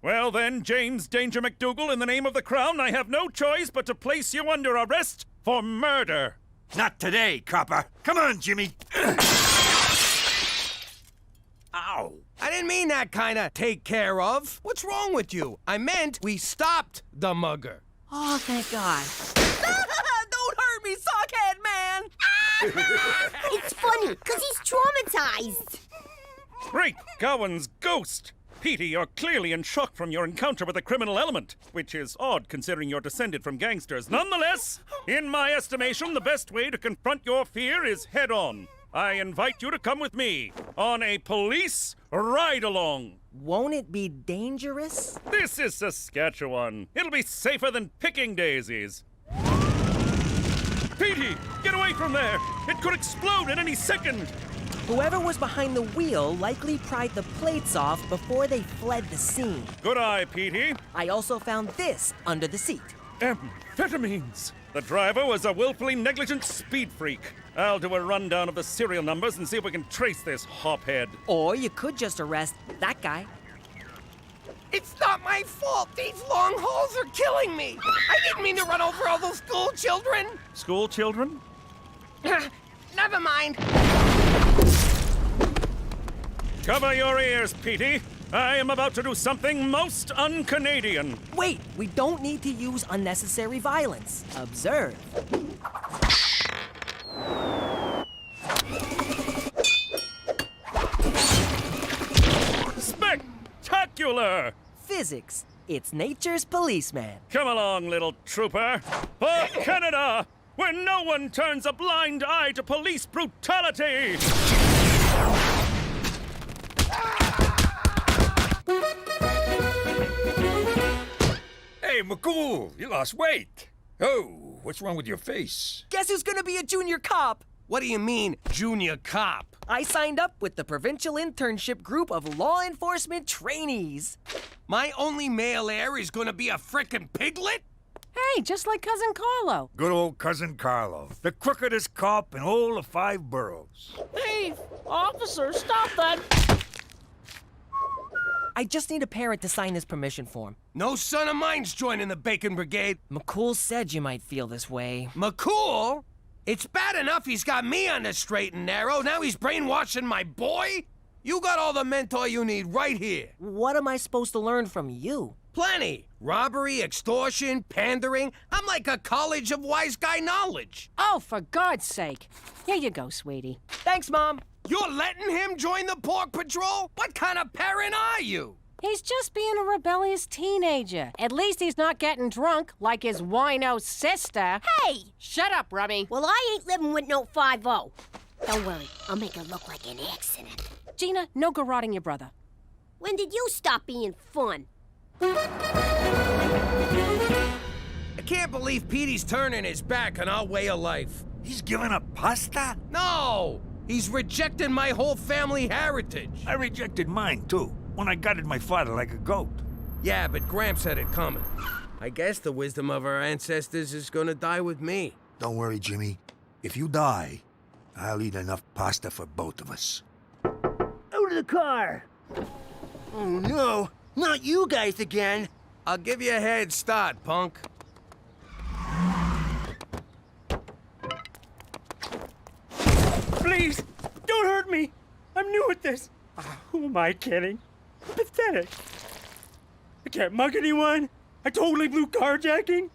Well then, James Danger McDougal, in the name of the Crown, I have no choice but to place you under arrest for murder. Not today, copper. Come on, Jimmy. Ow. I didn't mean that kind of take care of. What's wrong with you? I meant we stopped the mugger. Oh, thank God. Don't hurt me, sockhead man! It's funny, because he's traumatized. Great Gowan's ghost! Petey, you're clearly in shock from your encounter with the criminal element, which is odd considering you're descended from gangsters. Nonetheless, in my estimation, the best way to confront your fear is head-on. I invite you to come with me on a police ride-along. Won't it be dangerous? This is Saskatchewan. It'll be safer than picking daisies. Petey, get away from there! It could explode at any second! Whoever was behind the wheel likely pried the plates off before they fled the scene. Good eye, Petey. I also found this under the seat. Amphetamines. The driver was a willfully negligent speed freak. I'll do a rundown of the serial numbers and see if we can trace this hophead. Or you could just arrest that guy. It's not my fault. These long hauls are killing me. I didn't mean to run over all those school children. School children? Never mind. Cover your ears, Petey. I am about to do something most un-Canadian. Wait, we don't need to use unnecessary violence. Observe. Spectacular! Physics. It's nature's policeman. Come along, little trooper. For Canada, where no one turns a blind eye to police brutality! Hey, McCool, you lost weight. Oh, what's wrong with your face? Guess who's gonna be a junior cop? What do you mean, junior cop? I signed up with the provincial internship group of law enforcement trainees. My only male heir is gonna be a frickin' piglet? Hey, just like Cousin Carlo. Good old cousin Carlo, the crookedest cop in all the 5 boroughs. Hey, officer, stop that! I just need a parent to sign this permission form. No son of mine's joining the Bacon Brigade. McCool said you might feel this way. McCool? It's bad enough he's got me on the straight and narrow. Now he's brainwashing my boy? You got all the mentor you need right here. What am I supposed to learn from you? Plenty. Robbery, extortion, pandering. I'm like a college of wise guy knowledge. Oh, for God's sake. Here you go, sweetie. Thanks, Mom. You're letting him join the Pork Patrol? What kind of parent are you? He's just being a rebellious teenager. At least he's not getting drunk like his wino sister. Hey! Shut up, Rummy. Well, I ain't living with no 5-0. Don't worry, I'll make it look like an accident. Gina, no garroting your brother. When did you stop being fun? I can't believe Petey's turning his back on our way of life. He's giving up pasta? No! He's rejecting my whole family heritage. I rejected mine, too, when I gutted my father like a goat. Yeah, but Gramps had it coming. I guess the wisdom of our ancestors is gonna die with me. Don't worry, Jimmy. If you die, I'll eat enough pasta for both of us. Out of the car! Oh no, not you guys again! I'll give you a head start, punk. Please, don't hurt me! I'm new at this! Who am I kidding? Pathetic. I can't mug anyone. I totally blew carjacking.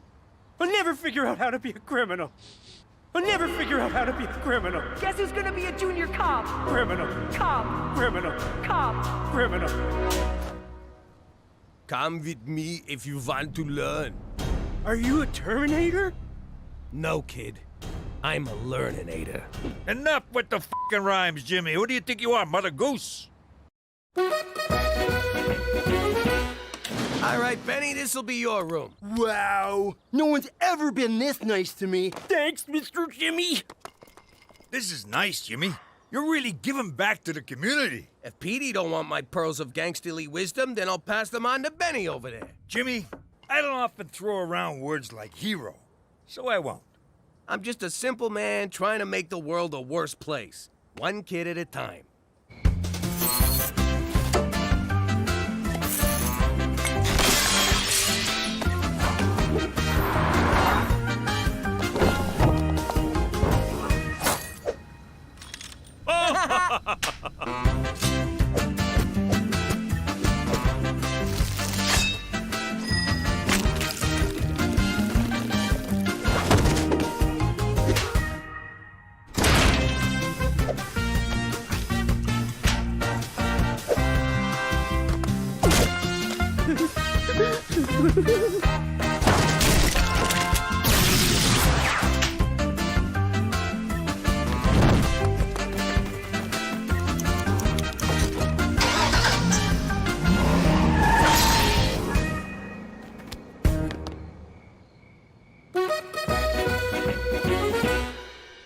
I'll never figure out how to be a criminal. I'll never figure out how to be a criminal. Guess who's gonna be a junior cop? Criminal. Cop. Criminal. Cop. Criminal. Come with me if you want to learn. Are you a Terminator? No, kid. I'm a learninator. Enough with the f***ing rhymes, Jimmy. Who do you think you are, Mother Goose? All right, Benny, this'll be your room. Wow. No one's ever been this nice to me. Thanks, Mr. Jimmy. This is nice, Jimmy. You're really giving back to the community. If Petey don't want my pearls of gangsterly wisdom, then I'll pass them on to Benny over there. Jimmy, I don't often throw around words like hero, so I won't. I'm just a simple man trying to make the world a worse place. One kid at a time.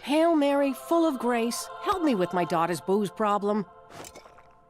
Hail Mary, full of grace, help me with my daughter's booze problem.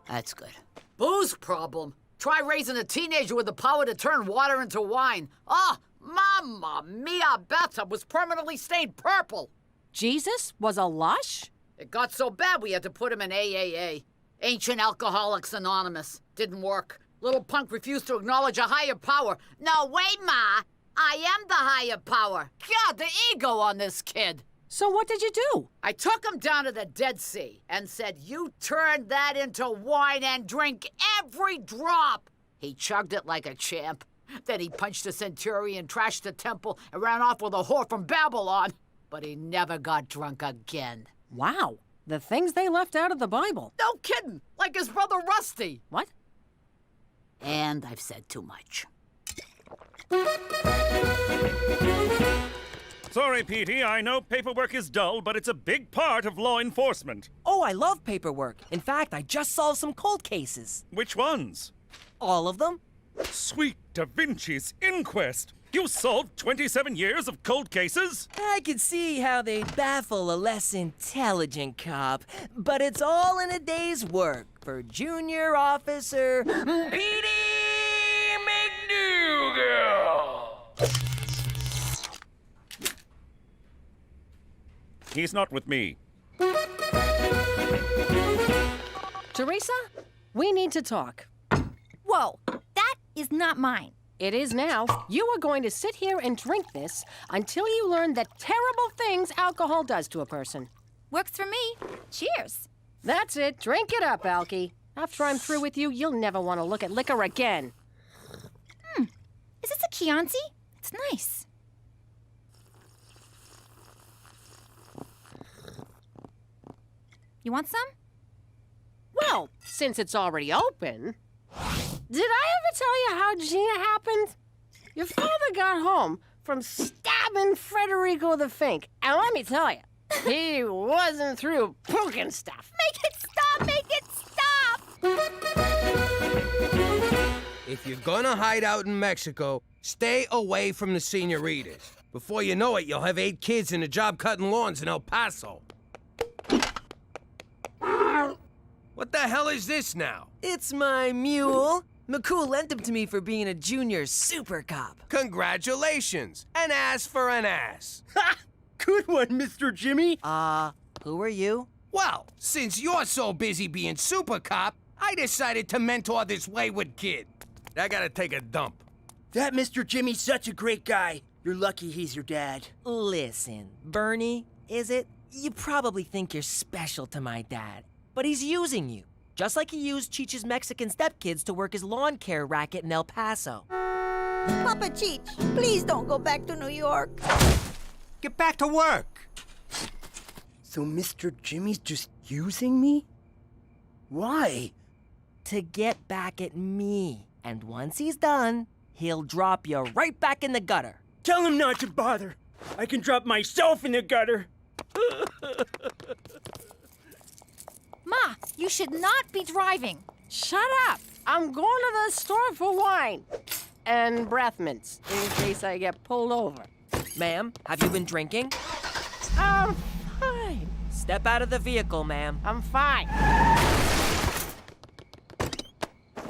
That's good. Booze problem? Try raising a teenager with the power to turn water into wine. Oh, mamma mia, bathtub was permanently stained purple. Jesus was a lush? It got so bad we had to put him in AAA. Ancient Alcoholics Anonymous. Didn't work. Little punk refused to acknowledge a higher power. No, wait, Ma. I am the higher power. God, the ego on this kid. So what did you do? I took him down to the Dead Sea and said, you turn that into wine and drink every drop. He chugged it like a champ. Then he punched a centurion, trashed the temple, and ran off with a whore from Babylon. But he never got drunk again. Wow, the things they left out of the Bible. No kidding, like his brother Rusty. What? And I've said too much. Sorry, Petey, I know paperwork is dull, but it's a big part of law enforcement. Oh, I love paperwork. In fact, I just solved some cold cases. Which ones? All of them? Sweet Da Vinci's inquest. You solved 27 years of cold cases? I could see how they'd baffle a less intelligent cop, but it's all in a day's work for Junior Officer Petey McDougal. He's not with me. Teresa, we need to talk. Whoa, that is not mine. It is now. You are going to sit here and drink this until you learn the terrible things alcohol does to a person. Works for me. Cheers. That's it. Drink it up, Alky. After I'm through with you, you'll never want to look at liquor again. Is this a Chianti? It's nice. You want some? Well, since it's already open... Did I ever tell you how Gina happened? Your father got home from stabbing Federico the Fink. And let me tell you, he wasn't through poking stuff. Make it stop! Make it stop! If you're gonna hide out in Mexico, stay away from the senoritas. Before you know it, you'll have 8 kids and a job cutting lawns in El Paso. What the hell is this now? It's my mule. McCool lent him to me for being a junior super cop. Congratulations! An ass for an ass. Ha! Good one, Mr. Jimmy. Who are you? Well, since you're so busy being super cop, I decided to mentor this wayward kid. I gotta take a dump. That Mr. Jimmy's such a great guy. You're lucky he's your dad. Listen, Bernie, is it? You probably think you're special to my dad, but he's using you. Just like he used Cheech's Mexican stepkids to work his lawn care racket in El Paso. Papa Cheech, please don't go back to New York. Get back to work. So Mr. Jimmy's just using me? Why? To get back at me. And once he's done, he'll drop you right back in the gutter. Tell him not to bother. I can drop myself in the gutter. Ma, you should not be driving. Shut up! I'm going to the store for wine. And breath mints, in case I get pulled over. Ma'am, have you been drinking? I'm fine. Step out of the vehicle, ma'am. I'm fine.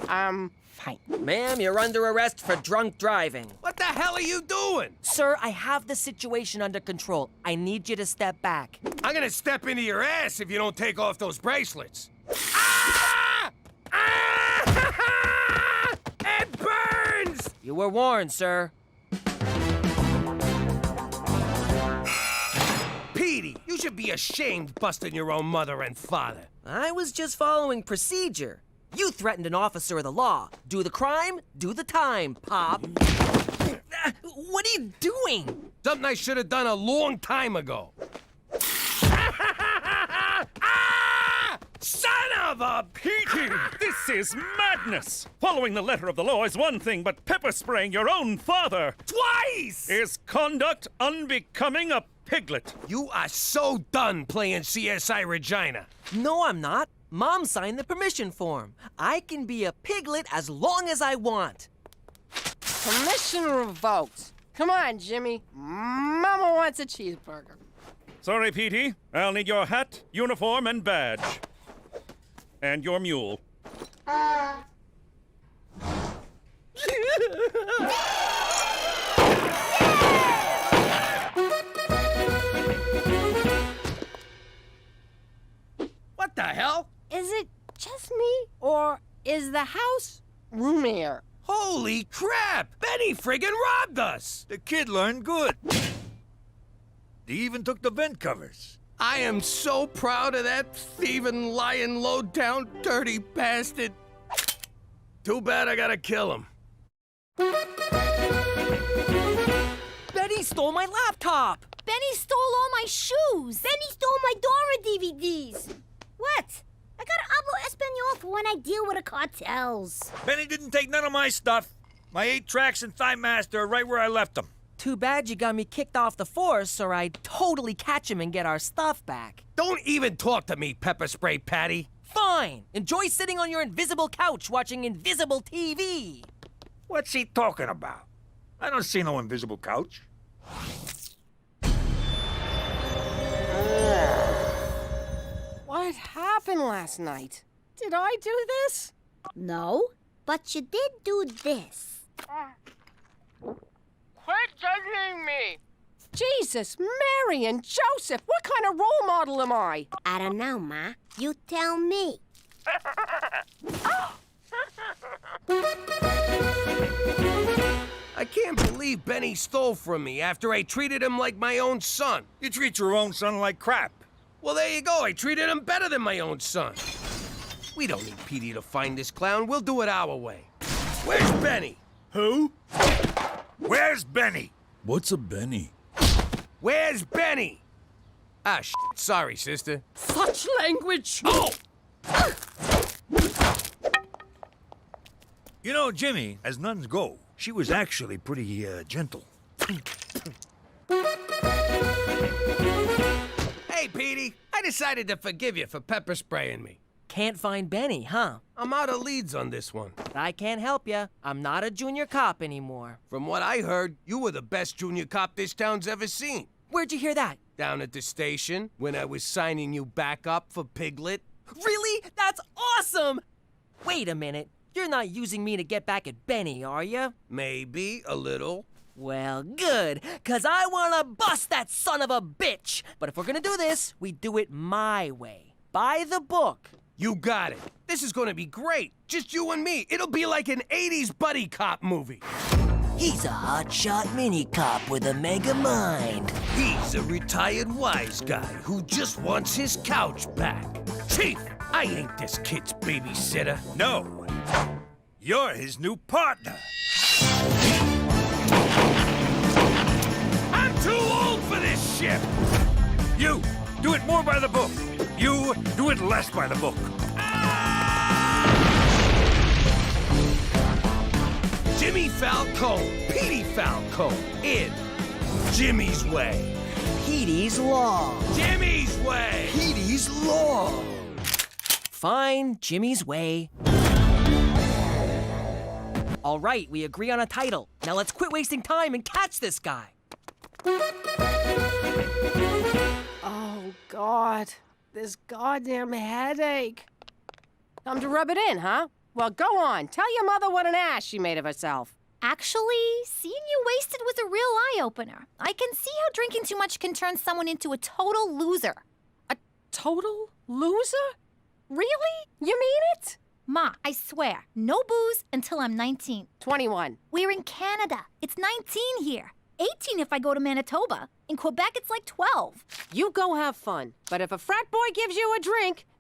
I'm fine. Ma'am, you're under arrest for drunk driving. What the hell are you doing? Sir, I have the situation under control. I need you to step back. I'm gonna step into your ass if you don't take off those bracelets. Ah! Ah! It burns! You were warned, sir. Petey, you should be ashamed busting your own mother and father. I was just following procedure. You threatened an officer of the law. Do the crime, do the time, Pop. What are you doing? Something I should have done a long time ago. Son of a... Petey, this is madness! Following the letter of the law is one thing, but pepper spraying your own father Twice! is conduct unbecoming a piglet. You are so done playing CSI Regina. No, I'm not. Mom signed the permission form. I can be a piglet as long as I want. Permission revoked. Come on, Jimmy. Mama wants a cheeseburger. Sorry, Petey. I'll need your hat, uniform, and badge. And your mule. What the hell? Is it just me, or is the house roomier? Holy crap! Benny friggin' robbed us! The kid learned good. They even took the vent covers. I am so proud of that thieving, lying, low-down, dirty bastard. Too bad I gotta kill him. Benny stole my laptop. Benny stole all my shoes. Benny stole my Dora DVDs. What? I gotta hablo español for when I deal with the cartels. Benny didn't take none of my stuff. My 8 tracks and Thigh Master are right where I left them. Too bad you got me kicked off the force, or I'd totally catch him and get our stuff back. Don't even talk to me, Pepper Spray Patty. Fine. Enjoy sitting on your invisible couch watching invisible TV. What's he talking about? I don't see no invisible couch. What happened last night? Did I do this? No, but you did do this. Quit judging me! Jesus, Mary and Joseph, what kind of role model am I? I don't know, Ma. You tell me. I can't believe Benny stole from me after I treated him like my own son. You treat your own son like crap. Well, there you go. I treated him better than my own son. We don't need Petey to find this clown. We'll do it our way. Where's Benny? Who? Where's Benny? What's a Benny? Where's Benny? Ah, shit. Sorry, sister. Such language! Oh! You know, Jimmy, as nuns go, she was actually pretty, gentle. Hey, Petey. I decided to forgive you for pepper spraying me. Can't find Benny, huh? I'm out of leads on this one. I can't help ya. I'm not a junior cop anymore. From what I heard, you were the best junior cop this town's ever seen. Where'd you hear that? Down at the station, when I was signing you back up for Piglet. Really? That's awesome! Wait a minute. You're not using me to get back at Benny, are you? Maybe a little. Well, good, 'cause I wanna bust that son of a bitch! But if we're gonna do this, we do it my way. By the book. You got it. This is gonna be great. Just you and me. It'll be like an 80s buddy cop movie. He's a hotshot mini-cop with a mega mind. He's a retired wise guy who just wants his couch back. Chief, I ain't this kid's babysitter. No. You're his new partner. I'm too old for this shit. You, do it more by the book. You, do it less by the book. Jimmy Falcone, Petey Falcone, in Jimmy's Way. Petey's Law. Jimmy's Way. Petey's Law. Fine, Jimmy's Way. All right, we agree on a title. Now let's quit wasting time and catch this guy. Oh, God. This goddamn headache. Time to rub it in, huh? Well, go on. Tell your mother what an ass she made of herself. Actually, seeing you wasted was a real eye-opener. I can see how drinking too much can turn someone into a total loser. A total loser? Really? You mean it? Ma, I swear, no booze until I'm 19. 21. We're in Canada. It's 19 here. 18 if I go to Manitoba. In Quebec, it's like 12. You go have fun. But if a frat boy gives you a drink,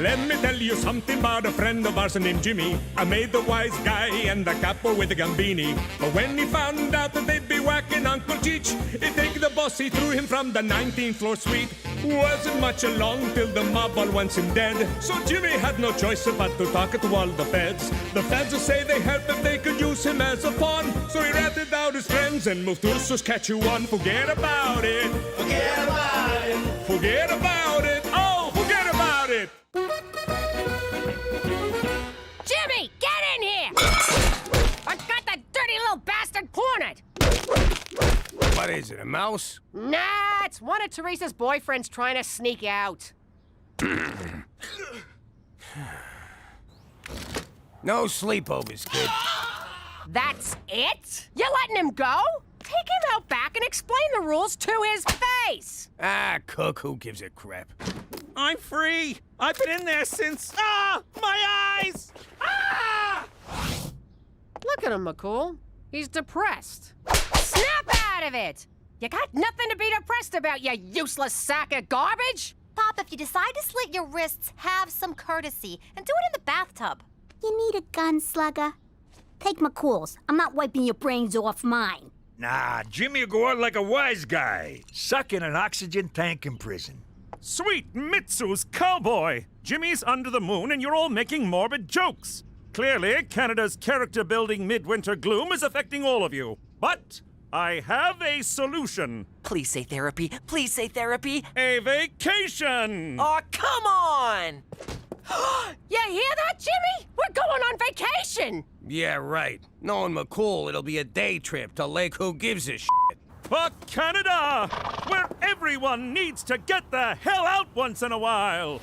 Let me tell you something about a friend of ours named Jimmy. I made the wise guy and the capo with the gambini. But when he found out that they'd be whacking Uncle Cheech, he'd take the boss, he threw him from the 19th floor suite. Wasn't much along till the mob all wants him dead. So Jimmy had no choice but to talk to all the feds. The feds will say they help if they could use him as a pawn. So he ratted out his friends and moved to Saskatchewan. Forget about it. Forget about it. Forget about it. Oh, forget about it. Jimmy, get in here! I got that dirty little bastard cornered! What is it, a mouse? Nah, it's one of Teresa's boyfriends trying to sneak out. No sleepovers, kid. That's it? You're letting him go? Take him out back and explain the rules to his face! Ah, Cook, who gives a crap? I'm free. I've been in there since... Ah! My eyes! Ah! Look at him, McCool. He's depressed. Snap out of it! You got nothing to be depressed about, you useless sack of garbage! Pop, if you decide to slit your wrists, have some courtesy and do it in the bathtub. You need a gun, Slugger? Take McCool's. I'm not wiping your brains off mine. Nah, Jimmy will go out like a wise guy, stuck in an oxygen tank in prison. Sweet Mitsu's cowboy! Jimmy's under the moon and you're all making morbid jokes. Clearly, Canada's character-building midwinter gloom is affecting all of you. But I have a solution. Please say therapy. Please say therapy. A vacation! Oh, come on! You hear that, Jimmy? We're going on vacation! Yeah, right. Knowing McCool, it'll be a day trip to Lake Who Gives a Shit. For Canada, where everyone needs to get the hell out once in a while.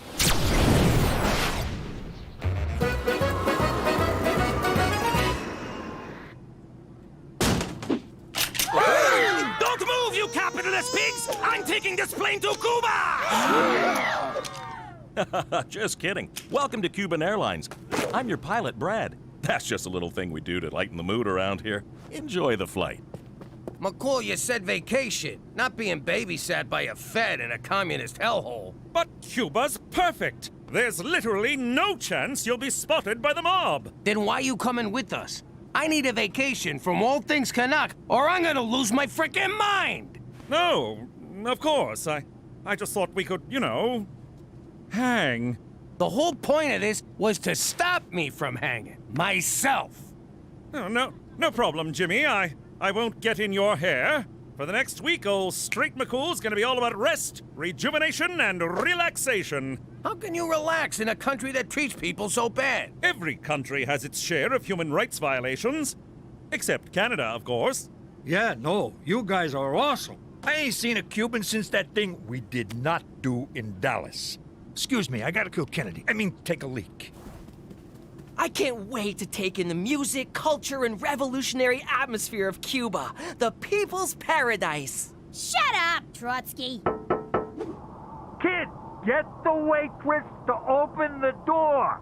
Don't move, you capitalist pigs! I'm taking this plane to Cuba! Just kidding. Welcome to Cuban Airlines. I'm your pilot, Brad. That's just a little thing we do to lighten the mood around here. Enjoy the flight. McCool, you said vacation, not being babysat by a Fed in a communist hellhole. But Cuba's perfect. There's literally no chance you'll be spotted by the mob. Then why you coming with us? I need a vacation from all things Canuck, or I'm gonna lose my frickin' mind! No, of course. I just thought we could, hang. The whole point of this was to stop me from hanging. Myself. Oh, no problem, Jimmy. I won't get in your hair. For the next week, old Straight McCool's gonna be all about rest, rejuvenation, and relaxation. How can you relax in a country that treats people so bad? Every country has its share of human rights violations. Except Canada, of course. Yeah, no, you guys are awesome. I ain't seen a Cuban since that thing we did not do in Dallas. Excuse me, I gotta kill Kennedy. Take a leak. I can't wait to take in the music, culture, and revolutionary atmosphere of Cuba, the people's paradise. Shut up, Trotsky. Kid, get the waitress to open the door.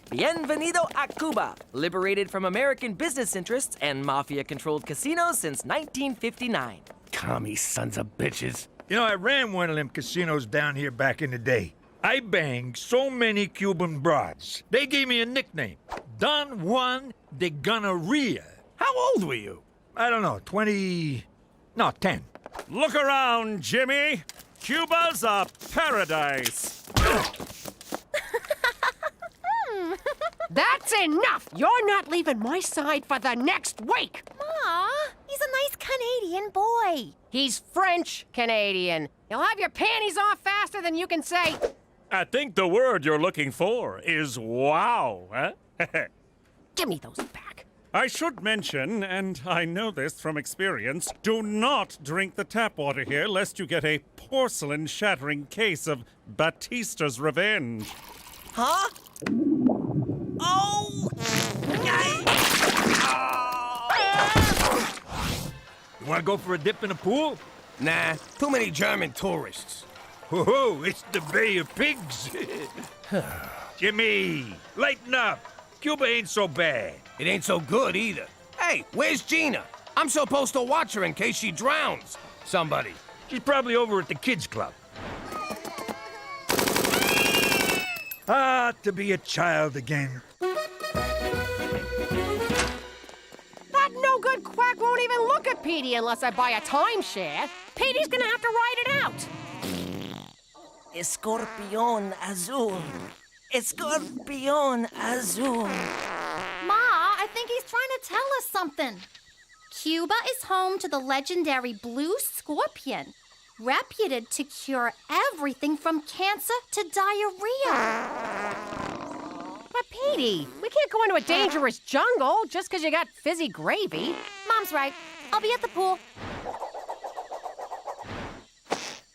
Bienvenido a Cuba, liberated from American business interests and mafia-controlled casinos since 1959. Commie sons of bitches. You know, I ran one of them casinos down here back in the day. I banged so many Cuban broads. They gave me a nickname, Don Juan de Gonorrhea. How old were you? I don't know, 10. Look around, Jimmy. Cuba's a paradise. That's enough! You're not leaving my side for the next week! Aw, he's a nice Canadian boy. He's French-Canadian. You'll have your panties off faster than you can say... I think the word you're looking for is wow, huh? Give me those back. I should mention, and I know this from experience, do not drink the tap water here lest you get a porcelain-shattering case of Batista's revenge. Huh? Oh! You wanna go for a dip in the pool? Nah, too many German tourists. Whoa, it's the Bay of Pigs. Jimmy, lighten up. Cuba ain't so bad. It ain't so good either. Hey, where's Gina? I'm supposed to watch her in case she drowns. Somebody. She's probably over at the kids' club. Ah, to be a child again. That no-good quack won't even look at Petey unless I buy a timeshare. Petey's gonna have to ride it out. Escorpión azul. Escorpión azul. Ma, I think he's trying to tell us something. Cuba is home to the legendary blue scorpion, reputed to cure everything from cancer to diarrhea. But Petey, we can't go into a dangerous jungle just because you got fizzy gravy. Mom's right. I'll be at the pool.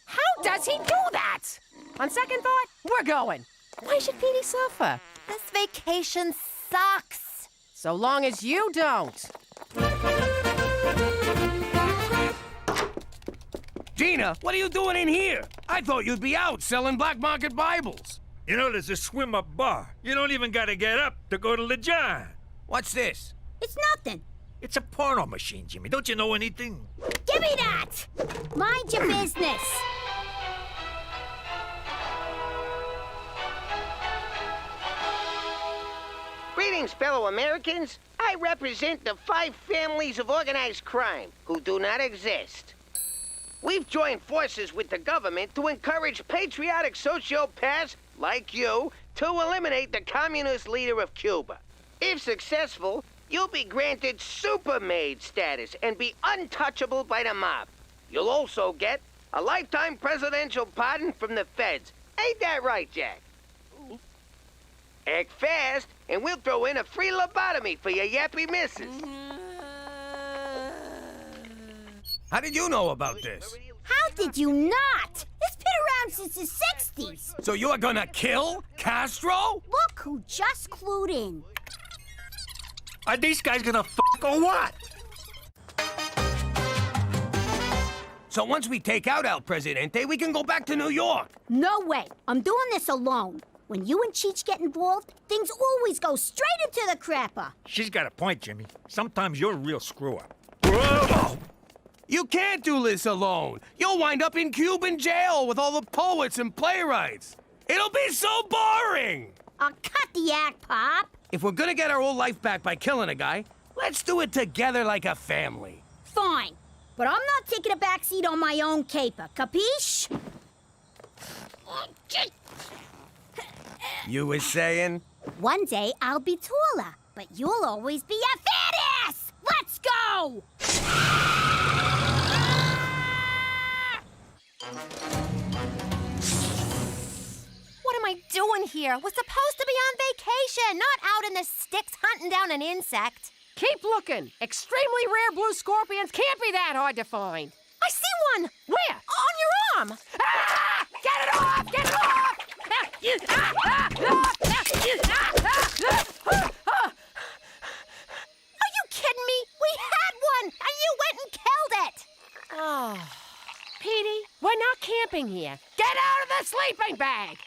How does he do that? On second thought, we're going. Why should Petey suffer? This vacation sucks. So long as you don't. Gina, what are you doing in here? I thought you'd be out selling black market Bibles. You know, there's a swim-up bar. You don't even gotta get up to go to the John. What's this? It's nothing. It's a porno machine, Jimmy. Don't you know anything? Give me that! Mind your business. Greetings, fellow Americans. I represent the 5 families of organized crime who do not exist. We've joined forces with the government to encourage patriotic sociopaths like you to eliminate the communist leader of Cuba. If successful, you'll be granted supermaid status and be untouchable by the mob. You'll also get a lifetime presidential pardon from the feds. Ain't that right, Jack? Act fast, and we'll throw in a free lobotomy for your yappy missus. How did you know about this? How did you not? It's been around since the 60s. So you're gonna kill Castro? Look who just clued in. Are these guys gonna or what? So once we take out El Presidente, we can go back to New York. No way. I'm doing this alone. When you and Cheech get involved, things always go straight into the crapper. She's got a point, Jimmy. Sometimes you're a real screw-up. Whoa! You can't do this alone. You'll wind up in Cuban jail with all the poets and playwrights. It'll be so boring. I'll cut the act, Pop. If we're gonna get our old life back by killing a guy, let's do it together like a family. Fine. But I'm not taking a backseat on my own caper, capiche? You was saying? One day I'll be taller, but you'll always be a fat ass! Let's go! What am I doing here? We're supposed to be on vacation, not out in the sticks hunting down an insect. Keep looking. Extremely rare blue scorpions can't be that hard to find. I see one! Where? On your arm! Ah! Get it off! Get it off! Are you kidding me? We had one, and you went and killed it! Oh, Petey, we're not camping here. Get out of the sleeping bag!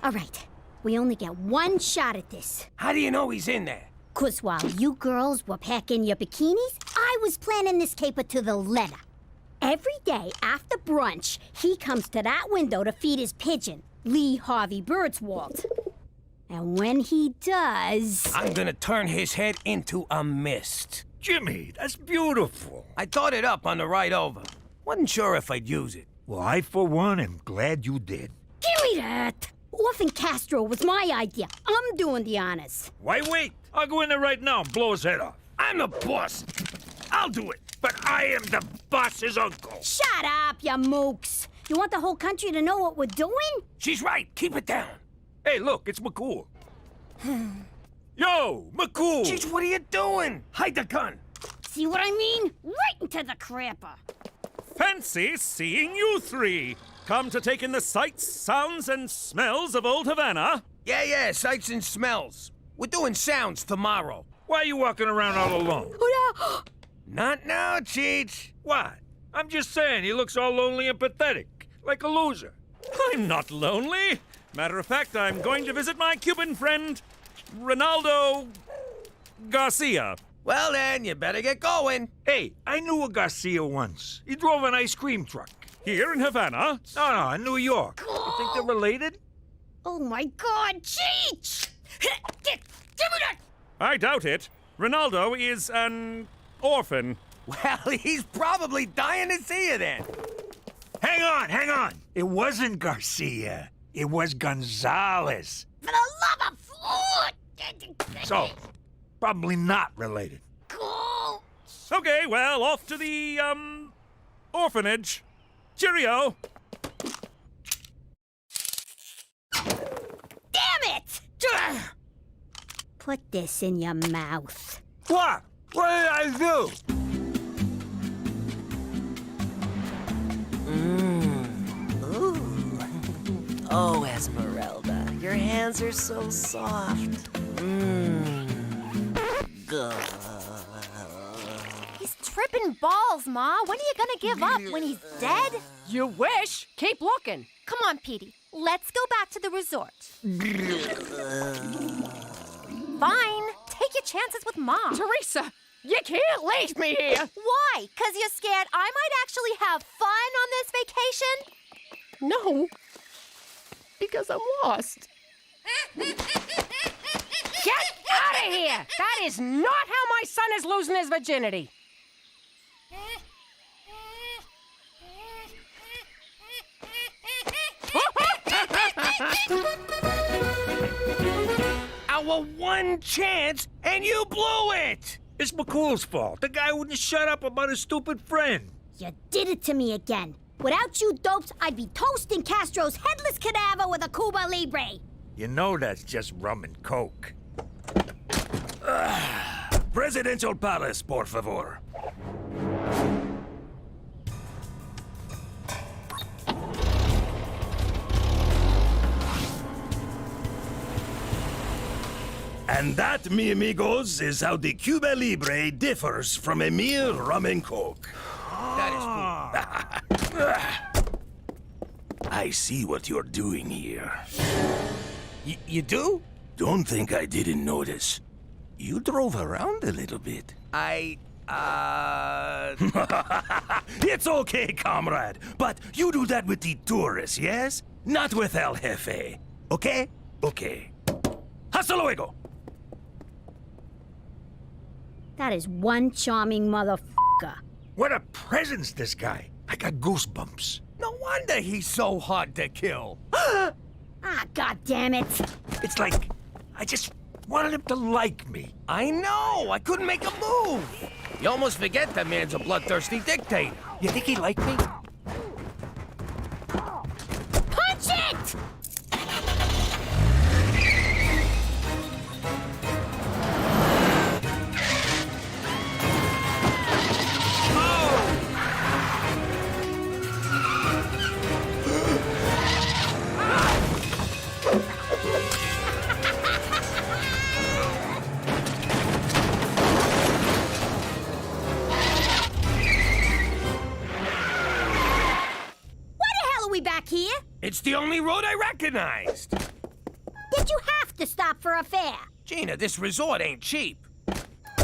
All right, we only get one shot at this. How do you know he's in there? 'Cause while you girls were packing your bikinis, I was planning this caper to the letter. Every day after brunch, he comes to that window to feed his pigeon, Lee Harvey Birdswald. And when he does... I'm gonna turn his head into a mist. Jimmy, that's beautiful. I thought it up on the ride over. Wasn't sure if I'd use it. Well, I, for one, am glad you did. Give me that! Orphan Castro was my idea. I'm doing the honors. Why wait? I'll go in there right now and blow his head off. I'm the boss. I'll do it. But I am the boss's uncle. Shut up, you mooks. You want the whole country to know what we're doing? She's right. Keep it down. Hey, look, it's McCool. Yo, McCool! Jeez, what are you doing? Hide the gun. See what I mean? Right into the crapper. Fancy seeing you 3. Come to take in the sights, sounds, and smells of old Havana? Yeah, sights and smells. We're doing sounds tomorrow. Why are you walking around all alone? Not now, Cheech. What? I'm just saying, he looks all lonely and pathetic, like a loser. I'm not lonely. Matter of fact, I'm going to visit my Cuban friend, Ronaldo Garcia. Well then, you better get going. Hey, I knew a Garcia once. He drove an ice cream truck. Here in Havana? No, in New York. You think they're related? Oh my God, Cheech! Give me that! I doubt it. Ronaldo is an orphan. Well, he's probably dying to see you then. Hang on. It wasn't Garcia. It was Gonzalez. For the love of... So, probably not related. Okay, well, off to the, orphanage. Cheerio. Damn it! Put this in your mouth. What? What did I do? Oh, Esmeralda, your hands are so soft. He's tripping balls, Ma. When are you gonna give up? When he's dead? You wish. Keep looking. Come on, Petey. Let's go back to the resort. Fine. Take your chances with Mom. Teresa, you can't leave me here. Why? 'Cause you're scared I might actually have fun on this vacation? No, because I'm lost. Get out of here! That is not how my son is losing his virginity. Our one chance, and you blew it! It's McCool's fault. The guy wouldn't shut up about his stupid friend. You did it to me again. Without you dopes, I'd be toasting Castro's headless cadaver with a Cuba Libre. You know that's just rum and coke. Presidential Palace, por favor. And that, mi amigos, is how the Cuba Libre differs from a mere rum and coke. That is cool. I see what you're doing here. You do? Don't think I didn't notice. You drove around a little bit. It's okay, comrade. But you do that with the tourists, yes? Not with El Jefe. Okay? Okay. Hasta luego! That is one charming motherfucker. What a presence, this guy. I got goosebumps. No wonder he's so hard to kill. Ah, God damn it. It's like I just wanted him to like me. I know. I couldn't make a move. You almost forget that man's a bloodthirsty dictator. You think he liked me? Punch it! Back here? It's the only road I recognized. Did you have to stop for a fare? Gina, this resort ain't cheap.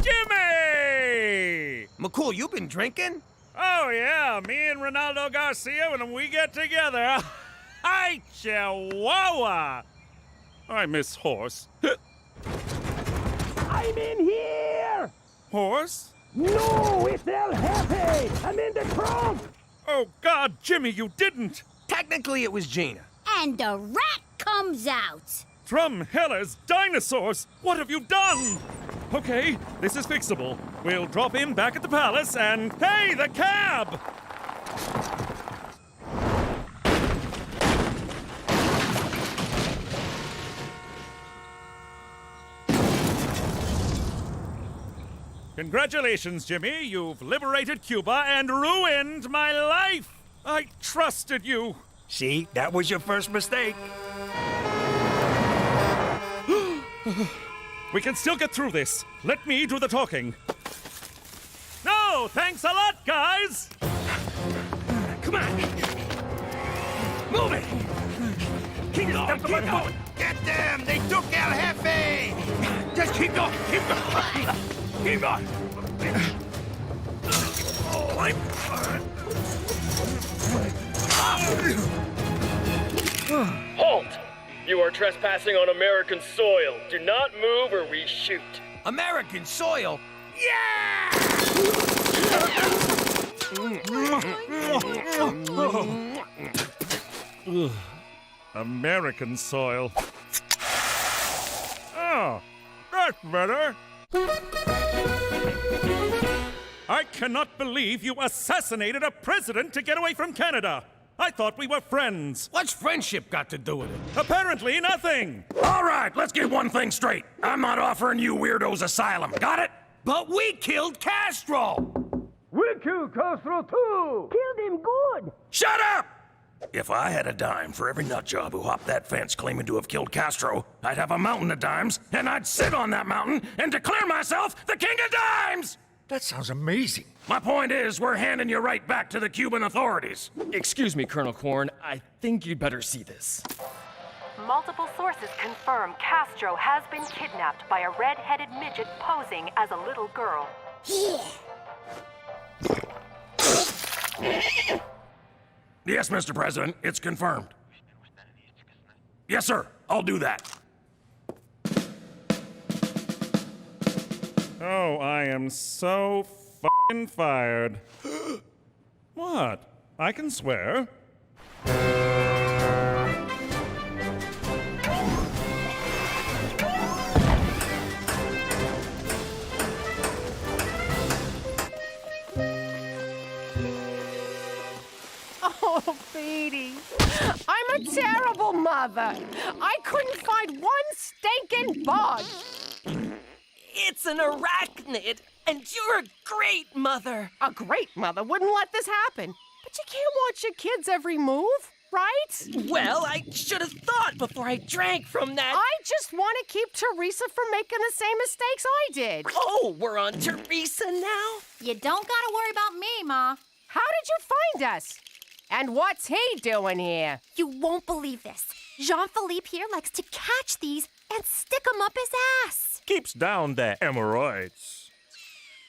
Jimmy! McCool, you been drinking? Oh, yeah, me and Ronaldo Garcia, when we get together. Hi, Chihuahua! I miss horse. I'm in here! Horse? No, it's El Jefe! I'm in the trunk! Oh, God, Jimmy, you didn't! Technically, it was Gina. And the rat comes out. Drum Hellas, dinosaurs! What have you done? Okay, this is fixable. We'll drop in back at the palace and... Hey, the cab! Congratulations, Jimmy. You've liberated Cuba and ruined my life! I trusted you. See, that was your first mistake. We can still get through this. Let me do the talking. No, thanks a lot, guys! Come on! Move it! Keep Get them! They took El Jefe! Just keep going. Keep going. Keep going. Oh, I'm... Halt! You are trespassing on American soil. Do not move or we shoot. American soil? Yeah! American soil. Oh, that's better. I cannot believe you assassinated a president to get away from Canada. I thought we were friends. What's friendship got to do with it? Apparently nothing. All right, let's get one thing straight. I'm not offering you weirdos asylum. Got it? But we killed Castro! We killed Castro too! Killed him good! Shut up! If I had a dime for every nutjob who hopped that fence claiming to have killed Castro, I'd have a mountain of dimes, and I'd sit on that mountain and declare myself the king of dimes! That sounds amazing. My point is, we're handing you right back to the Cuban authorities. Excuse me, Colonel Korn. I think you'd better see this. Multiple sources confirm Castro has been kidnapped by a red-headed midget posing as a little girl. Yes, Mr. President, it's confirmed. Yes, sir, I'll do that. Oh, I am so f***ing fired. What? I can swear. Oh, Petey, I'm a terrible mother. I couldn't find one stinking bug. It's an arachnid, and you're a great mother. A great mother wouldn't let this happen. But you can't watch your kids' every move, right? Well, I should have thought before I drank from that. I just want to keep Teresa from making the same mistakes I did. Oh, we're on Teresa now? You don't gotta worry about me, Ma. How did you find us? And what's he doing here? You won't believe this. Jean-Philippe here likes to catch these and stick them up his ass. Keeps down the hemorrhoids.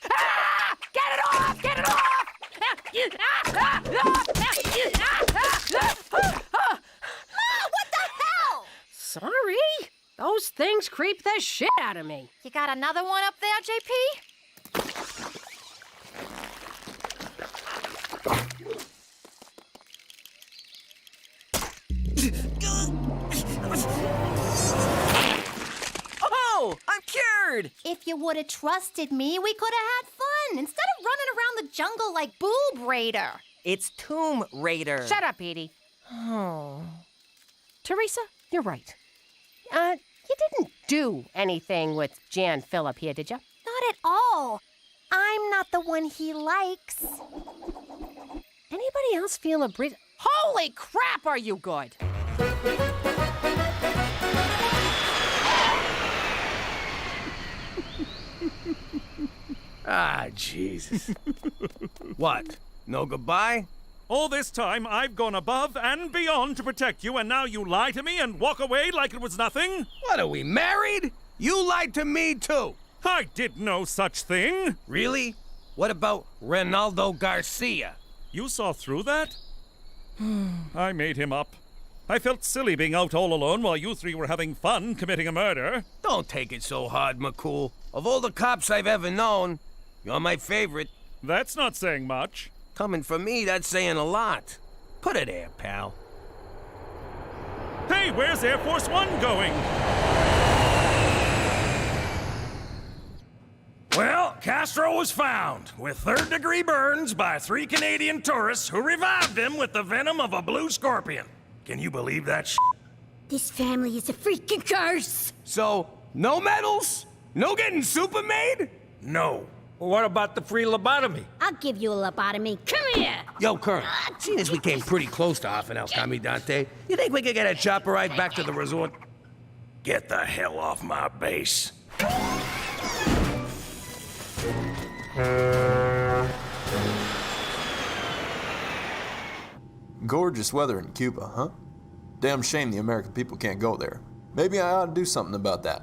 Ah! Get it off! Get it off! Ma, what the hell? Sorry. Those things creep the shit out of me. You got another one up there, JP? Oh, I'm cured! If you would have trusted me, we could have had fun instead of running around the jungle like Boob Raider. It's Tomb Raider. Shut up, Edie. Oh. Teresa, you're right. You didn't do anything with Jan Phillip here, did you? Not at all. I'm not the one he likes. Anybody else feel a breeze? Holy crap, are you good? Ah, Jesus. What? No goodbye? All this time, I've gone above and beyond to protect you, and now you lie to me and walk away like it was nothing? What, are we married? You lied to me, too. I did no such thing. Really? What about Ronaldo Garcia? You saw through that? I made him up. I felt silly being out all alone while you three were having fun committing a murder. Don't take it so hard, McCool. Of all the cops I've ever known, you're my favorite. That's not saying much. Coming from me, that's saying a lot. Put it there, pal. Hey, where's Air Force One going? Well, Castro was found with third-degree burns by 3 Canadian tourists who revived him with the venom of a blue scorpion. Can you believe that shit? This family is a freaking curse. So, no medals? No getting super made? No. Well, what about the free lobotomy? I'll give you a lobotomy. Come here. Yo, Colonel, seeing as we came pretty close to half an El Comandante, you think we could get a chopper ride back to the resort? Get the hell off my base. Gorgeous weather in Cuba, huh? Damn shame the American people can't go there. Maybe I ought to do something about that.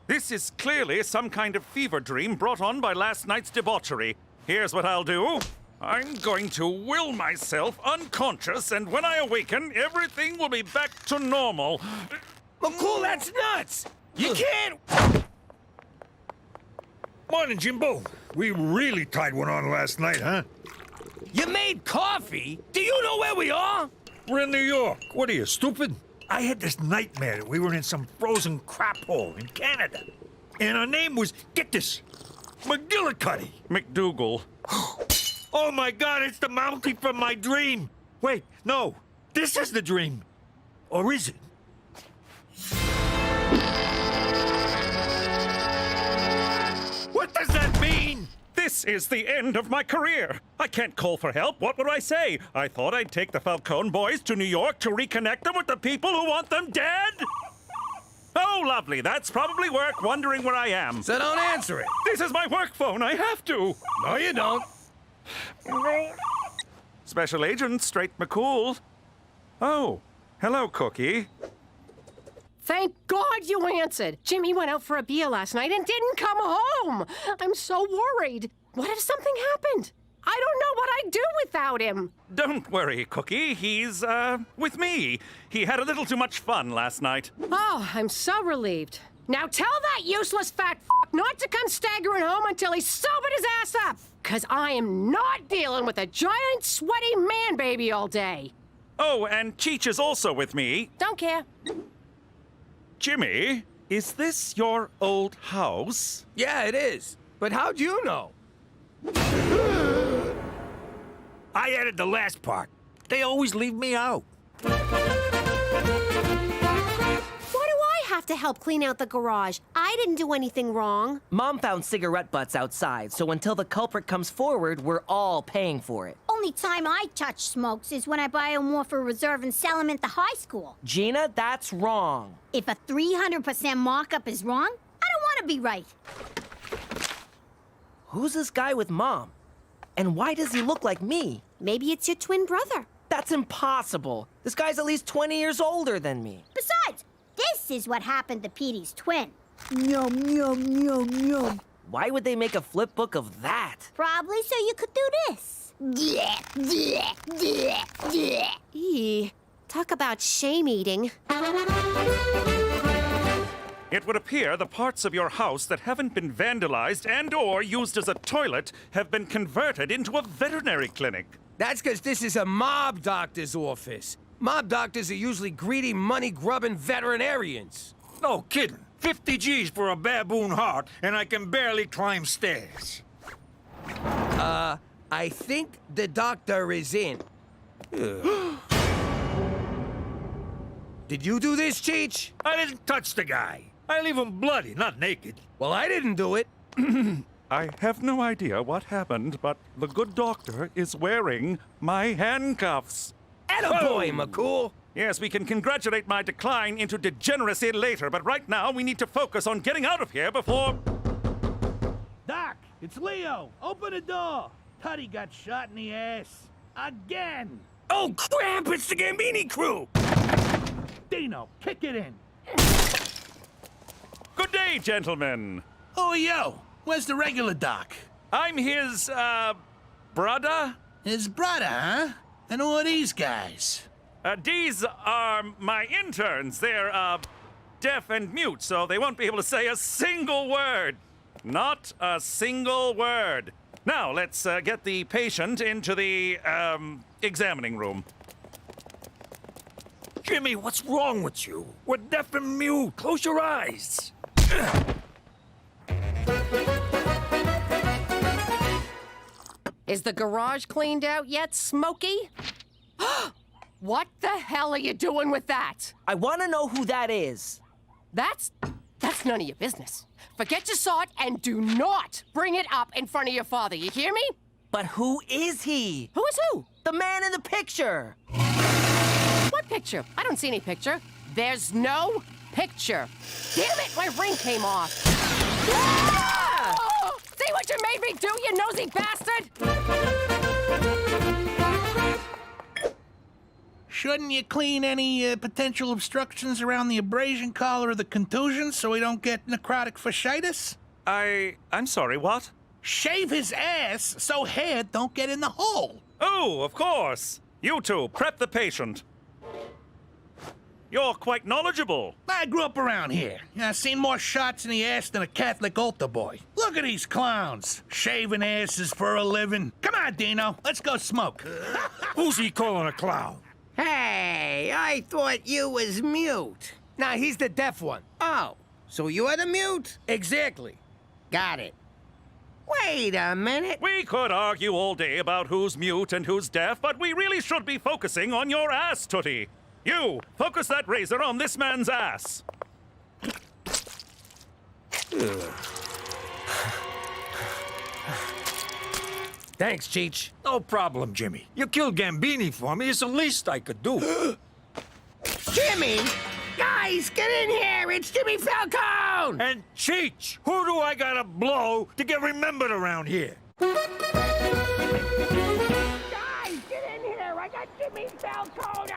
This is clearly some kind of fever dream brought on by last night's debauchery. Here's what I'll do. I'm going to will myself unconscious, and when I awaken, everything will be back to normal. McCool, that's nuts! You can't... Morning, Jimbo. We really tied one on last night, huh? You made coffee? Do you know where we are? We're in New York. What are you, stupid? I had this nightmare that we were in some frozen crap hole in Canada. And our name was, get this, McGillicuddy. McDougal. Oh my God, it's the Mountie from my dream. Wait, no, this is the dream. Or is it? What does that mean? This is the end of my career. I can't call for help. What would I say? I thought I'd take the Falcone boys to New York to reconnect them with the people who want them dead? Oh, lovely. That's probably work wondering where I am. So don't answer it. This is my work phone. I have to. No, you don't. Special Agent Straight McCool. Oh, hello, Cookie. Thank God you answered. Jimmy went out for a beer last night and didn't come home. I'm so worried. What if something happened? I don't know what I'd do without him. Don't worry, Cookie. He's, with me. He had a little too much fun last night. Oh, I'm so relieved. Now tell that useless fat not to come staggering home until he's sobered his ass up. 'Cause I am not dealing with a giant, sweaty man baby all day. Oh, and Cheech is also with me. Don't care. Jimmy, is this your old house? Yeah, it is. But how'd you know? I added the last part. They always leave me out. Why do I have to help clean out the garage? I didn't do anything wrong. Mom found cigarette butts outside, so until the culprit comes forward, we're all paying for it. Only time I touch smokes is when I buy them off a reserve and sell them at the high school. Gina, that's wrong. If a 300% markup is wrong, I don't want to be right. Who's this guy with Mom? And why does he look like me? Maybe it's your twin brother. That's impossible. This guy's at least 20 years older than me. Besides, this is what happened to Petey's twin. Yum, yum, yum, yum. Why would they make a flip book of that? Probably so you could do this. Eee, talk about shame eating. It would appear the parts of your house that haven't been vandalized and/or used as a toilet have been converted into a veterinary clinic. That's because this is a mob doctor's office. Mob doctors are usually greedy, money-grubbing veterinarians. No kidding. 50 G's for a baboon heart, and I can barely climb stairs. I think the doctor is in. Did you do this, Cheech? I didn't touch the guy. I leave him bloody, not naked. Well, I didn't do it. I have no idea what happened, but the good doctor is wearing my handcuffs. Attaboy, McCool. Yes, we can congratulate my decline into degeneracy later, but right now we need to focus on getting out of here before... Doc, it's Leo. Open the door. Tutty got shot in the ass. Again. Oh, crap! It's the Gambini crew! Dino, kick it in. Good day, gentlemen. Oh, yo. Where's the regular Doc? I'm his, brother? His brother, huh? And who are these guys? These are my interns. They're, deaf and mute, so they won't be able to say a single word. Not a single word. Now, let's get the patient into the, examining room. Jimmy, what's wrong with you? We're deaf and mute. Close your eyes. Is the garage cleaned out yet, Smokey? What the hell are you doing with that? I want to know who that is. That's none of your business. Forget you saw it and do not bring it up in front of your father. You hear me? But who is he? Who is who? The man in the picture. What picture? I don't see any picture. There's no picture. Damn it, my ring came off. Ah! Oh, see what you made me do, you nosy bastard? Shouldn't you clean any potential obstructions around the abrasion collar or the contusion so he don't get necrotic fasciitis? I'm sorry, what? Shave his ass so hair don't get in the hole. Oh, of course. You two, prep the patient. You're quite knowledgeable. I grew up around here. I've seen more shots in the ass than a Catholic altar boy. Look at these clowns, shaving asses for a living. Come on, Dino, let's go smoke. Who's he calling a clown? Hey, I thought you was mute. Nah, he's the deaf one. Oh, so you're the mute? Exactly. Got it. Wait a minute. We could argue all day about who's mute and who's deaf, but we really should be focusing on your ass, Tootie. You, focus that razor on this man's ass. Thanks, Cheech. No problem, Jimmy. You killed Gambini for me. It's the least I could do. Jimmy! Guys, get in here! It's Jimmy Falcone! And Cheech, who do I gotta blow to get remembered around here? Guys, get in here! I got Jimmy Falcone!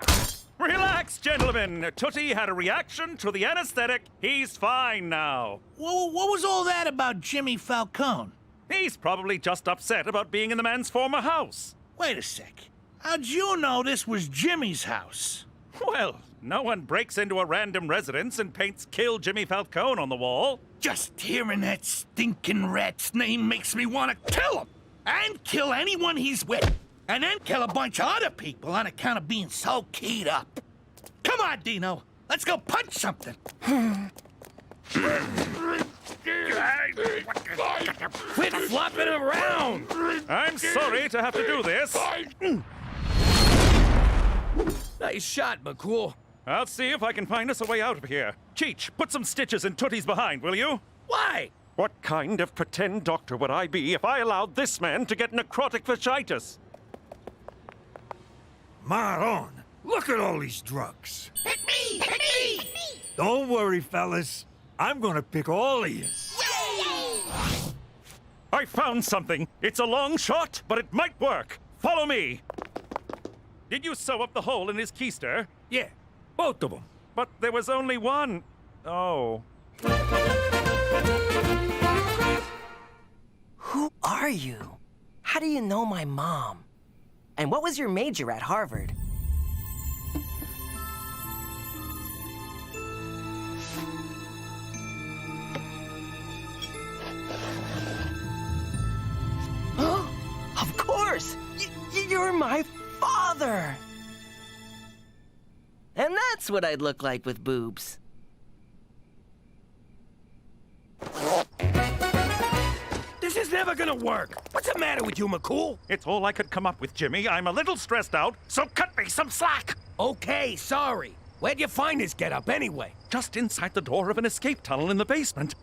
Relax, gentlemen. Tootie had a reaction to the anesthetic. He's fine now. What was all that about Jimmy Falcone? He's probably just upset about being in the man's former house. Wait a sec. How'd you know this was Jimmy's house? Well, no one breaks into a random residence and paints "Kill Jimmy Falcone" on the wall. Just hearing that stinking rat's name makes me want to kill him. And kill anyone he's with. And then kill a bunch of other people on account of being so keyed up. Come on, Dino. Let's go punch something. Quit flopping around! I'm sorry to have to do this. Nice shot, McCool. I'll see if I can find us a way out of here. Cheech, put some stitches in Tootie's behind, will you? Why? What kind of pretend doctor would I be if I allowed this man to get necrotic fasciitis? Maron, look at all these drugs. Hit me! Hit me! Don't worry, fellas. I'm gonna pick all of you. I found something. It's a long shot, but it might work. Follow me. Did you sew up the hole in his keister? Yeah, both of them. But there was only one. Oh. Who are you? How do you know my mom? And what was your major at Harvard? Of course! You're my father! And that's what I'd look like with boobs. This is never gonna work. What's the matter with you, McCool? It's all I could come up with, Jimmy. I'm a little stressed out, so cut me some slack! Okay, sorry. Where'd you find this getup anyway? Just inside the door of an escape tunnel in the basement.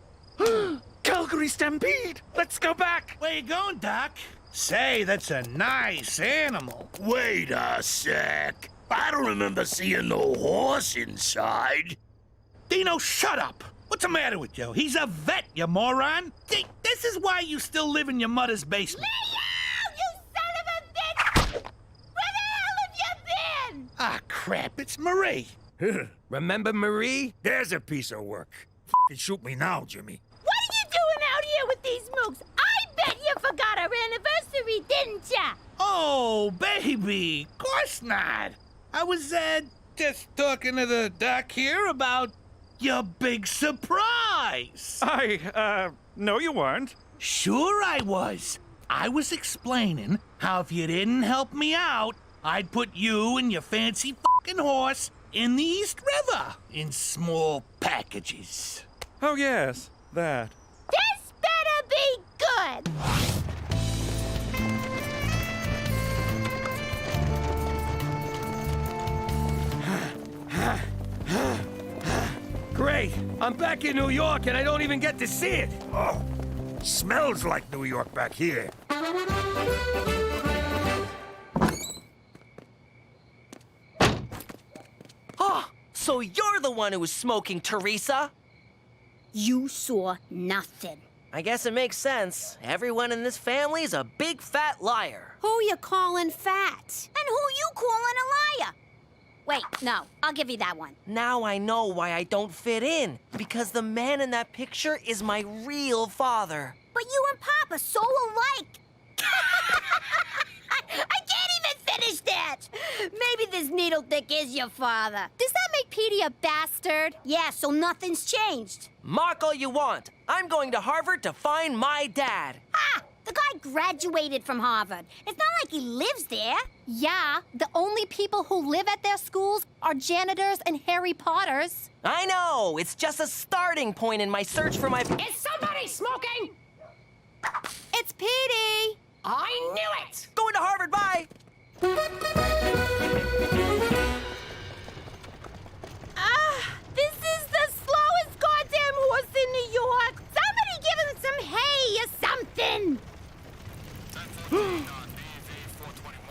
Calgary Stampede! Let's go back! Where you going, Doc? Say, that's a nice animal. Wait a sec. I don't remember seeing no horse inside. Dino, shut up! What's the matter with you? He's a vet, you moron! This is why you still live in your mother's basement. Leo, you son of a bitch! Where the hell have you been? Ah, crap, it's Marie. Remember Marie? There's a piece of work. F***ing shoot me now, Jimmy. What are you doing out here with these mooks? I bet you forgot our anniversary, didn't ya? Oh, baby, of course not. I was, just talking to the doc here about your big surprise. No you weren't. Sure I was. I was explaining how if you didn't help me out, I'd put you and your fancy fucking horse in the East River in small packages. Oh, yes, that. This better be good! Great! I'm back in New York and I don't even get to see it! Oh, smells like New York back here. Oh, so you're the one who was smoking, Teresa? You saw nothing. I guess it makes sense. Everyone in this family is a big fat liar. Who you calling fat? And who you calling a liar? Wait, no, I'll give you that one. Now I know why I don't fit in. Because the man in that picture is my real father. But you and Pop are so alike. I can't even finish that. Maybe this needle dick is your father. Does that make Petey a bastard? Yeah, so nothing's changed. Mock all you want. I'm going to Harvard to find my dad. Ah, the guy graduated from Harvard. It's not like he lives there. Yeah, the only people who live at their schools are janitors and Harry Potters. I know. It's just a starting point in my search for my... Is somebody smoking? It's Petey. I knew it! Going to Harvard, bye! This is the slowest goddamn horse in New York. Somebody give him some hay or something.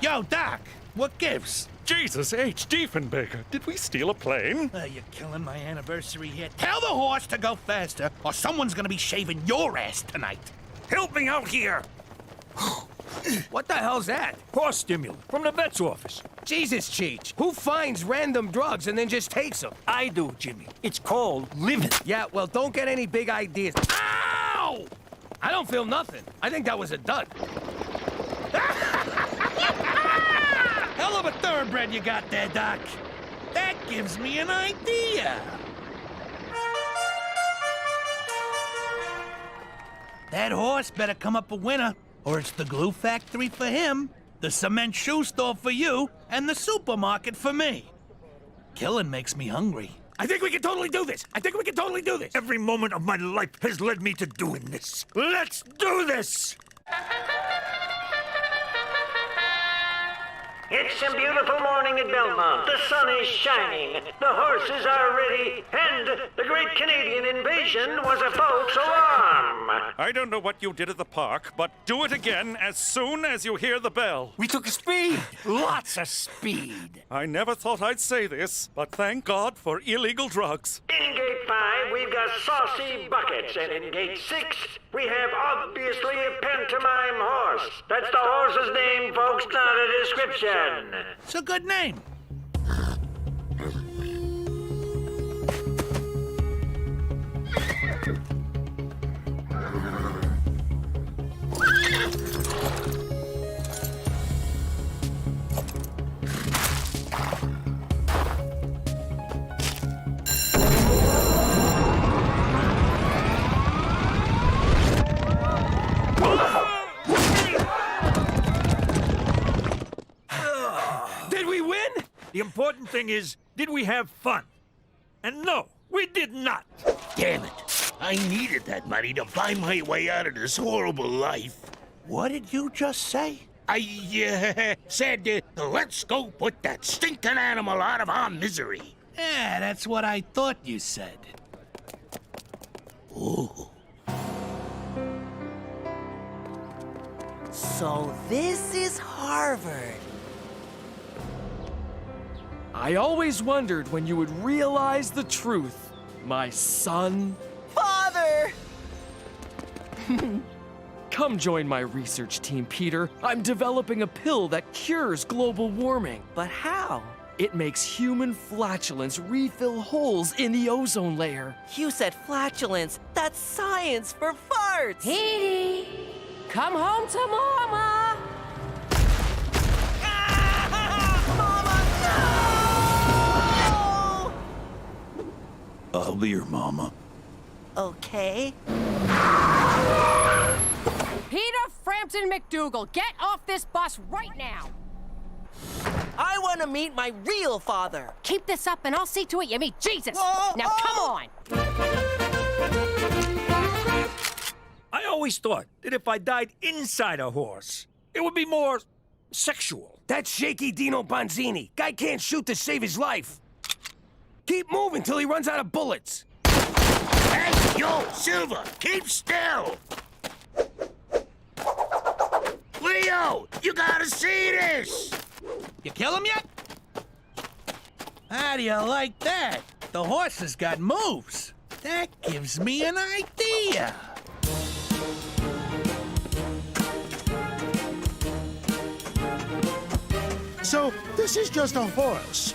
Yo, Doc, what gives? Jesus H. Diefenbaker, did we steal a plane? You're killing my anniversary here. Tell the horse to go faster, or someone's gonna be shaving your ass tonight. Help me out here! What the hell's that? Horse stimulant from the vet's office. Jesus, Cheech. Who finds random drugs and then just takes them? I do, Jimmy. It's called living. Yeah, well, don't get any big ideas. Ow! I don't feel nothing. I think that was a dud. Hell of a thoroughbred you got there, Doc. That gives me an idea. That horse better come up a winner, or it's the glue factory for him, the cement shoe store for you, and the supermarket for me. Killing makes me hungry. I think we can totally do this. Every moment of my life has led me to doing this. Let's do this! It's a beautiful morning at Belmont. The sun is shining. The horses are ready. And the great Canadian invasion was a false alarm. I don't know what you did at the park, but do it again as soon as you hear the bell. We took a speed. Lots of speed. I never thought I'd say this, but thank God for illegal drugs. In Gate 5, we've got saucy buckets. And in Gate 6, we have obviously a pantomime horse. That's the horse's name, folks, not a description. It's a good name. The important thing is, did we have fun? And no, we did not. Damn it. I needed that money to find my way out of this horrible life. What did you just say? I said, let's go put that stinking animal out of our misery. Yeah, that's what I thought you said. Ooh. So this is Harvard. I always wondered when you would realize the truth, my son. Father! Come join my research team, Peter. I'm developing a pill that cures global warming. But how? It makes human flatulence refill holes in the ozone layer. You said flatulence. That's science for farts. Petey, come home to Mama. I'll be your mama. Okay. Peter Frampton McDougal, get off this bus right now. I want to meet my real father. Keep this up and I'll see to it you meet Jesus. Whoa, now come on. I always thought that if I died inside a horse, it would be more sexual. That's shaky Dino Bonzini. Guy can't shoot to save his life. Keep moving till he runs out of bullets. Hey, yo, Silver, keep still. Leo, you gotta see this. You kill him yet? How do you like that? The horse has got moves. That gives me an idea. So, this is just a horse.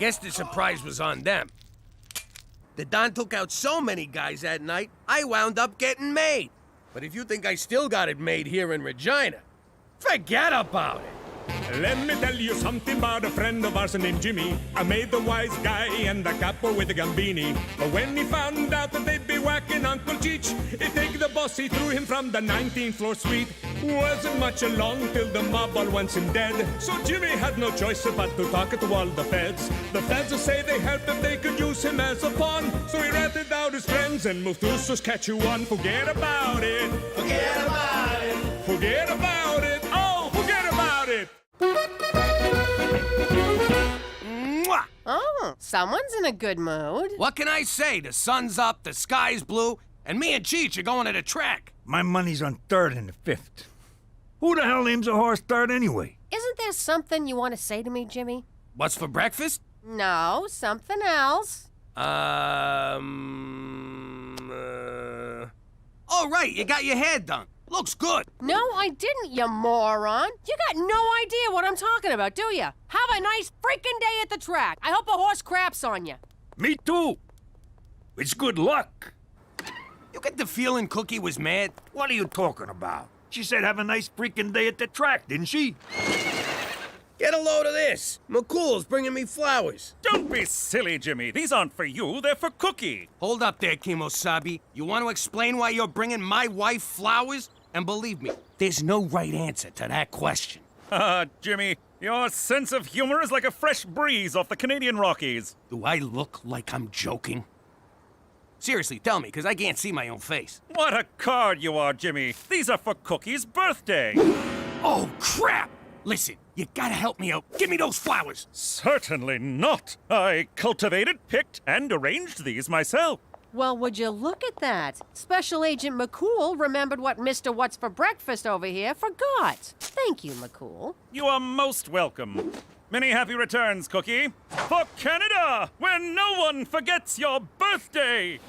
guess the surprise was on them. The Don took out so many guys that night, I wound up getting made. But if you think I still got it made here in Regina, forget about it. Let me tell you something about a friend of ours named Jimmy. I made the wise guy and the capo with the gambini. But when he found out that they'd be whacking Uncle Cheech, he'd take the boss, he threw him from the 19th floor suite. Wasn't much along till the mob all wants him dead. So Jimmy had no choice but to talk to all the feds. The feds say they helped if they could use him as a pawn. So he ratted out his friends and moved to Saskatchewan. Forget about it. Forget about it. Forget about it. Oh, forget about it. Mwah! Oh, someone's in a good mood. What can I say? The sun's up, the sky's blue, and me and Cheech are going to the track. My money's on third and the fifth. Who the hell names a horse third anyway? Isn't there something you want to say to me, Jimmy? What's for breakfast? No, something else. Oh, right, you got your hair done. Looks good. No, I didn't, you moron. You got no idea what I'm talking about, do you? Have a nice freaking day at the track. I hope a horse craps on you. Me too. It's good luck. You get the feeling Cookie was mad? What are you talking about? She said have a nice freaking day at the track, didn't she? Get a load of this. McCool's bringing me flowers. Don't be silly, Jimmy. These aren't for you, they're for Cookie. Hold up there, Kimosabi. You want to explain why you're bringing my wife flowers? And believe me, there's no right answer to that question. Jimmy, your sense of humor is like a fresh breeze off the Canadian Rockies. Do I look like I'm joking? Seriously, tell me, because I can't see my own face. What a card you are, Jimmy. These are for Cookie's birthday. Oh, crap! Listen, you gotta help me out. Give me those flowers. Certainly not. I cultivated, picked, and arranged these myself. Well, would you look at that? Special Agent McCool remembered what Mr. What's for Breakfast over here forgot. Thank you, McCool. You are most welcome. Many happy returns, Cookie. For Canada, where no one forgets your birthday.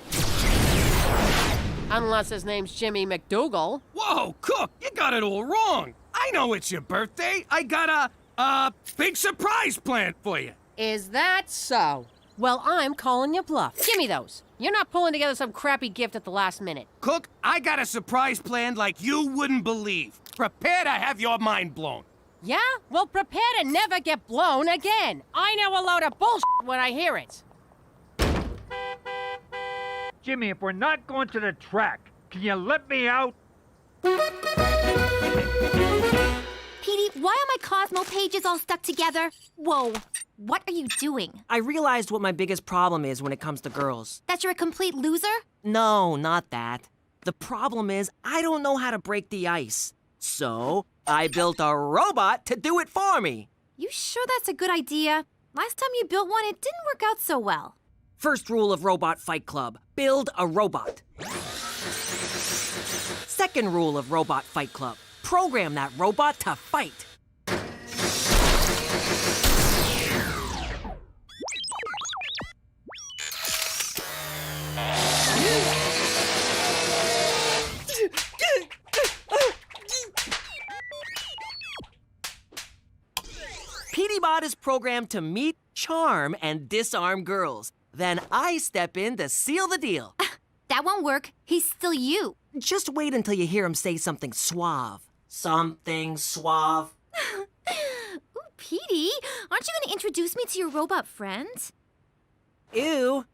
Unless his name's Jimmy McDougal. Whoa, Cook, you got it all wrong. I know it's your birthday. I got a big surprise planned for you. Is that so? Well, I'm calling you bluff. Give me those. You're not pulling together some crappy gift at the last minute. Cook, I got a surprise planned like you wouldn't believe. Prepare to have your mind blown. Yeah? Well, prepare to never get blown again. I know a load of bullshit when I hear it. Jimmy, if we're not going to the track, can you let me out? Petey, why are my Cosmo pages all stuck together? Whoa, what are you doing? I realized what my biggest problem is when it comes to girls. That you're a complete loser? No, not that. The problem is I don't know how to break the ice. So I built a robot to do it for me. You sure that's a good idea? Last time you built one, it didn't work out so well. First rule of Robot Fight Club, build a robot. Second rule of Robot Fight Club, program that robot to fight. Petey-Bot is programmed to meet, charm, and disarm girls. Then I step in to seal the deal. That won't work. He's still you. Just wait until you hear him say something suave. Something suave. Ooh, Petey, aren't you going to introduce me to your robot friend? Ew.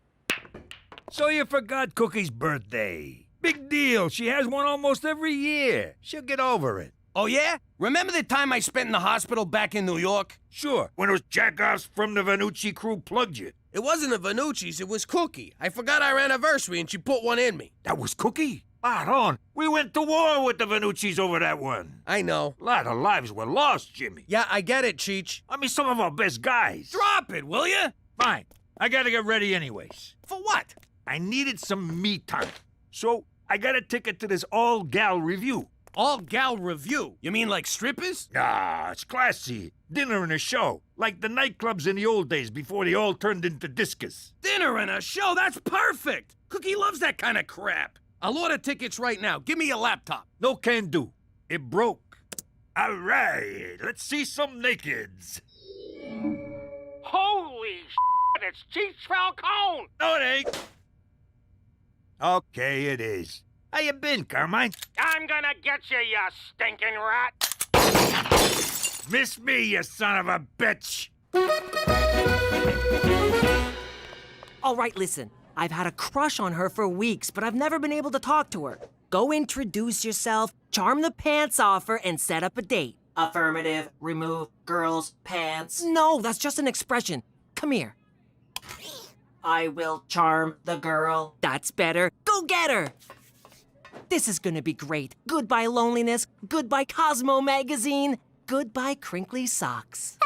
So you forgot Cookie's birthday. Big deal. She has one almost every year. She'll get over it. Oh, yeah? Remember the time I spent in the hospital back in New York? Sure, when those jackoffs from the Vanucci crew plugged you. It wasn't the Vanucci's, it was Cookie. I forgot our anniversary and she put one in me. That was Cookie? Aaron, we went to war with the Vanucci's over that one. I know. A lot of lives were lost, Jimmy. Yeah, I get it, Cheech. I mean, some of our best guys. Drop it, will you? Fine. I gotta get ready anyways. For what? I needed some me time. So I got a ticket to this all-gal review. All-gal review? You mean like strippers? Nah, it's classy. Dinner and a show. Like the nightclubs in the old days before they all turned into discos. Dinner and a show? That's perfect! Cookie loves that kind of crap. I'll order tickets right now. Give me your laptop. No can do. It broke. All right, let's see some nakeds. Holy Holy it's Cheech Falcone! No, it ain't. Okay, it is. How you been, Carmine? I'm gonna get you, you stinking rat! Miss me, you son of a bitch! All right, listen. I've had a crush on her for weeks, but I've never been able to talk to her. Go introduce yourself, charm the pants off her, and set up a date. Affirmative, remove girl's pants. No, that's just an expression. Come here. I will charm the girl. That's better. Go get her! This is gonna be great. Goodbye loneliness, goodbye Cosmo magazine, goodbye crinkly socks.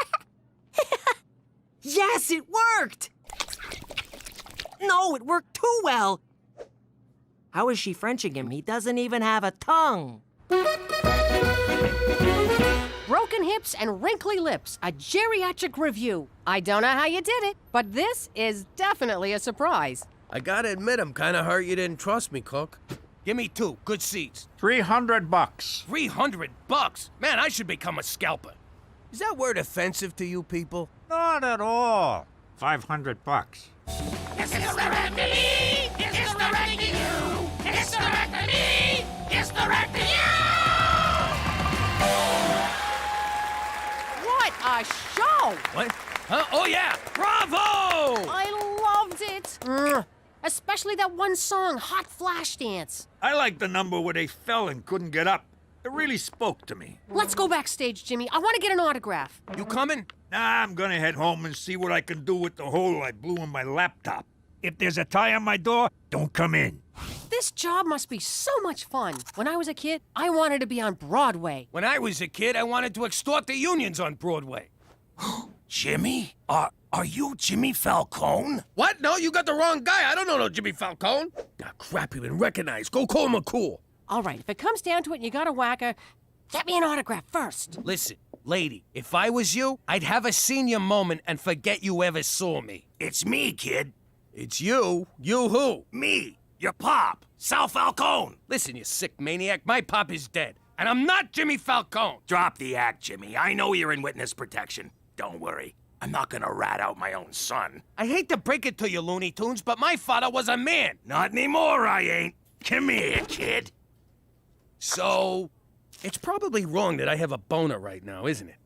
Yes, it worked! No, it worked too well. How is she Frenching him? He doesn't even have a tongue. Broken hips and wrinkly lips, a geriatric review. I don't know how you did it, but this is definitely a surprise. I gotta admit, I'm kinda hurt you didn't trust me, Cook. Give me 2 good seats. $300. $300? Man, I should become a scalper. Is that word offensive to you people? Not at all. $500. It's directed me! It's directed you! It's directed me! It's directed you! What a show! What? Huh? Oh, yeah! Bravo! I loved it. Especially that one song, Hot Flash Dance. I like the number where they fell and couldn't get up. It really spoke to me. Let's go backstage, Jimmy. I want to get an autograph. You coming? Nah, I'm gonna head home and see what I can do with the hole I blew in my laptop. If there's a tie on my door, don't come in. This job must be so much fun. When I was a kid, I wanted to be on Broadway. When I was a kid, I wanted to extort the unions on Broadway. Jimmy? Are you Jimmy Falcone? What? No, you got the wrong guy. I don't know no Jimmy Falcone. Ah, crap, you been recognized. Go call McCool. All right, if it comes down to it and you got a whacker, get me an autograph first. Listen, lady, if I was you, I'd have a senior moment and forget you ever saw me. It's me, kid. It's you? You who? Me, your pop, Sal Falcone. Listen, you sick maniac, my pop is dead. And I'm not Jimmy Falcone. Drop the act, Jimmy. I know you're in witness protection. Don't worry. I'm not gonna rat out my own son. I hate to break it to you, Looney Tunes, but my father was a man. Not anymore, I ain't. Come here, kid. So, it's probably wrong that I have a boner right now, isn't it?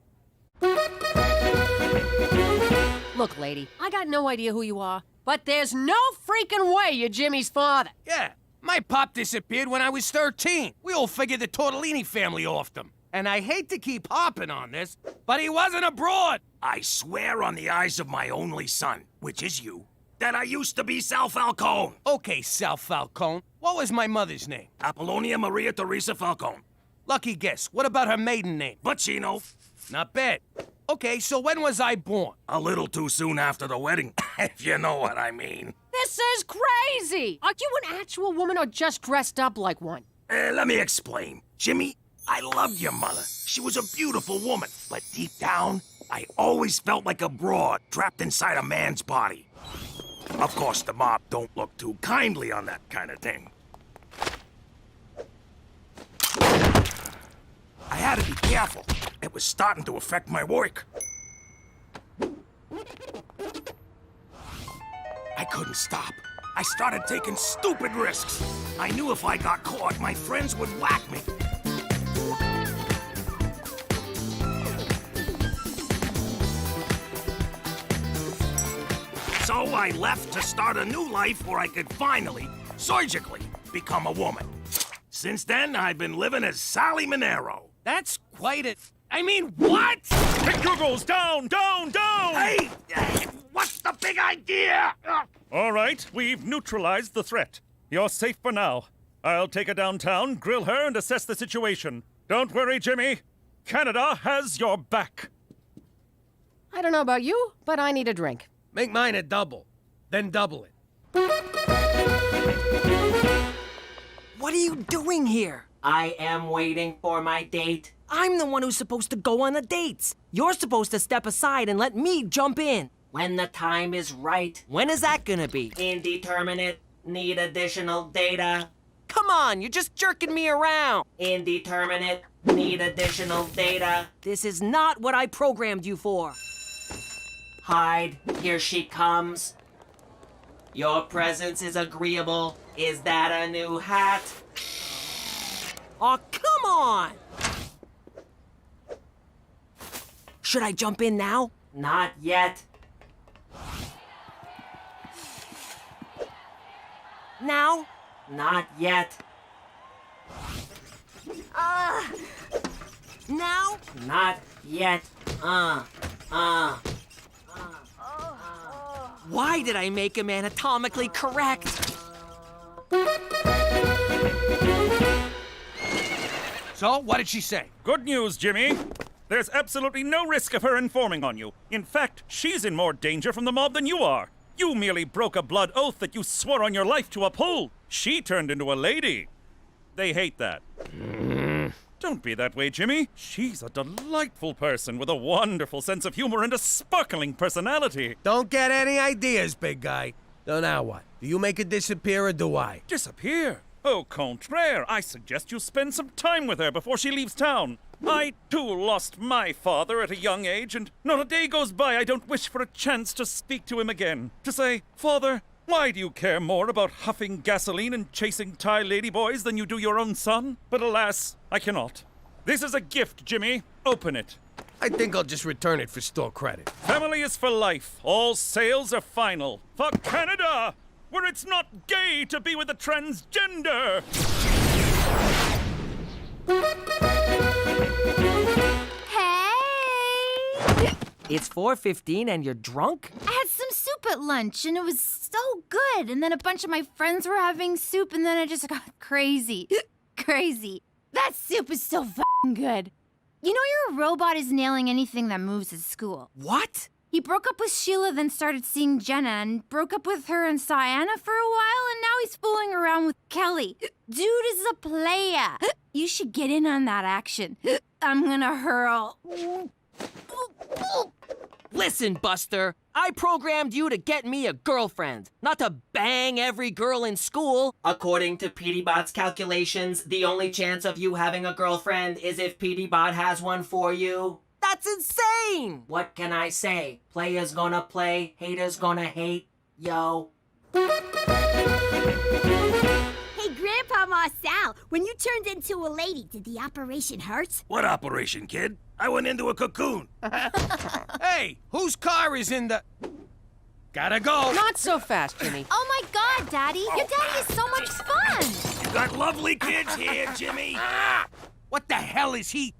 Look, lady, I got no idea who you are, but there's no freaking way you're Jimmy's father. Yeah, my pop disappeared when I was 13. We all figured the Tortellini family offed him. And I hate to keep harping on this, but he wasn't abroad. I swear on the eyes of my only son, which is you, that I used to be Sal Falcone. Okay, Sal Falcone. What was my mother's name? Apollonia Maria Teresa Falcone. Lucky guess. What about her maiden name? Bacino. Not bad. Okay, so when was I born? A little too soon after the wedding, if you know what I mean. This is crazy! Are you an actual woman or just dressed up like one? Let me explain. Jimmy, I loved your mother. She was a beautiful woman. But deep down, I always felt like a broad trapped inside a man's body. Of course, the mob don't look too kindly on that kind of thing. I had to be careful. It was starting to affect my work. I couldn't stop. I started taking stupid risks. I knew if I got caught, my friends would whack me. So I left to start a new life where I could finally, surgically, become a woman. Since then, I've been living as Sally Monero. That's quite a... I mean, what? Kick Googles, down, down, down! Hey, what's the big idea? All right, we've neutralized the threat. You're safe for now. I'll take her downtown, grill her, and assess the situation. Don't worry, Jimmy. Canada has your back. I don't know about you, but I need a drink. Make mine a double, then double it. What are you doing here? I am waiting for my date. I'm the one who's supposed to go on the dates. You're supposed to step aside and let me jump in. When the time is right. When is that gonna be? Indeterminate. Need additional data. Come on, you're just jerking me around. Indeterminate. Need additional data. This is not what I programmed you for. Hide, here she comes. Your presence is agreeable. Is that a new hat? Oh, come on! Should I jump in now? Not yet. Now? Not yet. Now? Not yet. Why did I make him anatomically correct? So, what did she say? Good news, Jimmy. There's absolutely no risk of her informing on you. In fact, she's in more danger from the mob than you are. You merely broke a blood oath that you swore on your life to uphold. She turned into a lady. They hate that. Don't be that way, Jimmy. She's a delightful person with a wonderful sense of humor and a sparkling personality. Don't get any ideas, big guy. So now what? Do you make her disappear or do I? Disappear? Au contraire, I suggest you spend some time with her before she leaves town. I, too, lost my father at a young age, and not a day goes by I don't wish for a chance to speak to him again. To say, Father, why do you care more about huffing gasoline and chasing Thai ladyboys than you do your own son? But alas, I cannot. This is a gift, Jimmy. Open it. I think I'll just return it for store credit. Family is for life. All sales are final. For Canada, where it's not gay to be with a transgender. Hey! It's 4:15 and you're drunk? I had some soup at lunch and it was so good. And then a bunch of my friends were having soup and then I just got crazy. Crazy. That soup is so f***ing good. You know your robot is nailing anything that moves at school. What? He broke up with Sheila, then started seeing Jenna, and broke up with her and saw Anna for a while, and now he's fooling around with Kelly. Dude is a player. You should get in on that action. I'm gonna hurl. Listen, Buster, I programmed you to get me a girlfriend, not to bang every girl in school. According to PDBot's calculations, the only chance of you having a girlfriend is if PDBot has one for you. That's insane! What can I say? Players gonna play, haters gonna hate. Yo. Hey, Grandpa Marcel, when you turned into a lady, did the operation hurt? What operation, kid? I went into a cocoon. Hey, whose car is in the... Gotta go. Not so fast, Jimmy. Oh my God, Daddy! Your daddy is so much fun! You got lovely kids here, Jimmy. What the hell is she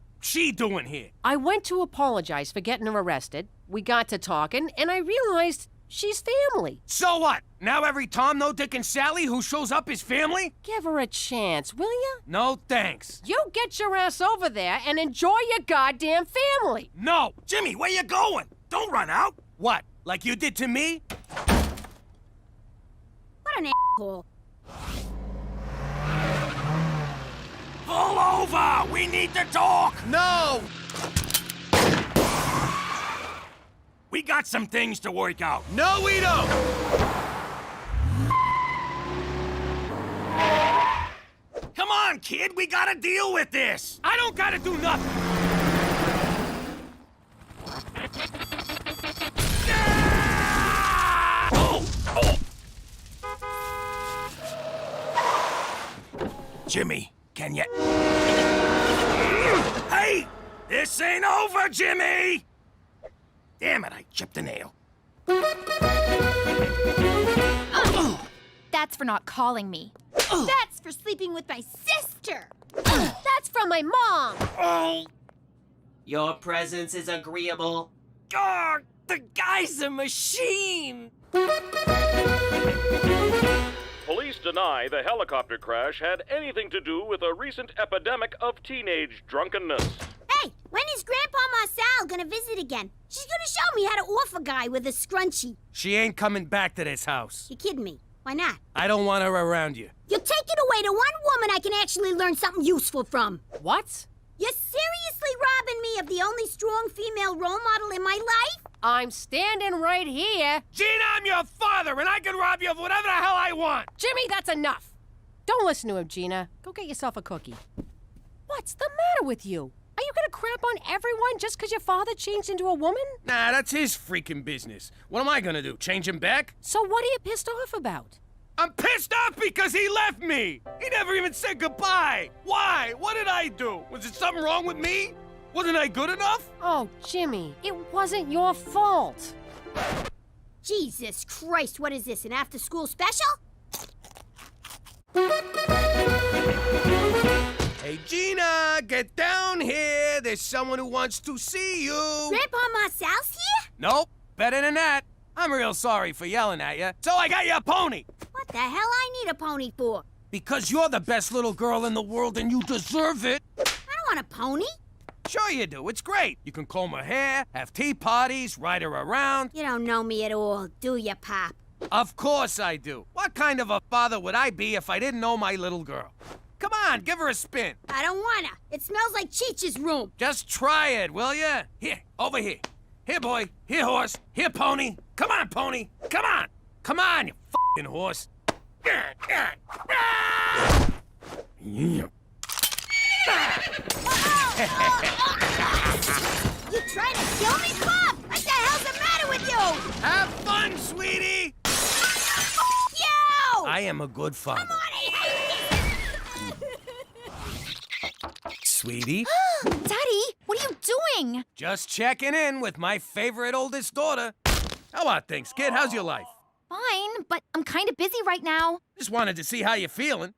doing here? I went to apologize for getting her arrested. We got to talking, and I realized she's family. So what? Now every Tom, no Dick, and Sally who shows up is family? Give her a chance, will ya? No thanks. You get your ass over there and enjoy your goddamn family. No. Jimmy, where you going? Don't run out. What? Like you did to me? What an asshole. Pull over! We need to talk! No! We got some things to work out. No, we don't! Come on, kid, we gotta deal with this! I don't gotta do nothing! Jimmy, can you... Hey! This ain't over, Jimmy! Damn it, I chipped a nail. That's for not calling me. That's for sleeping with my sister. That's from my mom. Oh! Your presence is agreeable. God, the guy's a machine! Police deny the helicopter crash had anything to do with a recent epidemic of teenage drunkenness. Hey, when is Grandpa Marcel gonna visit again? She's gonna show me how to off a guy with a scrunchie. She ain't coming back to this house. You kidding me? Why not? I don't want her around you. You'll take it away to one woman I can actually learn something useful from. What? You're seriously robbing me of the only strong female role model in my life? I'm standing right here. Gina, I'm your father, and I can rob you of whatever the hell I want. Jimmy, that's enough. Don't listen to him, Gina. Go get yourself a cookie. What's the matter with you? Are you gonna crap on everyone just because your father changed into a woman? Nah, that's his freaking business. What am I gonna do, change him back? So what are you pissed off about? I'm pissed off because he left me! He never even said goodbye! Why? What did I do? Was there something wrong with me? Wasn't I good enough? Oh, Jimmy, it wasn't your fault. Jesus Christ, what is this, an after-school special? Hey, Gina, get down here. There's someone who wants to see you. Grandpa Marcel's here? Nope, better than that. I'm real sorry for yelling at you, so I got you a pony. What the hell I need a pony for? Because you're the best little girl in the world and you deserve it. I don't want a pony. Sure you do, it's great. You can comb her hair, have tea parties, ride her around. You don't know me at all, do you, Pop? Of course I do. What kind of a father would I be if I didn't know my little girl? Come on, give her a spin. I don't wanna. It smells like Cheech's room. Just try it, will ya? Here, over here. Here, boy. Here, horse. Here, pony. Come on, pony. Come on. Come on, you f***ing horse. You trying to kill me, Pop? What the hell's the matter with you? Have fun, sweetie. Yo! I am a good father. Come on, Sweetie? Daddy, what are you doing? Just checking in with my favorite oldest daughter. How are things, kid? How's your life? Fine, but I'm kind of busy right now. Just wanted to see how you're feeling.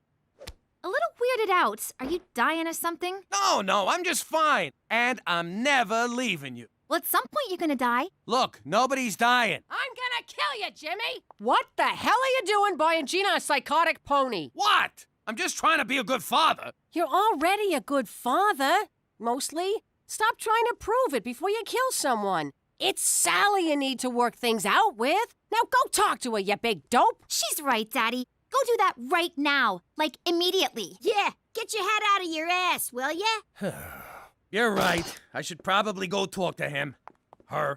A little weirded out. Are you dying or something? No, I'm just fine. And I'm never leaving you. Well, at some point you're gonna die. Look, nobody's dying. I'm gonna kill you, Jimmy! What the hell are you doing buying Gina a psychotic pony? What? I'm just trying to be a good father. You're already a good father. Mostly. Stop trying to prove it before you kill someone. It's Sally you need to work things out with. Now go talk to her, you big dope. She's right, Daddy. Go do that right now. Like, immediately. Yeah, get your head out of your ass, will ya? You're right. I should probably go talk to him. Her.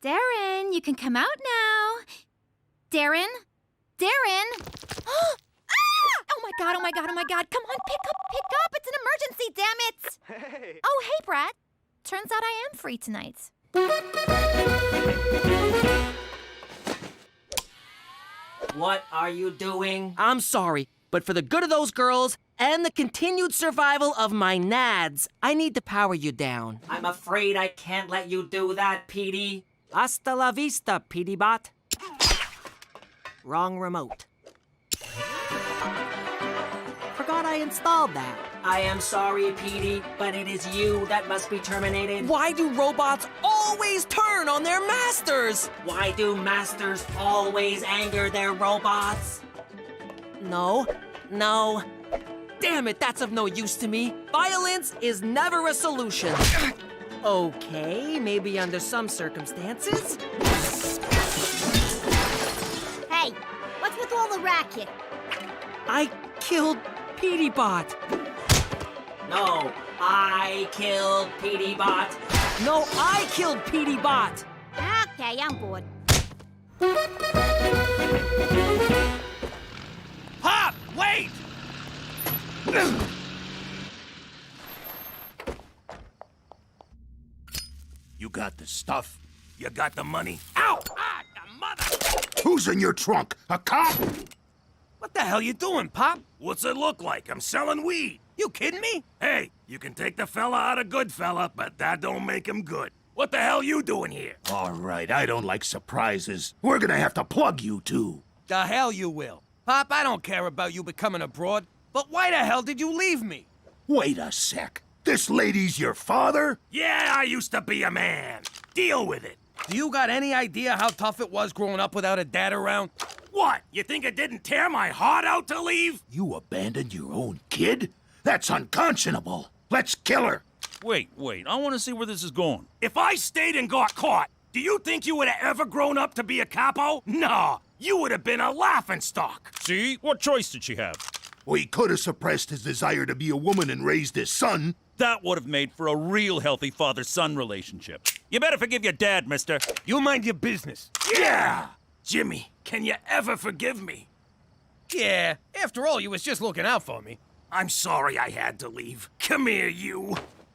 Darren, you can come out now. Darren? Darren? Ah! Oh my god, oh my god, oh my god. Come on, pick up. It's an emergency, damn it. Hey. Oh, hey, Brad. Turns out I am free tonight. What are you doing? I'm sorry, but for the good of those girls and the continued survival of my nads, I need to power you down. I'm afraid I can't let you do that, Petey. Hasta la vista, Petey Bot. Wrong remote. Forgot I installed that. I am sorry, Petey, but it is you that must be terminated. Why do robots always turn on their masters? Why do masters always anger their robots? No. Damn it, that's of no use to me. Violence is never a solution. Okay, maybe under some circumstances. Hey, what's with all the racket? I killed Petey Bot. No, I killed Petey Bot. No, I killed Petey Bot. Okay, I'm bored. Pop, wait! You got the stuff? You got the money? Ow! Ah, the mother! Who's in your trunk? A cop? What the hell you doing, Pop? What's it look like? I'm selling weed. You kidding me? Hey, you can take the fella out of good fella, but that don't make him good. What the hell you doing here? All right, I don't like surprises. We're gonna have to plug you two. The hell you will. Pop, I don't care about you becoming a broad, but why the hell did you leave me? Wait a sec. This lady's your father? Yeah, I used to be a man. Deal with it. Do you got any idea how tough it was growing up without a dad around? What? You think it didn't tear my heart out to leave? You abandoned your own kid? That's unconscionable. Let's kill her. Wait, I want to see where this is going. If I stayed and got caught, do you think you would have ever grown up to be a capo? No, you would have been a laughingstock. See? What choice did she have? We could have suppressed his desire to be a woman and raised his son. That would have made for a real healthy father-son relationship. You better forgive your dad, mister. You mind your business. Yeah! Jimmy, can you ever forgive me? Yeah, after all, you was just looking out for me. I'm sorry I had to leave. Come here, you.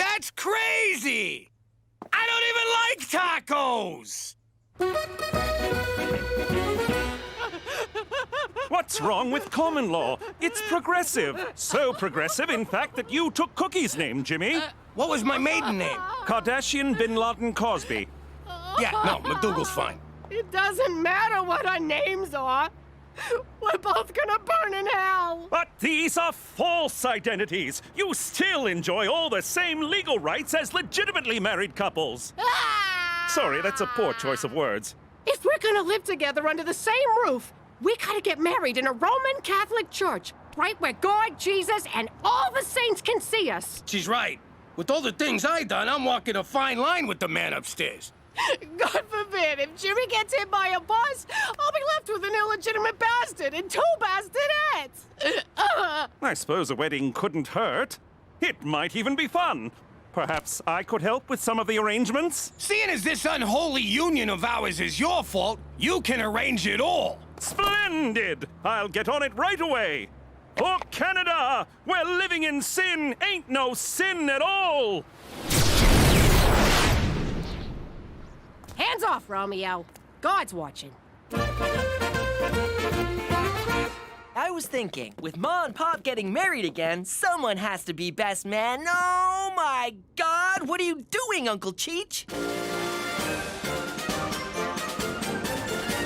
That's crazy! I don't even like tacos! What's wrong with common law? It's progressive. So progressive, in fact, that you took Cookie's name, Jimmy. What was my maiden name? Kardashian Bin Laden Cosby. Yeah, no, McDougal's fine. It doesn't matter what our names are. We're both gonna burn in hell. But these are false identities. You still enjoy all the same legal rights as legitimately married couples. Sorry, that's a poor choice of words. If we're gonna live together under the same roof, we gotta get married in a Roman Catholic church, right where God, Jesus, and all the saints can see us. She's right. With all the things I done, I'm walking a fine line with the man upstairs. God forbid, if Jimmy gets hit by a bus, I'll be left with an illegitimate bastard and 2 bastonettes. I suppose a wedding couldn't hurt. It might even be fun. Perhaps I could help with some of the arrangements? Seeing as this unholy union of ours is your fault, you can arrange it all. Splendid! I'll get on it right away. For Canada, where living in sin ain't no sin at all. Hands off, Romeo. God's watching. I was thinking, with Ma and Pop getting married again, someone has to be best man. Oh my God! What are you doing, Uncle Cheech?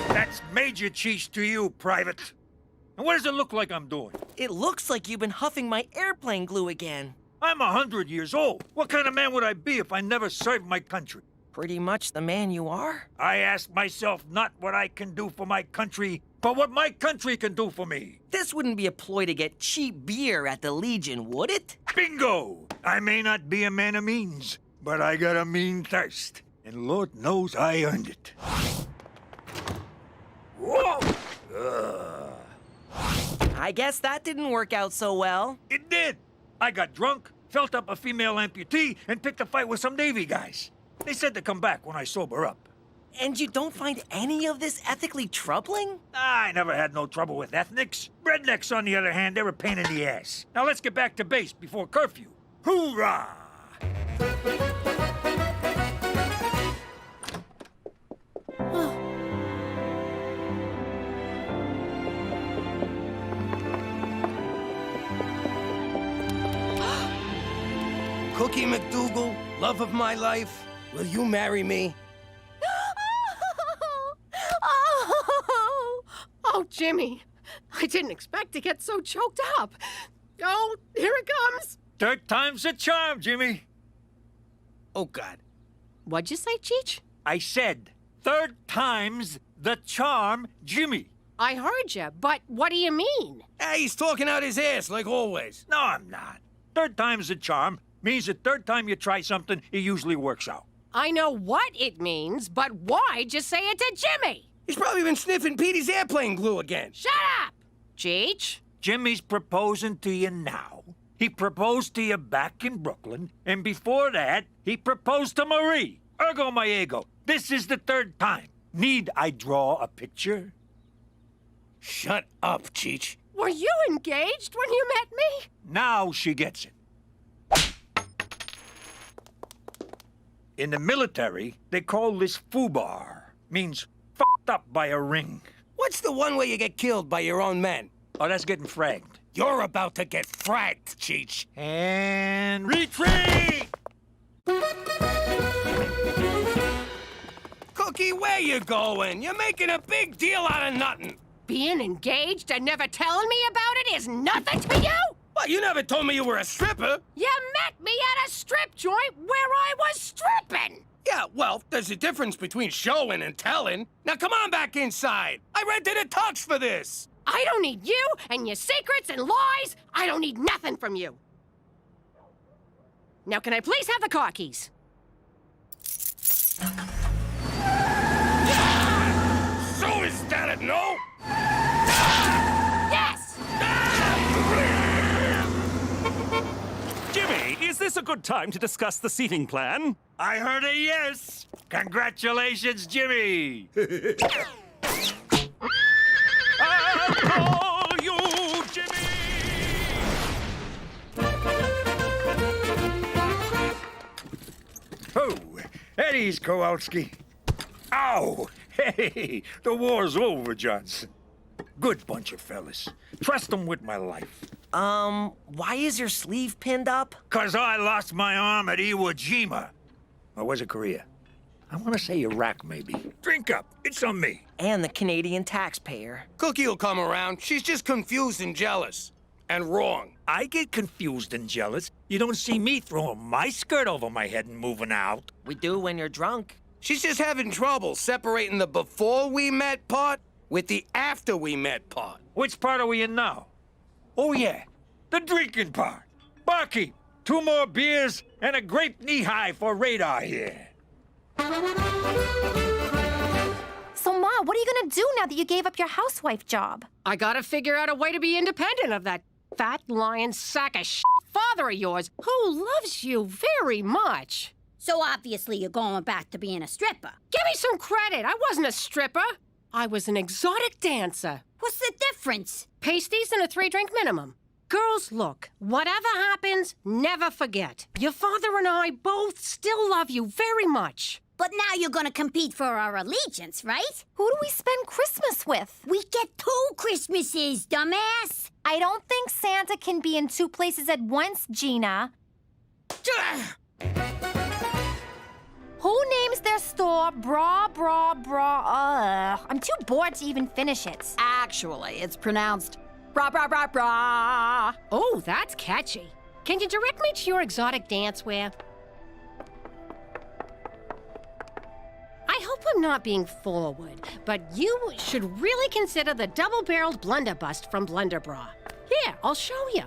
That's Major Cheech to you, Private. And what does it look like I'm doing? It looks like you've been huffing my airplane glue again. I'm 100 years old. What kind of man would I be if I never served my country? Pretty much the man you are. I ask myself not what I can do for my country, but what my country can do for me. This wouldn't be a ploy to get cheap beer at the Legion, would it? Bingo! I may not be a man of means, but I got a mean thirst. And Lord knows I earned it. Whoa! I guess that didn't work out so well. It did. I got drunk, felt up a female amputee, and picked a fight with some Navy guys. They said to come back when I sober up. And you don't find any of this ethically troubling? I never had no trouble with ethnics. Rednecks, on the other hand, they're a pain in the ass. Now let's get back to base before curfew. Hoorah! Cookie McDougal, love of my life, will you marry me? Oh, Jimmy. I didn't expect to get so choked up. Oh, here it comes. Third time's a charm, Jimmy. Oh, God. What'd you say, Cheech? I said, third time's the charm, Jimmy. I heard you, but what do you mean? Hey, he's talking out his ass, like always. No, I'm not. Third time's a charm means the third time you try something, it usually works out. I know what it means, but why'd you say it to Jimmy? He's probably been sniffing Petey's airplane glue again. Shut up! Cheech? Jimmy's proposing to you now. He proposed to you back in Brooklyn, and before that, he proposed to Marie. Ergo my ego. This is the third time. Need I draw a picture? Shut up, Cheech. Were you engaged when you met me? Now she gets it. In the military, they call this foobar. Means f***ed up by a ring. What's the one where you get killed by your own men? Oh, that's getting fragged. You're about to get fragged, Cheech. And retreat! Cookie, where you going? You're making a big deal out of nothing. Being engaged and never telling me about it is nothing to you? What, you never told me you were a stripper? You met me at a strip joint where I was stripping. Yeah, well, there's a difference between showing and telling. Now come on back inside. I rented a tux for this. I don't need you and your secrets and lies. I don't need nothing from you. Now, can I please have the car keys? So is that a no? Yes! Jimmy, is this a good time to discuss the seating plan? I heard a yes. Congratulations, Jimmy. I'll call you Jimmy! At ease, Kowalski. Ow! Hey, the war's over, Johnson. Good bunch of fellas. Trust them with my life. Why is your sleeve pinned up? 'Cause I lost my arm at Iwo Jima. Or was it Korea? I want to say Iraq, maybe. Drink up. It's on me. And the Canadian taxpayer. Cookie will come around. She's just confused and jealous. And wrong. I get confused and jealous. You don't see me throwing my skirt over my head and moving out. We do when you're drunk. She's just having trouble separating the before we met part with the after we met part. Which part are we in now? Oh, yeah. The drinking part. Barkeep, 2 more beers and a grape knee-high for radar here. So, Ma, what are you gonna do now that you gave up your housewife job? I gotta figure out a way to be independent of that fat lying sack of shit father of yours who loves you very much. So obviously you're going back to being a stripper. Give me some credit. I wasn't a stripper. I was an exotic dancer. What's the difference? Pasties and a 3-drink minimum. Girls, look, whatever happens, never forget. Your father and I both still love you very much. But now you're gonna compete for our allegiance, right? Who do we spend Christmas with? We get 2 Christmases, dumbass! I don't think Santa can be in 2 places at once, Gina. Who names their store Bra? I'm too bored to even finish it. Actually, it's pronounced bra bra bra bra. Oh, that's catchy. Can you direct me to your exotic dancewear? I hope I'm not being forward, but you should really consider the double-barreled blunderbust from Blunderbra. Here, I'll show you.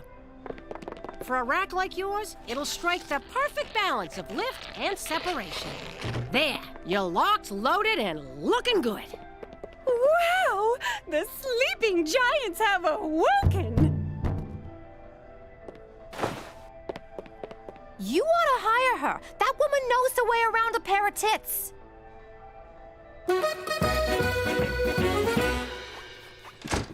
For a rack like yours, it'll strike the perfect balance of lift and separation. There, you're locked, loaded, and looking good. Wow! The sleeping giants have awoken! You ought to hire her. That woman knows the way around a pair of tits.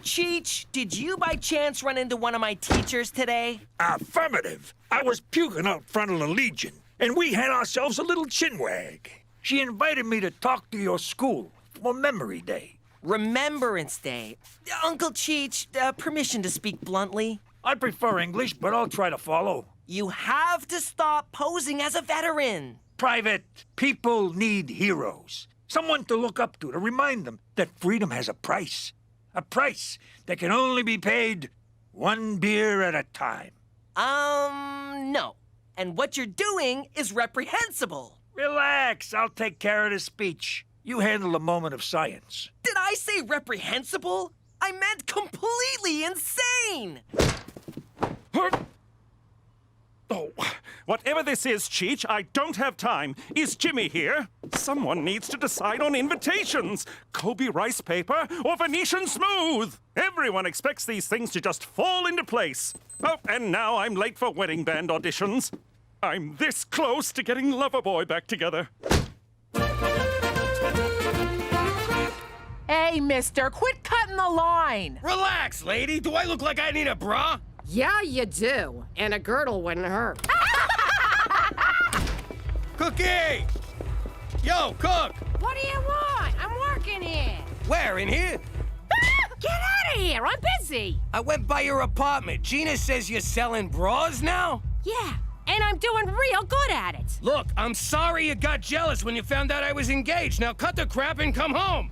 Cheech, did you by chance run into one of my teachers today? Affirmative. I was puking out front of the Legion, and we had ourselves a little chinwag. She invited me to talk to your school for Memory Day. Remembrance Day. Uncle Cheech, permission to speak bluntly. I prefer English, but I'll try to follow. You have to stop posing as a veteran. Private, people need heroes. Someone to look up to remind them that freedom has a price. A price that can only be paid 1 beer at a time. No. And what you're doing is reprehensible. Relax, I'll take care of the speech. You handle a moment of science. Did I say reprehensible? I meant completely insane! Oh, whatever this is, Cheech, I don't have time. Is Jimmy here? Someone needs to decide on invitations. Kobe rice paper or Venetian smooth. Everyone expects these things to just fall into place. Oh, and now I'm late for wedding band auditions. I'm this close to getting Loverboy back together. Hey, mister, quit cutting the line. Relax, lady. Do I look like I need a bra? Yeah, you do. And a girdle wouldn't hurt. Cookie! Yo, Cook! What do you want? I'm working here. Where, in here? Get out of here. I'm busy. I went by your apartment. Gina says you're selling bras now? Yeah, and I'm doing real good at it. Look, I'm sorry you got jealous when you found out I was engaged. Now cut the crap and come home.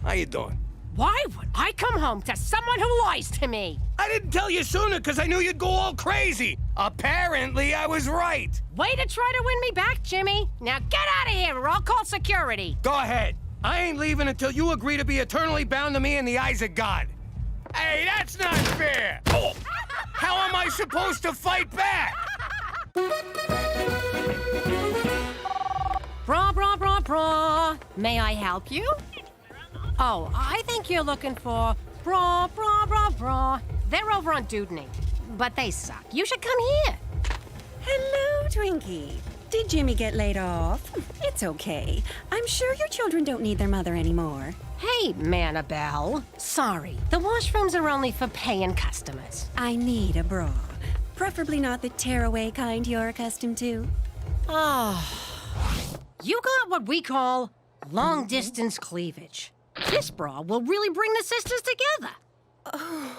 How you doing? Why would I come home to someone who lies to me? I didn't tell you sooner because I knew you'd go all crazy. Apparently, I was right. Way to try to win me back, Jimmy. Now get out of here or I'll call security. Go ahead. I ain't leaving until you agree to be eternally bound to me in the eyes of God. Hey, that's not fair. Oh, how am I supposed to fight back? Bra. May I help you? Oh, I think you're looking for bra. They're over on Dudney, but they suck. You should come here. Hello, Twinkie. Did Jimmy get laid off? It's okay. I'm sure your children don't need their mother anymore. Hey, Manabelle. Sorry, the washrooms are only for paying customers. I need a bra. Preferably not the tearaway kind you're accustomed to. Oh. You got what we call long-distance cleavage. This bra will really bring the sisters together. Oh,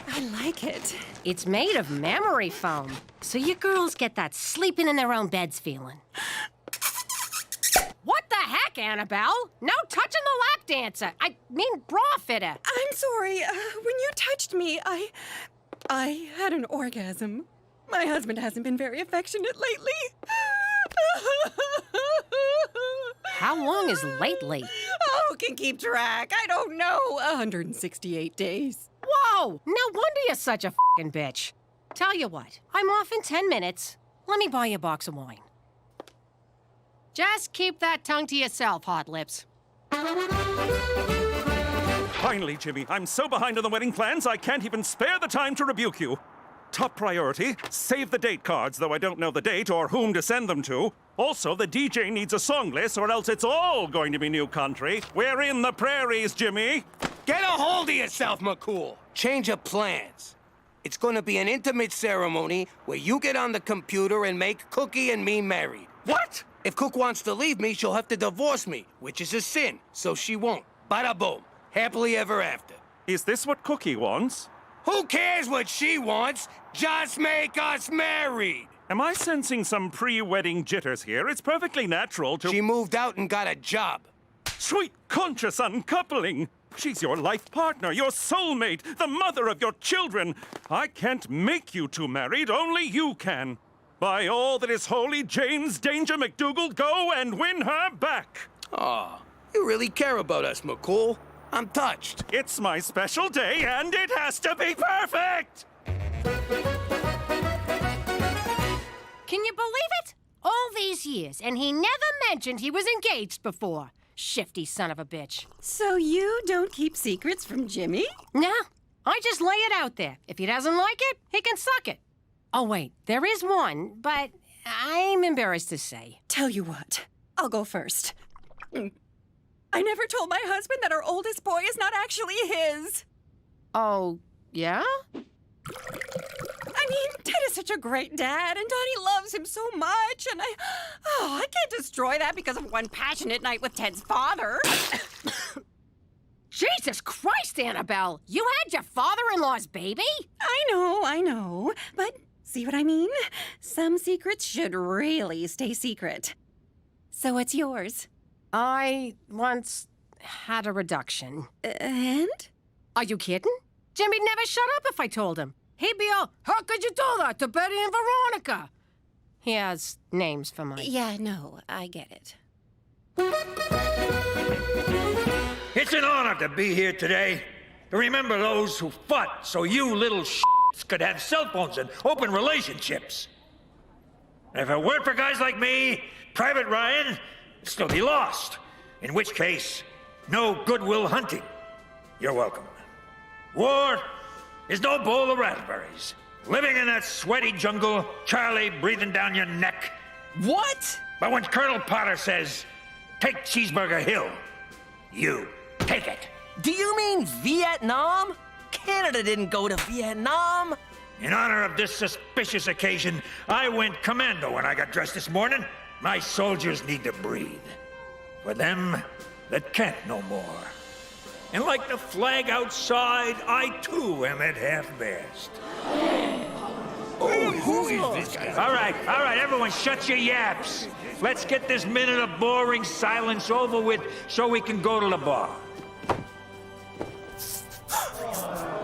I like it. It's made of memory foam, so you girls get that sleeping in their own beds feeling. What the heck, Annabelle? No touching the lap dancer. I mean bra fitter. I'm sorry. When you touched me, I had an orgasm. My husband hasn't been very affectionate lately. How long is lately? Oh, who can keep track? I don't know. 168 days. Whoa! No wonder you're such a f***ing bitch. Tell you what, I'm off in 10 minutes. Let me buy you a box of wine. Just keep that tongue to yourself, Hot Lips. Finally, Jimmy, I'm so behind on the wedding plans, I can't even spare the time to rebuke you. Top priority, save the date cards, though I don't know the date or whom to send them to. Also, the DJ needs a song list, or else it's all going to be new country. We're in the prairies, Jimmy. Get a hold of yourself, McCool. Change of plans. It's gonna be an intimate ceremony where you get on the computer and make Cookie and me married. What? If Cook wants to leave me, she'll have to divorce me, which is a sin, so she won't. Bada boom. Happily ever after. Is this what Cookie wants? Who cares what she wants? Just make us married! Am I sensing some pre-wedding jitters here? It's perfectly natural to... She moved out and got a job. Sweet conscious uncoupling! She's your life partner, your soulmate, the mother of your children. I can't make you two married, only you can. By all that is holy, James Danger McDougal, go and win her back! Aw, you really care about us, McCool. I'm touched. It's my special day, and it has to be perfect! Can you believe it? All these years, and he never mentioned he was engaged before. Shifty son of a bitch. So you don't keep secrets from Jimmy? No, I just lay it out there. If he doesn't like it, he can suck it. Oh, wait, there is one, but I'm embarrassed to say. Tell you what, I'll go first. I never told my husband that our oldest boy is not actually his. Oh, yeah? I mean, Ted is such a great dad, and Donnie loves him so much, and I can't destroy that because of one passionate night with Ted's father. Jesus Christ, Annabelle! You had your father-in-law's baby? I know, but see what I mean? Some secrets should really stay secret. So what's yours? I once had a reduction. And? Are you kidding? Jimmy'd never shut up if I told him. He'd be all, how could you do that to Betty and Veronica? He has names for my... Yeah, no, I get it. It's an honor to be here today, to remember those who fought so you little shits could have cell phones and open relationships. And if it weren't for guys like me, Private Ryan would still be lost. In which case, no Goodwill Hunting. You're welcome. War is no bowl of raspberries. Living in that sweaty jungle, Charlie breathing down your neck. What? But when Colonel Potter says, take Cheeseburger Hill, you take it. Do you mean Vietnam? Canada didn't go to Vietnam. In honor of this suspicious occasion, I went commando when I got dressed this morning. My soldiers need to breathe. For them that can't no more. And like the flag outside, I too am at half-mast. Oh, who is this guy? All right, everyone shut your yaps. Let's get this minute of boring silence over with so we can go to the bar.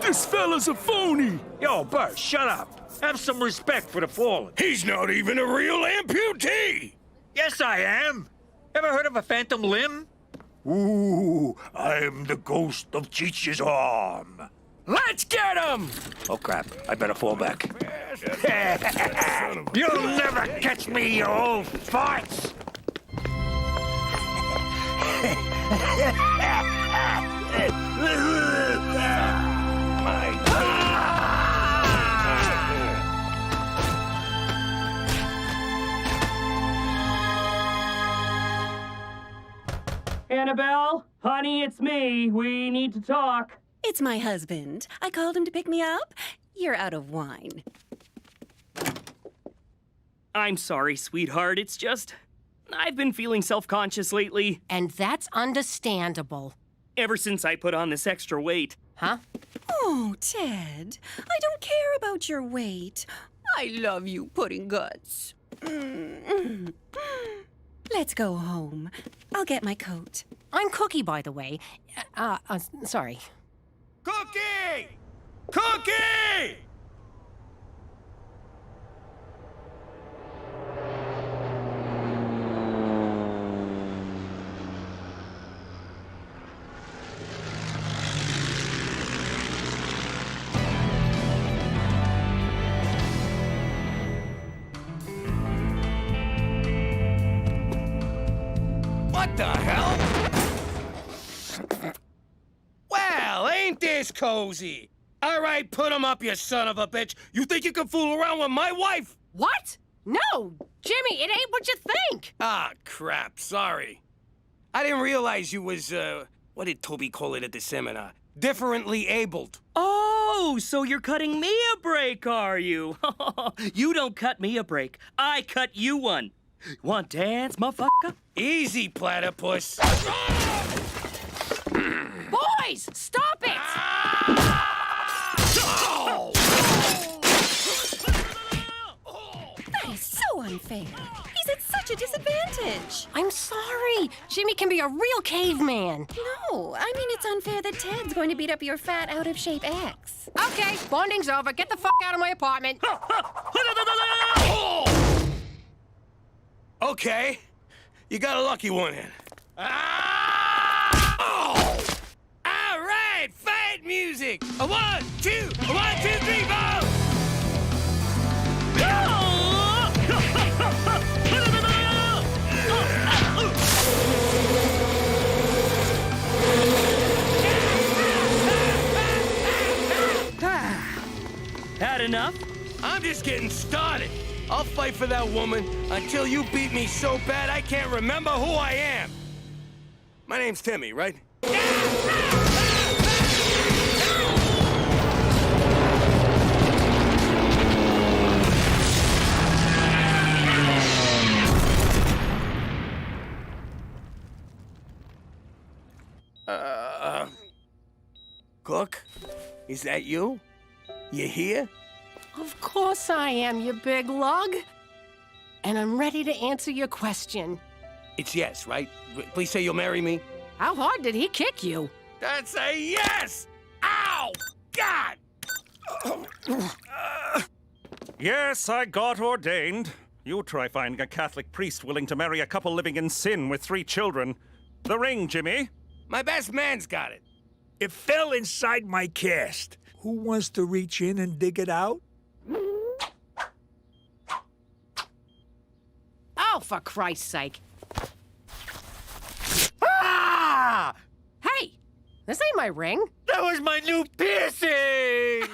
This fella's a phony. Yo, Bert, shut up. Have some respect for the fallen. He's not even a real amputee. Yes, I am. Ever heard of a phantom limb? Ooh, I'm the ghost of Cheech's arm. Let's get him! Oh, crap. I better fall back. You'll never catch me, you old farts! Annabelle, honey, it's me. We need to talk. It's my husband. I called him to pick me up. You're out of wine. I'm sorry, sweetheart. It's just... I've been feeling self-conscious lately. And that's understandable. Ever since I put on this extra weight. Huh? Oh, Ted, I don't care about your weight. I love you, pudding guts. Let's go home. I'll get my coat. I'm Cookie, by the way. Sorry. Cookie! Cookie! What the hell? Well, ain't this cozy? All right, put him up, you son of a bitch. You think you can fool around with my wife? What? No, Jimmy, it ain't what you think. Ah, crap, sorry. I didn't realize you was, what did Toby call it at the seminar? Differently abled. Oh, so you're cutting me a break, are you? You don't cut me a break. I cut you one. Want to dance, motherfucker? Easy, platypus. Boys, stop it! That is so unfair. He's at such a disadvantage. I'm sorry. Jimmy can be a real caveman. No, I mean it's unfair that Ted's going to beat up your fat, out-of-shape ex. Okay, bonding's over. Get the fuck out of my apartment. Okay, you got a lucky one in. All right, fight music. A 1, 2, 1, 2, 3, 4. Had enough? I'm just getting started. I'll fight for that woman until you beat me so bad I can't remember who I am. My name's Timmy, right? Cook? Is that you? You here? Of course I am, you big lug. And I'm ready to answer your question. It's yes, right? Please say you'll marry me. How hard did he kick you? That's a yes! Ow! God! Yes, I got ordained. You try finding a Catholic priest willing to marry a couple living in sin with 3 children. The ring, Jimmy. My best man's got it. It fell inside my cast. Who wants to reach in and dig it out? Oh, for Christ's sake. Ah! Hey, this ain't my ring. That was my new piercing!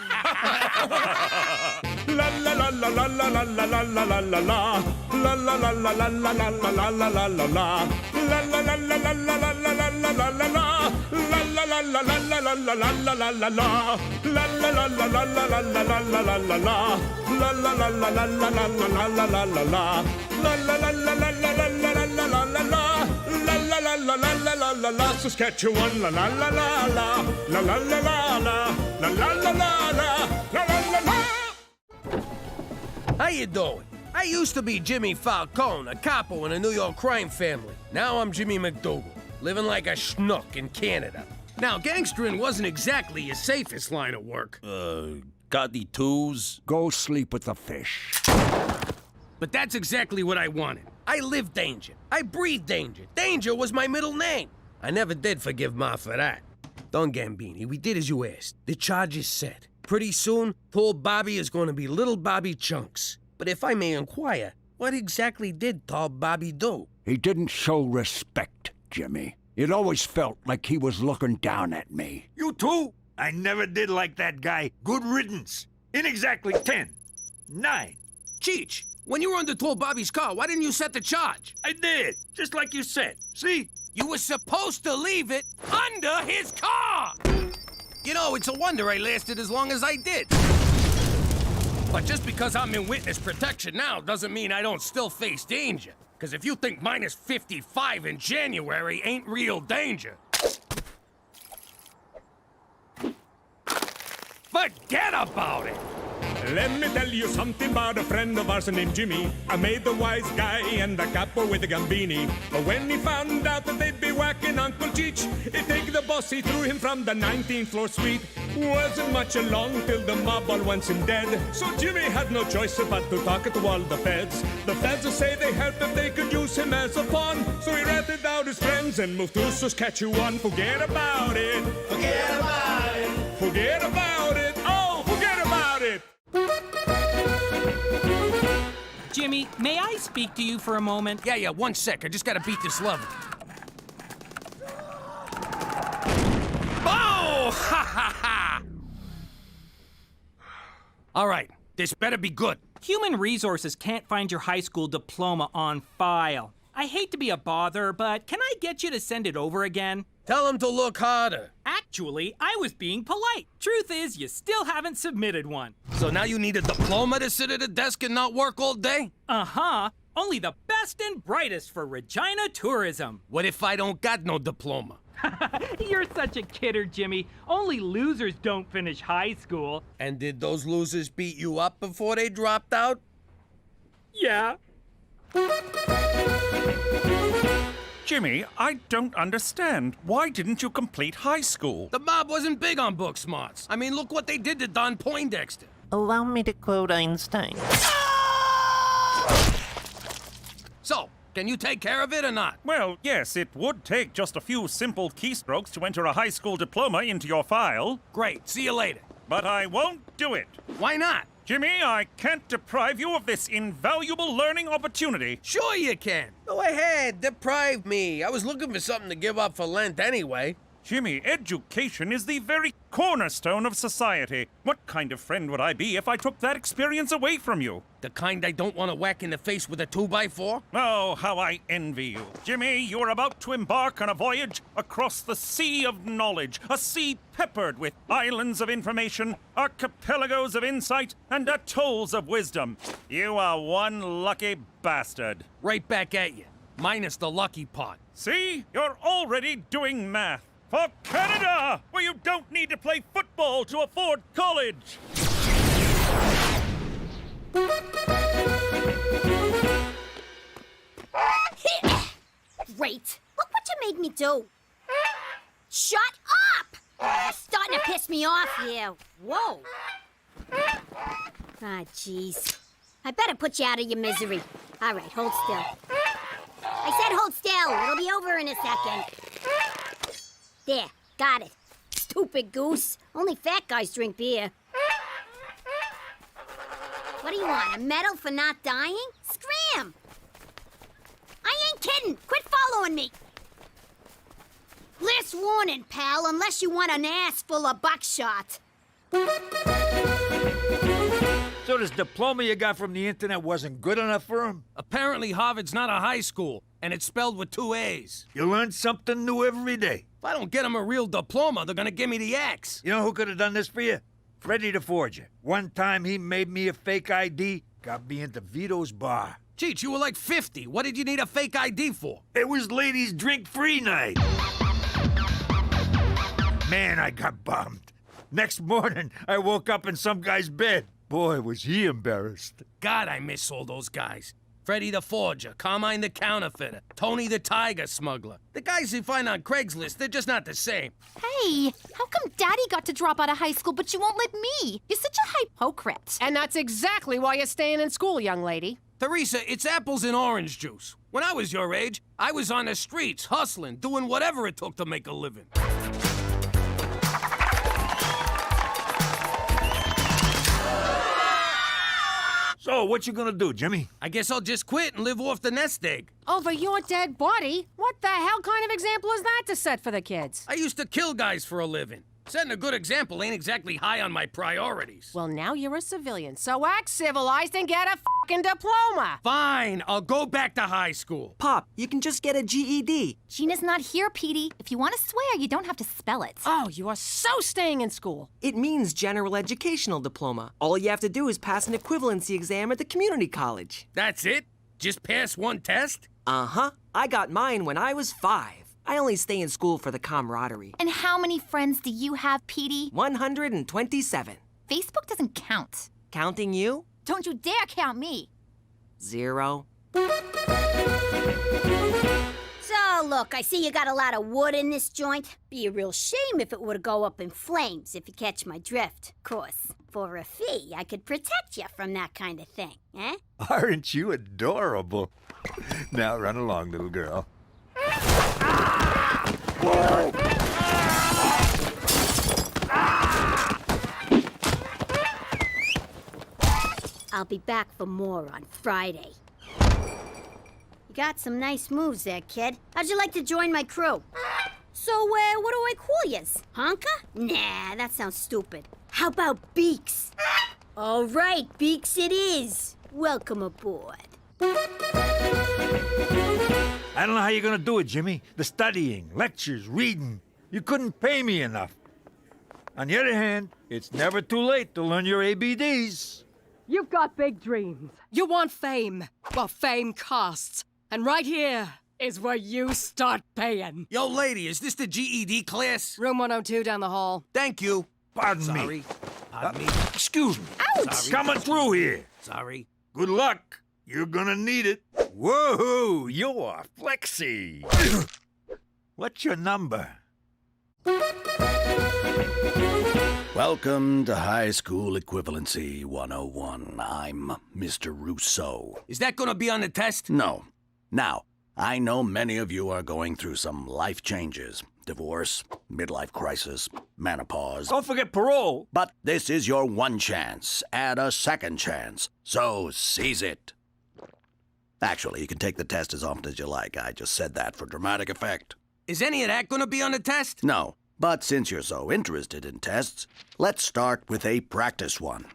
La la la la la la la la la la la la la. La la la la la la la la la la la la la. La la la la la la la la la la la la. La la la la la la la la la la la la. La la la la la la la la la la la la. La la la la la la la la la la la la. La la la la la la la la la la la la. La la la la la la la la la. Saskatchewan, la la la la la. La la la la la. La la la la la. La la la la. How you doing? I used to be Jimmy Falcone, a capo in a New York crime family. Now I'm Jimmy McDougal, living like a schnook in Canada. Now, gangstering wasn't exactly your safest line of work. Got the tools? Go sleep with the fish. But that's exactly what I wanted. I lived danger. I breathed danger. Danger was my middle name. I never did forgive Ma for that. Don Gambini, we did as you asked. The charge is set. Pretty soon, tall Bobby is going to be little Bobby Chunks. But if I may inquire, what exactly did tall Bobby do? He didn't show respect, Jimmy. It always felt like he was looking down at me. You too? I never did like that guy. Good riddance. In exactly 10, 9. Cheech, when you were under tall Bobby's car, why didn't you set the charge? I did, just like you said. See? You were supposed to leave it under his car! You know, it's a wonder I lasted as long as I did. But just because I'm in witness protection now doesn't mean I don't still face danger. Because if you think minus 55 in January ain't real danger... Forget about it! Let me tell you something about a friend of ours named Jimmy. I made the wise guy and the capo with the gambini. But when he found out that they'd be whacking Uncle Cheech, he take the boss, he threw him from the 19th floor suite. Wasn't much along till the mob all wants him dead. So Jimmy had no choice but to talk to all the feds. The feds say they helped if they could use him as a pawn. So he ratted out his friends and moved to Saskatchewan. Forget about it. Forget about it. Forget about it. Oh, forget about it. Jimmy, may I speak to you for a moment? Yeah, 1 sec. I just gotta beat this level. Oh! Ha ha ha! All right, this better be good. Human Resources can't find your high school diploma on file. I hate to be a bother, but can I get you to send it over again? Tell him to look harder. Actually, I was being polite. Truth is, you still haven't submitted one. So now you need a diploma to sit at a desk and not work all day? Uh-huh. Only the best and brightest for Regina tourism. What if I don't got no diploma? You're such a kidder, Jimmy. Only losers don't finish high school. And did those losers beat you up before they dropped out? Yeah. Jimmy, I don't understand. Why didn't you complete high school? The mob wasn't big on book smarts. I mean, look what they did to Don Poindexter. Allow me to quote Einstein. So, can you take care of it or not? Well, yes, it would take just a few simple keystrokes to enter a high school diploma into your file. Great, see you later. But I won't do it. Why not? Jimmy, I can't deprive you of this invaluable learning opportunity. Sure you can. Go ahead, deprive me. I was looking for something to give up for Lent anyway. Jimmy, education is the very cornerstone of society. What kind of friend would I be if I took that experience away from you? The kind I don't want to whack in the face with a 2x4? Oh, how I envy you. Jimmy, you are about to embark on a voyage across the sea of knowledge, a sea peppered with islands of information, archipelagos of insight, and atolls of wisdom. You are one lucky bastard. Right back at you, minus the lucky part. See? You're already doing math. For Canada, where you don't need to play football to afford college. Great. Look what you made me do. Shut up! You're starting to piss me off here. Whoa. Ah, jeez. I better put you out of your misery. All right, hold still. I said hold still. It'll be over in a second. There, got it. Stupid goose. Only fat guys drink beer. What do you want, a medal for not dying? Scram! I ain't kidding. Quit following me. Last warning, pal, unless you want an ass full of buckshot. So this diploma you got from the internet wasn't good enough for him? Apparently Harvard's not a high school, and it's spelled with 2 A's. You learn something new every day. If I don't get them a real diploma, they're gonna give me the X. You know who could have done this for you? Freddie the Forger. One time he made me a fake ID, got me into Vito's bar. Cheech, you were like 50. What did you need a fake ID for? It was ladies' drink-free night. Man, I got bummed. Next morning, I woke up in some guy's bed. Boy, was he embarrassed. God, I miss all those guys. Freddie the Forger, Carmine the Counterfeiter, Tony the Tiger Smuggler. The guys you find on Craigslist, they're just not the same. Hey, how come Daddy got to drop out of high school, but you won't let me? You're such a hypocrite. And that's exactly why you're staying in school, young lady. Teresa, it's apples and orange juice. When I was your age, I was on the streets, hustling, doing whatever it took to make a living. So, what you gonna do, Jimmy? I guess I'll just quit and live off the nest egg. Over your dead body? What the hell kind of example is that to set for the kids? I used to kill guys for a living. Setting a good example ain't exactly high on my priorities. Well, now you're a civilian, so act civilized and get a fucking diploma. Fine, I'll go back to high school. Pop, you can just get a GED. Gina's not here, Petey. If you want to swear, you don't have to spell it. Oh, you are so staying in school. It means general educational diploma. All you have to do is pass an equivalency exam at the community college. That's it? Just pass one test? Uh-huh. I got mine when I was 5. I only stay in school for the camaraderie. And how many friends do you have, Petey? 127. Facebook doesn't count. Counting you? Don't you dare count me. 0. So, look, I see you got a lot of wood in this joint. Be a real shame if it were to go up in flames, if you catch my drift. Of course, for a fee, I could protect you from that kind of thing, eh? Aren't you adorable? Now run along, little girl. I'll be back for more on Friday. You got some nice moves there, kid. How'd you like to join my crew? So, what do I call yous? Honka? Nah, that sounds stupid. How about Beaks? All right, Beaks it is. Welcome aboard. I don't know how you're gonna do it, Jimmy. The studying, lectures, reading. You couldn't pay me enough. On the other hand, it's never too late to learn your ABDs. You've got big dreams. You want fame. Well, fame costs. And right here is where you start paying. Yo, lady, is this the GED class? Room 102 down the hall. Thank you. Pardon Sorry. me. Pardon me. Excuse me. Ouch! Sorry. Coming through here. Sorry. Good luck. You're gonna need it. Whoa, you're flexy. What's your number? Welcome to High School Equivalency 101. I'm Mr. Rousseau. Is that gonna be on the test? No. Now, I know many of you are going through some life changes. Divorce, midlife crisis, menopause. Don't forget parole. But this is your one chance. Add a second chance. So seize it. Actually, you can take the test as often as you like. I just said that for dramatic effect. Is any of that gonna be on the test? No. But since you're so interested in tests, let's start with a practice one.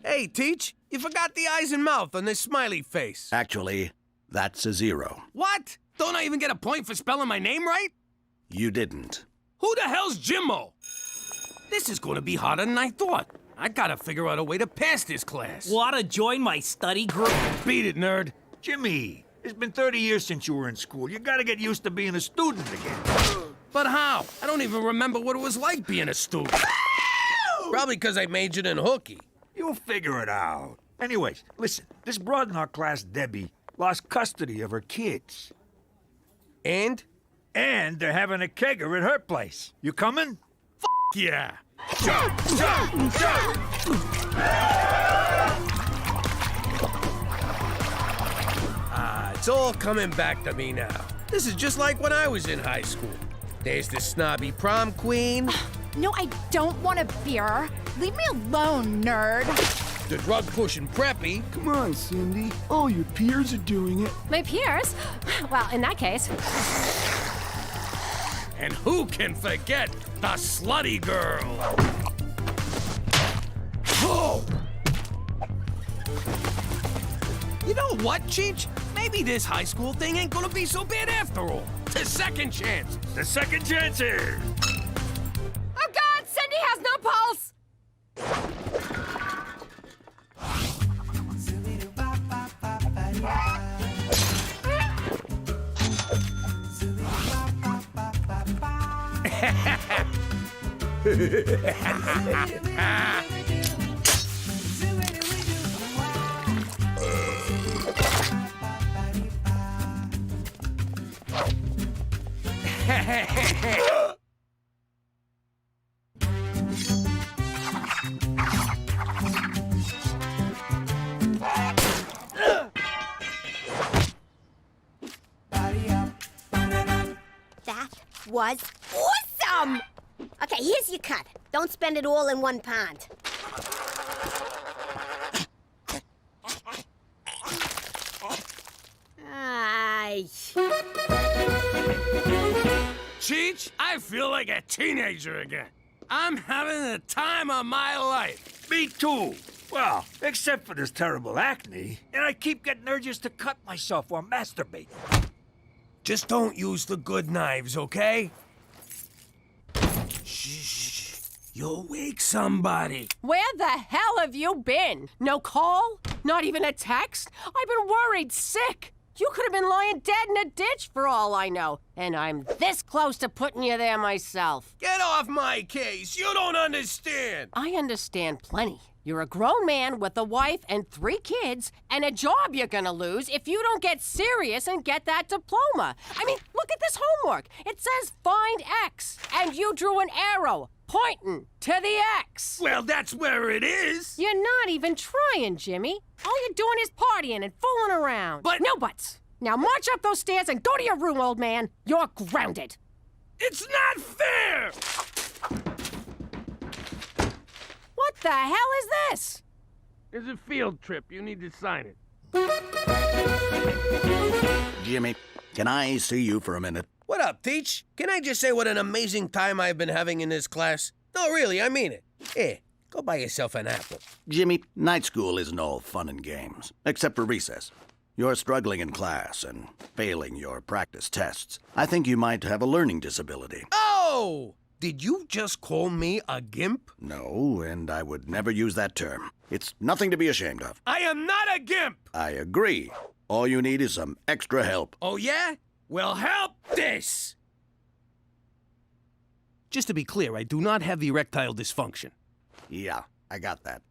Hey, Teach, you forgot the eyes and mouth on this smiley face. Actually, that's a 0. What? Don't I even get a point for spelling my name right? You didn't. Who the hell's Jimmo? This is gonna be harder than I thought. I gotta figure out a way to pass this class. Wanna join my study group? Beat it, nerd. Jimmy, it's been 30 years since you were in school. You gotta get used to being a student again. But how? I don't even remember what it was like being a student. Probably because I majored in hooky. You'll figure it out. Anyways, listen, this broad in our class, Debbie, lost custody of her kids. And? And they're having a kegger at her place. You coming? Yeah. Jump, jump, jump! It's all coming back to me now. This is just like when I was in high school. There's the snobby prom queen. No, I don't want a beer. Leave me alone, nerd. The drug-pushing preppy. Come on, Cindy. All your peers are doing it. My peers? Well, in that case. And who can forget the slutty girl? Oh! You know what, Cheech? Maybe this high school thing ain't gonna be so bad after all. The second chance. The second chances. Oh, God! Cindy has no pulse! That was awesome! Okay, here's your cut. Don't spend it all in one pond. Aye. Cheech, I feel like a teenager again. I'm having the time of my life. Me too. Well, except for this terrible acne, and I keep getting urges to cut myself or masturbate. Just don't use the good knives, okay? Shh. You'll wake somebody. Where the hell have you been? No call? Not even a text? I've been worried sick. You could have been lying dead in a ditch for all I know. And I'm this close to putting you there myself. Get off my case. You don't understand. I understand plenty. You're a grown man with a wife and 3 kids and a job you're gonna lose if you don't get serious and get that diploma. I mean, look at this homework. It says find X, and you drew an arrow pointing to the X. Well, that's where it is. You're not even trying, Jimmy. All you're doing is partying and fooling around. But no buts. Now march up those stairs and go to your room, old man. You're grounded. It's not fair. What the hell is this? It's a field trip. You need to sign it. Jimmy, can I see you for a minute? What up, Teach? Can I just say what an amazing time I've been having in this class? No, really, I mean it. Here, go buy yourself an apple. Jimmy, night school isn't all fun and games, except for recess. You're struggling in class and failing your practice tests. I think you might have a learning disability. Oh! Did you just call me a gimp? No, and I would never use that term. It's nothing to be ashamed of. I am not a gimp! I agree. All you need is some extra help. Oh, yeah? Well, help this! Just to be clear, I do not have erectile dysfunction. Yeah, I got that.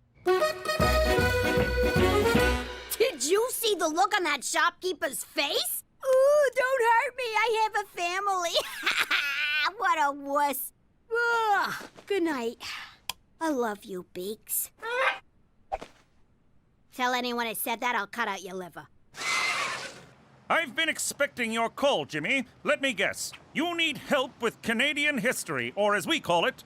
Did you see the look on that shopkeeper's face? Ooh, don't hurt me. I have a family. What a wuss. Ugh. Good night. I love you, Beaks. Tell anyone I said that, I'll cut out your liver. I've been expecting your call, Jimmy. Let me guess. You need help with Canadian history, or as we call it,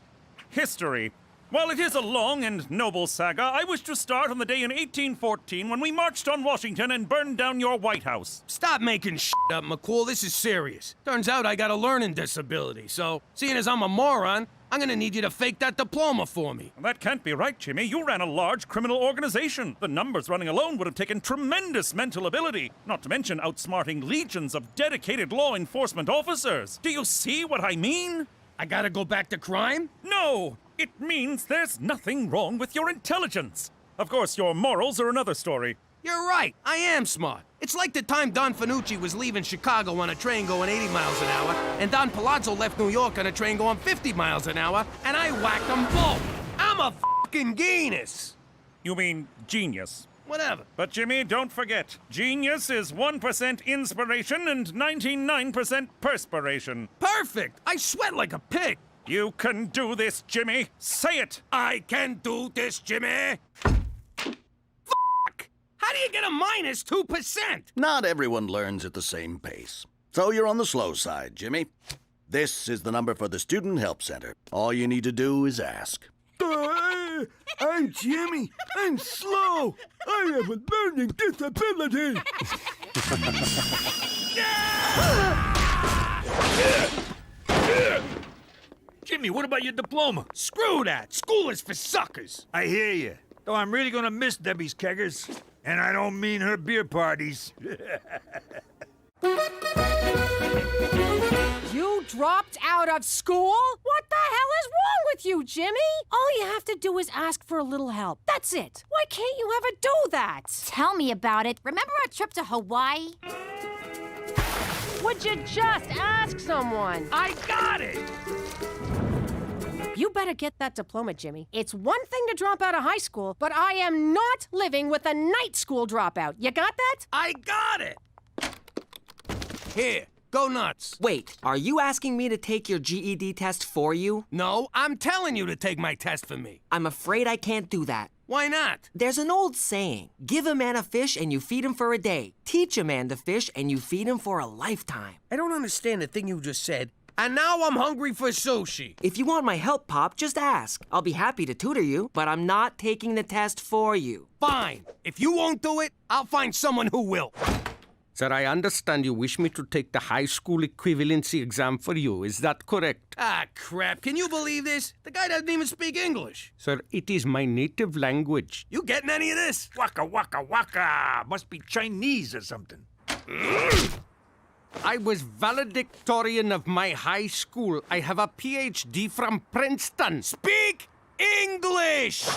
history. While it is a long and noble saga, I wish to start on the day in 1814 when we marched on Washington and burned down your White House. Stop making shit up, McCool. This is serious. Turns out I got a learning disability, so seeing as I'm a moron, I'm gonna need you to fake that diploma for me. That can't be right, Jimmy. You ran a large criminal organization. The numbers running alone would have taken tremendous mental ability, not to mention outsmarting legions of dedicated law enforcement officers. Do you see what I mean? I gotta go back to crime? No! It means there's nothing wrong with your intelligence. Of course, your morals are another story. You're right. I am smart. It's like the time Don Fanucci was leaving Chicago on a train going 80 miles an hour, and Don Palazzo left New York on a train going 50 miles an hour, and I whacked them both. I'm a fucking genius. You mean genius? Whatever. But Jimmy, don't forget, genius is 1% inspiration and 99% perspiration. Perfect. I sweat like a pig. You can do this, Jimmy. Say it. I can do this, Jimmy. How do you get a minus 2%? Not everyone learns at the same pace. So you're on the slow side, Jimmy. This is the number for the Student Help Center. All you need to do is ask. I'm Jimmy. I'm slow. I have a learning disability. Jimmy, what about your diploma? Screw that. School is for suckers. I hear you. Though I'm really gonna miss Debbie's keggers. And I don't mean her beer parties. You dropped out of school? What the hell is wrong with you, Jimmy? All you have to do is ask for a little help. That's it. Why can't you ever do that? Tell me about it. Remember our trip to Hawaii? Would you just ask someone? I got it. You better get that diploma, Jimmy. It's one thing to drop out of high school, but I am not living with a night school dropout. You got that? I got it. Here, go nuts. Wait, are you asking me to take your GED test for you? No, I'm telling you to take my test for me. I'm afraid I can't do that. Why not? There's an old saying, give a man a fish and you feed him for a day. Teach a man to fish and you feed him for a lifetime. I don't understand the thing you just said. And now I'm hungry for sushi. If you want my help, Pop, just ask. I'll be happy to tutor you, but I'm not taking the test for you. Fine. If you won't do it, I'll find someone who will. Sir, I understand you wish me to take the high school equivalency exam for you. Is that correct? Ah, crap. Can you believe this? The guy doesn't even speak English. Sir, it is my native language. You getting any of this? Waka waka waka. Must be Chinese or something. I was valedictorian of my high school. I have a PhD from Princeton. Speak English!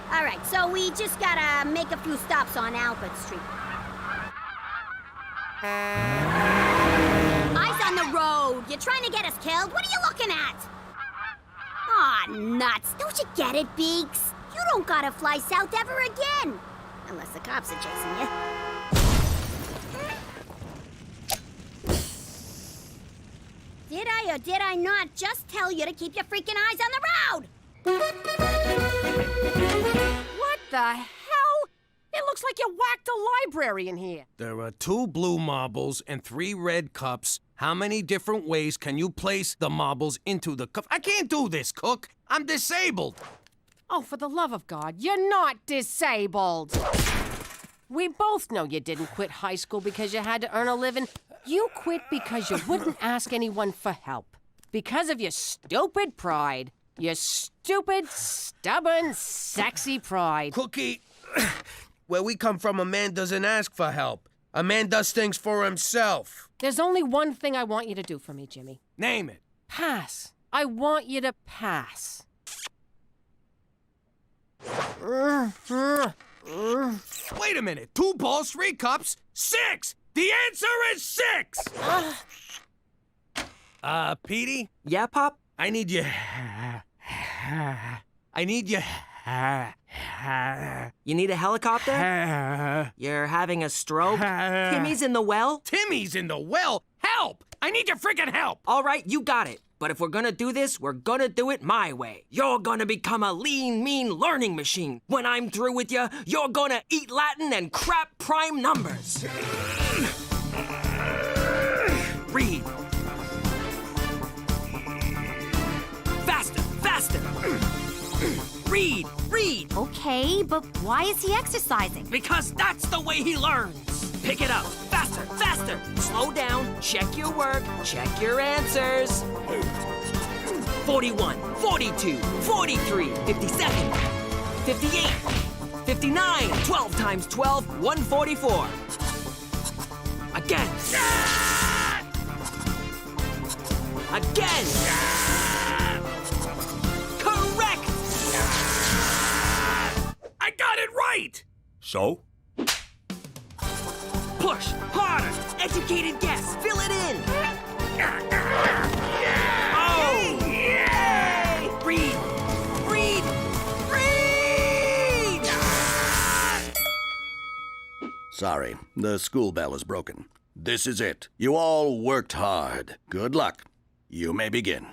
All right, so we just gotta make a few stops on Albert Street. Eyes on the road. You're trying to get us killed? What are you looking at? Aw, nuts. Don't you get it, Beaks? You don't gotta fly south ever again. Unless the cops are chasing you. Did I or did I not just tell you to keep your freaking eyes on the road? What the hell? It looks like you whacked a library in here. There are 2 blue marbles and 3 red cups. How many different ways can you place the marbles into the cup? I can't do this, Cook. I'm disabled. Oh, for the love of God, you're not disabled. We both know you didn't quit high school because you had to earn a living. You quit because you wouldn't ask anyone for help. Because of your stupid pride. Your stupid, stubborn, sexy pride. Cookie, where we come from, a man doesn't ask for help. A man does things for himself. There's only one thing I want you to do for me, Jimmy. Name it. Pass. I want you to pass. Wait a minute. 2 balls, 3 cups, 6! The answer is 6! Petey? Yeah, Pop? I need you... You need a helicopter? You're having a stroke? Timmy's in the well? Timmy's in the well? Help! I need your freaking help! All right, you got it. But if we're gonna do this, we're gonna do it my way. You're gonna become a lean, mean learning machine. When I'm through with you, you're gonna eat Latin and crap prime numbers. Read. Faster, faster. Read, read. Okay, but why is he exercising? Because that's the way he learns. Pick it up. Faster, faster. Slow down. Check your work. Check your answers. 41, 42, 43, 57, 58, 59. 12 times 12, 144. Again. Again. Correct. I got it right! So? Push harder. Educated guess. Fill it in. Oh! Yay! Read. Read. Read! Sorry, the school bell is broken. This is it. You all worked hard. Good luck. You may begin.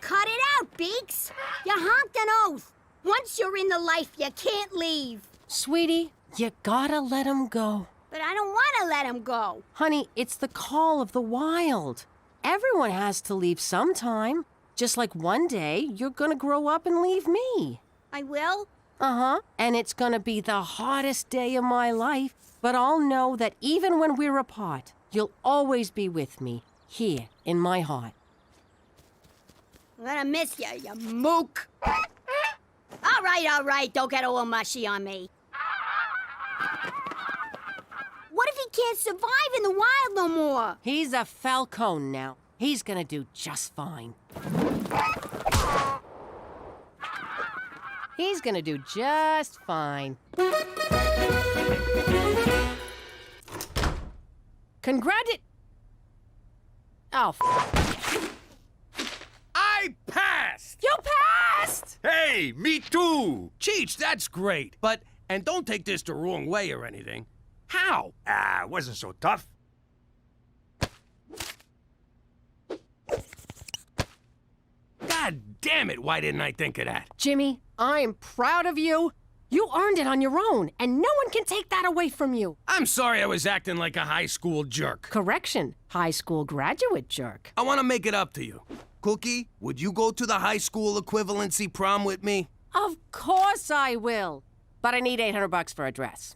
Cut it out, Beaks. You honked an oath. Once you're in the life, you can't leave. Sweetie, you gotta let him go. But I don't want to let him go. Honey, it's the call of the wild. Everyone has to leave sometime. Just like one day, you're gonna grow up and leave me. I will? Uh-huh. And it's gonna be the hardest day of my life. But I'll know that even when we're apart, you'll always be with me, here in my heart. I'm gonna miss you, you mook. All right. Don't get all mushy on me. What if he can't survive in the wild no more? He's a falcon now. He's gonna do just fine. He's gonna do just fine. Oh, I passed! You passed! Hey, me too! Cheech, that's great. But, and don't take this the wrong way or anything. How? It wasn't so tough. God damn it, why didn't I think of that? Jimmy, I'm proud of you. You earned it on your own, and no one can take that away from you. I'm sorry I was acting like a high school jerk. Correction, high school graduate jerk. I want to make it up to you. Cookie, would you go to the high school equivalency prom with me? Of course I will. But I need $800 for a dress.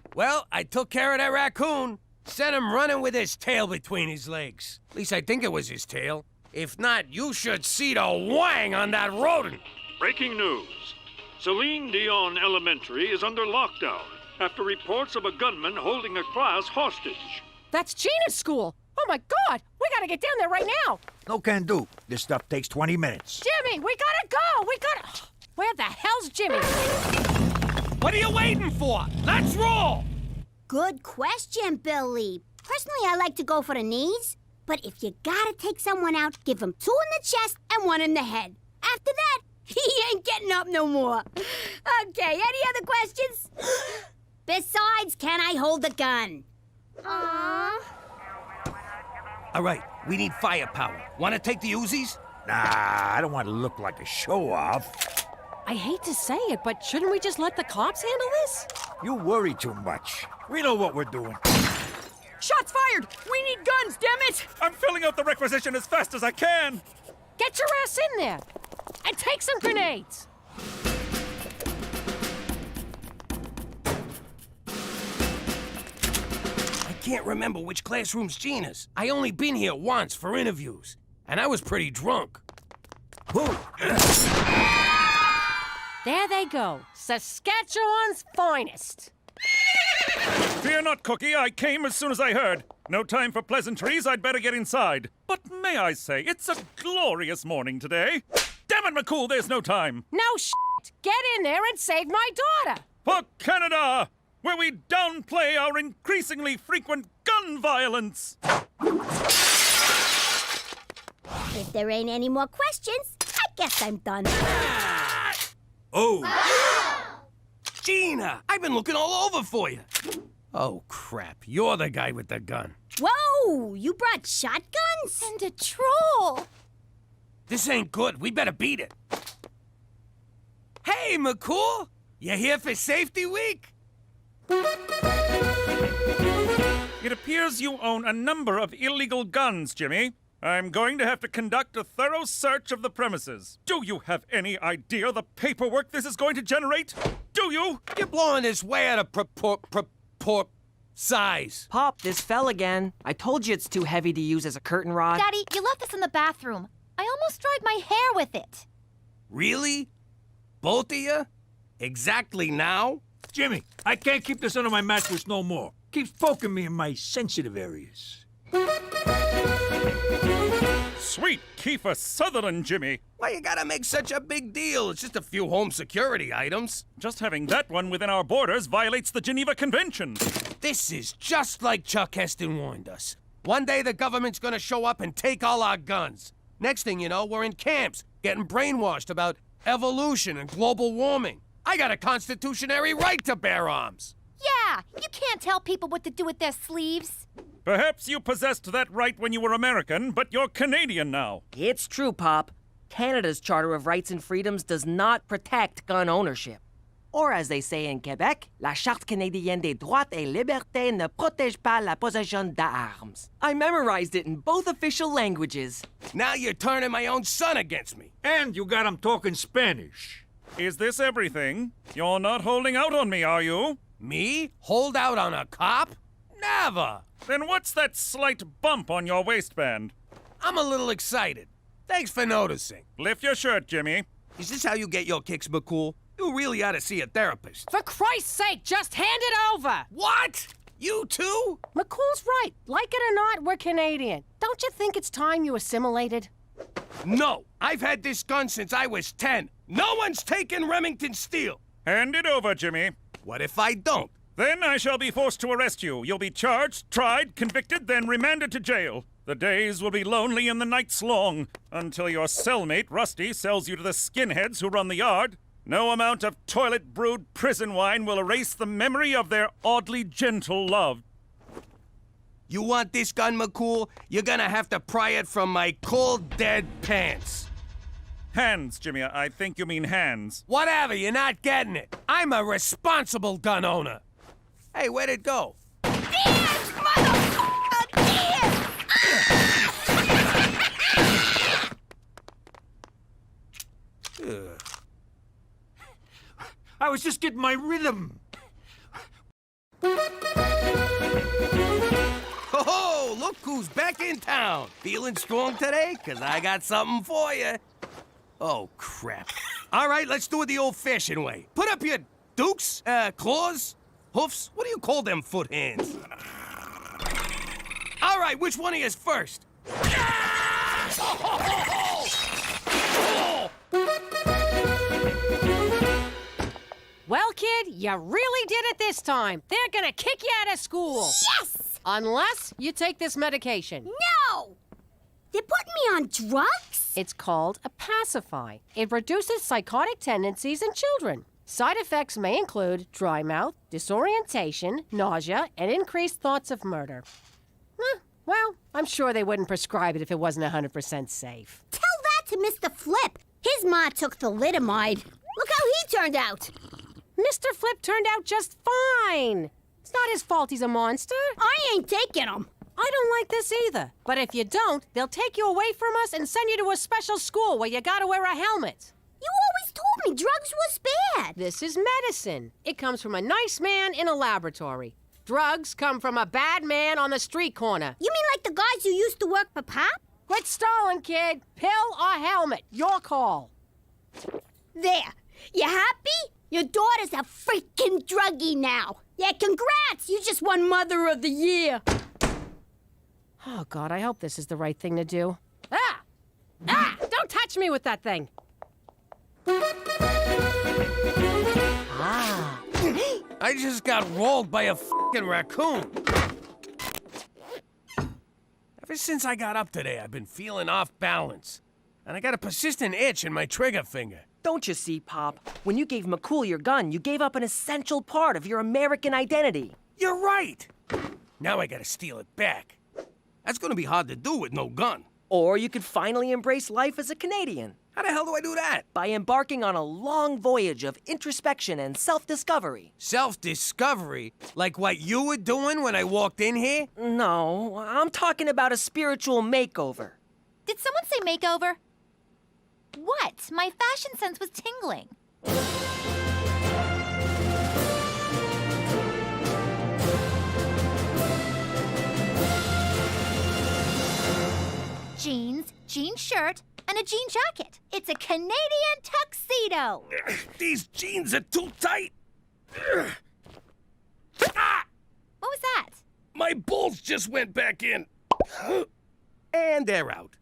Well, I took care of that raccoon. Sent him running with his tail between his legs. At least I think it was his tail. If not, you should see the wang on that rodent. Breaking news. Celine Dion Elementary is under lockdown after reports of a gunman holding a class hostage. That's Gina's school. Oh my God, we gotta get down there right now. No can do. This stuff takes 20 minutes. Jimmy, we gotta go. Where the hell's Jimmy? What are you waiting for? Let's roll! Good question, Billy. Personally, I like to go for the knees. But if you gotta take someone out, give him 2 in the chest and 1 in the head. After that, he ain't getting up no more. Okay, any other questions? Besides, can I hold the gun? Aww. All right, we need firepower. Want to take the Uzis? Nah, I don't want to look like a show-off. I hate to say it, but shouldn't we just let the cops handle this? You worry too much. We know what we're doing. Shots fired! We need guns, damn it! I'm filling out the requisition as fast as I can. Get your ass in there! And take some grenades! I can't remember which classroom's Gina's. I only been here once for interviews, and I was pretty drunk. There they go. Saskatchewan's finest. Fear not, Cookie. I came as soon as I heard. No time for pleasantries. I'd better get inside. But may I say, it's a glorious morning today. Damn it, McCool, there's no time. No shit. Get in there and save my daughter. For Canada, where we downplay our increasingly frequent gun violence. If there ain't any more questions, I guess I'm done. Oh! Gina, I've been looking all over for you. Oh, crap. You're the guy with the gun. Whoa! You brought shotguns? And a troll! This ain't good. We better beat it. Hey, McCool! You here for Safety Week? It appears you own a number of illegal guns, Jimmy. I'm going to have to conduct a thorough search of the premises. Do you have any idea the paperwork this is going to generate? Do you? You're blowing this way out of proport size. Pop, this fell again. I told you it's too heavy to use as a curtain rod. Daddy, you left this in the bathroom. I almost dried my hair with it. Really? Both of you? Exactly now? Jimmy, I can't keep this under my mattress no more. Keeps poking me in my sensitive areas. Sweet Kiefer Sutherland, Jimmy. Why you gotta make such a big deal? It's just a few home security items. Just having that one within our borders violates the Geneva Convention. This is just like Chuck Heston warned us. One day the government's gonna show up and take all our guns. Next thing you know, we're in camps, getting brainwashed about evolution and global warming. I got a constitutionary right to bear arms. Yeah, you can't tell people what to do with their sleeves. Perhaps you possessed that right when you were American, but you're Canadian now. It's true, Pop. Canada's Charter of Rights and Freedoms does not protect gun ownership. Or as they say in Quebec, la Charte canadienne des droits et libertés ne protège pas la possession d'armes. I memorized it in both official languages. Now you're turning my own son against me. And you got him talking Spanish. Is this everything? You're not holding out on me, are you? Me? Hold out on a cop? Never! Then what's that slight bump on your waistband? I'm a little excited. Thanks for noticing. Lift your shirt, Jimmy. Is this how you get your kicks, McCool? You really ought to see a therapist. For Christ's sake, just hand it over! What? You too? McCool's right. Like it or not, we're Canadian. Don't you think it's time you assimilated? No. I've had this gun since I was 10. No one's taken Remington Steel. Hand it over, Jimmy. What if I don't? Then I shall be forced to arrest you. You'll be charged, tried, convicted, then remanded to jail. The days will be lonely and the nights long, until your cellmate, Rusty, sells you to the skinheads who run the yard. No amount of toilet-brewed prison wine will erase the memory of their oddly gentle love. You want this gun, McCool? You're gonna have to pry it from my cold, dead pants. Hands, Jimmy. I think you mean hands. Whatever, you're not getting it. I'm a responsible gun owner. Hey, where'd it go? I was just getting my rhythm. Oh, look who's back in town. Feeling strong today? 'Cause I got something for you. Oh, crap. All right, let's do it the old-fashioned way. Put up your dukes, claws, hoofs. What do you call them foot hands? All right, which one of you is first? Well, kid, you really did it this time. They're gonna kick you out of school. Yes! Unless you take this medication. No! They're putting me on drugs? It's called a pacify. It reduces psychotic tendencies in children. Side effects may include dry mouth, disorientation, nausea, and increased thoughts of murder. Well, I'm sure they wouldn't prescribe it if it wasn't 100% safe. Tell that to Mr. Flip. His ma took thalidomide. Look how he turned out. Mr. Flip turned out just fine. It's not his fault he's a monster. I ain't taking him. I don't like this either. But if you don't, they'll take you away from us and send you to a special school where you gotta wear a helmet. You always told me drugs was bad. This is medicine. It comes from a nice man in a laboratory. Drugs come from a bad man on the street corner. You mean like the guys who used to work for Pop? Quit stalling, kid. Pill or helmet, your call. There. You happy? Your daughter's a freaking druggie now. Yeah, congrats. You just won Mother of the Year. Oh, God, I hope this is the right thing to do. Ah! Don't touch me with that thing. I just got rolled by a f***ing raccoon. Ever since I got up today, I've been feeling off balance. And I got a persistent itch in my trigger finger. Don't you see, Pop? When you gave McCool your gun, you gave up an essential part of your American identity. You're right. Now I gotta steal it back. That's gonna be hard to do with no gun. Or you could finally embrace life as a Canadian. How the hell do I do that? By embarking on a long voyage of introspection and self-discovery. Self-discovery? Like what you were doing when I walked in here? No, I'm talking about a spiritual makeover. Did someone say makeover? What? My fashion sense was tingling. Jeans, jean shirt, and a jean jacket. It's a Canadian tuxedo. These jeans are too tight. What was that? My balls just went back in. And they're out.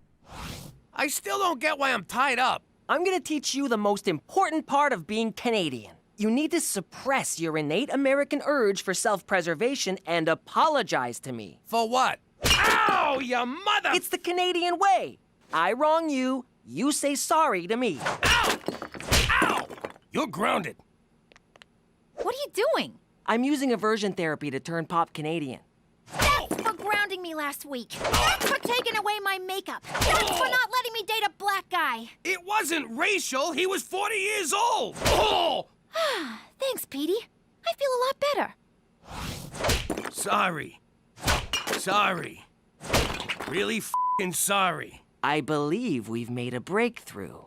I still don't get why I'm tied up. I'm gonna teach you the most important part of being Canadian. You need to suppress your innate American urge for self-preservation and apologize to me. For what? Ow, you mother! It's the Canadian way. I wrong you, you say sorry to me. Ow! Ow! You're grounded. What are you doing? I'm using aversion therapy to turn Pop Canadian. That's for grounding me last week. That's for taking away my makeup. That's for not letting me date a black guy. It wasn't racial. He was 40 years old. Oh! Thanks, Petey. I feel a lot better. Sorry. Sorry. Really f***ing sorry. I believe we've made a breakthrough.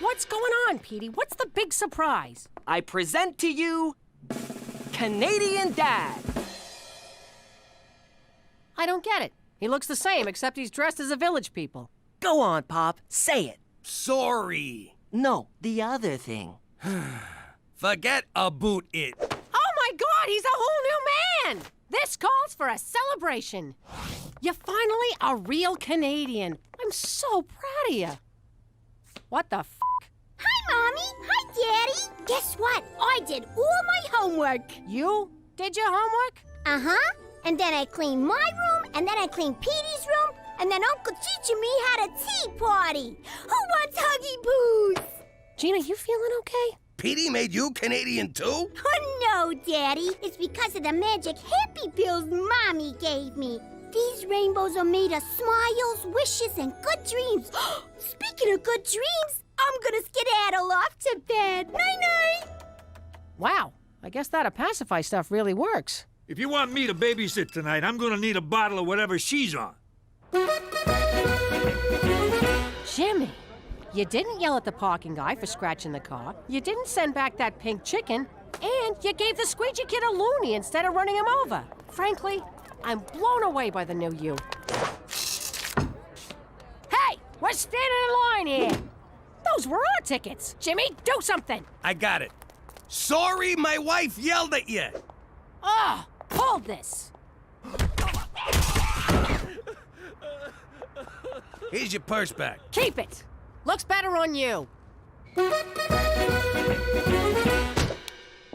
What's going on, Petey? What's the big surprise? I present to you Canadian Dad. I don't get it. He looks the same, except he's dressed as a village people. Go on, Pop. Say it. Sorry. No, the other thing. Forget about it. Oh my God, he's a whole new man! This calls for a celebration. You're finally a real Canadian. I'm so proud of you. What the f***? Hi, Mommy. Hi, Daddy. Guess what? I did all my homework. You did your homework? Uh-huh. And then I cleaned my room, and then I cleaned Petey's room, and then Uncle Cheech and me had a tea party. Who wants Huggy Boos? Gina, you feeling okay? Petey made you Canadian too? Oh, no, Daddy. It's because of the magic happy pills Mommy gave me. These rainbows are made of smiles, wishes, and good dreams. Speaking of good dreams, I'm gonna skedaddle off to bed. Night-night. Wow, I guess that pacify stuff really works. If you want me to babysit tonight, I'm gonna need a bottle of whatever she's on. Jimmy, you didn't yell at the parking guy for scratching the car. You didn't send back that pink chicken. And you gave the squeegee kid a loony instead of running him over. Frankly, I'm blown away by the new you. Hey, we're standing in line here. Those were our tickets. Jimmy, do something. I got it. Sorry my wife yelled at you. Ah, hold this. Here's your purse back. Keep it. Looks better on you.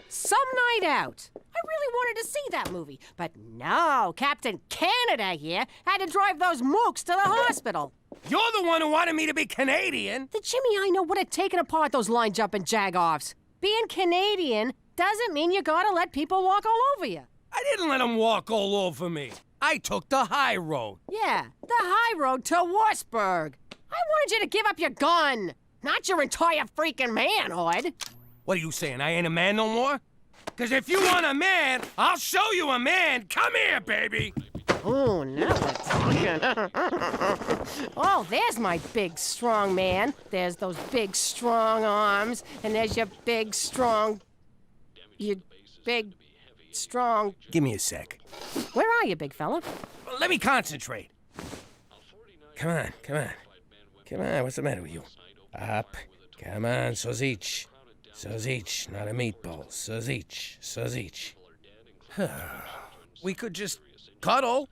Some night out. I really wanted to see that movie, but no, Captain Canada here had to drive those mooks to the hospital. You're the one who wanted me to be Canadian. The Jimmy I know would have taken apart those line-jumping jag-offs. Being Canadian doesn't mean you gotta let people walk all over you. I didn't let them walk all over me. I took the high road. Yeah, the high road to Wurzburg. I wanted you to give up your gun, not your entire freaking manhood. What are you saying, I ain't a man no more? Because if you want a man, I'll show you a man. Come here, baby. Oh, now we're talking. Oh, there's my big, strong man. There's those big, strong arms. And there's your big, strong... Your big, strong... Give me a sec. Where are you, big fella? Let me concentrate. Come on, come on. Come on, what's the matter with you? Up. Come on, Sozich. Sozich, not a meatball. Sozich. We could just cuddle.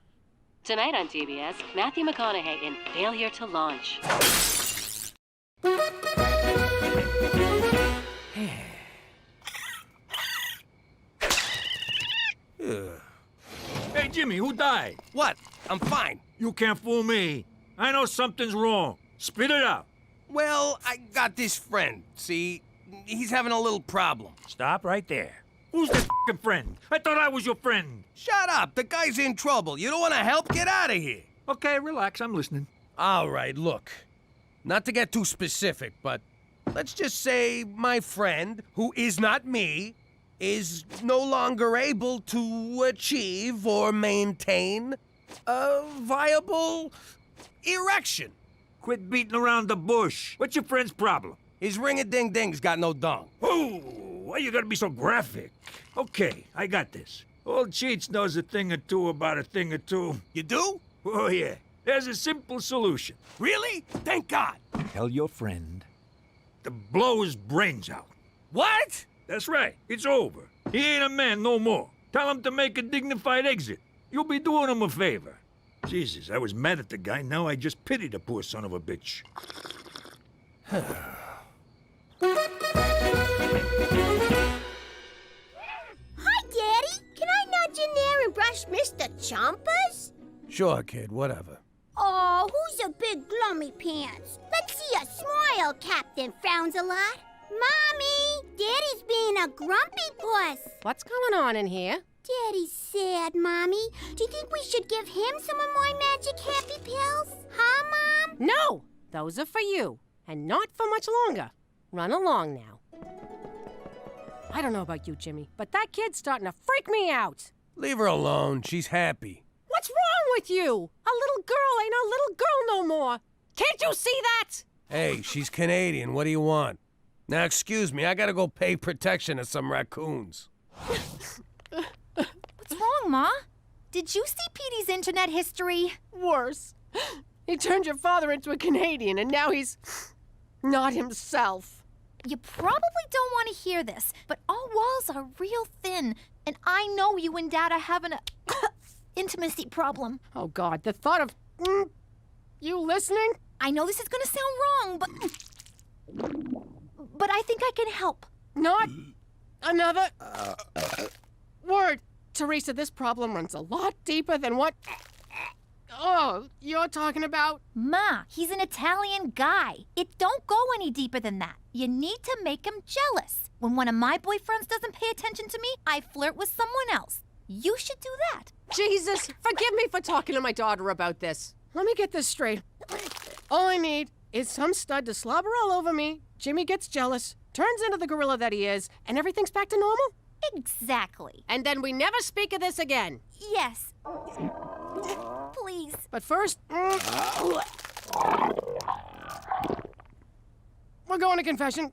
Tonight on TBS, Matthew McConaughey in Failure to Launch. Hey, Jimmy, who died? What? I'm fine. You can't fool me. I know something's wrong. Spit it out. Well, I got this friend, see? He's having a little problem. Stop right there. Who's this f***ing friend? I thought I was your friend. Shut up. The guy's in trouble. You don't want to help? Get out of here. Okay, relax. I'm listening. All right, look. Not to get too specific, but let's just say my friend, who is not me, is no longer able to achieve or maintain a viable erection. Quit beating around the bush. What's your friend's problem? His ring-a-ding-ding's got no dong. Oh, why you gotta be so graphic? Okay, I got this. Old Cheats knows a thing or two about a thing or two. You do? Oh, yeah. There's a simple solution. Really? Thank God. Tell your friend to blow his brains out. What? That's right. It's over. He ain't a man no more. Tell him to make a dignified exit. You'll be doing him a favor. Jesus, I was mad at the guy. Now I just pity the poor son of a bitch. Hi, Daddy. Can I nudge in there and brush Mr. Chompers? Sure, kid, whatever. Oh, who's a big glummy pants? Let's see a smile, Captain Frowns-a-lot. Mommy, Daddy's being a grumpy puss. What's going on in here? Daddy's sad, Mommy. Do you think we should give him some of my magic happy pills? Huh, Mom? No! Those are for you, and not for much longer. Run along now. I don't know about you, Jimmy, but that kid's starting to freak me out. Leave her alone. She's happy. What's wrong with you? A little girl ain't a little girl no more. Can't you see that? Hey, she's Canadian. What do you want? Now, excuse me, I gotta go pay protection to some raccoons. What's wrong, Ma? Did you see Petey's internet history? Worse. He turned your father into a Canadian, and now he's not himself. You probably don't want to hear this, but our walls are real thin, and I know you and Dad are having a intimacy problem. Oh, God, the thought of... you listening? I know this is going to sound wrong, but I think I can help. Not another word. Teresa, this problem runs a lot deeper than what... Oh, you're talking about? Ma, he's an Italian guy. It don't go any deeper than that. You need to make him jealous. When one of my boyfriends doesn't pay attention to me, I flirt with someone else. You should do that. Jesus, forgive me for talking to my daughter about this. Let me get this straight. All I need is some stud to slobber all over me, Jimmy gets jealous, turns into the gorilla that he is, and everything's back to normal? Exactly. And then we never speak of this again. Yes. Please. But first, we're going to confession.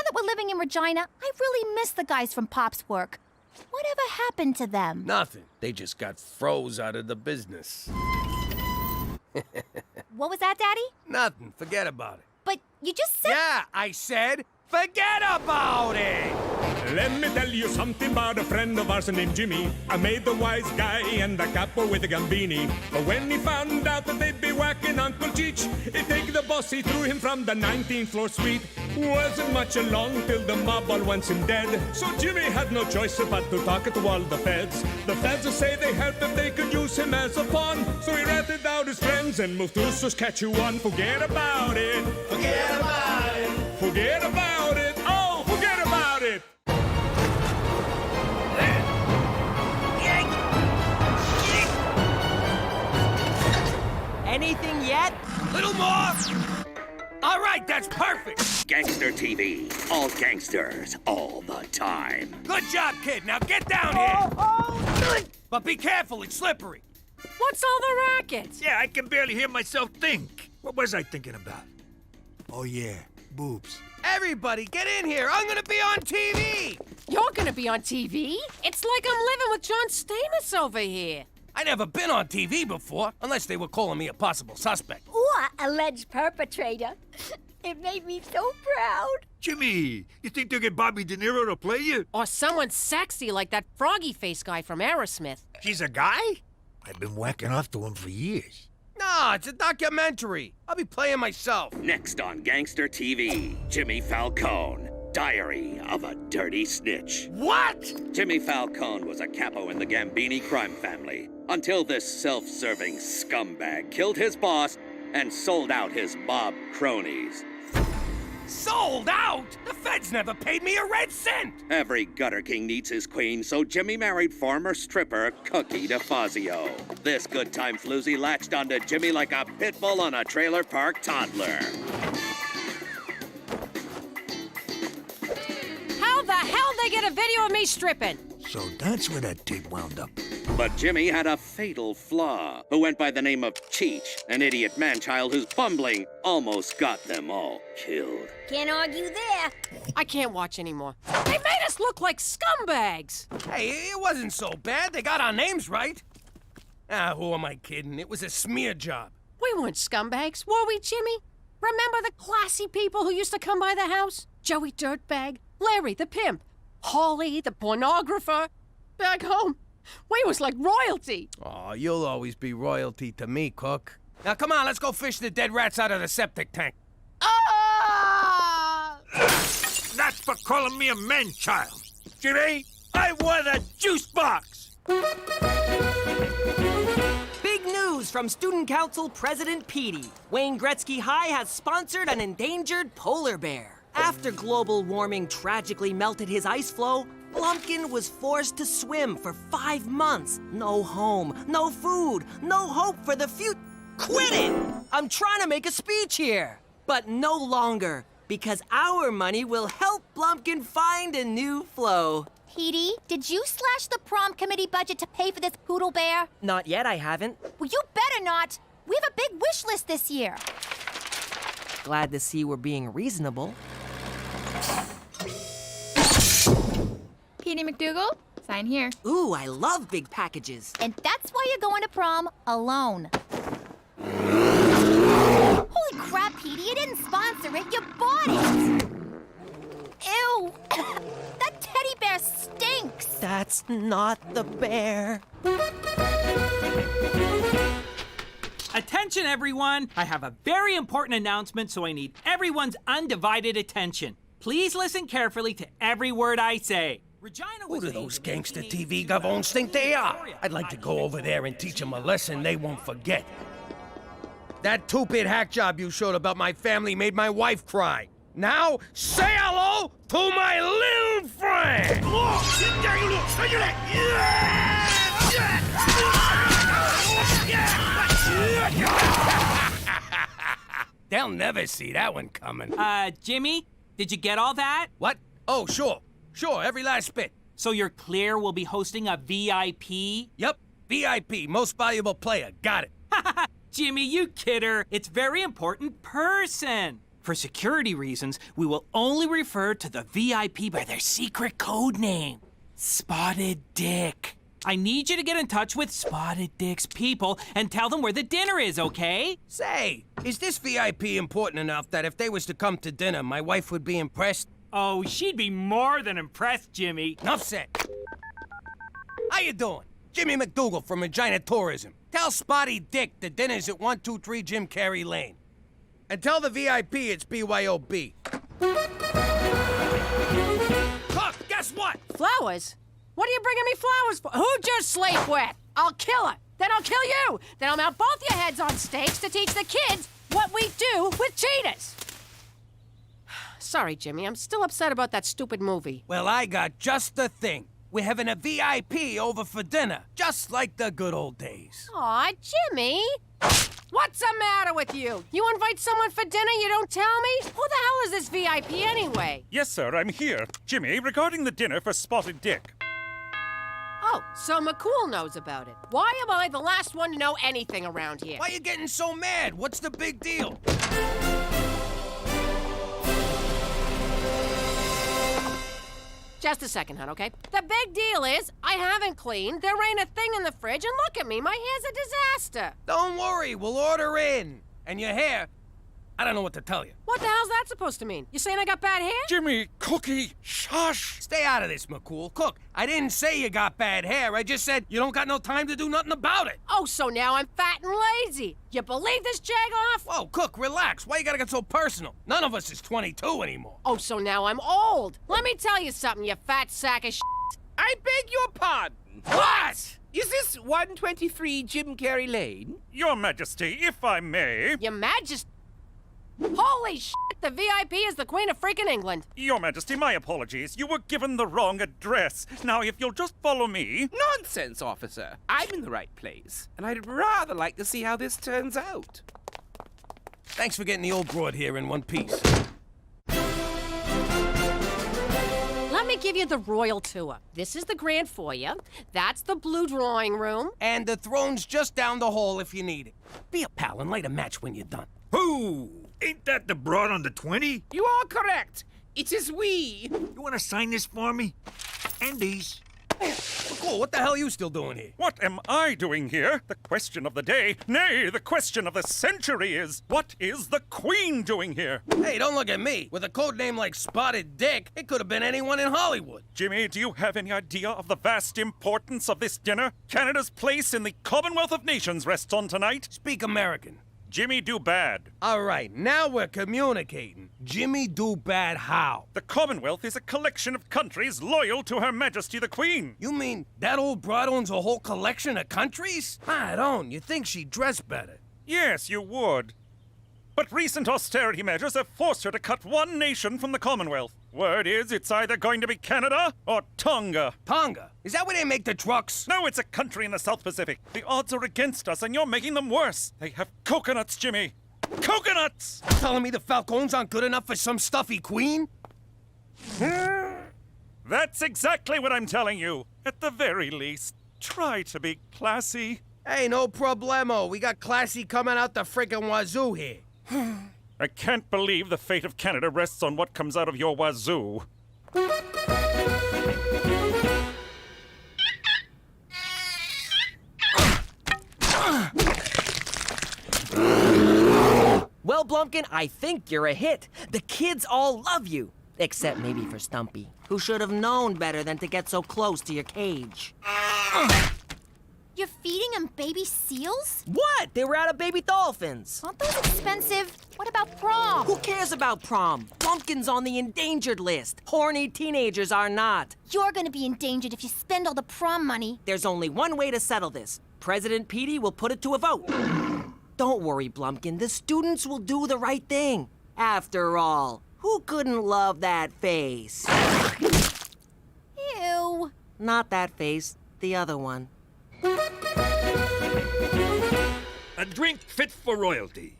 that we're living in Regina, I really miss the guys from Pop's work. Whatever happened to them? Nothing. They just got froze out of the business. What was that, Daddy? Nothing. Forget about it. But you just said... Yeah, I said forget about it! Let me tell you something about a friend of ours named Jimmy. I made the wise guy and the capo with the gambini. But when he found out that they'd be whacking Uncle Cheech, he'd take the boss, he threw him from the 19th floor suite. Wasn't much along till the mob all wants him dead. So Jimmy had no choice but to talk to all the feds. The feds will say they helped if they could use him as a pawn. So he ratted out his friends and moved to Saskatchewan. Forget about it. Forget about it. Forget about it. Oh, forget about it. Anything yet? Little more! All right, that's perfect! Gangster TV. All gangsters, all the time. Good job, kid. Now get down here! But be careful, it's slippery. What's all the racket? Yeah, I can barely hear myself think. What was I thinking about? Oh, yeah, boobs. Everybody, get in here! I'm gonna be on TV! You're gonna be on TV? It's like I'm living with John Stamos over here. I never been on TV before, unless they were calling me a possible suspect. Or alleged perpetrator. It made me so proud. Jimmy, you think they'll get Bobby De Niro to play you? Or someone sexy like that froggy face guy from Aerosmith. He's a guy? I've been whacking off to him for years. Nah, it's a documentary. I'll be playing myself. Next on Gangster TV, Jimmy Falcone. Diary of a Dirty Snitch. What? Jimmy Falcone was a capo in the Gambini crime family until this self-serving scumbag killed his boss and sold out his mob cronies. Sold out? The feds never paid me a red cent! Every gutter king needs his queen, so Jimmy married former stripper Cookie DeFazio. This good time floozy latched onto Jimmy like a pit bull on a trailer park toddler. How the hell they get a video of me stripping? So that's where that tape wound up. But Jimmy had a fatal flaw, who went by the name of Cheech, an idiot man-child whose bumbling almost got them all killed. Can't argue there. I can't watch anymore. They made us look like scumbags. Hey, it wasn't so bad. They got our names right. Ah, who am I kidding? It was a smear job. We weren't scumbags, were we, Jimmy? Remember the classy people who used to come by the house? Joey Dirtbag, Larry the pimp, Holly the pornographer. Back home, we was like royalty. Oh, you'll always be royalty to me, Cook. Now come on, let's go fish the dead rats out of the septic tank. Ah! That's for calling me a man-child. Jimmy, I want a juice box. Big news from Student Council President Petey. Wayne Gretzky High has sponsored an endangered polar bear. After global warming tragically melted his ice floe, Blumpkin was forced to swim for 5 months. No home, no food, no hope for the future. Quit it! I'm trying to make a speech here. But no longer, because our money will help Blumpkin find a new flow. Petey, did you slash the prom committee budget to pay for this poodle bear? Not yet, I haven't. Well, you better not. We have a big wish list this year. Glad to see we're being reasonable. Petey McDougal, sign here. Ooh, I love big packages. And that's why you're going to prom alone. Holy crap, Petey, you didn't sponsor it, you bought it! Ew! That teddy bear stinks! That's not the bear. Attention, everyone! I have a very important announcement, so I need everyone's undivided attention. Please listen carefully to every word I say. Who do those gangster TV gavons think they are? I'd like to go over there and teach them a lesson they won't forget. That two-bit hack job you showed about my family made my wife cry. Now, say hello to my little friend! They'll never see that one coming. Jimmy, did you get all that? What? Oh, sure. Sure, every last bit. So you're clear we'll be hosting a VIP? Yep, VIP, most valuable player. Got it. Jimmy, you kidder. It's very important person. For security reasons, we will only refer to the VIP by their secret code name, Spotted Dick. I need you to get in touch with Spotted Dick's people and tell them where the dinner is, okay? Say, is this VIP important enough that if they was to come to dinner, my wife would be impressed? Oh, she'd be more than impressed, Jimmy. Enough said. How you doing? Jimmy McDougal from Regina Tourism. Tell Spotty Dick the dinner's at 123 Jim Carrey Lane. And tell the VIP it's BYOB. Look, guess what? Flowers? What are you bringing me flowers for? Who'd you sleep with? I'll kill her. Then I'll kill you. Then I'll mount both your heads on stakes to teach the kids what we do with cheetahs. Sorry, Jimmy. I'm still upset about that stupid movie. Well, I got just the thing. We're having a VIP over for dinner, just like the good old days. Aw, Jimmy. What's the matter with you? You invite someone for dinner, you don't tell me? Who the hell is this VIP anyway? Yes, sir, I'm here. Jimmy, regarding the dinner for Spotted Dick. Oh, so McCool knows about it. Why am I the last one to know anything around here? Why are you getting so mad? What's the big deal? Just a second, hon, okay? The big deal is, I haven't cleaned, there ain't a thing in the fridge, and look at me, my hair's a disaster. Don't worry, we'll order in. And your hair, I don't know what to tell you. What the hell's that supposed to mean? You saying I got bad hair? Jimmy, Cookie, shush! Stay out of this, McCool. Cook, I didn't say you got bad hair. I just said you don't got no time to do nothing about it. Oh, so now I'm fat and lazy. You believe this jag-off? Whoa, Cook, relax. Why you gotta get so personal? None of us is 22 anymore. Oh, so now I'm old. Let me tell you something, you fat sack of shit. I beg your pardon. What? Is this 123 Jim Carrey Lane? Your Majesty, if I may. Your Majesty. Holy shit, the VIP is the Queen of freaking England. Your Majesty, my apologies. You were given the wrong address. Now, if you'll just follow me. Nonsense, officer. I'm in the right place, and I'd rather like to see how this turns out. Thanks for getting the old broad here in one piece. Let me give you the royal tour. This is the grand foyer. That's the blue drawing room. And the throne's just down the hall if you need it. Be a pal and light a match when you're done. Who? Ain't that the broad on the 20? You are correct. It is we. You want to sign this for me? And these. Cool, what the hell are you still doing here? What am I doing here? The question of the day, nay, the question of the century is, what is the Queen doing here? Hey, don't look at me. With a code name like Spotted Dick, it could have been anyone in Hollywood. Jimmy, do you have any idea of the vast importance of this dinner? Canada's place in the Commonwealth of Nations rests on tonight. Speak American. Jimmy do bad. All right, now we're communicating. Jimmy do bad how? The Commonwealth is a collection of countries loyal to Her Majesty the Queen. You mean that old broad owns a whole collection of countries? I don't. You'd think she'd dress better. Yes, you would. But recent austerity measures have forced her to cut one nation from the Commonwealth. Word is it's either going to be Canada or Tonga. Tonga? Is that where they make the trucks? No, it's a country in the South Pacific. The odds are against us, and you're making them worse. They have coconuts, Jimmy. Coconuts! Telling me the Falcons aren't good enough for some stuffy queen? That's exactly what I'm telling you. At the very least, try to be classy. Hey, no problemo. We got classy coming out the frickin' wazoo here. I can't believe the fate of Canada rests on what comes out of your wazoo. Well, Blumpkin, I think you're a hit. The kids all love you. Except maybe for Stumpy, who should have known better than to get so close to your cage. You're feeding them baby seals? What? They were out of baby dolphins. Aren't those expensive? What about prom? Who cares about prom? Blumpkin's on the endangered list. Horny teenagers are not. You're gonna be endangered if you spend all the prom money. There's only one way to settle this. President Petey will put it to a vote. Don't worry, Blumpkin. The students will do the right thing. After all, who couldn't love that face? Ew. Not that face, the other one. A drink fit for royalty.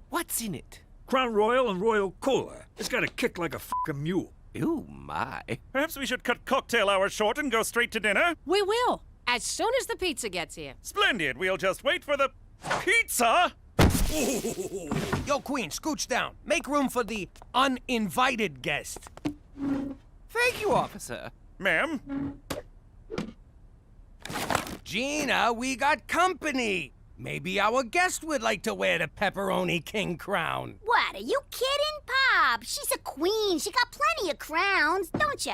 What's in it? Crown Royal and Royal Cola. It's got a kick like a f***ing mule. Ooh, my. Perhaps we should cut cocktail hour short and go straight to dinner? We will, as soon as the pizza gets here. Splendid. We'll just wait for the pizza. Yo, Queen, scooch down. Make room for the uninvited guest. Thank you, officer. Ma'am? Gina, we got company. Maybe our guest would like to wear the Pepperoni King crown. What, are you kidding, Pop? She's a queen. She got plenty of crowns, don't you?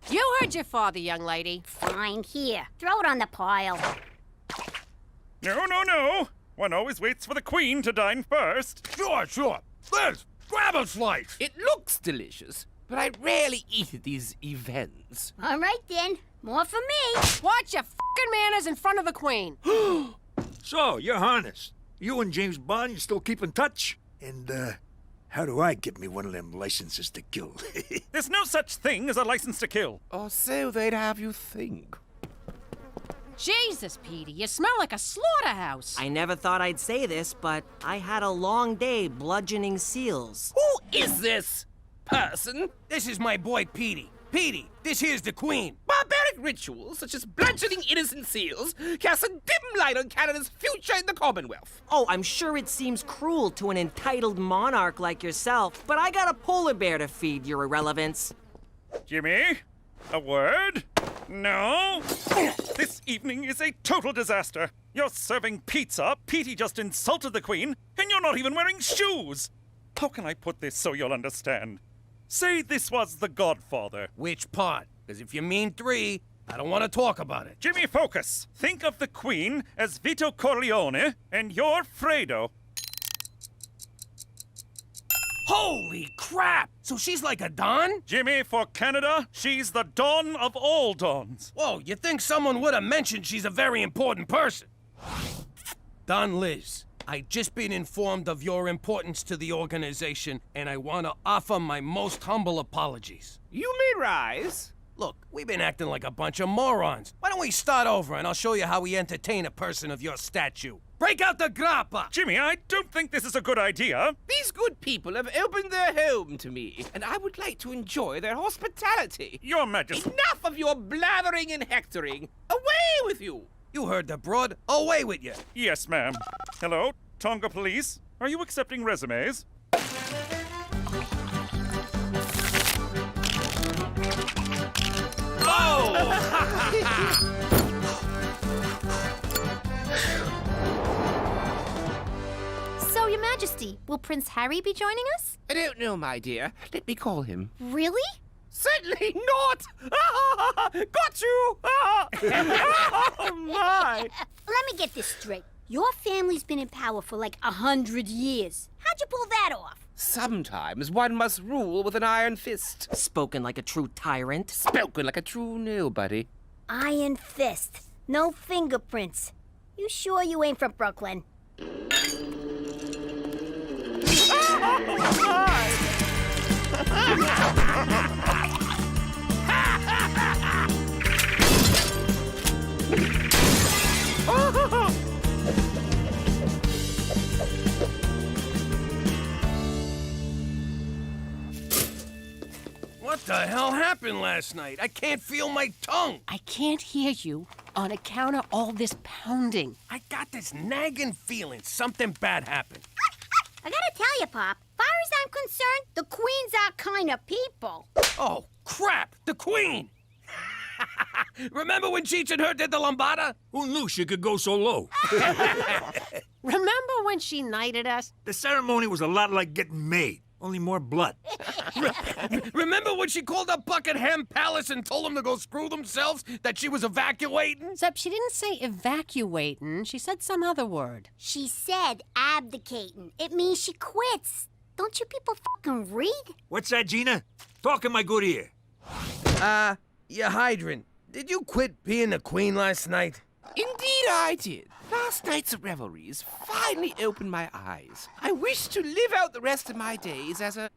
You heard your father, young lady. Fine, here. Throw it on the pile. No, no, no. One always waits for the queen to dine first. Sure. Liz, grab a slice. It looks delicious, but I rarely eat at these events. All right, then. More for me. Watch your fucking manners in front of the queen. So, Your Highness, you and James Bond, you still keep in touch? And, how do I get me one of them licenses to kill? There's no such thing as a license to kill. Or so they'd have you think. Jesus, Petey, you smell like a slaughterhouse. I never thought I'd say this, but I had a long day bludgeoning seals. Who is this person? This is my boy, Petey. Petey, this here's the queen. Barbaric rituals, such as bludgeoning innocent seals, cast a dim light on Canada's future in the Commonwealth. Oh, I'm sure it seems cruel to an entitled monarch like yourself, but I got a polar bear to feed, your irrelevance. Jimmy, a word? No? This evening is a total disaster. You're serving pizza, Petey just insulted the queen, and you're not even wearing shoes. How can I put this so you'll understand? Say this was The Godfather. Which part? Because if you mean 3, I don't want to talk about it. Jimmy, focus. Think of the queen as Vito Corleone, and you're Fredo. Holy crap! So she's like a Don? Jimmy, for Canada, she's the Dawn of all dawns. Whoa, you think someone would have mentioned she's a very important person? Don Liz, I just been informed of your importance to the organization, and I want to offer my most humble apologies. You may rise. Look, we've been acting like a bunch of morons. Why don't we start over and I'll show you how we entertain a person of your stature. Break out the grappa! Jimmy, I don't think this is a good idea. These good people have opened their home to me, and I would like to enjoy their hospitality. Your Majesty. Enough of your blathering and hectoring. Away with you! You heard the broad. Away with you. Yes, ma'am. Hello, Tonga Police. Are you accepting resumes? So, Your Majesty, will Prince Harry be joining us? I don't know, my dear. Let me call him. Really? Certainly not! Got you! Oh, my! Let me get this straight. Your family's been in power for like 100 years. How'd you pull that off? Sometimes one must rule with an iron fist. Spoken like a true tyrant. Spoken like a true nobody. Iron fist. No fingerprints. You sure you ain't from Brooklyn? What the hell happened last night? I can't feel my tongue. I can't hear you on account of all this pounding. I got this nagging feeling something bad happened. I gotta tell you, Pop, far as I'm concerned, the Queen's our kind of people. Oh, crap! The Queen! Remember when Cheech and her did the lambada? Who knew she could go so low? Remember when she knighted us? The ceremony was a lot like getting made, only more blood. Remember when she called up Buckingham Palace and told them to go screw themselves, that she was evacuating? Except she didn't say evacuating. She said some other word. She said abdicating. It means she quits. Don't you people fucking read? What's that, Gina? Talk in my good ear. Yeah, Hydrant, did you quit being the queen last night? Indeed I did. Last night's revelries finally opened my eyes. I wish to live out the rest of my days as a...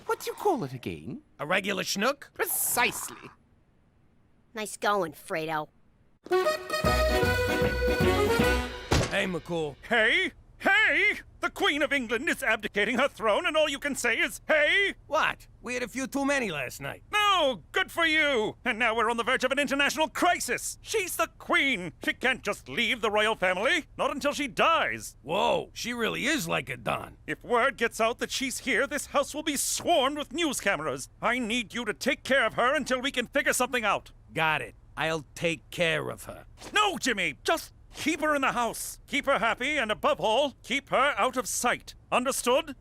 what do you call it again? A regular schnook? Precisely. Nice going, Fredo. Hey, McCool. Hey! Hey! The Queen of England is abdicating her throne, and all you can say is, hey! What? We had a few too many last night. No! Oh, good for you! And now we're on the verge of an international crisis. She's the queen. She can't just leave the royal family. Not until she dies. Whoa, she really is like a Don. If word gets out that she's here, this house will be swarmed with news cameras. I need you to take care of her until we can figure something out. Got it. I'll take care of her. No, Jimmy! Just keep her in the house. Keep her happy, and above all, keep her out of sight. Understood?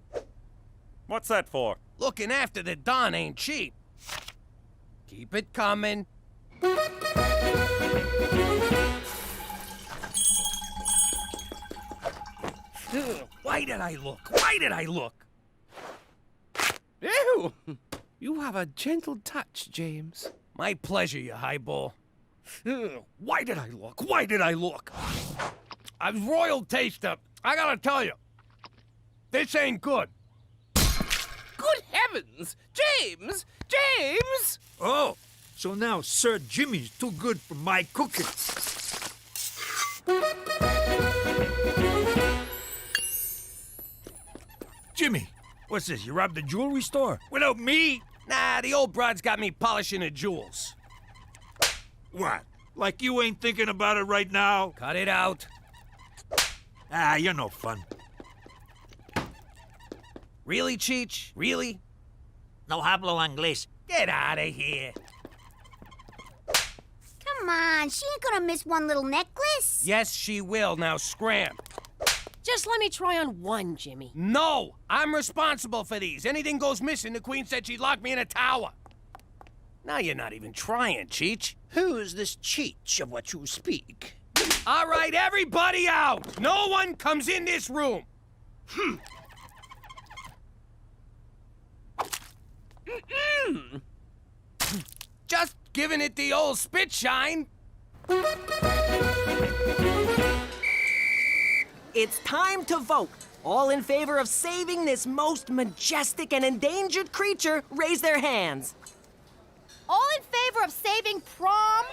What's that for? Looking after the Don ain't cheap. Keep it coming. Why did I look? Why did I look? Ew! You have a gentle touch, James. My pleasure, you highball. Why did I look? Why did I look? I was royal taster. I gotta tell you, this ain't good. Good heavens! James! James! Oh, so now Sir Jimmy's too good for my cooking. Jimmy, what's this? You robbed the jewelry store? Without me? Nah, the old broad's got me polishing the jewels. What? Like you ain't thinking about it right now? Cut it out. Ah, you're no fun. Really, Cheech? Really? No hablo inglés. Get out of here. Come on, she ain't gonna miss one little necklace. Yes, she will. Now scram. Just let me try on one, Jimmy. No! I'm responsible for these. Anything goes missing, the Queen said she'd lock me in a tower. Now you're not even trying, Cheech. Who's this Cheech of what you speak? All right, everybody out! No one comes in this room! Just giving it the old spit shine. It's time to vote. All in favor of saving this most majestic and endangered creature, raise their hands. All in favor of saving prom?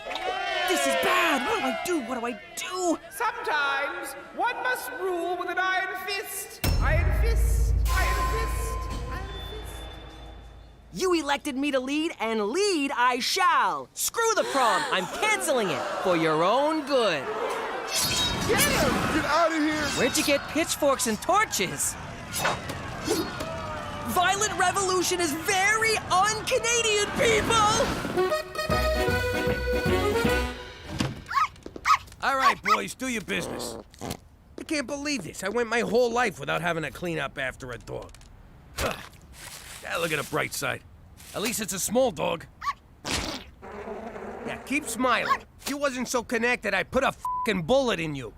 This is bad. What do I do? What do I do? Sometimes one must rule with an iron fist. Iron fist. Iron fist. Iron fist. You elected me to lead, and lead I shall. Screw the prom. I'm canceling it for your own good. Get him! Get out of here! Where'd you get pitchforks and torches? Violent revolution is very un-Canadian, people! All right, boys, do your business. I can't believe this. I went my whole life without having to clean up after a dog. Ugh. Yeah, look at the bright side. At least it's a small dog. Yeah, keep smiling. If you wasn't so connected, I'd put a fucking bullet in you.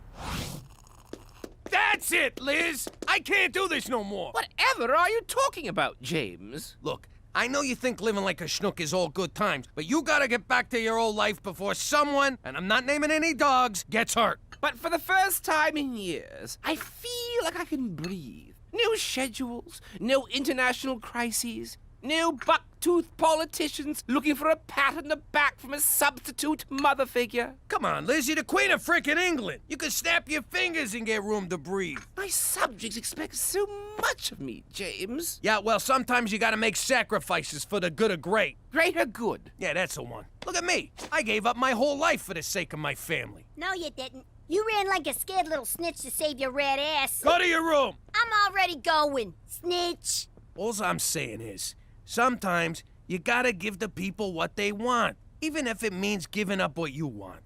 That's it, Liz! I can't do this no more! Whatever are you talking about, James? Look, I know you think living like a schnook is all good times, but you gotta get back to your old life before someone, and I'm not naming any dogs, gets hurt. But for the first time in years, I feel like I can breathe. No schedules, no international crises, no buck-toothed politicians looking for a pat on the back from a substitute mother figure. Come on, Liz, you're the Queen of frickin' England. You can snap your fingers and get room to breathe. My subjects expect so much of me, James. Yeah, well, sometimes you gotta make sacrifices for the good of great. Greater good. Yeah, that's the one. Look at me. I gave up my whole life for the sake of my family. No, you didn't. You ran like a scared little snitch to save your red ass. Go to your room. I'm already going, snitch. All I'm saying is, sometimes you gotta give the people what they want, even if it means giving up what you want.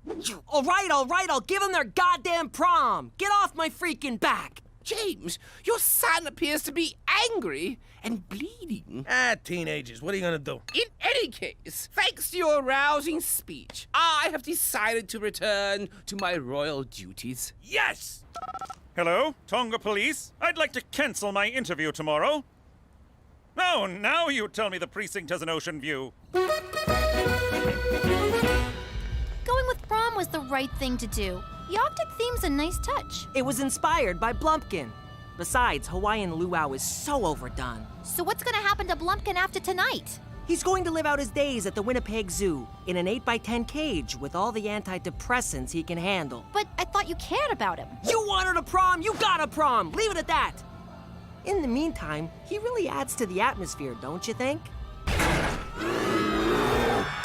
All right, I'll give them their goddamn prom. Get off my freaking back. James, your son appears to be angry and bleeding. Ah, teenagers, what are you gonna do? In any case, thanks to your rousing speech, I have decided to return to my royal duties. Yes! Hello, Tonga Police. I'd like to cancel my interview tomorrow. Oh, now you tell me the precinct has an ocean view. Going with prom was the right thing to do. The Arctic theme's a nice touch. It was inspired by Blumpkin. Besides, Hawaiian luau is so overdone. So what's gonna happen to Blumpkin after tonight? He's going to live out his days at the Winnipeg Zoo in an 8x10 cage with all the antidepressants he can handle. But I thought you cared about him. You wanted a prom, you got a prom. Leave it at that. In the meantime, he really adds to the atmosphere, don't you think?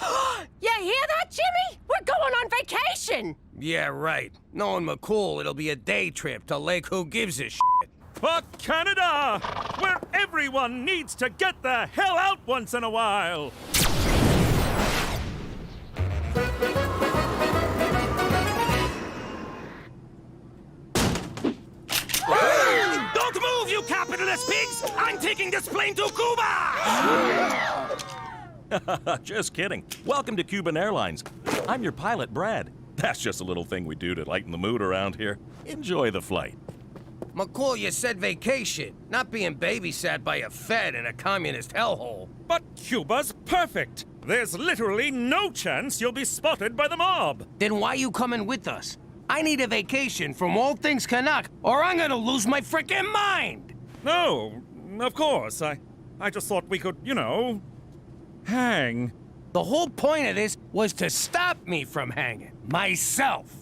You hear that, Jimmy? We're going on vacation! Yeah, right. Knowing McCool, it'll be a day trip to Lake Who Gives a Shit. For Canada, where everyone needs to get the hell out once in a while. Don't move, you capitalist pigs! I'm taking this plane to Cuba! Just kidding. Welcome to Cuban Airlines. I'm your pilot, Brad. That's just a little thing we do to lighten the mood around here. Enjoy the flight. McCool, you said vacation, not being babysat by a Fed in a communist hellhole. But Cuba's perfect. There's literally no chance you'll be spotted by the mob. Then why you coming with us? I need a vacation from all things Canuck, or I'm gonna lose my frickin' mind! No, of course. I just thought we could, hang. The whole point of this was to stop me from hanging. Myself.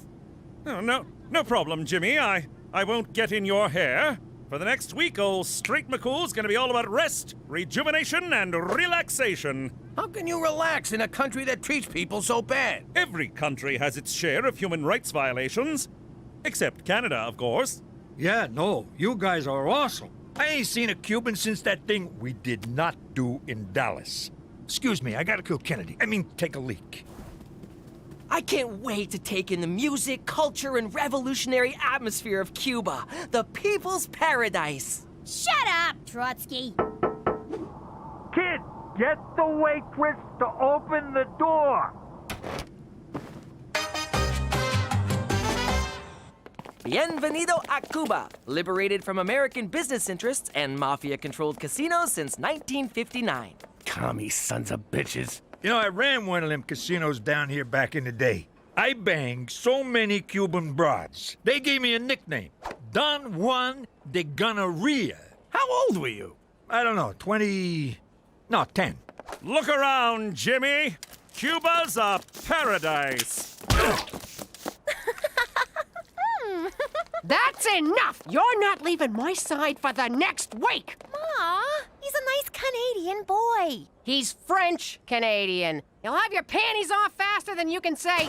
Oh, no problem, Jimmy. I won't get in your hair. For the next week, old Straight McCool's gonna be all about rest, rejuvenation, and relaxation. How can you relax in a country that treats people so bad? Every country has its share of human rights violations. Except Canada, of course. Yeah, no, you guys are awesome. I ain't seen a Cuban since that thing we did not do in Dallas. Excuse me, I gotta kill Kennedy. Take a leak. I can't wait to take in the music, culture, and revolutionary atmosphere of Cuba, the people's paradise. Shut up, Trotsky. Kid, get the waitress to open the door. Bienvenido a Cuba, liberated from American business interests and mafia-controlled casinos since 1959. Commie sons of bitches. You know, I ran one of them casinos down here back in the day. I banged so many Cuban broads. They gave me a nickname, Don Juan de Gonorrhea. How old were you? I don't know, 10. Look around, Jimmy. Cuba's a paradise. That's enough! You're not leaving my side for the next week! Ma, he's a nice Canadian boy. He's French-Canadian. You'll have your panties off faster than you can say...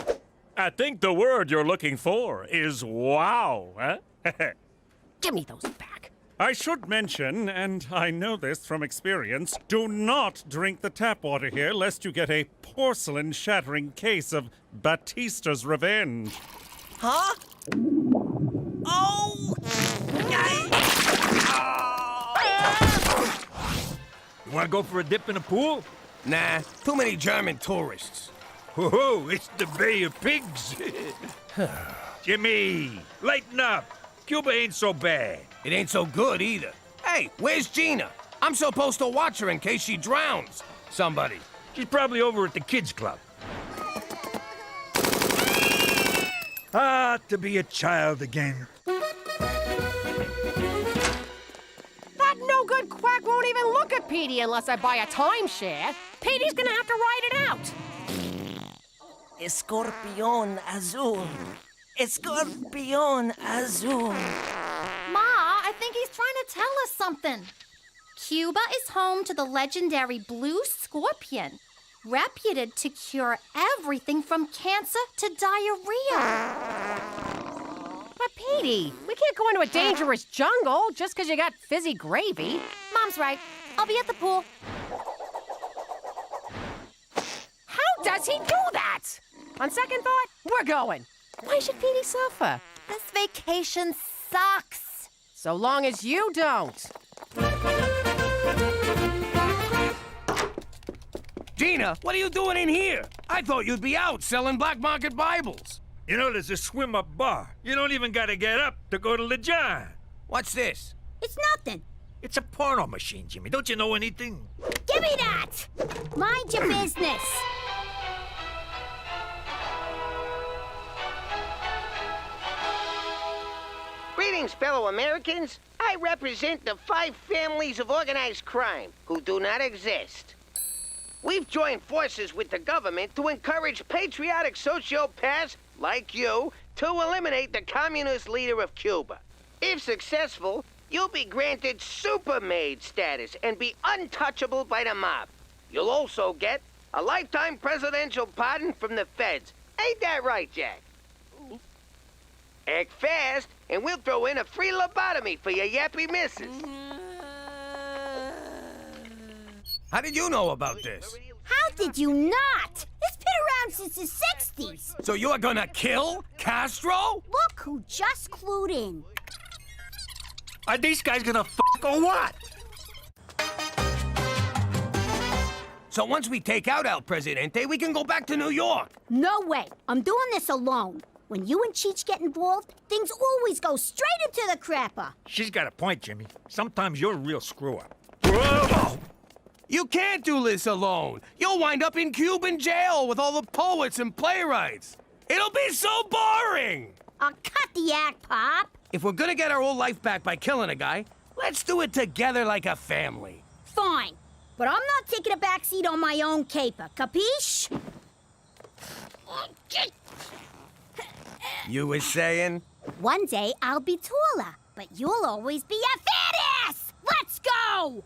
I think the word you're looking for is wow, huh? Give me those back. I should mention, and I know this from experience, do not drink the tap water here lest you get a porcelain-shattering case of Batista's revenge. Huh? Oh! You wanna go for a dip in the pool? Nah, too many German tourists. Whoa, it's the Bay of Pigs. Jimmy, lighten up. Cuba ain't so bad. It ain't so good either. Hey, where's Gina? I'm supposed to watch her in case she drowns. Somebody. She's probably over at the kids' club. Ah, to be a child again. That no-good quack won't even look at Petey unless I buy a timeshare. Petey's gonna have to ride it out. Escorpión azul. Escorpión azul. Ma, I think he's trying to tell us something. Cuba is home to the legendary blue scorpion, reputed to cure everything from cancer to diarrhea. But Petey, we can't go into a dangerous jungle just because you got fizzy gravy. Mom's right. I'll be at the pool. How does he do that? On second thought, we're going. Why should Petey suffer? This vacation sucks. So long as you don't. Gina, what are you doing in here? I thought you'd be out selling black market Bibles. You know, there's a swim-up bar. You don't even gotta get up to go to the John. What's this? It's nothing. It's a porno machine, Jimmy. Don't you know anything? Give me that! Mind your business. Greetings, fellow Americans. I represent the 5 families of organized crime who do not exist. We've joined forces with the government to encourage patriotic sociopaths like you to eliminate the communist leader of Cuba. If successful, you'll be granted super maid status and be untouchable by the mob. You'll also get A lifetime presidential pardon from the feds. Ain't that right, Jack? Act fast, and we'll throw in a free lobotomy for your yappy missus. How did you know about this? How did you not? It's been around since the 60s. So you're gonna kill Castro? Look who just clued in. Are these guys gonna fuck or what? So once we take out El Presidente, we can go back to New York. No way. I'm doing this alone. When you and Cheech get involved, things always go straight into the crapper. She's got a point, Jimmy. Sometimes you're a real screw-up. Whoa! You can't do this alone. You'll wind up in Cuban jail with all the poets and playwrights. It'll be so boring. I'll cut the act, Pop. If we're gonna get our old life back by killing a guy, let's do it together like a family. Fine. But I'm not taking a backseat on my own caper, capiche? You was saying? One day I'll be taller, but you'll always be a fat ass! Let's go!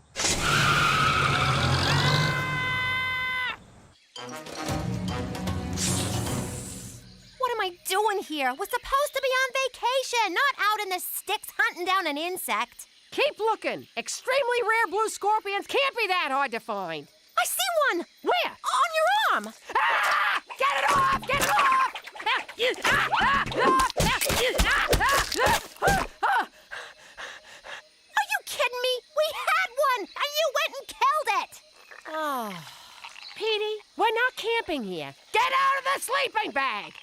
What am I doing here? We're supposed to be on vacation, not out in the sticks hunting down an insect. Keep looking. Extremely rare blue scorpions can't be that hard to find. I see one! Where? On your arm! Ah! Get it off! Get it off! Are you kidding me? We had one, and you went and killed it! Oh, Petey, we're not camping here. Get out of the sleeping bag!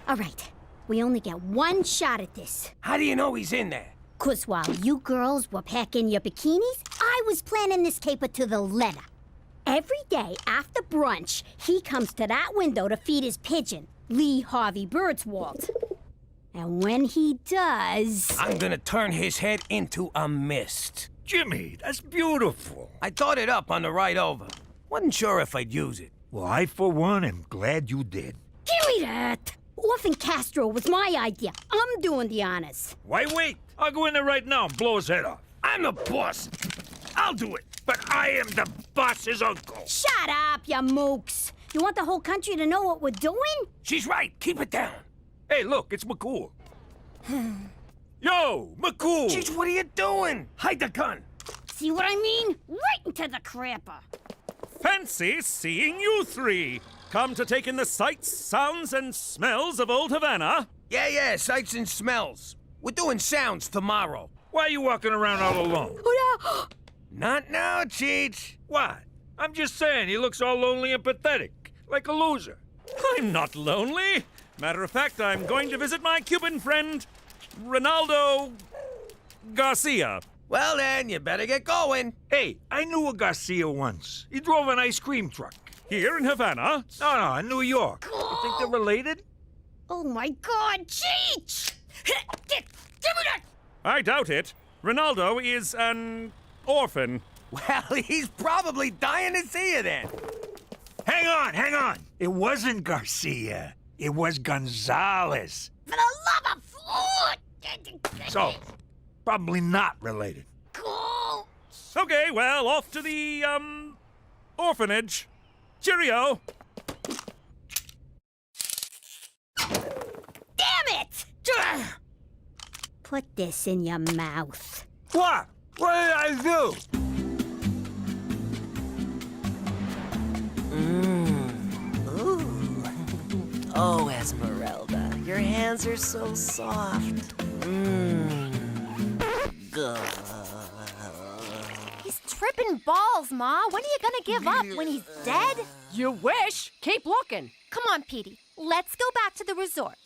All right, we only get one shot at this. How do you know he's in there? 'Cause while you girls were packing your bikinis, I was planning this caper to the letter. Every day after brunch, he comes to that window to feed his pigeon, Lee Harvey Birdswalt. And when he does... I'm gonna turn his head into a mist. Jimmy, that's beautiful. I thought it up on the ride over. Wasn't sure if I'd use it. Well, I, for one, am glad you did. Give me that! Orphan Castro was my idea. I'm doing the honors. Why wait? I'll go in there right now and blow his head off. I'm the boss. I'll do it. But I am the boss's uncle. Shut up, you mooks. You want the whole country to know what we're doing? She's right. Keep it down. Hey, look, it's McCool. Yo, McCool! Jeez, what are you doing? Hide the gun. See what I mean? Right into the crapper. Fancy seeing you three. Come to take in the sights, sounds, and smells of old Havana? Yeah, sights and smells. We're doing sounds tomorrow. Why are you walking around all alone? Not now, Cheech. What? I'm just saying, he looks all lonely and pathetic, like a loser. I'm not lonely. Matter of fact, I'm going to visit my Cuban friend, Ronaldo Garcia. Well then, you better get going. Hey, I knew a Garcia once. He drove an ice cream truck. Here in Havana? No, in New York. You think they're related? Oh my God, Cheech! Give me that! I doubt it. Ronaldo is an orphan. Well, he's probably dying to see you then. Hang on. It wasn't Garcia. It was Gonzalez. For the love of... So, probably not related. Okay, well, off to the, orphanage. Cheerio. Damn it! Put this in your mouth. What? What did I do? Oh, Esmeralda, your hands are so soft. He's tripping balls, Ma. When are you gonna give up? When he's dead? You wish. Keep looking. Come on, Petey. Let's go back to the resort.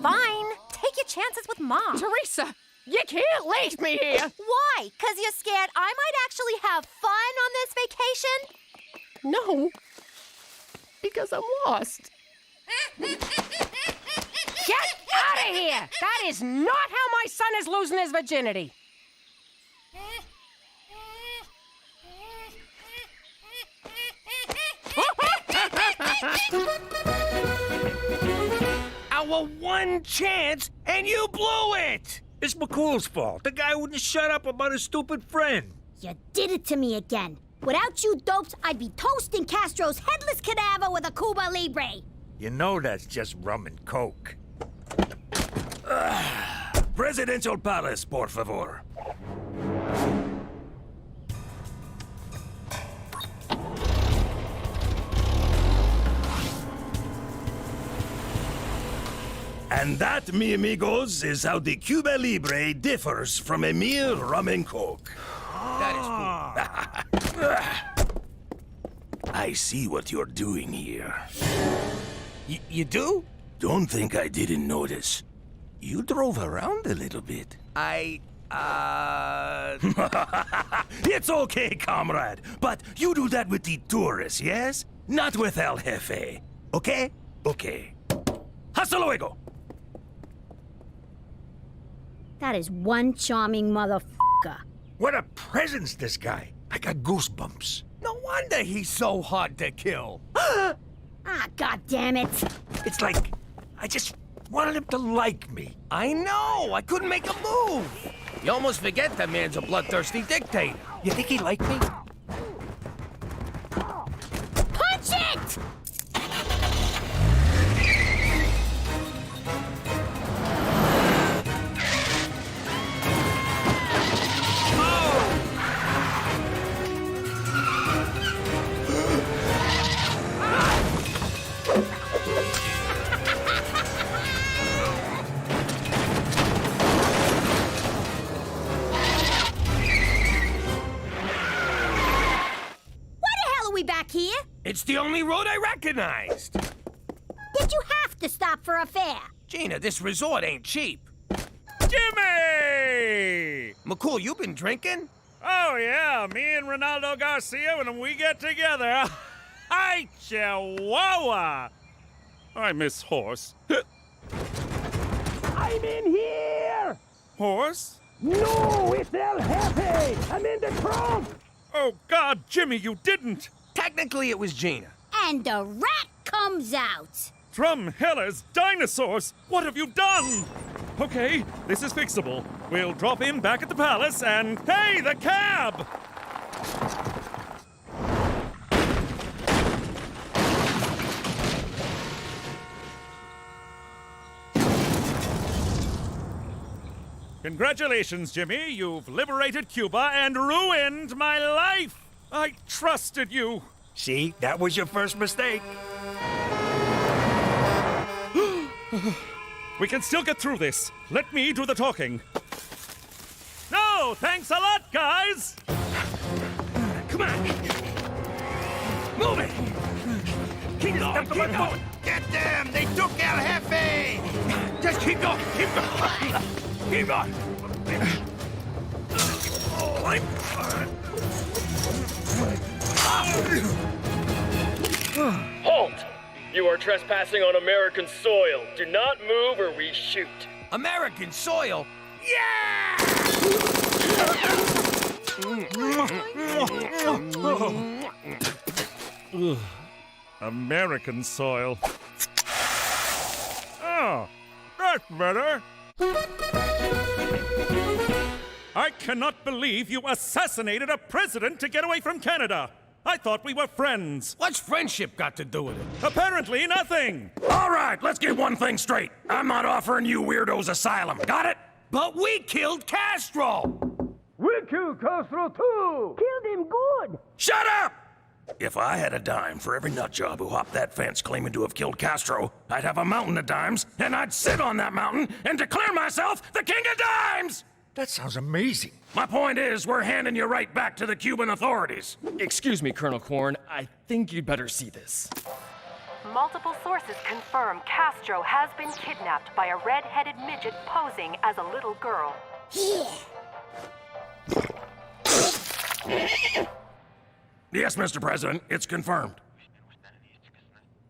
Fine. Take your chances with Mom. Teresa, you can't leave me here. Why? 'Cause you're scared I might actually have fun on this vacation? No, because I'm lost. Get out of here! That is not how my son is losing his virginity. I our one chance, and you blew it! It's McCool's fault. The guy wouldn't shut up about his stupid friend. You did it to me again. Without you dopes, I'd be toasting Castro's headless cadaver with a Cuba Libre. You know that's just rum and coke. Presidential Palace, por favor. And that, mi amigos, is how the Cuba Libre differs from a mere rum and coke. That is cool. I see what you're doing here. You do? Don't think I didn't notice. You drove around a little bit. It's okay, comrade. But you do that with the tourists, yes? Not with El Jefe. Okay? Okay. Hasta luego! That is one charming motherfucker. What a presence, this guy. I got goosebumps. No wonder he's so hard to kill. Ah, God damn it. It's like I just wanted him to like me. I know. I couldn't make a move. You almost forget that man's a bloodthirsty dictator. You think he liked me? Punch it! Back here? It's the only road I recognized. Did you have to stop for a fare? Gina, this resort ain't cheap. Jimmy! McCool, you been drinking? Oh, yeah. Me and Ronaldo Garcia, when we get together. Hi, Chihuahua! I miss Horse. I'm in here! Horse? No, it's El Jefe! I'm in the trunk! Oh, God, Jimmy, you didn't! Technically, it was Gina. And the rat comes out. Drumhellers, dinosaurs! What have you done? Okay, this is fixable. We'll drop in back at the palace and... Hey, the cab! Congratulations, Jimmy. You've liberated Cuba and ruined my life! I trusted you. See, that was your first mistake. We can still get through this. Let me do the talking. No, thanks a lot, guys! Come on! Move it! Keep going, keep going! Get them! They took El Jefe! Just keep going, keep going! Keep going! Oh, I'm... Halt! You are trespassing on American soil. Do not move or we shoot. American soil? Yeah! American soil. Oh, that's better. I cannot believe you assassinated a president to get away from Canada. I thought we were friends. What's friendship got to do with it? Apparently nothing. All right, let's get one thing straight. I'm not offering you weirdos asylum. Got it? But we killed Castro! We killed Castro too! Killed him good! Shut up! If I had a dime for every nutjob who hopped that fence claiming to have killed Castro, I'd have a mountain of dimes, and I'd sit on that mountain and declare myself the king of dimes! That sounds amazing. My point is, we're handing you right back to the Cuban authorities. Excuse me, Colonel Korn. I think you'd better see this. Multiple sources confirm Castro has been kidnapped by a red-headed midget posing as a little girl. Yes, Mr. President, it's confirmed.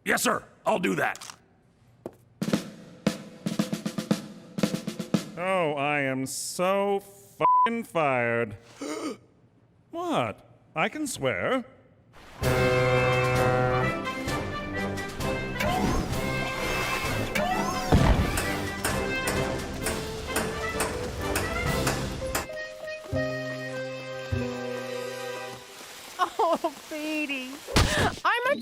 Yes, sir, I'll do that. Oh, I am so f***ing fired. What? I can swear.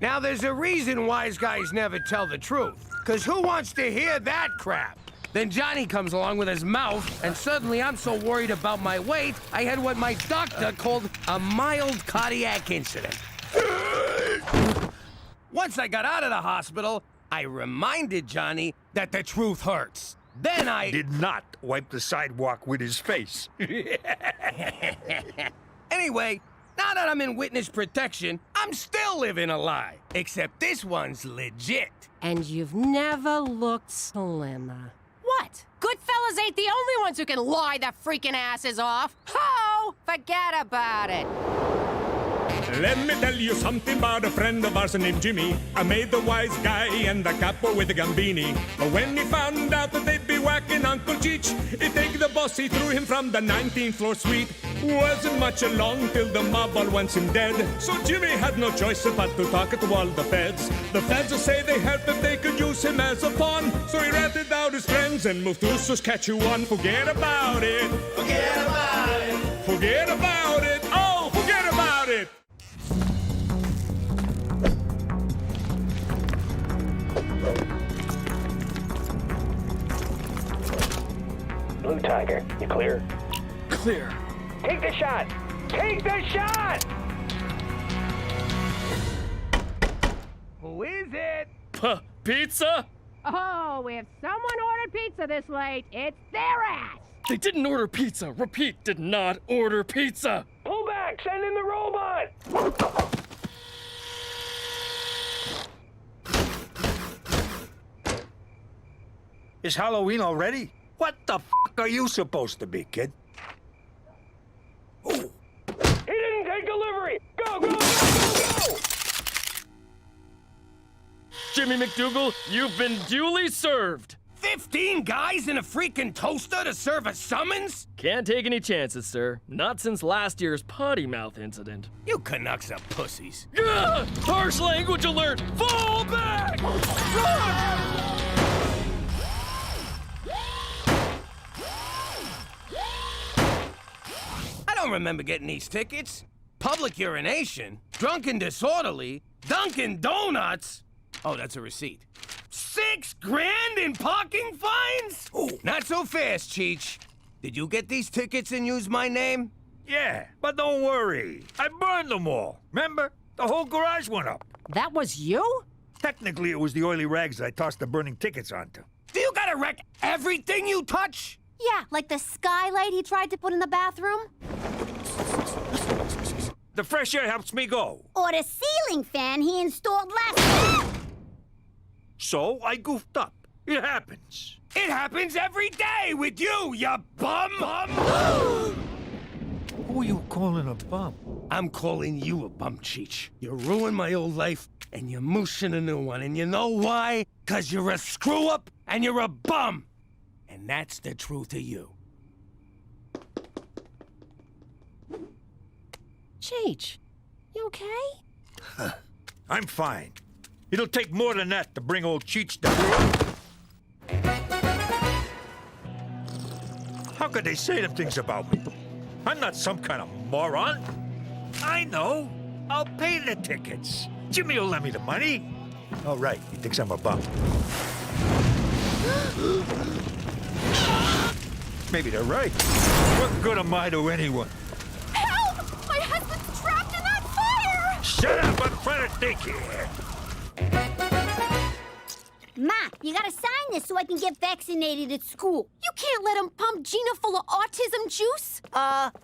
Now, there's a reason wise guys never tell the truth. Because who wants to hear that crap? Then Johnny comes along with his mouth, and suddenly I'm so worried about my weight, I had what my doctor called a mild cardiac incident. Once I got out of the hospital, I reminded Johnny that the truth hurts. Then I did not wipe the sidewalk with his face. Anyway, now that I'm in witness protection, I'm still living a lie. Except this one's legit. And you've never looked slimmer. What? Goodfellas ain't the only ones who can lie their freaking asses off. Ho! Forget about it. Let me tell you something about a friend of ours named Jimmy. I made the wise guy and the capo with the gambini. But when he found out that they'd be whacking Uncle Cheech, he'd take the boss, he threw him from the 19th floor suite. Wasn't much along till the mob all wants him dead. So Jimmy had no choice but to talk to all the feds. The feds will say they helped if they could use him as a pawn. So he ratted out his friends and moved to Saskatchewan. Forget about it. Forget about it. Forget about it. Oh, forget about it. Blue Tiger, you clear? Clear. Take the shot! Take the shot! Who is it? Pizza? Oh, if someone ordered pizza this late, it's their ass. They didn't order pizza. Repeat, did not order pizza. Pull back! Send in the robot! Is Halloween already? What the f*** are you supposed to be, kid? He didn't take delivery! Go, go, go, go, go! Jimmy McDougal, you've been duly served. 15 guys in a freaking toaster to serve a summons? Can't take any chances, sir. Not since last year's potty mouth incident. You Canucks are pussies. Gah! Harsh language alert! Fall back! Run! I don't remember getting these tickets. Public urination, drunken disorderly, Dunkin' Donuts. Oh, that's a receipt. $6 grand in parking fines? Ooh. Not so fast, Cheech. Did you get these tickets and use my name? Yeah, but don't worry. I burned them all. Remember? The whole garage went up. That was you? Technically, it was the oily rags I tossed the burning tickets onto. Do you gotta wreck everything you touch? Yeah, like the skylight he tried to put in the bathroom. The fresh air helps me go. Or the ceiling fan he installed last week. So I goofed up. It happens. It happens every day with you, you bum! Who are you calling a bum? I'm calling you a bum, Cheech. You ruined my old life, and you're mooshing a new one. And you know why? 'Cause you're a screw-up, and you're a bum. And that's the truth of you. Cheech, you okay? I'm fine. It'll take more than that to bring old Cheech down. How could they say them things about me? I'm not some kind of moron. I know. I'll pay the tickets. Jimmy will lend me the money. Oh, right. He thinks I'm a bum. Maybe they're right. What good am I to anyone? Help! My husband's trapped in that fire! Shut up! I'm trying to think here. Ma, you gotta sign this so I can get vaccinated at school. You can't let him pump Gina full of autism juice.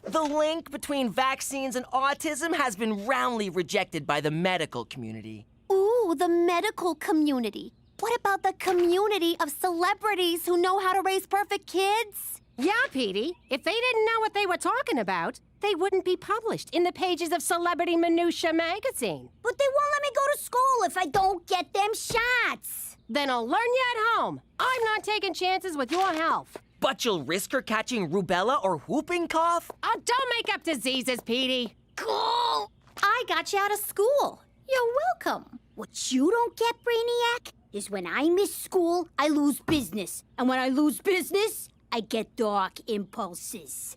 The link between vaccines and autism has been roundly rejected by the medical community. Ooh, the medical community. What about the community of celebrities who know how to raise perfect kids? Yeah, Petey. If they didn't know what they were talking about, they wouldn't be published in the pages of Celebrity Minutia magazine. But they won't let me go to school if I don't get them shots. Then I'll learn you at home. I'm not taking chances with your health. But you'll risk her catching rubella or whooping cough? Oh, don't make up diseases, Petey. Cool. I got you out of school. You're welcome. What you don't get, Brainiac, is when I miss school, I lose business. And when I lose business, I get dark impulses.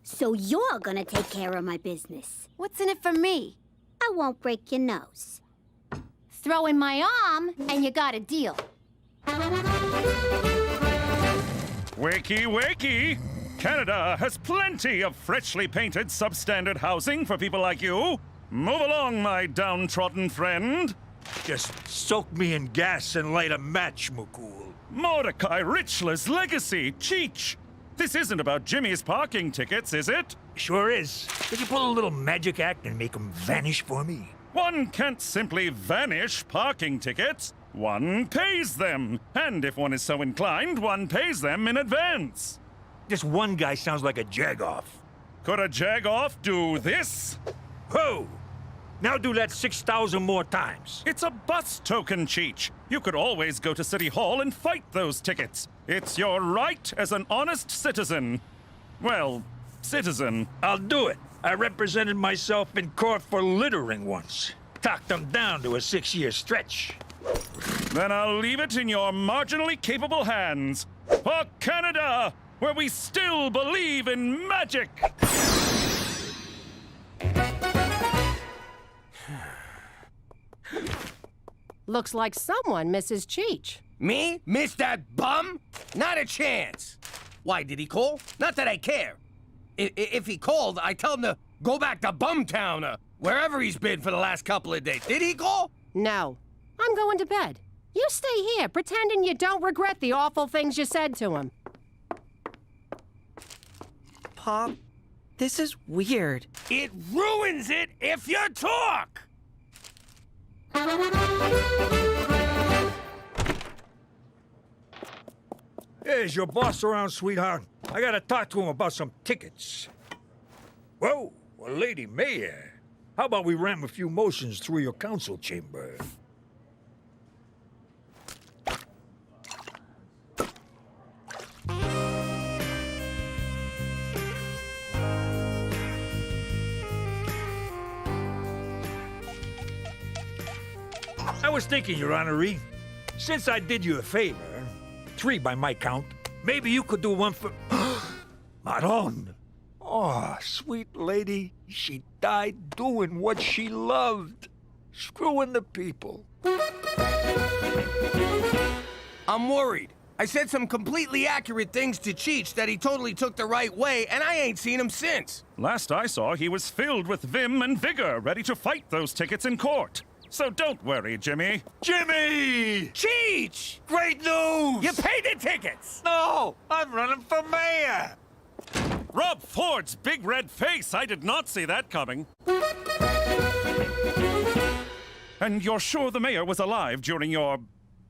So you're gonna take care of my business. What's in it for me? I won't break your nose. Throw in my arm, and you got a deal. Wakey, wakey! Canada has plenty of freshly painted substandard housing for people like you. Move along, my downtrodden friend. Just soak me in gas and light a match, McCool. Mordecai Richler's legacy, Cheech. This isn't about Jimmy's parking tickets, is it? Sure is. Could you pull a little magic act and make them vanish for me? One can't simply vanish parking tickets. One pays them. And if one is so inclined, one pays them in advance. This one guy sounds like a jag-off. Could a jag-off do this? Whoa! Now do that 6,000 more times. It's a bus token, Cheech. You could always go to City Hall and fight those tickets. It's your right as an honest citizen. Well, citizen. I'll do it. I represented myself in court for littering once. Talked them down to a 6-year stretch. Then I'll leave it in your marginally capable hands. For Canada, where we still believe in magic. Looks like someone misses Cheech. Me? Miss that bum? Not a chance. Why, did he call? Not that I care. If he called, I tell him to go back to Bumtown or wherever he's been for the last couple of days. Did he call? No. I'm going to bed. You stay here, pretending you don't regret the awful things you said to him. Pop, this is weird. It ruins it if you talk! Is your boss around, sweetheart? I gotta talk to him about some tickets. Whoa, well, Lady Mayor. How about we ram a few motions through your council chamber? I was thinking, Your Honoree, since I did you a favor, 3 by my count, maybe you could do one for... Maron! Oh, sweet lady, she died doing what she loved. Screwing the people. I'm worried. I said some completely accurate things to Cheech that he totally took the right way, and I ain't seen him since. Last I saw, he was filled with vim and vigor, ready to fight those tickets in court. So don't worry, Jimmy. Jimmy! Cheech! Great news! You paid the tickets! No! I'm running for mayor! Rob Ford's big red face! I did not see that coming. And you're sure the mayor was alive during your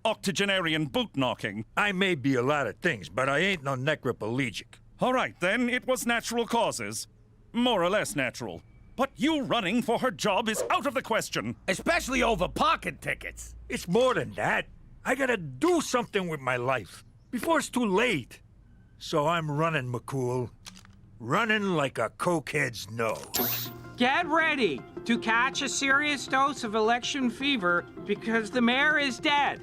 octogenarian boot knocking? I may be a lot of things, but I ain't no necroplegic. All right, then, it was natural causes. More or less natural. But you running for her job is out of the question. Especially over pocket tickets. It's more than that. I gotta do something with my life before it's too late. So I'm running, McCool. Running like a cokehead's nose. Get ready to catch a serious dose of election fever because the mayor is dead.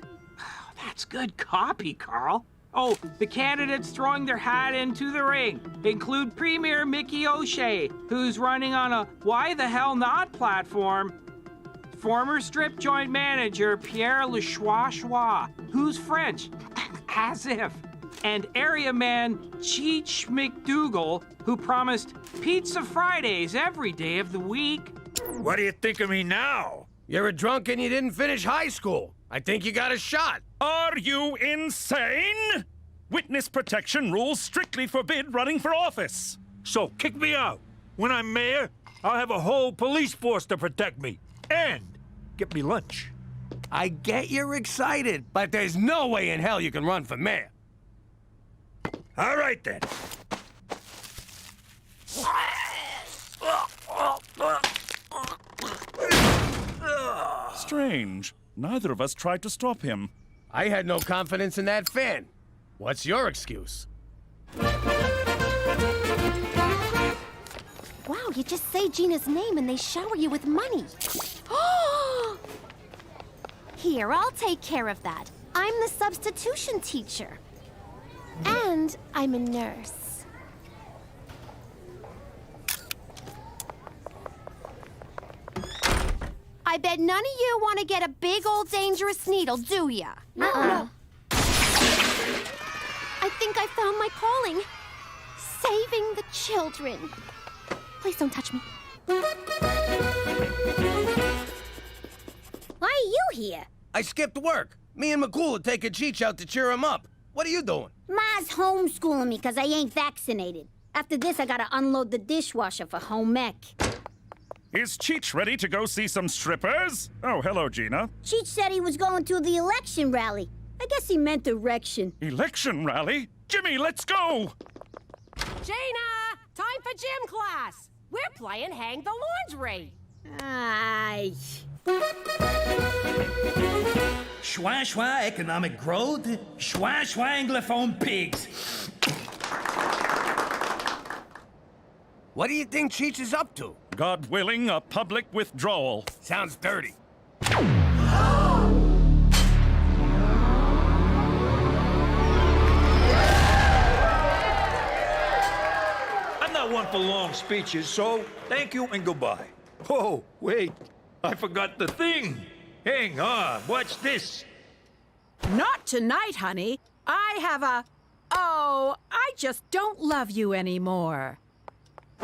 That's good copy, Carl. Oh, the candidates throwing their hat into the ring include Premier Mickey O'Shea, who's running on a why the hell not platform, former strip joint manager Pierre Lechois, who's French, as if, and area man Cheech McDougal, who promised Pizza Fridays every day of the week. What do you think of me now? You're a drunk and you didn't finish high school. I think you got a shot. Are you insane? Witness protection rules strictly forbid running for office. So kick me out. When I'm mayor, I'll have a whole police force to protect me. And get me lunch. I get you're excited, but there's no way in hell you can run for mayor. All right, then. Strange. Neither of us tried to stop him. I had no confidence in that fan. What's your excuse? Wow, you just say Gina's name and they shower you with money. Here, I'll take care of that. I'm the substitution teacher. And I'm a nurse. I bet none of you want to get a big old dangerous needle, do ya? Uh-uh. I think I found my calling. Saving the children. Please don't touch me. Why are you here? I skipped work. Me and McCool are taking Cheech out to cheer him up. What are you doing? Ma's homeschooling me because I ain't vaccinated. After this, I gotta unload the dishwasher for home ec. Is Cheech ready to go see some strippers? Oh, hello, Gina. Cheech said he was going to the election rally. I guess he meant erection. Election rally? Jimmy, let's go! Gina, time for gym class. We're playing Hang the Laundry. Aye. Schwa schwa economic growth, schwa schwa anglophone pigs. What do you think Cheech is up to? God willing, a public withdrawal. Sounds dirty. I'm not one for long speeches, so thank you and goodbye. Oh, wait. I forgot the thing. Hang on. Watch this. Not tonight, honey. I have a... Oh, I just don't love you anymore.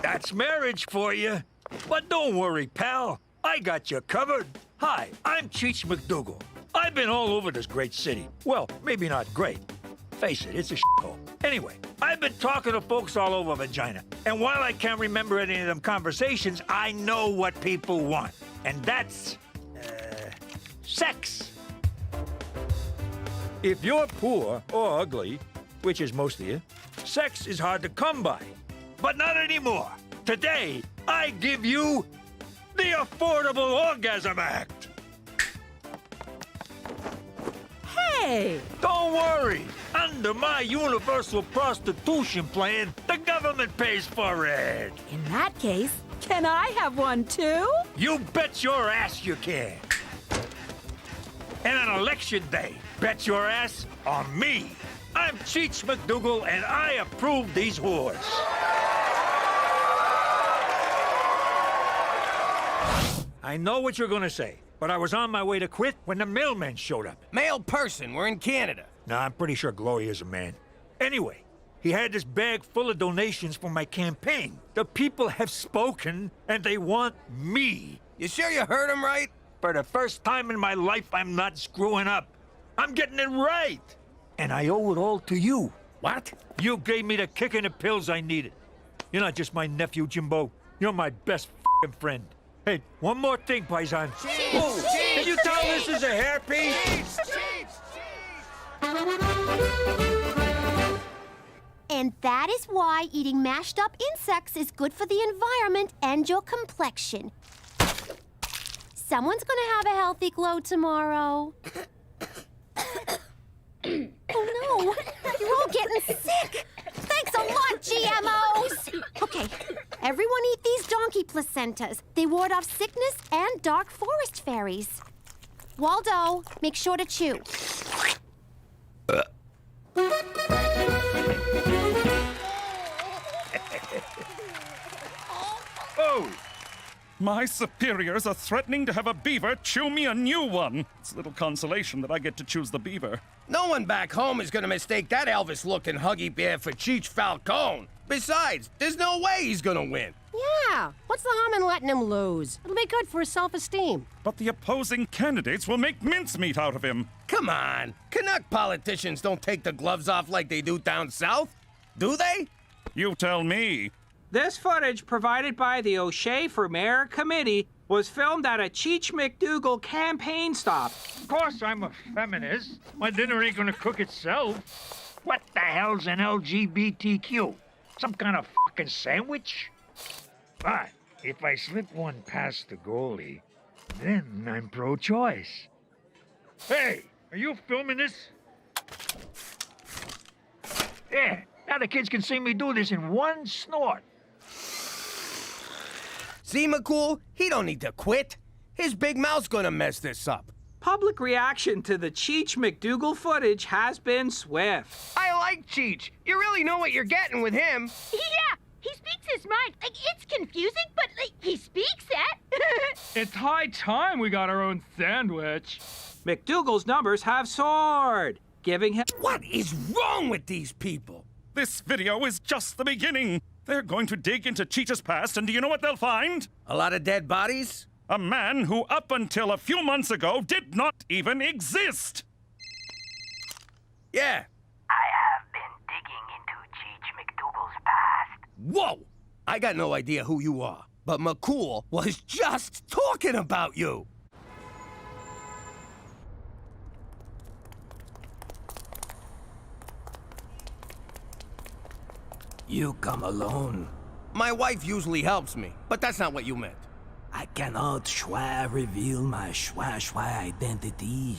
That's marriage for you. But don't worry, pal. I got you covered. Hi, I'm Cheech McDougal. I've been all over this great city. Well, maybe not great. Face it, it's a shithole. Anyway, I've been talking to folks all over Vagina. And while I can't remember any of them conversations, I know what people want. And that's... sex. If you're poor or ugly, which is most of you, sex is hard to come by. But not anymore. Today, I give you the Affordable Orgasm Act. Hey! Don't worry. Under my universal prostitution plan, the government pays for it. In that case, can I have one too? You bet your ass you can. And on election day, bet your ass on me. I'm Cheech McDougal, and I approve these whores. I know what you're gonna say, but I was on my way to quit when the mailman showed up. Male person, we're in Canada. Nah, I'm pretty sure Gloria's a man. Anyway, he had this bag full of donations for my campaign. The people have spoken, and they want me. You sure you heard him right? For the first time in my life, I'm not screwing up. I'm getting it right. And I owe it all to you. What? You gave me the kick and the pills I needed. You're not just my nephew, Jimbo. You're my best f***ing friend. Hey, one more thing, Paisan. Cheese! Can you tell this is a hairpiece? And that is why eating mashed up insects is good for the environment and your complexion. Someone's gonna have a healthy glow tomorrow. Oh no, you're all getting sick. Thanks a lot, GMOs. Okay, everyone eat these donkey placentas. They ward off sickness and dark forest fairies. Waldo, make sure to chew. Oh! My superiors are threatening to have a beaver chew me a new one. It's little consolation that I get to choose the beaver. No one back home is gonna mistake that Elvis-looking Huggy Bear for Cheech Falcone. Besides, there's no way he's gonna win. Yeah, what's the harm in letting him lose? It'll be good for his self-esteem. But the opposing candidates will make mincemeat out of him. Come on, Canuck politicians don't take the gloves off like they do down south, do they? You tell me. This footage, provided by the O'Shea for Mayor Committee, was filmed at a Cheech McDougal campaign stop. Of course I'm a feminist. My dinner ain't gonna cook itself. What the hell's an LGBTQ? Some kind of fucking sandwich? But if I slip one past the goalie, then I'm pro-choice. Hey, are you filming this? Yeah, now the kids can see me do this in one snort. See, McCool? He don't need to quit. His big mouth's gonna mess this up. Public reaction to the Cheech McDougal footage has been swift. I like Cheech. You really know what you're getting with him. Yeah, he's speaks his mind. Like, it's confusing, but, like, he speaks it. It's high time we got our own sandwich. McDougal's numbers have soared, giving him... What is wrong with these people? This video is just the beginning. They're going to dig into Cheech's past, and do you know what they'll find? A lot of dead bodies? A man who, up until a few months ago, did not even exist. Yeah. I have been digging into Cheech McDougal's past. Whoa! I got no idea who you are, but McCool was just talking about you. You come alone. My wife usually helps me, but that's not what you meant. I cannot reveal my identity,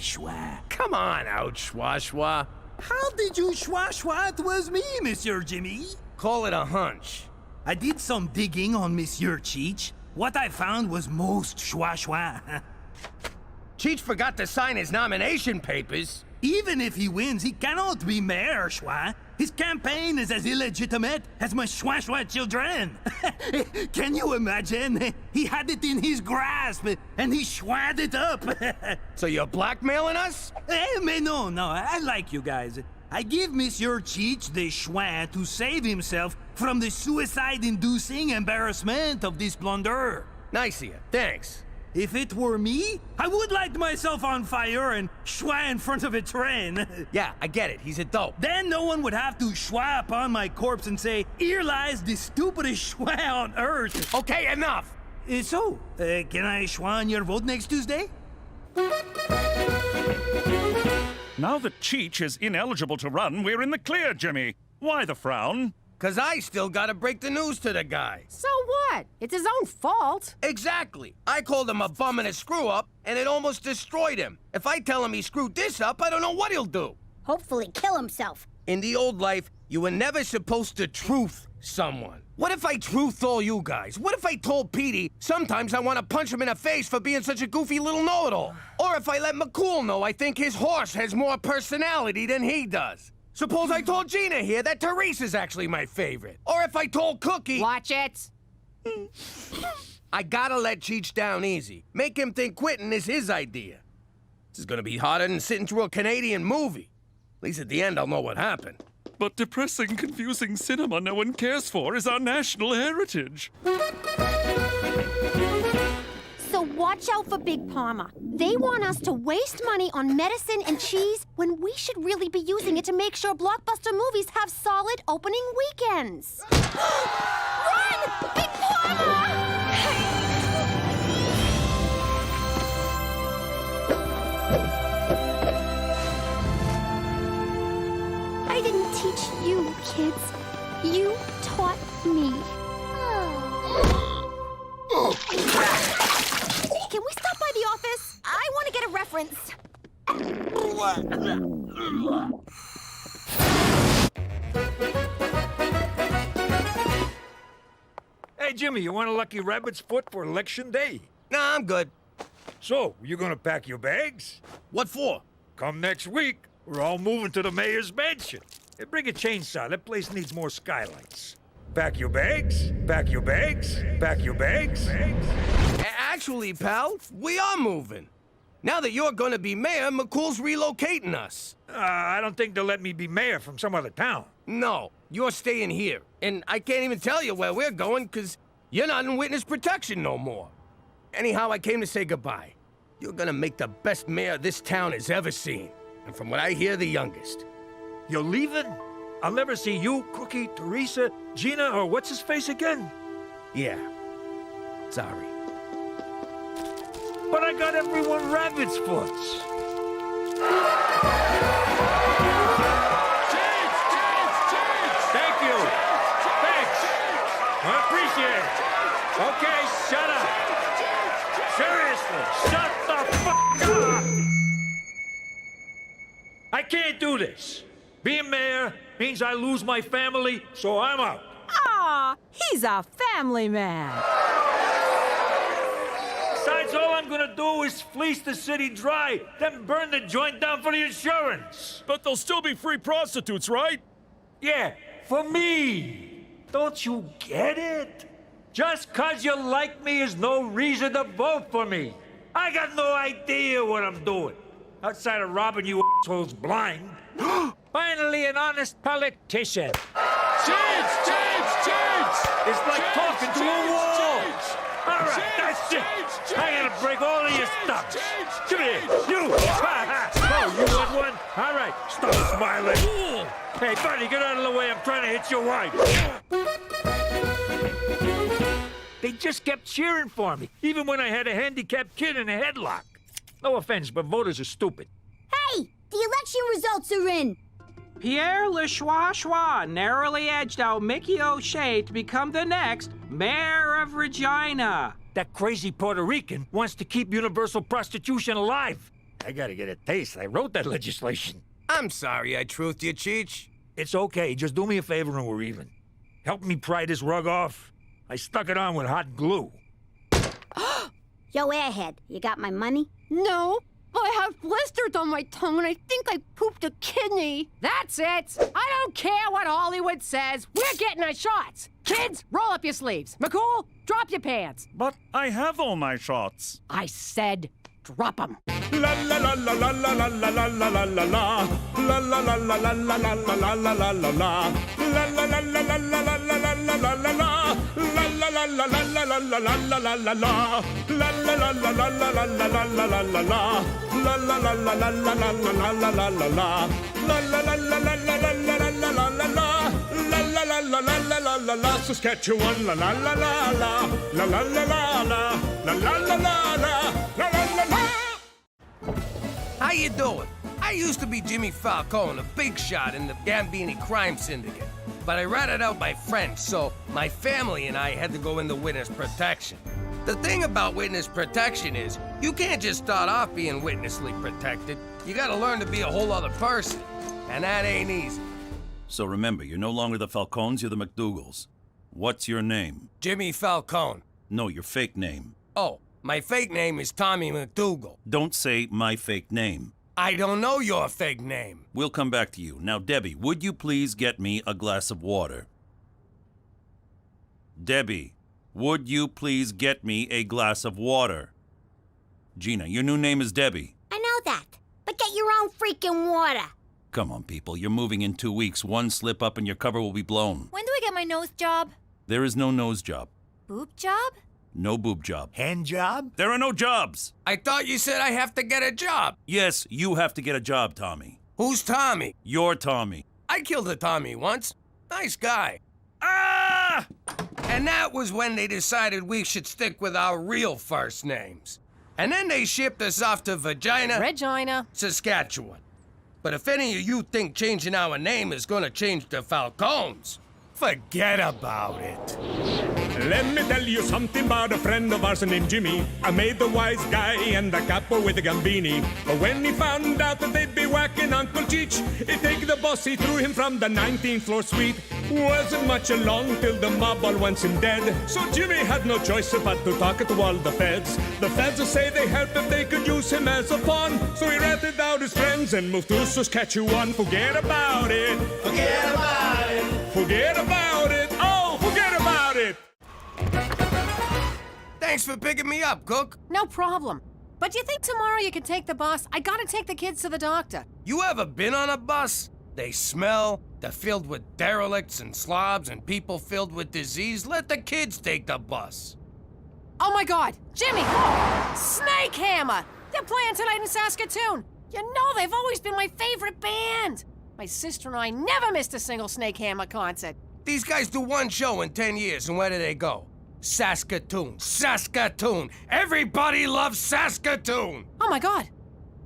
Come on out, Schwa. How did you it was me, Monsieur Jimmy? Call it a hunch. I did some digging on Monsieur Cheech. What I found was most schwa. Cheech forgot to sign his nomination papers. Even if he wins, he cannot be mayor, Schwa. His campaign is as illegitimate as my Schwa children. Can you imagine? He had it in his grasp, and he schwad it up. So you're blackmailing us? Mais no, I like you guys. I give Monsieur Cheech the schwa to save himself from the suicide-inducing embarrassment of this blunder. Nice of you, thanks. If it were me, I would light myself on fire and schwa in front of a train. Yeah, I get it. He's a dope. Then no one would have to schwa upon my corpse and say, "Here lies the stupidest schwa on earth." Okay, enough. Can I schwa on your vote next Tuesday? Now that Cheech is ineligible to run, we're in the clear, Jimmy. Why the frown? 'Cause I still gotta break the news to the guy. So what? It's his own fault. Exactly. I called him a bum and a screw-up, and it almost destroyed him. If I tell him he screwed this up, I don't know what he'll do. Hopefully kill himself. In the old life, you were never supposed to truth someone. What if I truthed all you guys? What if I told Petey sometimes I want to punch him in the face for being such a goofy little know-it-all? Or if I let McCool know I think his horse has more personality than he does? Suppose I told Gina here that Teresa's actually my favorite. Or if I told Cookie... Watch it. I gotta let Cheech down easy. Make him think quitting is his idea. This is gonna be harder than sitting through a Canadian movie. At least at the end I'll know what happened. But depressing, confusing cinema no one cares for is our national heritage. So watch out for Big Pharma. They want us to waste money on medicine and cheese when we should really be using it to make sure blockbuster movies have solid opening weekends. Run! Big Pharma! I didn't teach you, kids. You taught me. Can we stop by the office? I want to get a reference. Hey, Jimmy, you want a lucky rabbit's foot for election day? Nah, I'm good. So, you gonna pack your bags? What for? Come next week, we're all moving to the mayor's mansion. Hey, bring a chainsaw. That place needs more skylights. Pack your bags, pack your bags, pack your bags. Actually, pal, we are moving. Now that you're gonna be mayor, McCool's relocating us. I don't think they'll let me be mayor from some other town. No, you're staying here. And I can't even tell you where we're going, 'cause you're not in witness protection no more. Anyhow, I came to say goodbye. You're gonna make the best mayor this town has ever seen. And from what I hear, the youngest. You're leaving? I'll never see you, Cookie, Teresa, Gina, or what's-his-face again? Yeah. Sorry. But I got everyone rabbit's foots. Thank you. Thanks. I appreciate it. Okay, shut up. Seriously, shut the fuck up. I can't do this. Being mayor means I lose my family, so I'm out. Ah, he's a family man. Besides, all I'm gonna do is fleece the city dry, then burn the joint down for the insurance. But there'll still be free prostitutes, right? Yeah, for me. Don't you get it? Just 'cause you like me is no reason to vote for me. I got no idea what I'm doing. Outside of robbing you assholes blind. Finally, an honest politician. Change! It's like talking to a wall. All right, that's it. I gotta break all of your stuff. Come here, you. Oh, you want one? All right, stop smiling. Hey, buddy, get out of the way. I'm trying to hit your wife. They just kept cheering for me, even when I had a handicapped kid in a headlock. No offense, but voters are stupid. Hey, the election results are in. Pierre Le Schwa narrowly edged out Mickey O'Shea to become the next mayor of Regina. That crazy Puerto Rican wants to keep universal prostitution alive. I gotta get a taste. I wrote that legislation. I'm sorry I truthed you, Cheech. It's okay. Just do me a favor and we're even. Help me pry this rug off. I stuck it on with hot glue. Yo, Airhead, you got my money? No, I have blisters on my tongue and I think I pooped a kidney. That's it. I don't care what Hollywood says. We're getting our shots. Kids, roll up your sleeves. McCool, drop your pants. But I have all my shots. I said drop them. La la la la la la la la la la la la la. La la la la la la la la la la la la la. La la la la la la la la la la la la la. La la la la la la la la la la la la la. La la la la la la la la la la la la la. La la la la la la la la la la la la la. La la la la la la la la la la la la. La la la la la la la la la. Saskatchewan la la la la la. La la la la la. La la la la la. La la la la. How you doing? I used to be Jimmy Falcone, a big shot in the Gambini crime syndicate. But I ratted out my friends, so my family and I had to go into witness protection. The thing about witness protection is, you can't just start off being witnessly protected. You gotta learn to be a whole other person. And that ain't easy. So remember, you're no longer the Falcones, you're the McDougals. What's your name? Jimmy Falcone. No, your fake name. Oh, my fake name is Tommy McDougal. Don't say my fake name. I don't know your fake name. We'll come back to you. Now, Debbie, would you please get me a glass of water? Debbie, would you please get me a glass of water? Gina, your new name is Debbie. I know that, but get your own freaking water. Come on, people. You're moving in 2 weeks. One slip up and your cover will be blown. When do I get my nose job? There is no nose job. Boob job? No boob job. Hand job? There are no jobs. I thought you said I have to get a job. Yes, you have to get a job, Tommy. Who's Tommy? You're Tommy. I killed a Tommy once. Nice guy. Ah! And that was when they decided we should stick with our real first names. And then they shipped us off to Regina, Saskatchewan. But if any of you think changing our name is gonna change the Falcones, forget about it. Let me tell you something about a friend of ours named Jimmy. I made the wise guy and the capo with the Gambini. But when he found out that they'd be whacking Uncle Cheech, he take the boss, he threw him from the 19th floor suite. Wasn't much along till the mob all wants him dead. So Jimmy had no choice but to talk to all the feds. The feds will say they helped if they could use him as a pawn. So he ratted out his friends and moved to Saskatchewan. Forget about it. Forget about it. Forget about it. Oh, forget about it. Thanks for picking me up, Cook. no problem. But do you think tomorrow you can take the bus? I gotta take the kids to the doctor. You ever been on a bus? They smell, they're filled with derelicts and slobs and people filled with disease. Let the kids take the bus. Oh my God, Jimmy! Snake Hammer! They're playing tonight in Saskatoon. You know they've always been my favorite band. My sister and I never missed a single Snake Hammer concert. These guys do one show in 10 years, and where do they go? Saskatoon. Saskatoon. Everybody loves Saskatoon. Oh my God,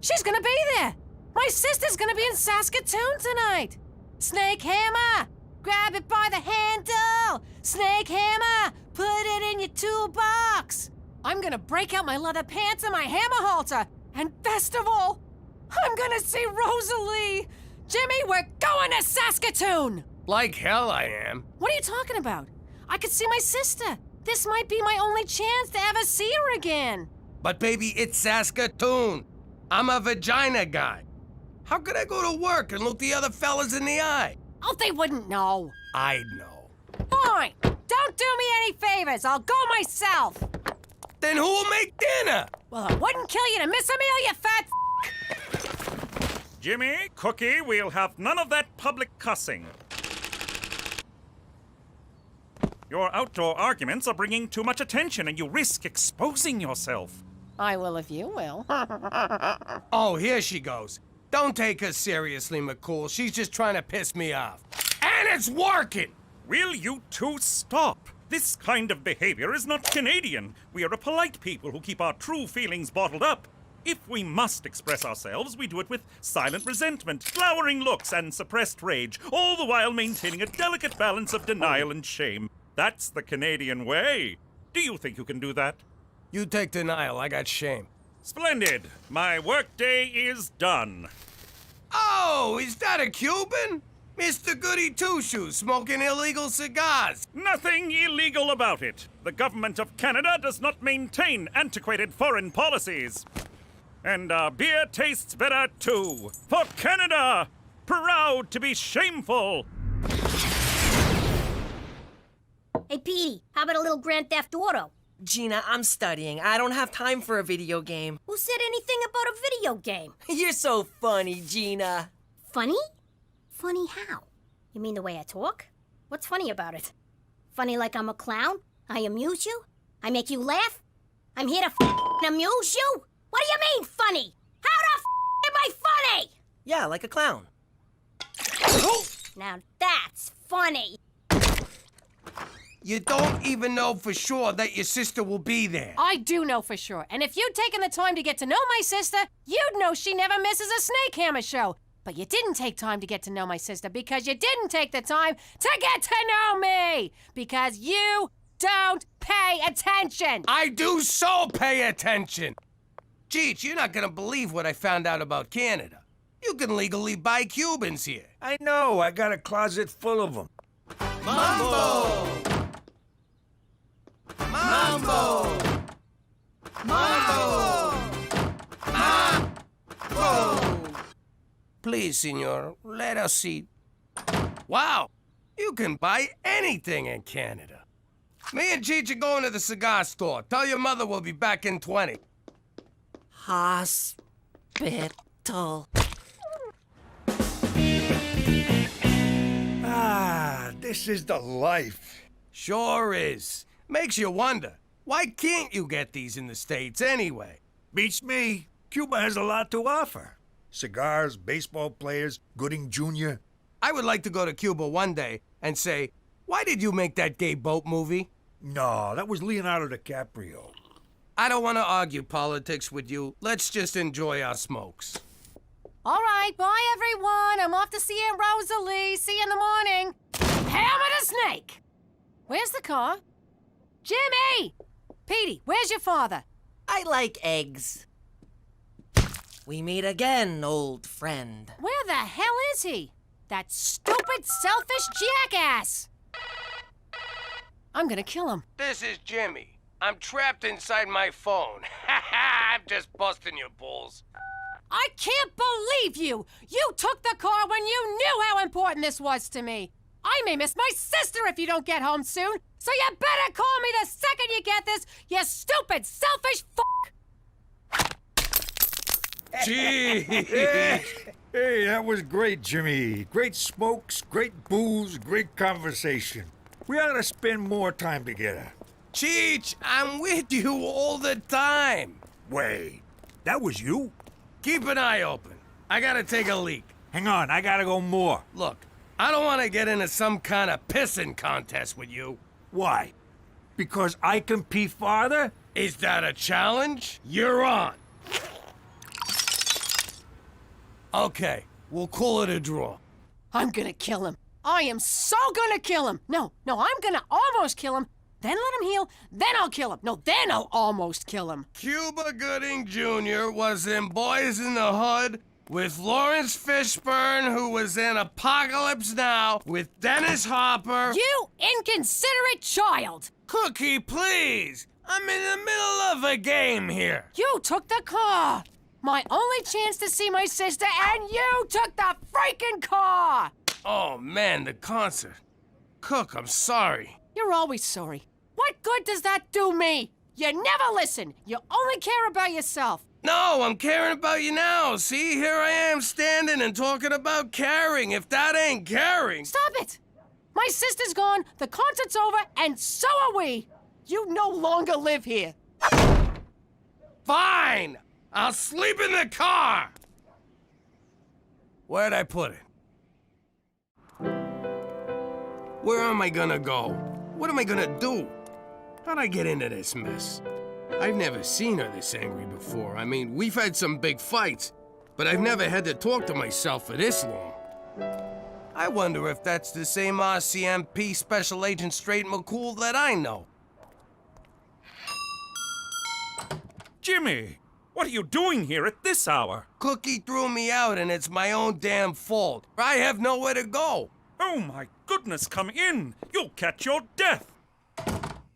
she's gonna be there. My sister's gonna be in Saskatoon tonight. Snake Hammer, grab it by the handle. Snake Hammer, put it in your toolbox. I'm gonna break out my leather pants and my hammer halter. And best of all, I'm gonna see Rosalie. Jimmy, we're going to Saskatoon. Like hell I am. What are you talking about? I could see my sister. This might be my only chance to ever see her again. But baby, it's Saskatoon. I'm a vagina guy. How could I go to work and look the other fellas in the eye? Oh, they wouldn't know. I'd know. Fine. Don't do me any favors. I'll go myself. Then who'll make dinner? Well, it wouldn't kill you to miss a meal, you fat Jimmy, Cookie, we'll have none of that public cussing. Your outdoor arguments are bringing too much attention and you risk exposing yourself. I will if you will. Oh, here she goes. Don't take her seriously, McCool. She's just trying to piss me off. And it's working! Will you two stop? This kind of behavior is not Canadian. We are a polite people who keep our true feelings bottled up. If we must express ourselves, we do it with silent resentment, glowering looks, and suppressed rage, all the while maintaining a delicate balance of denial and shame. That's the Canadian way. Do you think you can do that? You take denial, I got shame. Splendid. My workday is done. Oh, is that a Cuban? Mr. Goody Two-Shoes smoking illegal cigars. Nothing illegal about it. The government of Canada does not maintain antiquated foreign policies. And our beer tastes better too. For Canada! Proud to be shameful! Hey, Petey, how about a little Grand Theft Auto? Gina, I'm studying. I don't have time for a video game. Who said anything about a video game? You're so funny, Gina. Funny? Funny how? You mean the way I talk? What's funny about it? Funny like I'm a clown? I amuse you? I make you laugh? I'm here to amuse you? What do you mean, funny? How the am I funny? Yeah, like a clown. Now that's funny. You don't even know for sure that your sister will be there. I do know for sure. And if you'd taken the time to get to know my sister, you'd know she never misses a Snake Hammer show. But you didn't take time to get to know my sister because you didn't take the time to get to know me. Because you don't pay attention. I do so pay attention. Cheech, you're not gonna believe what I found out about Canada. You can legally buy Cubans here. I know. I got a closet full of them. Mambo! Mambo! Mambo! Mambo! Please, senor, let us see. Wow! You can buy anything in Canada. Me and Cheech are going to the cigar store. Tell your mother we'll be back in 20. Hospital. Ah, this is the life. Sure is. Makes you wonder, why can't you get these in the States anyway? Beats me. Cuba has a lot to offer. Cigars, baseball players, Gooding Jr. I would like to go to Cuba one day and say, why did you make that gay boat movie? No, that was Leonardo DiCaprio. I don't want to argue politics with you. Let's just enjoy our smokes. All right, bye, everyone. I'm off to see Aunt Rosalie. See you in the morning. Hammer the snake. Where's the car? Jimmy! Petey, where's your father? I like eggs. We meet again, old friend. Where the hell is he? That stupid, selfish jackass! I'm gonna kill him. This is Jimmy. I'm trapped inside my phone. I'm just busting your balls. I can't believe you! You took the car when you knew how important this was to me. I may miss my sister if you don't get home soon, so you better call me the second you get this, you stupid, selfish f***. Gee! Hey, that was great, Jimmy. Great smokes, great booze, great conversation. We ought to spend more time together. Cheech, I'm with you all the time. Wait, that was you? Keep an eye open. I gotta take a leak. Hang on, I gotta go more. Look, I don't want to get into some kind of pissing contest with you. Why? Because I can pee farther? Is that a challenge? You're on. Okay, we'll call it a draw. I'm gonna kill him. I am so gonna kill him. No, I'm gonna almost kill him. Then let him heal. Then I'll kill him. No, then I'll almost kill him. Cuba Gooding Jr. was in Boys in the Hood with Lawrence Fishburne, who was in Apocalypse Now with Dennis Hopper. You inconsiderate child! Cookie, please! I'm in the middle of a game here. You took the car! My only chance to see my sister, and you took the freaking car! Oh, man, the concert. Cook, I'm sorry. You're always sorry. What good does that do me? You never listen. You only care about yourself. No, I'm caring about you now. See, here I am standing and talking about caring. If that ain't caring... Stop it! My sister's gone, the concert's over, and so are we. You no longer live here. Fine! I'll sleep in the car! Where'd I put it? Where am I gonna go? What am I gonna do? How'd I get into this mess? I've never seen her this angry before. I mean, we've had some big fights, but I've never had to talk to myself for this long. I wonder if that's the same RCMP Special Agent Straight McCool that I know. Jimmy, what are you doing here at this hour? Cookie threw me out and it's my own damn fault. I have nowhere to go. Oh my goodness, come in. You'll catch your death.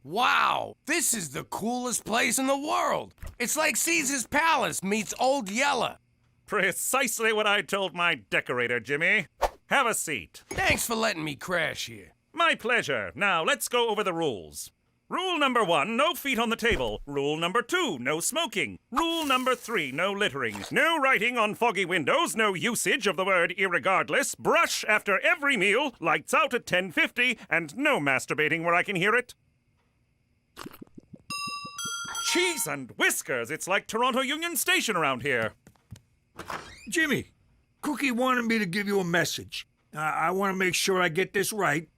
Wow, this is the coolest place in the world. It's like Caesar's Palace meets Old Yeller. Precisely what I told my decorator, Jimmy. Have a seat. Thanks for letting me crash here. My pleasure. Now, let's go over the rules. Rule number 1, no feet on the table. Rule number 2, no smoking. Rule number 3, no littering. No writing on foggy windows, no usage of the word irregardless. Brush after every meal, lights out at 10:50, and no masturbating where I can hear it. Cheese and whiskers, it's like Toronto Union Station around here. Jimmy, Cookie wanted me to give you a message. I want to make sure I get this right.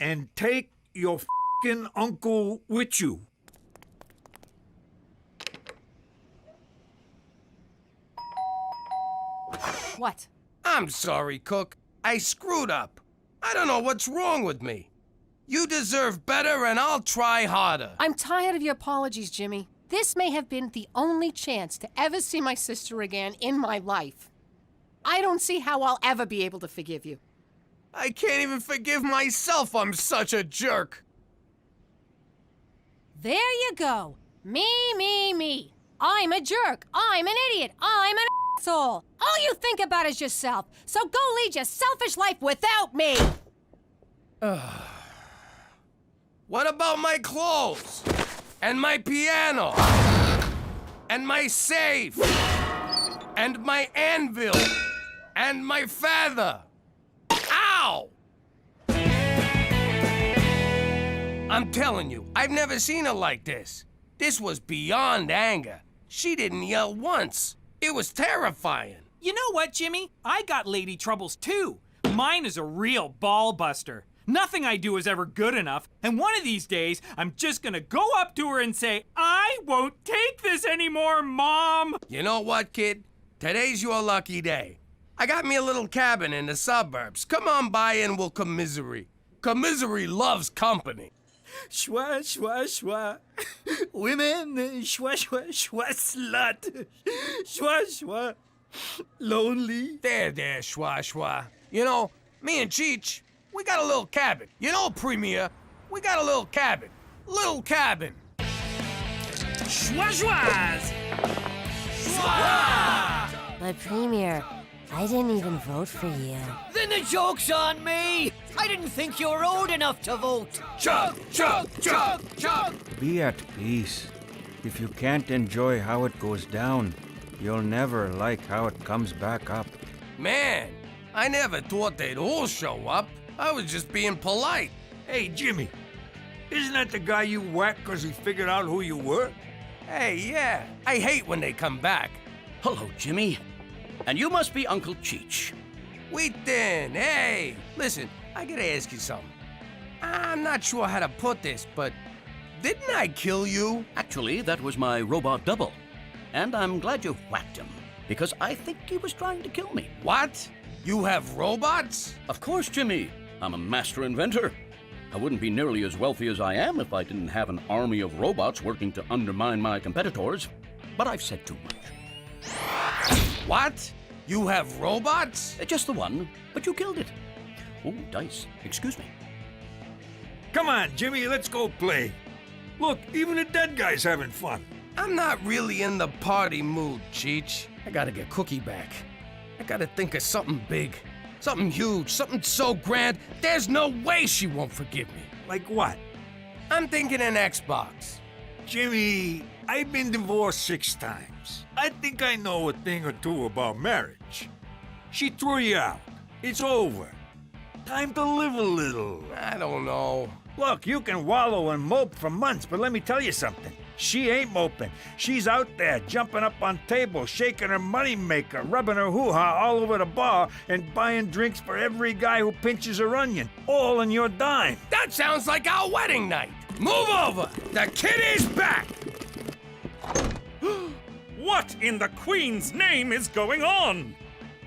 And take your f***ing uncle with you. What? I'm sorry, Cook. I screwed up. I don't know what's wrong with me. You deserve better and I'll try harder. I'm tired of your apologies, Jimmy. This may have been the only chance to ever see my sister again in my life. I don't see how I'll ever be able to forgive you. I can't even forgive myself. I'm such a jerk. There you go. Me. I'm a jerk. I'm an idiot. I'm an asshole. All you think about is yourself. So go lead your selfish life without me. What about my clothes? And my piano? And my safe? And my anvil? And my feather? Ow! I'm telling you, I've never seen her like this. This was beyond anger. She didn't yell once. It was terrifying. You know what, Jimmy? I got lady troubles too. Mine is a real ball buster. Nothing I do is ever good enough, and one of these days, I'm just gonna go up to her and say, I won't take this anymore, Mom! You know what, kid? Today's your lucky day. I got me a little cabin in the suburbs. Come on by and we'll commiserate. Commiserate loves company. Schwa, schwa, schwa. Women, schwa, schwa, schwa, slut. Schwa, schwa. Lonely. There, schwa, schwa. You know, me and Cheech, we got a little cabin. You know, Premier, we got a little cabin. Little cabin. Schwa, schwas. Schwa! But Premier, I didn't even vote for you. Then the joke's on me! I didn't think you were old enough to vote! Chug, chug, chug, chug! Be at peace. If you can't enjoy how it goes down, you'll never like how it comes back up. Man, I never thought they'd all show up. I was just being polite. Hey, Jimmy, isn't that the guy you whacked because he figured out who you were? Hey, yeah. I hate when they come back. Hello, Jimmy. And you must be Uncle Cheech. Wheaton, hey! Listen, I gotta ask you something. I'm not sure how to put this, but didn't I kill you? Actually, that was my robot double. And I'm glad you whacked him, because I think he was trying to kill me. What? You have robots? Of course, Jimmy. I'm a master inventor. I wouldn't be nearly as wealthy as I am if I didn't have an army of robots working to undermine my competitors. But I've said too much. What? You have robots? Just the one, but you killed it. Oh, dice. Excuse me. Come on, Jimmy, let's go play. Look, even the dead guy's having fun. I'm not really in the party mood, Cheech. I gotta get Cookie back. I gotta think of something big. Something huge, something so grand, there's no way she won't forgive me. Like what? I'm thinking an Xbox. Jimmy, I've been divorced 6 times. I think I know a thing or two about marriage. She threw you out. It's over. Time to live a little. I don't know. Look, you can wallow and mope for months, but let me tell you something. She ain't moping. She's out there jumping up on tables, shaking her moneymaker, rubbing her hoo-ha all over the bar, and buying drinks for every guy who pinches her onion, all on your dime. That sounds like our wedding night. Move over. The kid is back. What in the Queen's name is going on?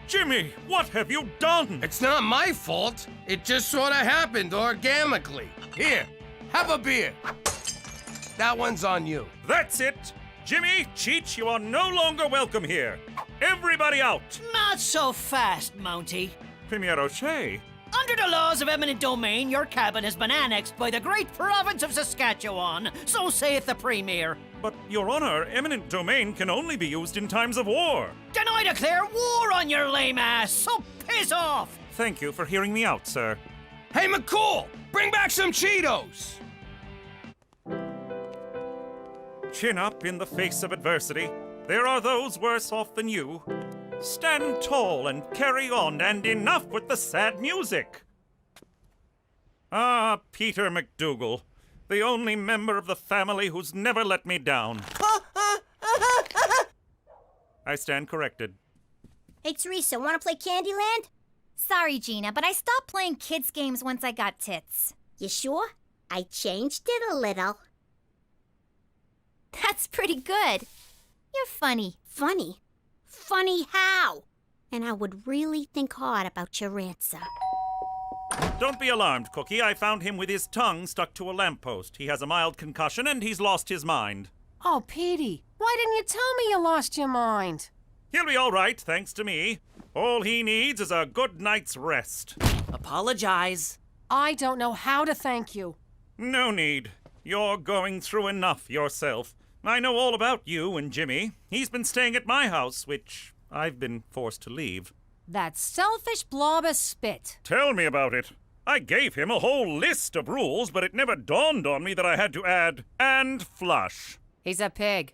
Jimmy, what have you done? It's not my fault. It just sort of happened organically. Here, have a beer. That one's on you. That's it. Jimmy, Cheech, you are no longer welcome here. Everybody out. Not so fast, Mountie. Premier O'Shea. Under the laws of eminent domain, your cabin has been annexed by the great province of Saskatchewan. So saith the Premier. But, Your Honor, eminent domain can only be used in times of war. Then I declare war on your lame ass, so piss off! Thank you for hearing me out, sir. Hey, McCool, bring back some Cheetos. Chin up in the face of adversity. There are those worse off than you. Stand tall and carry on, and enough with the sad music. Ah, Peter McDougal, the only member of the family who's never let me down. I stand corrected. Hey, Teresa, want to play Candyland? Sorry, Gina, but I stopped playing kids' games once I got tits. You sure? I changed it a little. That's pretty good. You're funny. Funny? Funny how? And I would really think hard about your answer. Don't be alarmed, Cookie. I found him with his tongue stuck to a lamppost. He has a mild concussion and he's lost his mind. Oh, Petey, why didn't you tell me you lost your mind? He'll be all right, thanks to me. All he needs is a good night's rest. Apologize. I don't know how to thank you. No need. You're going through enough yourself. I know all about you and Jimmy. He's been staying at my house, which I've been forced to leave. That selfish blob of spit. Tell me about it. I gave him a whole list of rules, but it never dawned on me that I had to add, and flush. He's a pig.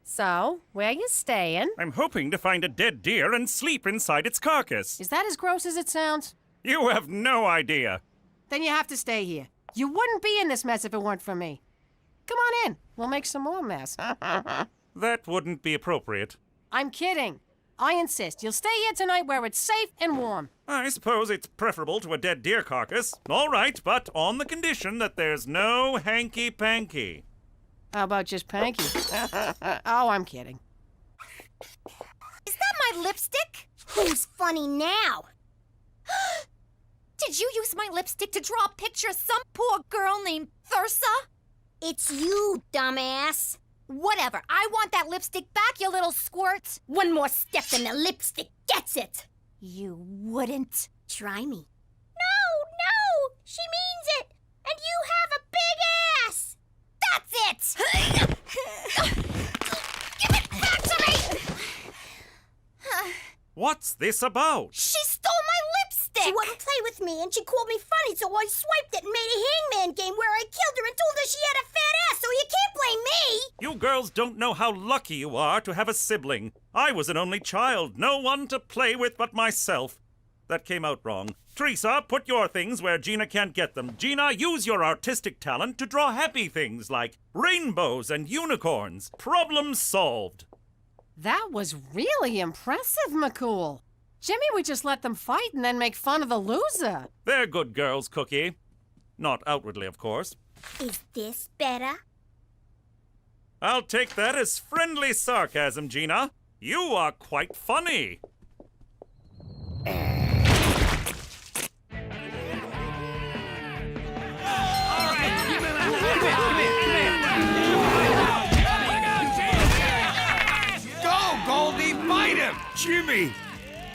So, where you staying? I'm hoping to find a dead deer and sleep inside its carcass. Is that as gross as it sounds? You have no idea. Then you have to stay here. You wouldn't be in this mess if it weren't for me. Come on in. We'll make some more mess. That wouldn't be appropriate. I'm kidding. I insist. You'll stay here tonight where it's safe and warm. I suppose it's preferable to a dead deer carcass. All right, but on the condition that there's no hanky-panky. How about just Panky? Oh, I'm kidding. Is that my lipstick? Who's funny now? Did you use my lipstick to draw a picture of some poor girl named Thursa? It's you, dumbass. Whatever. I want that lipstick back, you little squirt. One more step and the lipstick gets it. You wouldn't. Try me. No! She means it! And you have a big ass! That's it! Give it back to me! What's this about? She stole my lipstick! She wouldn't play with me, and she called me funny, so I swiped it and made a hangman game where I killed her and told her she had a fat ass, so you can't blame me! You girls don't know how lucky you are to have a sibling. I was an only child, no one to play with but myself. That came out wrong. Teresa, put your things where Gina can't get them. Gina, use your artistic talent to draw happy things like rainbows and unicorns. Problem solved. That was really impressive, McCool. Jimmy would just let them fight and then make fun of the loser. They're good girls, Cookie. Not outwardly, of course. Is this better? I'll take that as friendly sarcasm, Gina. You are quite funny. Go, Goldie, fight him! Jimmy,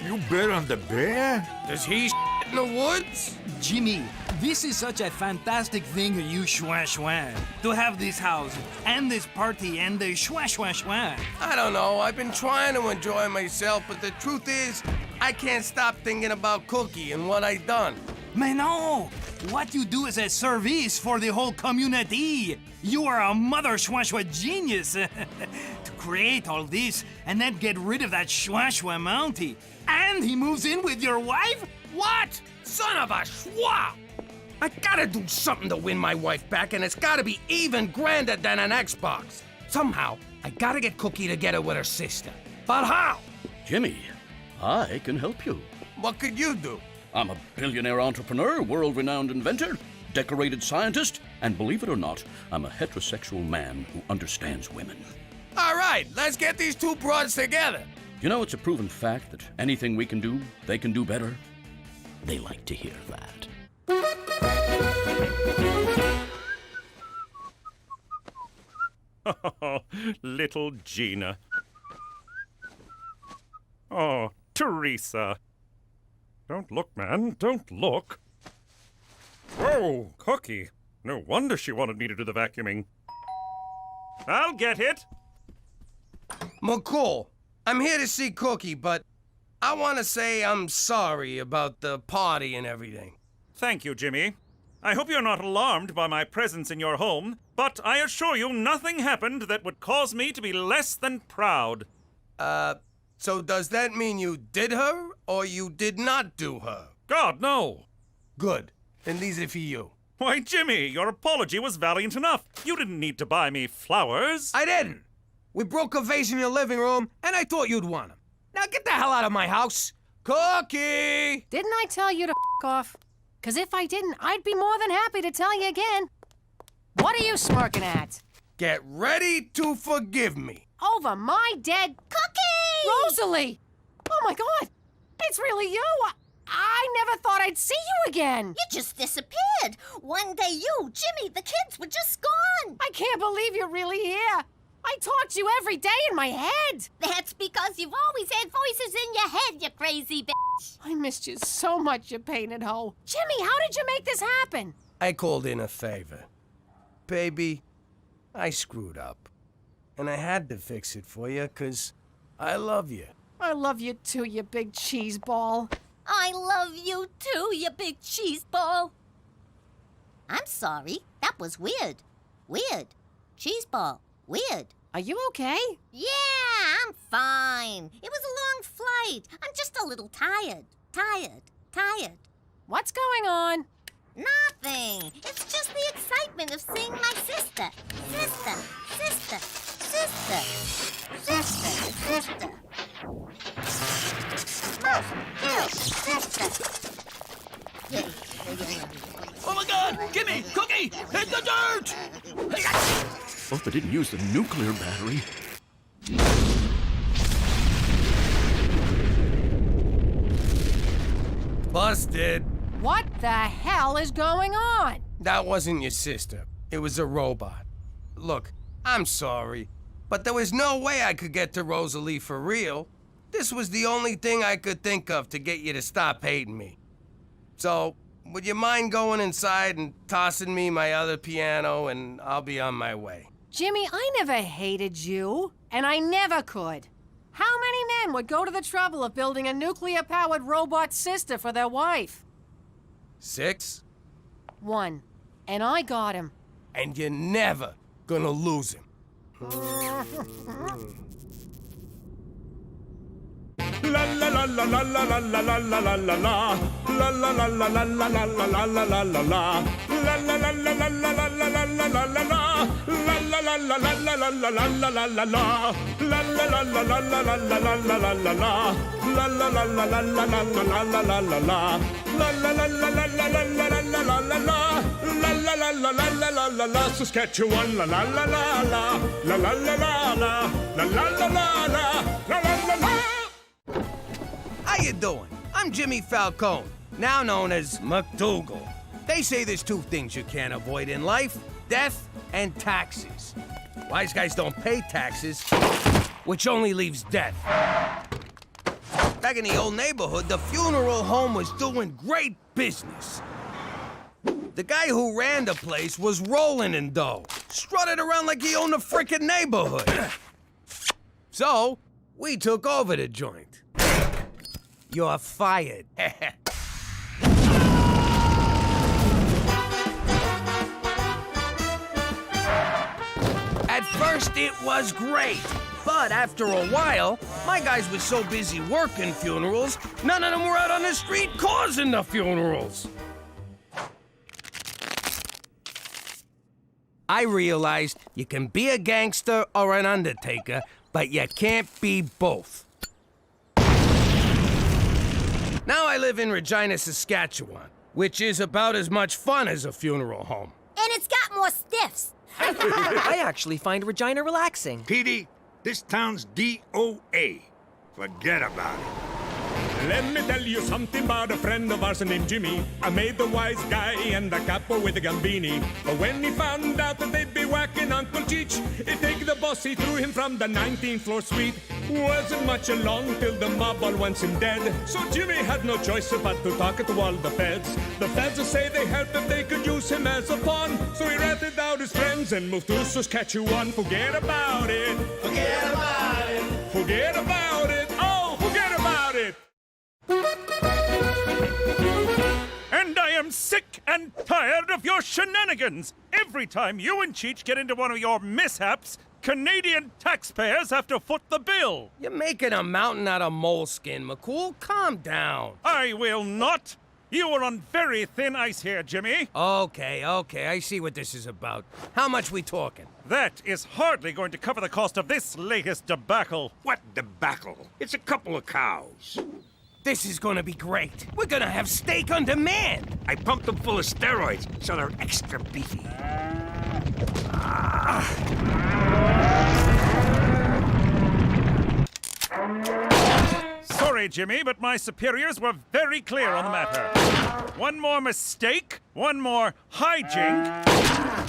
you bet on the bear? Does he in the woods? Jimmy, this is such a fantastic thing, you schwa, to have this house, and this party, and the schwa. I don't know. I've been trying to enjoy myself, but the truth is, I can't stop thinking about Cookie and what I done. Mais non! What you do is a service for the whole community. You are a mother schwa genius to create all this and then get rid of that schwa Mountie. And he moves in with your wife? What? Son of a schwa! I gotta do something to win my wife back, and it's gotta be even grander than an Xbox. Somehow, I gotta get Cookie together with her sister. But how? Jimmy, I can help you. What could you do? I'm a billionaire entrepreneur, world-renowned inventor, decorated scientist, and believe it or not, I'm a heterosexual man who understands women. All right, let's get these two broads together. You know, it's a proven fact that anything we can do, they can do better. They like to hear that. Oh, little Gina. Oh, Teresa. Don't look, man. Don't look. Whoa, Cookie. No wonder she wanted me to do the vacuuming. I'll get it. McCall, I'm here to see Cookie, but I want to say I'm sorry about the party and everything. Thank you, Jimmy. I hope you're not alarmed by my presence in your home, but I assure you nothing happened that would cause me to be less than proud. So does that mean you did her, or you did not do her? God, no. Good. Then these are for you. Why, Jimmy, your apology was valiant enough. You didn't need to buy me flowers. I didn't. We broke a vase in your living room, and I thought you'd want them. Now get the hell out of my house. Cookie! Didn't I tell you to f off? Because if I didn't, I'd be more than happy to tell you again. What are you smirking at? Get ready to forgive me. Over my dead Cookie! Rosalie! Oh my God! It's really you! I never thought I'd see you again! You just disappeared. One day you, Jimmy, the kids were just gone. I can't believe you're really here. I talk to you every day in my head. That's because you've always had voices in your head, you crazy bitch. I missed you so much, you painted hoe. Jimmy, how did you make this happen? I called in a favor. Baby, I screwed up. And I had to fix it for you, 'cause I love you. I love you too, you big cheese ball. I love you too, you big cheese ball. I'm sorry. That was weird. Weird. Cheese ball. Weird. Are you okay? Yeah, I'm fine. It was a long flight. I'm just a little tired. Tired. What's going on? Nothing. It's just the excitement of seeing my sister. Sister. Oh my God! Jimmy! Cookie! Hit the dirt! Hope I didn't use the nuclear battery. Busted. What the hell is going on? That wasn't your sister. It was a robot. Look, I'm sorry, but there was no way I could get to Rosalie for real. This was the only thing I could think of to get you to stop hating me. So, would you mind going inside and tossing me my other piano, and I'll be on my way? Jimmy, I never hated you, and I never could. How many men would go to the trouble of building a nuclear-powered robot sister for their wife? 6? 1. And I got him. And you're never gonna lose him. La la la la la la la la la la la la la. La la la la la la la la la la la la la. La la la la la la la la la la la la la. La la la la la la la la la la la la la. La la la la la la la la la la la la la. La la la la la la la la la la la la. La la la la la la la la la la la la. La la la la la la la la la. Saskatchewan la la la la la. La la la la la. La la la la la. La la la la. How you doing? I'm Jimmy Falcone, now known as McDougal. They say there's 2 things you can't avoid in life: death and taxes. Wise guys don't pay taxes, which only leaves death. Back in the old neighborhood, the funeral home was doing great business. The guy who ran the place was rolling in dough, strutted around like he owned the frickin' neighborhood. So, we took over the joint. You're fired. At first, it was great. But after a while, my guys were so busy working funerals, none of them were out on the street causing the funerals. I realized you can be a gangster or an undertaker, but you can't be both. Now I live in Regina, Saskatchewan, which is about as much fun as a funeral home. And it's got more stiffs. I actually find Regina relaxing. Petey, this town's DOA. Forget about it. Let me tell you something about a friend of ours named Jimmy. I made the wise guy and the capo with the gambini. But when he found out that they'd be whacking Uncle Cheech, he'd take the boss, he threw him from the 19th floor suite. Wasn't much along till the mob all wants him dead. So Jimmy had no choice but to talk to all the feds. The feds will say they helped if they could use him as a pawn. So he ratted out his friends and moved to Saskatchewan. Forget about it. Forget about it. Forget about it. Oh, forget about it. And I am sick and tired of your shenanigans. Every time you and Cheech get into one of your mishaps, Canadian taxpayers have to foot the bill. You're making a mountain out of moleskin, McCool. Calm down. I will not. You are on very thin ice here, Jimmy. Okay, I see what this is about. How much we talking? That is hardly going to cover the cost of this latest debacle. What debacle? It's a couple of cows. This is gonna be great. We're gonna have steak on demand. I pumped them full of steroids, so they're extra beefy. Sorry, Jimmy, but my superiors were very clear on the matter. One more mistake, one more hijink,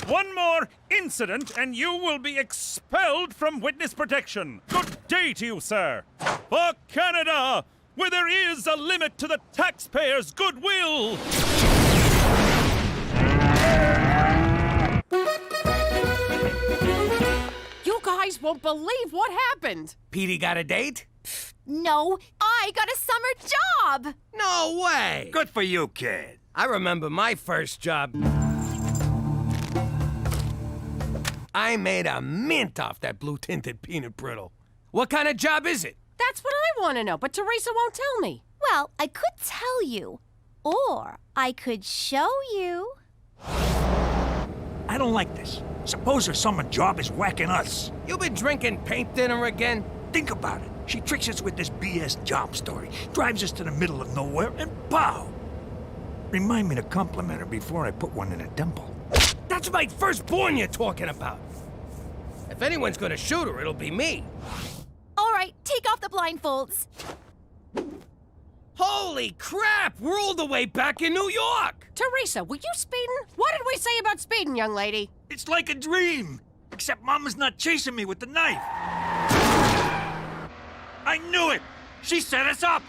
one more incident, and you will be expelled from witness protection. Good day to you, sir. For Canada, where there is a limit to the taxpayers' goodwill. You guys won't believe what happened. Petey got a date? No, I got a summer job. No way. Good for you, kid. I remember my first job. I made a mint off that blue-tinted peanut brittle. What kind of job is it? That's what I want to know, but Teresa won't tell me. Well, I could tell you, or I could show you. I don't like this. Suppose her summer job is whacking us. You been drinking paint dinner again? Think about it. She tricks us with this BS job story, drives us to the middle of nowhere, and pow! Remind me to compliment her before I put one in a dimple. That's my firstborn you're talking about. If anyone's gonna shoot her, it'll be me. All right, take off the blindfolds. Holy crap! We're all the way back in New York! Teresa, were you speeding? What did we say about speeding, young lady? It's like a dream, except Mama's not chasing me with the knife. I knew it! She set us up!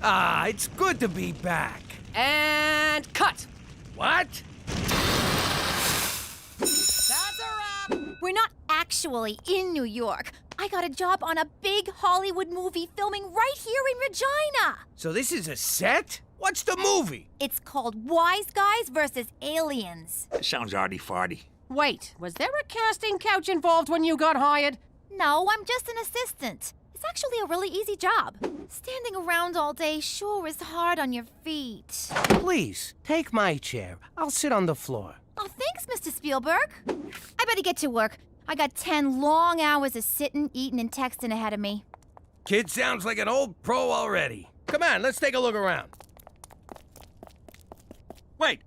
Ah, it's good to be back. And cut. What? We're not actually in New York. I got a job on a big Hollywood movie filming right here in Regina. So this is a set? What's the movie? It's called Wise Guys versus Aliens. Sounds arty-farty. Wait, was there a casting couch involved when you got hired? No, I'm just an assistant. It's actually a really easy job. Standing around all day sure is hard on your feet. Please, take my chair. I'll sit on the floor. Oh, thanks, Mr. Spielberg. I better get to work. I got 10 long hours of sitting, eating, and texting ahead of me. Kid sounds like an old pro already. Come on, let's take a look around. Wait,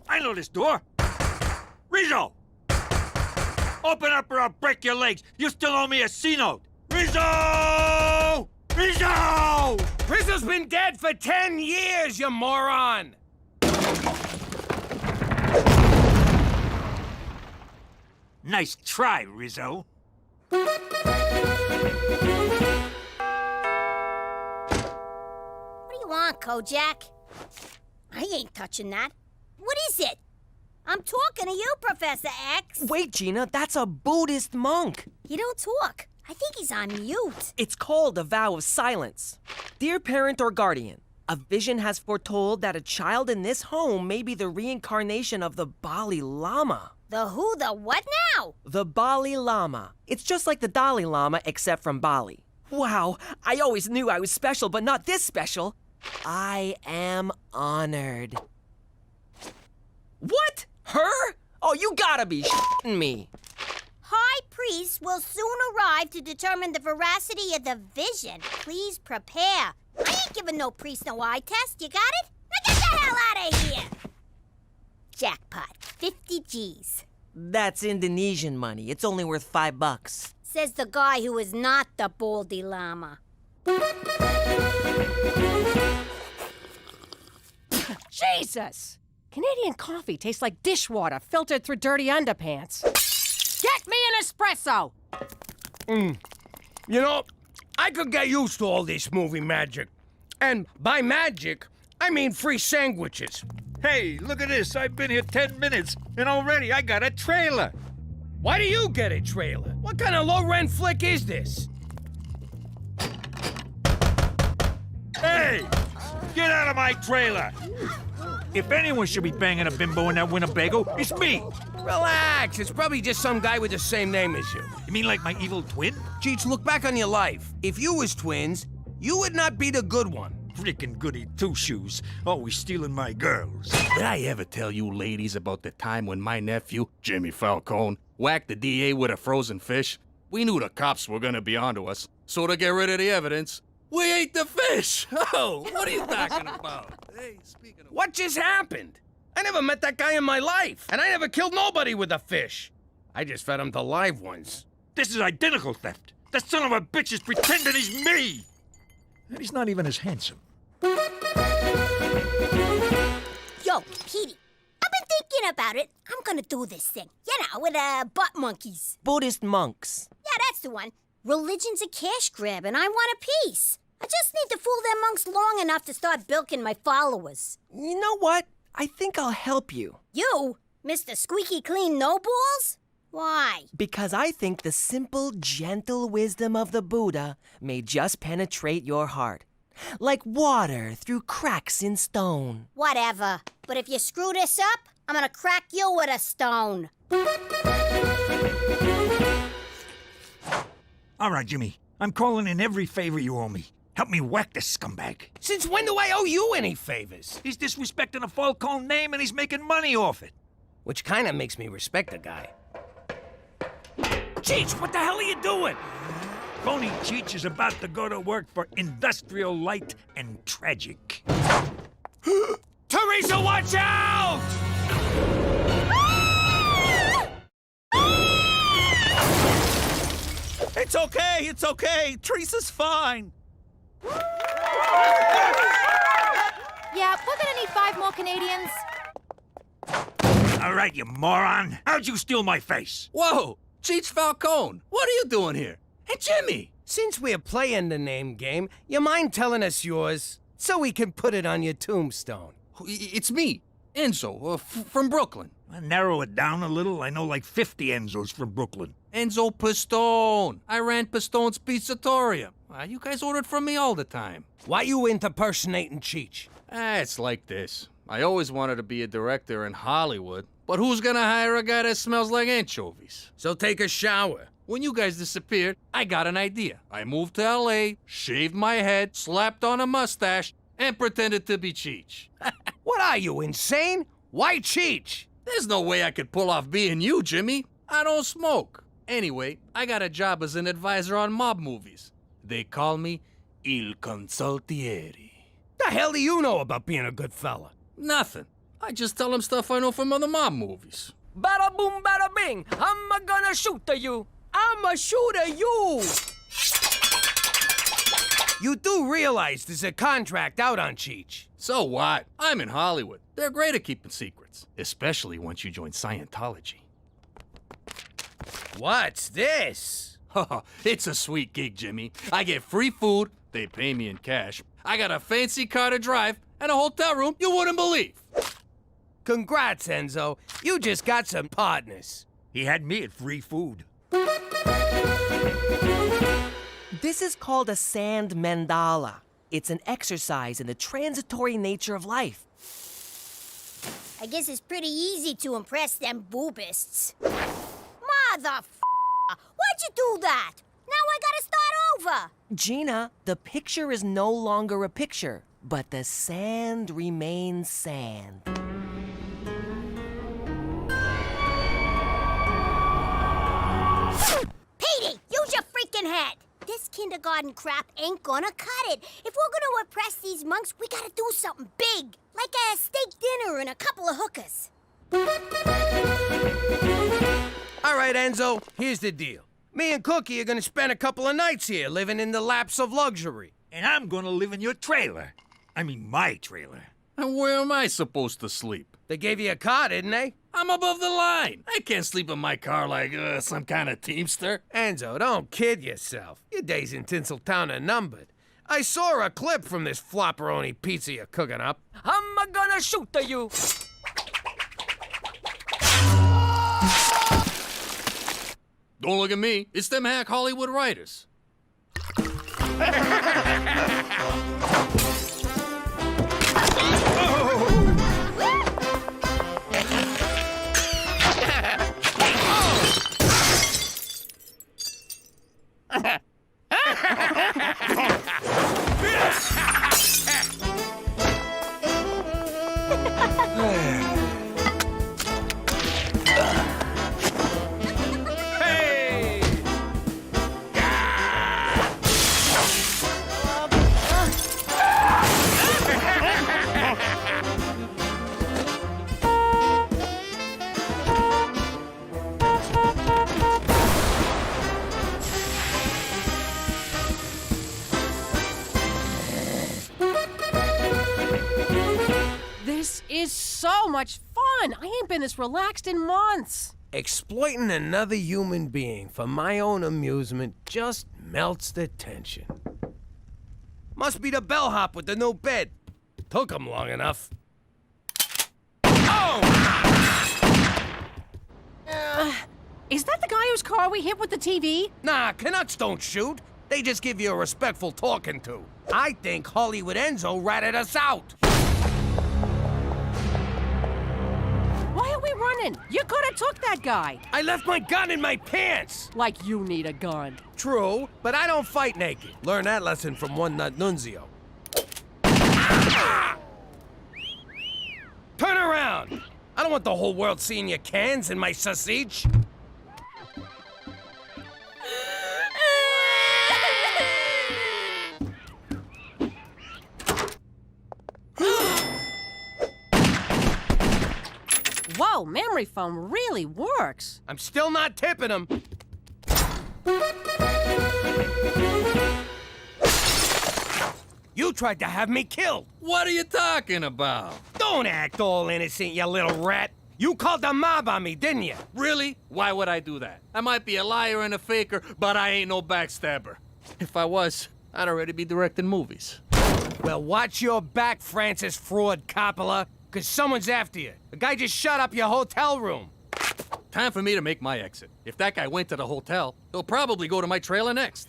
I know this door. Rizzo! Open up or I'll break your legs. You still owe me a C-note. Rizzo! Rizzo! Rizzo's been dead for 10 years, you moron! Nice try, Rizzo. What do you want, Kojak? I ain't touching that. What is it? I'm talking to you, Professor X. Wait, Gina, that's a Buddhist monk. He don't talk. I think he's on mute. It's called a vow of silence. Dear parent or guardian, a vision has foretold that a child in this home may be the reincarnation of the Bali Lama. The who, the what now? The Bali Lama. It's just like the Dalai Lama, except from Bali. Wow, I always knew I was special, but not this special. I am honored. What? Her? Oh, you gotta be shitting me. High priest will soon arrive to determine the veracity of the vision. Please prepare. I ain't giving no priest no eye test. You got it? Now get the hell out of here! Jackpot, 50 G's. That's Indonesian money. It's only worth $5. Says the guy who is not the Baldy Llama. Jesus! Canadian coffee tastes like dishwater filtered through dirty underpants. Get me an espresso! You know, I could get used to all this movie magic. And by magic, I mean free sandwiches. Hey, look at this. I've been here 10 minutes, and already I got a trailer. Why do you get a trailer? What kind of low-rent flick is this? Hey! Get out of my trailer! If anyone should be banging a bimbo in that Winnebago, it's me! Relax, it's probably just some guy with the same name as you. You mean like my evil twin? Cheech, look back on your life. If you was twins, you would not be the good one. Freaking goody two-shoes, always stealing my girls. Did I ever tell you ladies about the time when my nephew, Jimmy Falcone, whacked the DA with a frozen fish? We knew the cops were gonna be onto us, so to get rid of the evidence, we ate the fish! Oh, what are you talking about? Hey, speaking of... What just happened? I never met that guy in my life, and I never killed nobody with a fish. I just fed him to live ones. This is identical theft. That son of a bitch is pretending he's me! And he's not even as handsome. Yo, Petey, I've been thinking about it. I'm gonna do this thing. You know, with butt monkeys. Buddhist monks. Yeah, that's the one. Religion's a cash grab, and I want a piece. I just need to fool them monks long enough to start bilking my followers. You know what? I think I'll help you. You? Mr. Squeaky Clean No Balls? Why? Because I think the simple, gentle wisdom of the Buddha may just penetrate your heart. Like water through cracks in stone. Whatever. But if you screw this up, I'm gonna crack you with a stone. All right, Jimmy. I'm calling in every favor you owe me. Help me whack this scumbag. Since when do I owe you any favors? He's disrespecting a Falcone name and he's making money off it. Which kind of makes me respect the guy. Cheech, what the hell are you doing? Phony Cheech is about to go to work for Industrial Light and Tragic. Teresa, watch out! It's okay. Teresa's fine. Yeah, we're gonna need 5 more Canadians. All right, you moron. How'd you steal my face? Whoa! Cheech Falcone, what are you doing here? Hey, Jimmy! Since we're playing the name game, you mind telling us yours so we can put it on your tombstone? It's me, Enzo, from Brooklyn. Narrow it down a little. I know like 50 Enzos from Brooklyn. Enzo Pistone. I ran Pistone's Pizzatorium. You guys ordered from me all the time. Why you impersonating Cheech? It's like this. I always wanted to be a director in Hollywood, but who's gonna hire a guy that smells like anchovies? So take a shower. When you guys disappeared, I got an idea. I moved to LA, shaved my head, slapped on a mustache, and pretended to be Cheech. What are you, insane? Why Cheech? There's no way I could pull off being you, Jimmy. I don't smoke. Anyway, I got a job as an advisor on mob movies. They call me Il Consultieri. The hell do you know about being a good fella? Nothing. I just tell them stuff I know from other mob movies. Bada boom, bada bing. I'm gonna shoot you. I'm a shooter you. You do realize there's a contract out on Cheech. So what? I'm in Hollywood. They're great at keeping secrets, especially once you join Scientology. What's this? It's a sweet gig, Jimmy. I get free food, they pay me in cash. I got a fancy car to drive, and a hotel room you wouldn't believe. Congrats, Enzo. You just got some partners. He had me at free food. This is called a sand mandala. It's an exercise in the transitory nature of life. I guess it's pretty easy to impress them boobists. Why'd you do that? Now I gotta start over. Gina, the picture is no longer a picture, but the sand remains sand. Petey, use your freaking head. This kindergarten crap ain't gonna cut it. If we're gonna impress these monks, we gotta do something big. Like a steak dinner and a couple of hookers. All right, Enzo, here's the deal. Me and Cookie are gonna spend a couple of nights here, living in the laps of luxury. And I'm gonna live in your trailer. I mean, my trailer. And where am I supposed to sleep? They gave you a car, didn't they? I'm above the line. I can't sleep in my car like some kind of teamster. Enzo, don't kid yourself. Your days in Tinseltown are numbered. I saw a clip from this flopperoni pizza you're cooking up. I'm gonna shoot you. Don't look at me. It's them hack Hollywood writers. This is so much fun. I ain't been this relaxed in months. Exploiting another human being for my own amusement just melts the tension. Must be the bellhop with the new bed. Took him long enough. Oh! Is that the guy whose car we hit with the TV? Nah, Canucks don't shoot. They just give you a respectful talking to. I think Hollywood Enzo ratted us out. Why are we running? You could have took that guy. I left my gun in my pants. Like you need a gun. True, but I don't fight naked. Learn that lesson from one nut nunzio. Ah! Turn around. I don't want the whole world seeing your cans in my sausage. Whoa, memory foam really works. I'm still not tipping him. You tried to have me killed. What are you talking about? Don't act all innocent, you little rat. You called the mob on me, didn't you? Really? Why would I do that? I might be a liar and a faker, but I ain't no backstabber. If I was, I'd already be directing movies. Well, watch your back, Francis Fraud Coppola, because someone's after you. The guy just shut up your hotel room. Time for me to make my exit. If that guy went to the hotel, he'll probably go to my trailer next.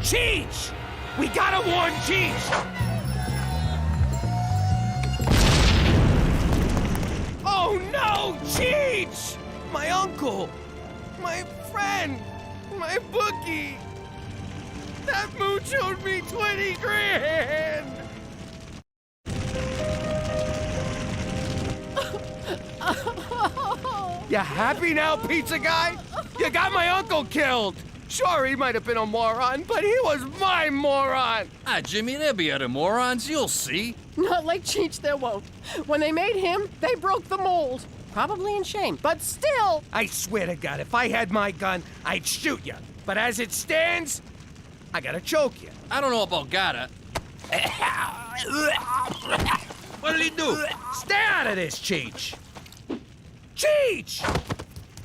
Cheech! We gotta warn Cheech! Oh no, Cheech! My uncle! My friend! My bookie! That mooch owed me 20 grand! You happy now, pizza guy? You got my uncle killed! Sure, he might have been a moron, but he was my moron! Ah, Jimmy, there'll be other morons, you'll see. Not like Cheech, there won't. When they made him, they broke the mold. Probably in shame, but still. I swear to God, if I had my gun, I'd shoot you. But as it stands, I gotta choke you. I don't know about gotta. What did he do? Stay out of this, Cheech! Cheech!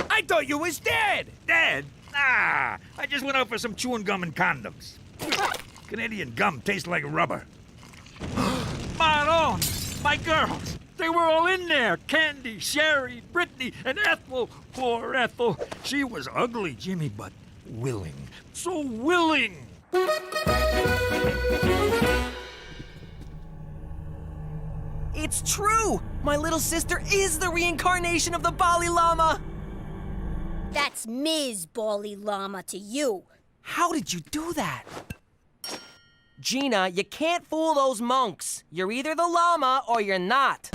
I thought you was dead! Dead? Nah, I just went out for some chewing gum and condoms. Canadian gum tastes like rubber. Maron, my girls, They were all in there. Candy, Sherry, Brittany, and Ethel. Poor Ethel. She was ugly, Jimmy, but willing. So willing. It's true! My little sister is the reincarnation of the Bali Lama! That's Ms. Bali Lama to you. How did you do that? Gina, you can't fool those monks. You're either the llama or you're not.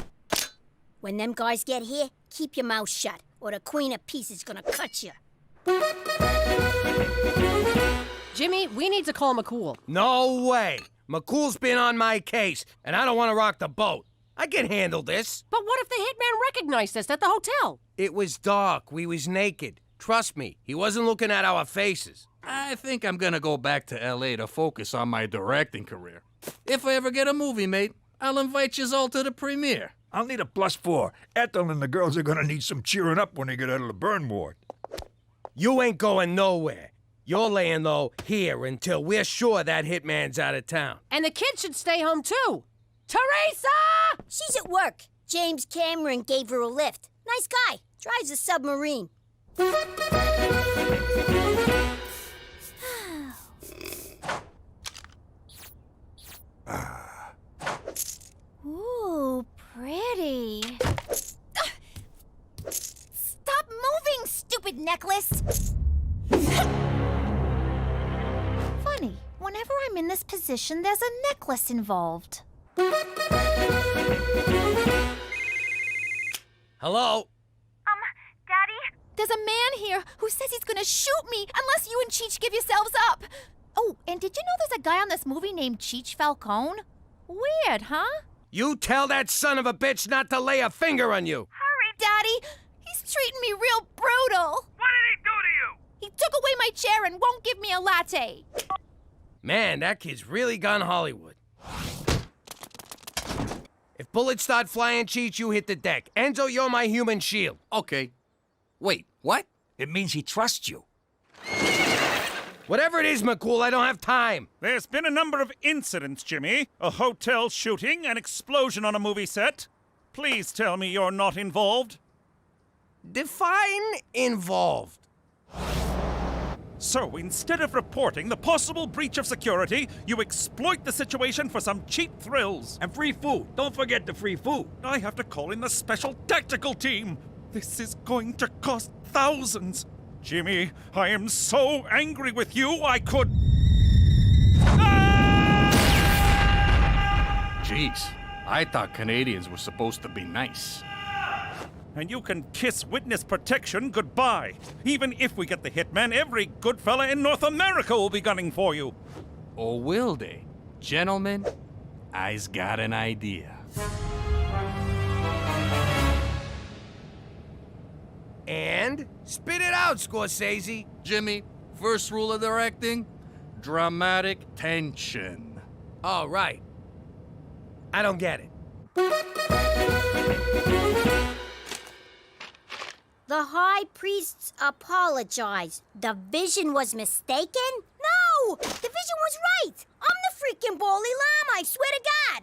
When them guys get here, keep your mouth shut, or the Queen of Peace is gonna cut you. Jimmy, we need to call McCool. No way. McCool's been on my case, and I don't want to rock the boat. I can handle this. But what if the hitman recognized us at the hotel? It was dark. We was naked. Trust me, he wasn't looking at our faces. I think I'm gonna go back to L.A. to focus on my directing career. If I ever get a movie made, I'll invite you all to the premiere. I'll need a +4. Ethel and the girls are gonna need some cheering up when they get out of the burn ward. You ain't going nowhere. You're laying low here until we're sure that hitman's out of town. And the kids should stay home too. Teresa! She's at work. James Cameron gave her a lift. Nice guy. Drives a submarine. Ooh, pretty. Stop moving, stupid necklace! Funny, whenever I'm in this position, there's a necklace involved. Hello? Daddy? There's a man here who says he's gonna shoot me unless you and Cheech give yourselves up. Oh, and did you know there's a guy on this movie named Cheech Falcone? Weird, huh? You tell that son of a bitch not to lay a finger on you. Hurry, Daddy! He's treating me real brutal. What did he do to you? He took away my chair and won't give me a latte. Man, that kid's really gone Hollywood. If bullets start flying, Cheech, you hit the deck. Enzo, you're my human shield. Okay. Wait, what? It means he trusts you. Whatever it is, McCool, I don't have time. There's been a number of incidents, Jimmy. A hotel shooting, an explosion on a movie set. Please tell me you're not involved. Define involved. So instead of reporting the possible breach of security, you exploit the situation for some cheap thrills. And free food. Don't forget the free food. I have to call in the special tactical team. This is going to cost thousands. Jimmy, I am so angry with you, I could... Jeez, I thought Canadians were supposed to be nice. And you can kiss witness protection goodbye. Even if we get the hitman, every good fella in North America will be gunning for you. Or will they? Gentlemen, I's got an idea. And spit it out, Scorsese. Jimmy, first rule of directing, dramatic tension. All right. I don't get it. The high priests apologized. The vision was mistaken? No! The vision was right! I'm the freaking Bali Lama, I swear to God!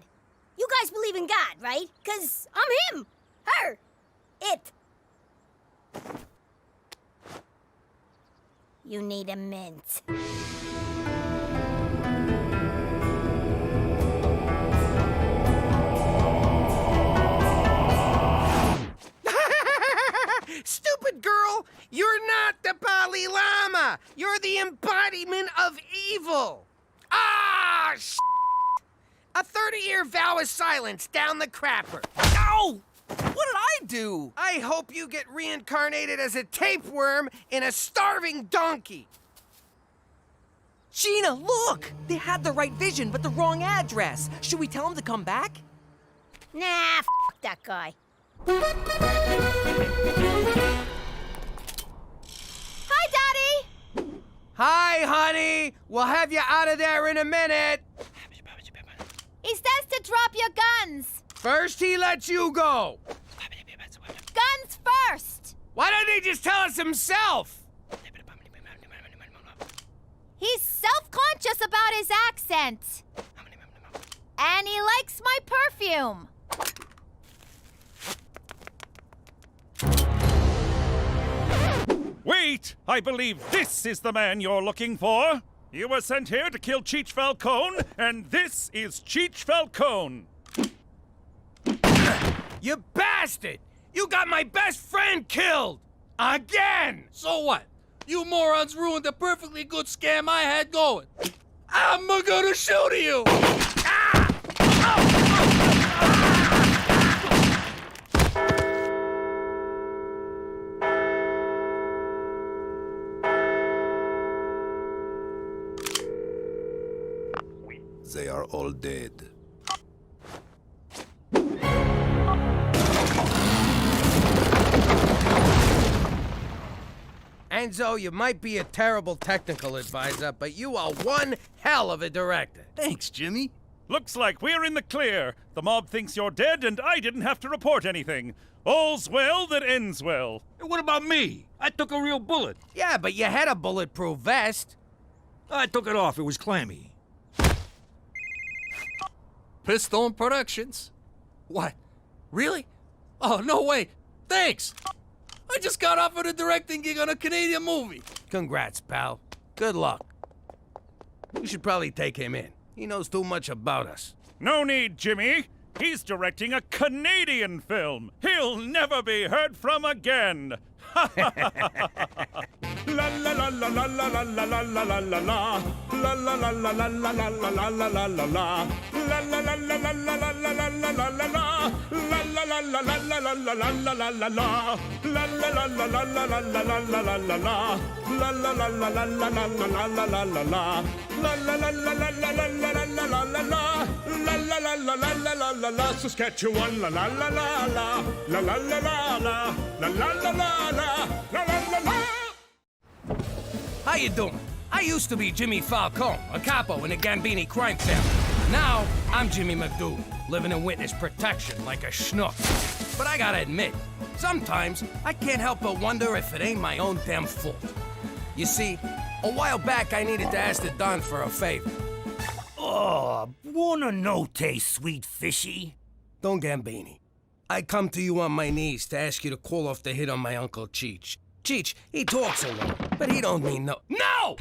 You guys believe in God, right? 'Cause I'm him, her, it. You need a mint. Stupid girl! You're not the Bali Lama! You're the embodiment of evil! Ah, A 30-year vow of silence down the crapper. Ow! What did I do? I hope you get reincarnated as a tapeworm in a starving donkey. Gina, look! They had the right vision, but the wrong address. Should we tell them to come back? Nah, f that guy. Hi, Daddy! Hi, honey! We'll have you out of there in a minute. He says to drop your guns. First, he lets you go. Guns first! Why don't he just tell us himself? He's self-conscious about his accent. And he likes my perfume. Wait! I believe this is the man you're looking for. You were sent here to kill Cheech Falcone, and this is Cheech Falcone. You bastard! You got my best friend killed! Again! So what? You morons ruined the perfectly good scam I had going. I'm gonna shoot you! They are all dead. Enzo, you might be a terrible technical advisor, but you are one hell of a director. Thanks, Jimmy. Looks like we're in the clear. The mob thinks you're dead, and I didn't have to report anything. All's well that ends well. And what about me? I took a real bullet. Yeah, but you had a bulletproof vest. I took it off. It was clammy. Pistone Productions? What? Really? Oh, no way. Thanks. I just got offered a directing gig on a Canadian movie. Congrats, pal. Good luck. You should probably take him in. He knows too much about us. No need, Jimmy. He's directing a Canadian film. He'll never be heard from again. La la la la la la la la la la la la la. La la la la la la la la la la la la la. La la la la la la la la la la la la la. La la la la la la la la la la la la la. La la la la la la la la la la la la la. La la la la la la la la la la la la la. La la la la la la la la la la la la la. La la la la la la la la la. Saskatchewan, la la la la la. La la la la la. La la la la la. La la la la. How you doing? I used to be Jimmy Falcone, a capo in a Gambini crime family. Now, I'm Jimmy McDougal, living in witness protection like a schnook. But I gotta admit, sometimes I can't help but wonder if it ain't my own damn fault. You see, a while back I needed to ask the Don for a favor. Oh, buona notte, sweet fishy. Don Gambini, I come to you on my knees to ask you to call off the hit on my Uncle Cheech. Cheech, he talks a lot, but he don't mean no. No!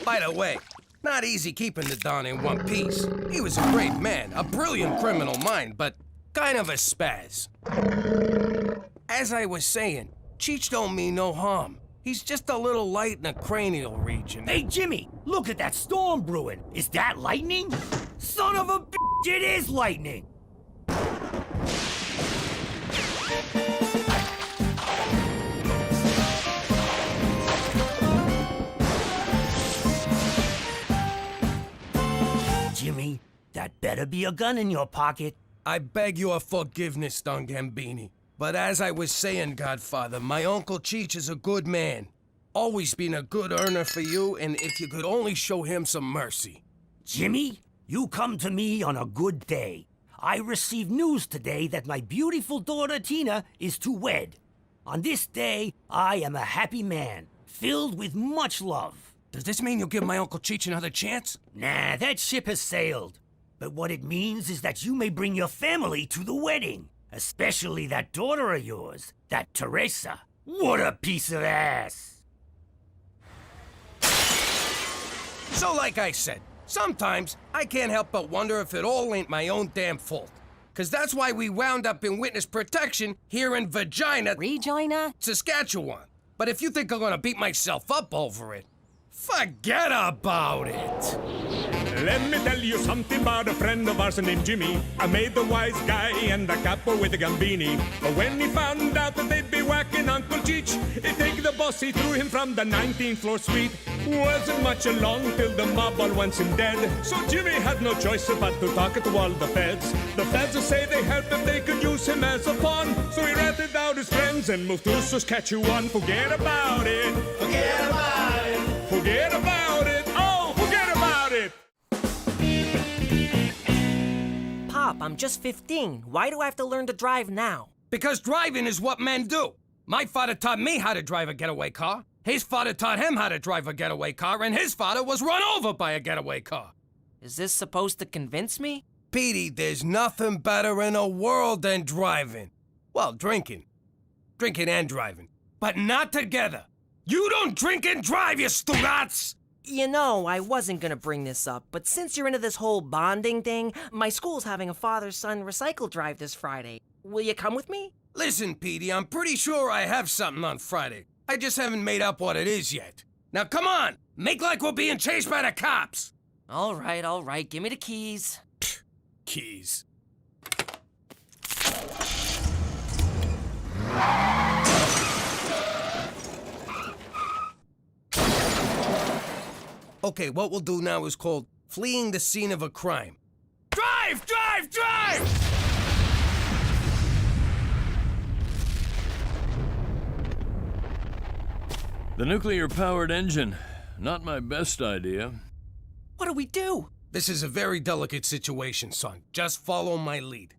By the way, not easy keeping the Don in one piece. He was a great man, a brilliant criminal mind, but kind of a spaz. As I was saying, Cheech don't mean no harm. He's just a little light in the cranial region. Hey, Jimmy, look at that storm brewing. Is that lightning? Son of a bitch, it is lightning! Jimmy, that better be a gun in your pocket. I beg your forgiveness, Don Gambini. But as I was saying, Godfather, my Uncle Cheech is a good man. Always been a good earner for you, and if you could only show him some mercy. Jimmy, you come to me on a good day. I received news today that my beautiful daughter Tina is to wed. On this day, I am a happy man, filled with much love. Does this mean you'll give my Uncle Cheech another chance? Nah, that ship has sailed. But what it means is that you may bring your family to the wedding. Especially that daughter of yours, that Teresa. What a piece of ass! So like I said, sometimes I can't help but wonder if it all ain't my own damn fault. 'Cause that's why we wound up in witness protection here in Regina, Saskatchewan. But if you think I'm gonna beat myself up over it, forget about it. Let me tell you something about a friend of ours named Jimmy. I made the wise guy and the capo with the Gambini. But when he found out that they'd be whacking Uncle Cheech, he take the boss, he threw him from the 19th floor suite. Wasn't much along till the mob all wants him dead. So Jimmy had no choice but to talk to all the feds. The feds say they helped if they could use him as a pawn. So he ratted out his friends and moved to Saskatchewan. Forget about it. Forget about it. Forget about it. Oh, forget about it. Pop, I'm just 15. Why do I have to learn to drive now? Because driving is what men do. My father taught me how to drive a getaway car. His father taught him how to drive a getaway car, and his father was run over by a getaway car. Is this supposed to convince me? Petey, there's nothing better in the world than driving. Well, drinking. Drinking and driving. But not together. You don't drink and drive, you studats! You know, I wasn't gonna bring this up, but since you're into this whole bonding thing, my school's having a father-son recycle drive this Friday. Will you come with me? Listen, Petey, I'm pretty sure I have something on Friday. I just haven't made up what it is yet. Now come on, make like we're being chased by the cops. All right, give me the keys. Keys. Okay, what we'll do now is called fleeing the scene of a crime. Drive, drive, drive! The nuclear-powered engine. Not my best idea. What do we do? This is a very delicate situation, son. Just follow my lead.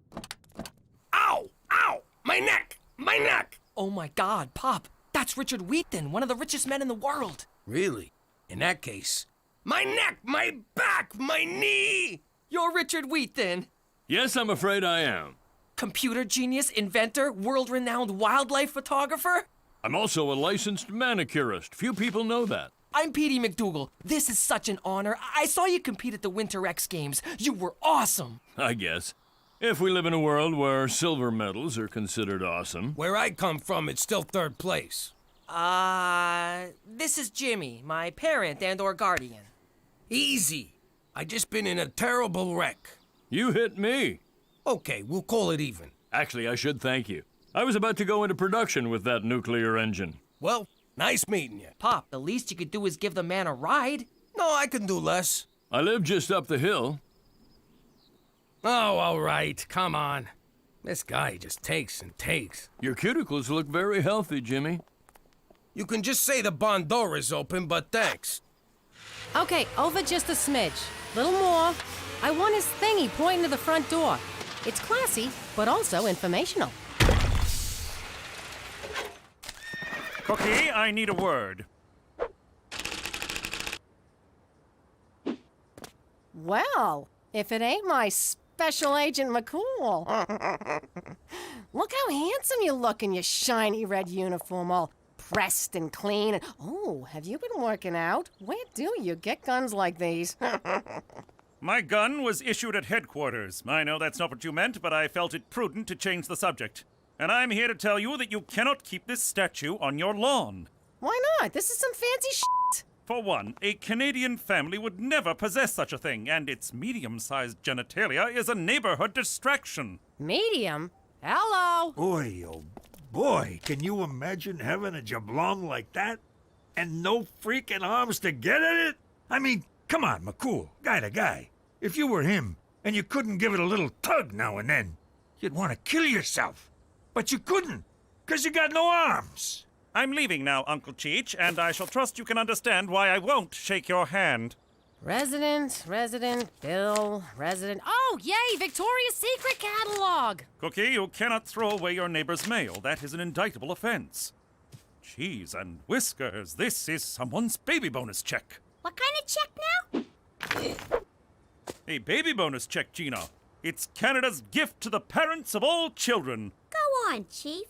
Ow! Ow! My neck! My neck! Oh my God, Pop. That's Richard Wheaton, one of the richest men in the world. Really? In that case, my neck, my back, my knee! You're Richard Wheaton. Yes, I'm afraid I am. Computer genius, inventor, world-renowned wildlife photographer? I'm also a licensed manicurist. Few people know that. I'm Petey McDougal. This is such an honor. I saw you compete at the Winter X Games. You were awesome. I guess. If we live in a world where silver medals are considered awesome. Where I come from, it's still third place. This is Jimmy, my parent and/or guardian. Easy. I just been in a terrible wreck. You hit me. Okay, we'll call it even. Actually, I should thank you. I was about to go into production with that nuclear engine. Well, nice meeting you. Pop, the least you could do is give the man a ride. No, I can do less. I live just up the hill. Oh, all right. Come on. This guy just takes and takes. Your cuticles look very healthy, Jimmy. You can just say the barn door is open, but thanks. Okay, over just a smidge. Little more. I want his thingy pointing to the front door. It's classy, but also informational. Cookie, I need a word. Well, if it ain't my Special Agent McCool. Look how handsome you look in your shiny red uniform, all pressed and clean. Oh, have you been working out? Where do you get guns like these? My gun was issued at headquarters. I know that's not what you meant, but I felt it prudent to change the subject. And I'm here to tell you that you cannot keep this statue on your lawn. Why not? This is some fancy shit. For one, a Canadian family would never possess such a thing, and its medium-sized genitalia is a neighborhood distraction. Medium? Hello? Boy, oh boy, can you imagine having a jablong like that? And no freaking arms to get at it? I mean, come on, McCool, guy to guy. If you were him, and you couldn't give it a little tug now and then, you'd want to kill yourself. But you couldn't, because you got no arms. I'm leaving now, Uncle Cheech, and I shall trust you can understand why I won't shake your hand. Resident, Bill, resident. Oh, yay, Victoria's Secret catalog! Cookie, you cannot throw away your neighbor's mail. That is an indictable offense. Cheese and whiskers, this is someone's baby bonus check. What kind of check now? A baby bonus check, Gina. It's Canada's gift to the parents of all children. Go on, Chief.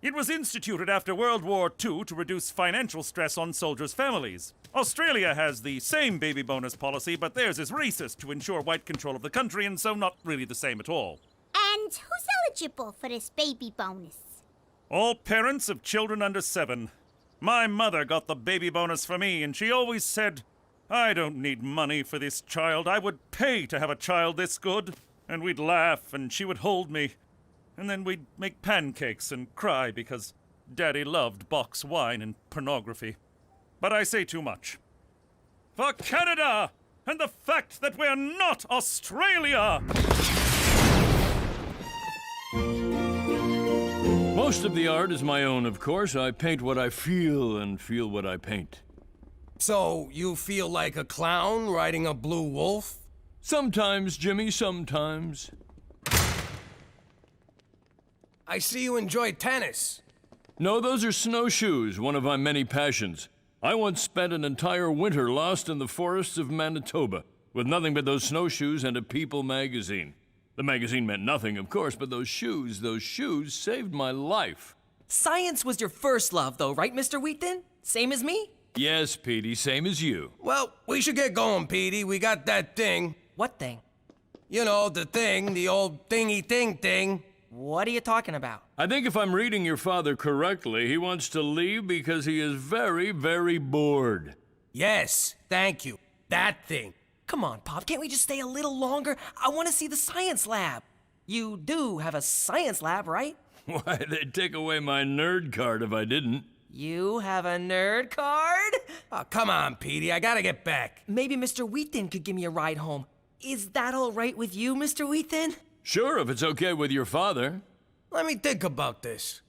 It was instituted after World War II to reduce financial stress on soldiers' families. Australia has the same baby bonus policy, but theirs is racist to ensure white control of the country, and so not really the same at all. And who's eligible for this baby bonus? All parents of children under 7. My mother got the baby bonus for me, and she always said, I don't need money for this child. I would pay to have a child this good. And we'd laugh, and she would hold me. And then we'd make pancakes and cry because Daddy loved box wine and pornography. But I say too much. For Canada! And the fact that we're not Australia! Most of the art is my own, of course. I paint what I feel and feel what I paint. So, you feel like a clown riding a blue wolf? Sometimes, Jimmy, sometimes. I see you enjoy tennis. No, those are snowshoes, one of my many passions. I once spent an entire winter lost in the forests of Manitoba, with nothing but those snowshoes and a People magazine. The magazine meant nothing, of course, but those shoes saved my life. Science was your first love, though, right, Mr. Wheaton? Same as me? Yes, Petey, same as you. Well, we should get going, Petey. We got that thing. What thing? You know, the thing, the old thingy thing. What are you talking about? I think if I'm reading your father correctly, he wants to leave because he is very, very bored. Yes, thank you. That thing. Come on, Pop, can't we just stay a little longer? I want to see the science lab. You do have a science lab, right? Why, they'd take away my nerd card if I didn't. You have a nerd card? Oh, come on, Petey, I gotta get back. Maybe Mr. Wheaton could give me a ride home. Is that all right with you, Mr. Wheaton? Sure, if it's okay with your father. Let me think about this.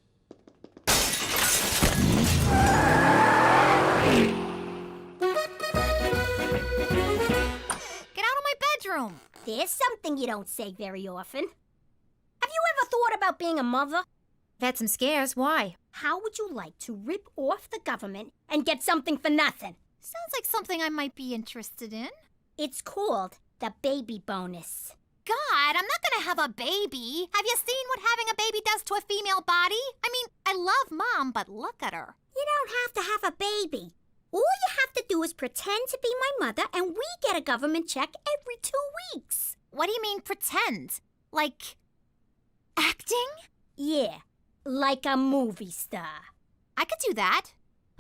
Get out of my bedroom. There's something you don't say very often. Have you ever thought about being a mother? I've had some scares. Why? How would you like to rip off the government and get something for nothing? Sounds like something I might be interested in. It's called the baby bonus. God, I'm not gonna have a baby. Have you seen what having a baby does to a female body? I mean, I love Mom, but look at her. You don't have to have a baby. All you have to do is pretend to be my mother and we get a government check every 2 weeks. What do you mean pretend? Like, acting? Yeah, like a movie star. I could do that,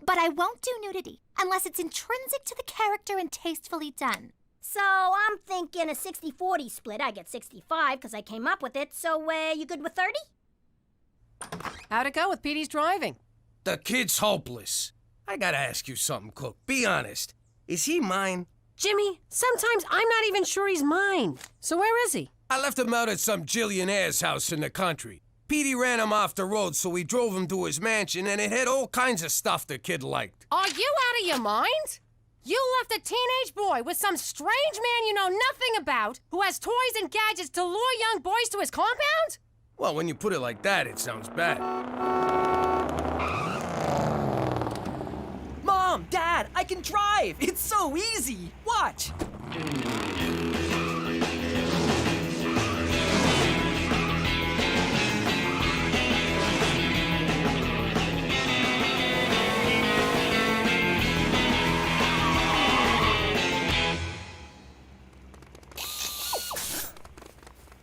but I won't do nudity unless it's intrinsic to the character and tastefully done. So I'm thinking a 60-40 split. I get 65 because I came up with it. So you good with 30? How'd it go with Petey's driving? The kid's hopeless. I gotta ask you something, Cook. Be honest. Is he mine? Jimmy, sometimes I'm not even sure he's mine. So where is he? I left him out at some jillionaire's house in the country. Petey ran him off the road, so we drove him to his mansion, and it had all kinds of stuff the kid liked. Are you out of your mind? You left a teenage boy with some strange man you know nothing about who has toys and gadgets to lure young boys to his compound? Well, when you put it like that, it sounds bad. Mom, Dad, I can drive! It's so easy! Watch!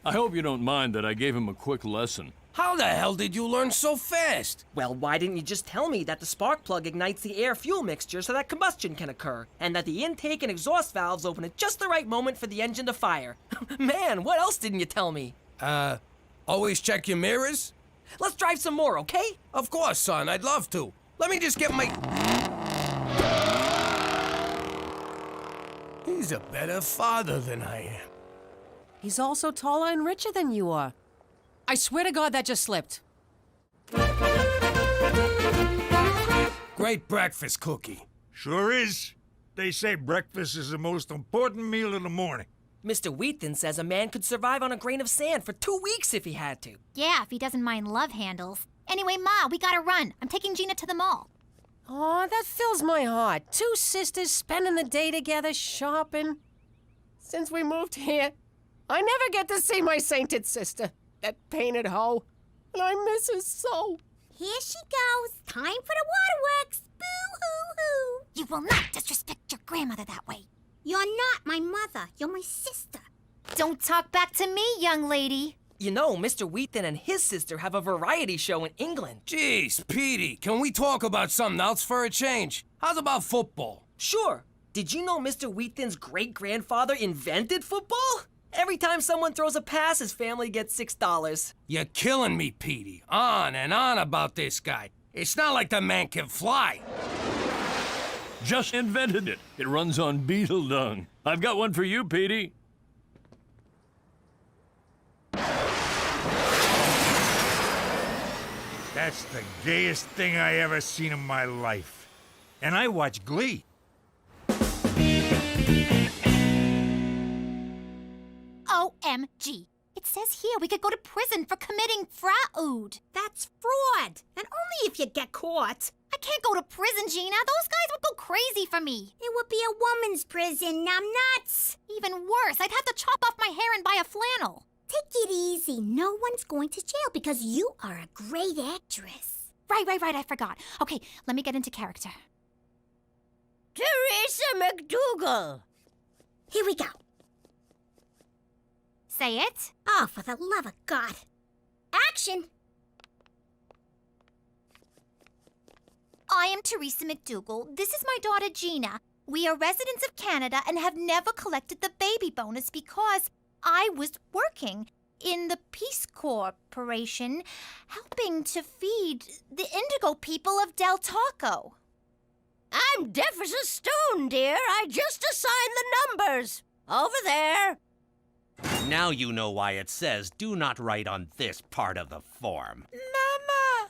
I hope you don't mind that I gave him a quick lesson. How the hell did you learn so fast? Well, why didn't you just tell me that the spark plug ignites the air-fuel mixture so that combustion can occur, and that the intake and exhaust valves open at just the right moment for the engine to fire? Man, what else didn't you tell me? Always check your mirrors? Let's drive some more, okay? Of course, son, I'd love to. Let me just get my... He's a better father than I am. He's also taller and richer than you are. I swear to God that just slipped. Great breakfast, Cookie. Sure is. They say breakfast is the most important meal in the morning. Mr. Wheaton says a man could survive on a grain of sand for 2 weeks if he had to. Yeah, if he doesn't mind love handles. Anyway, Ma, we gotta run. I'm taking Gina to the mall. Oh, that fills my heart. 2 sisters spending the day together shopping. Since we moved here, I never get to see my sainted sister, that painted hoe. And I miss her so. Here she goes. Time for the waterworks. Boo-hoo-hoo. You will not disrespect your grandmother that way. You're not my mother. You're my sister. Don't talk back to me, young lady. You know, Mr. Wheaton and his sister have a variety show in England. Jeez, Petey, can we talk about something else for a change? How's about football? Sure. Did you know Mr. Wheaton's great-grandfather invented football? Every time someone throws a pass, his family gets $6. You're killing me, Petey. On and on about this guy. It's not like the man can fly. Just invented it. It runs on beetle dung. I've got one for you, Petey. That's the gayest thing I ever seen in my life. And I watch Glee. OMG. It says here we could go to prison for committing fraud. That's fraud. And only if you get caught. I can't go to prison, Gina. Those guys would go crazy for me. It would be a woman's prison, numbnuts. Even worse, I'd have to chop off my hair and buy a flannel. Take it easy. No one's going to jail because you are a great actress. right, I forgot. Okay, let me get into character. Teresa McDougal! Here we go. Say it. Oh, for the love of God. Action! I am Teresa McDougal. This is my daughter, Gina. We are residents of Canada and have never collected the baby bonus because I was working in the Peace Corporation helping to feed the indigo people of Del Taco. I'm deaf as a stone, dear. I just assigned the numbers. Over there. Now you know why it says do not write on this part of the form. Mama!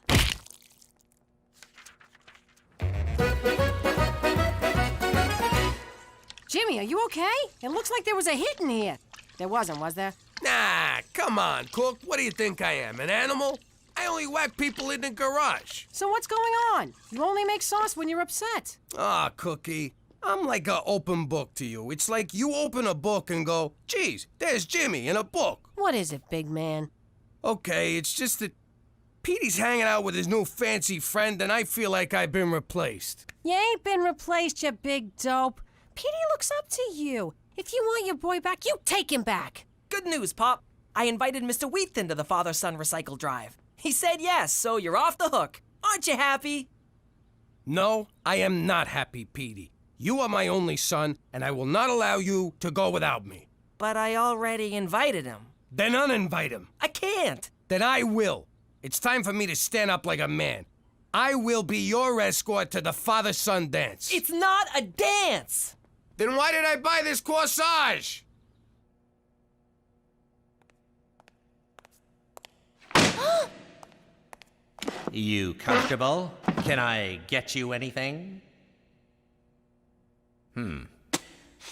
Jimmy, are you okay? It looks like there was a hit in here. There wasn't, was there? Nah, come on, Cook. What do you think I am, an animal? I only whack people in the garage. So what's going on? You only make sauce when you're upset. Ah, Cookie, I'm like an open book to you. It's like you open a book and go, geez, there's Jimmy in a book. What is it, big man? Okay, it's just that Petey's hanging out with his new fancy friend and I feel like I've been replaced. You ain't been replaced, you big dope. Petey looks up to you. If you want your boy back, you take him back. Good news, Pop. I invited Mr. Wheaton to the father-son recycle drive. He said yes, so you're off the hook. Aren't you happy? No, I am not happy, Petey. You are my only son, and I will not allow you to go without me. But I already invited him. Then uninvite him. I can't. Then I will. It's time for me to stand up like a man. I will be your escort to the father-son dance. It's not a dance! Then why did I buy this corsage? You comfortable? Can I get you anything?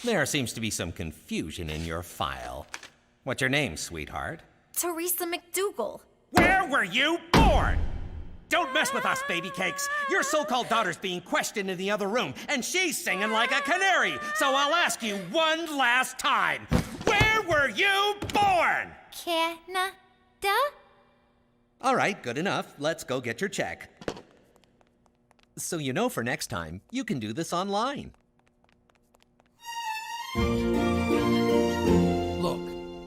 There seems to be some confusion in your file. What's your name, sweetheart? Teresa McDougal. Where were you born? Don't mess with us, baby cakes. Your so-called daughter's being questioned in the other room, and she's singing like a canary. So I'll ask you one last time. Where were you born? Canada? All right, good enough. Let's go get your check. So you know for next time, you can do this online. Look,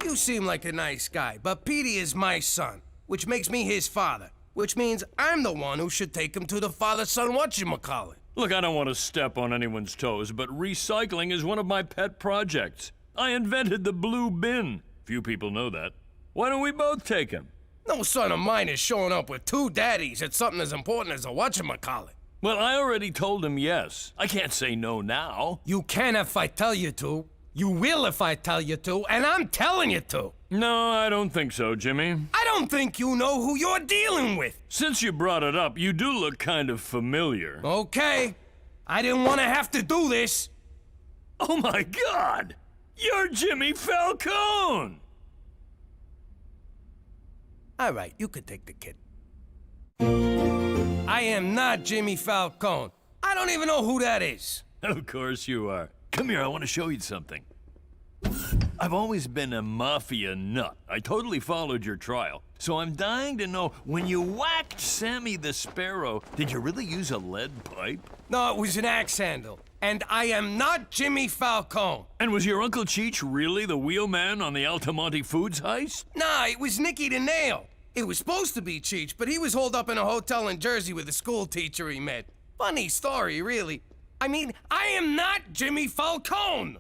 you seem like a nice guy, but Petey is my son, which makes me his father, which means I'm the one who should take him to the father-son whatchamacallit. Look, I don't want to step on anyone's toes, but recycling is one of my pet projects. I invented the blue bin. Few people know that. Why don't we both take him? No son of mine is showing up with two daddies at something as important as a whatchamacallit. Well, I already told him yes. I can't say no now. You can if I tell you to. You will if I tell you to, and I'm telling you to. No, I don't think so, Jimmy. I don't think you know who you're dealing with. Since you brought it up, you do look kind of familiar. Okay. I didn't want to have to do this. Oh my God! You're Jimmy Falcone! All right, you could take the kid. I am not Jimmy Falcone. I don't even know who that is. Of course you are. Come here, I want to show you something. I've always been a mafia nut. I totally followed your trial. So I'm dying to know, when you whacked Sammy the Sparrow, did you really use a lead pipe? No, it was an axe handle. And I am not Jimmy Falcone. And was your Uncle Cheech really the wheelman on the Altamonte Foods heist? Nah, it was Nicky the Nail. It was supposed to be Cheech, but he was holed up in a hotel in Jersey with a school teacher he met. Funny story, really. I mean, I am not Jimmy Falcone!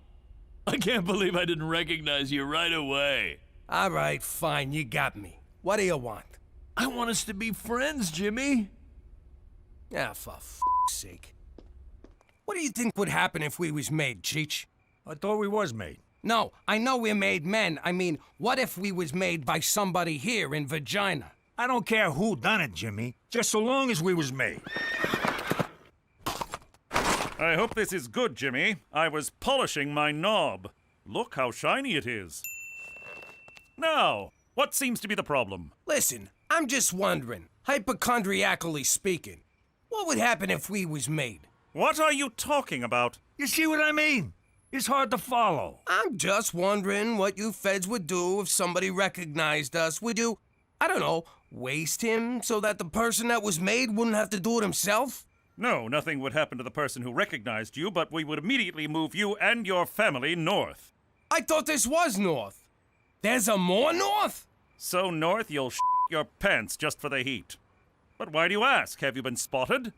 I can't believe I didn't recognize you right away. All right, fine, you got me. What do you want? I want us to be friends, Jimmy. Ah, for f***'s sake. What do you think would happen if we was made, Cheech? I thought we was made. No, I know we're made men. I mean, what if we was made by somebody here in Vagina? I don't care who done it, Jimmy. Just so long as we was made. I hope this is good, Jimmy. I was polishing my knob. Look how shiny it is. Now, what seems to be the problem? Listen, I'm just wondering, hypochondriacally speaking, what would happen if we was made? What are you talking about? You see what I mean? It's hard to follow. I'm just wondering what you feds would do if somebody recognized us. Would you, I don't know, Waste him so that the person that was made wouldn't have to do it himself? No, nothing would happen to the person who recognized you, but we would immediately move you and your family north. I thought this was north. There's a more north? So north you'll your pants just for the heat. But why do you ask? Have you been spotted?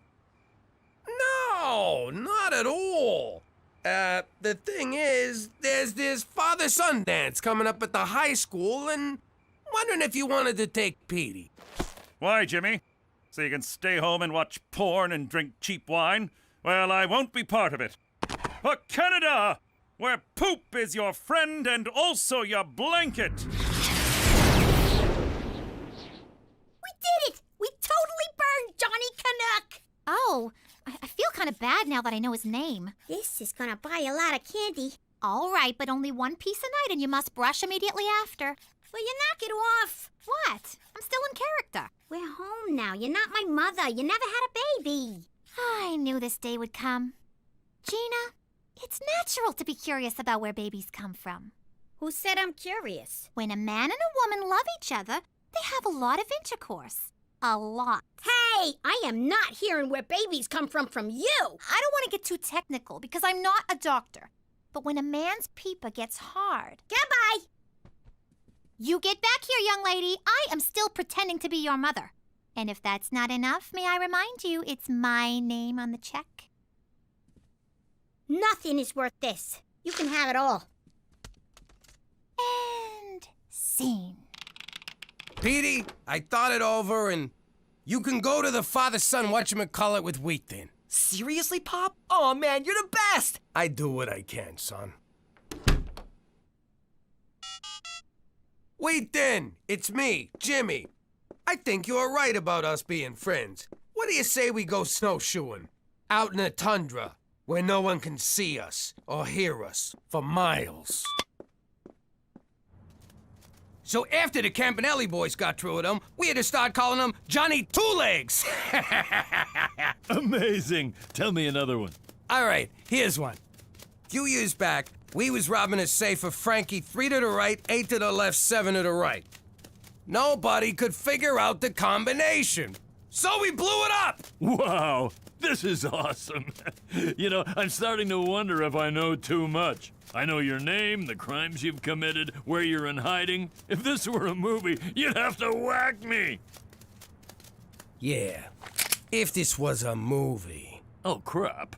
No, not at all. The thing is, there's this father-son dance coming up at the high school, and wondering if you wanted to take Petey. Why, Jimmy? So you can stay home and watch porn and drink cheap wine? Well, I won't be part of it. For Canada, where poop is your friend and also your blanket. We did it! We totally burned Johnny Canuck! Oh, I feel kind of bad now that I know his name. This is gonna buy a lot of candy. All right, but only one piece a night and you must brush immediately after. Will you knock it off? What? I'm still in character. We're home now. You're not my mother. You never had a baby. I knew this day would come. Gina, it's natural to be curious about where babies come from. Who said I'm curious? When a man and a woman love each other, they have a lot of intercourse. A lot. Hey, I am not hearing where babies come from you. I don't want to get too technical because I'm not a doctor. But when a man's peeper gets hard... Goodbye! You get back here, young lady. I am still pretending to be your mother. And if that's not enough, may I remind you, it's my name on the check. Nothing is worth this. You can have it all. And scene. Petey, I thought it over, and you can go to the father-son whatchamacallit with Wheat Thin. Seriously, Pop? Oh, man, you're the best! I do what I can, son. Wheat Thin, it's me, Jimmy. I think you're right about us being friends. What do you say we go snowshoeing? Out in the tundra, where no one can see us or hear us for miles. So after the Campanelli boys got through with him, we had to start calling him Johnny Two Legs. Amazing. Tell me another one. All right, here's one. A few years back, we was robbing a safe of Frankie 3 to the right, 8 to the left, 7 to the right. Nobody could figure out the combination. So we blew it up! Wow, this is awesome. You know, I'm starting to wonder if I know too much. I know your name, the crimes you've committed, where you're in hiding. If this were a movie, you'd have to whack me. Yeah, if this was a movie. Oh, crap.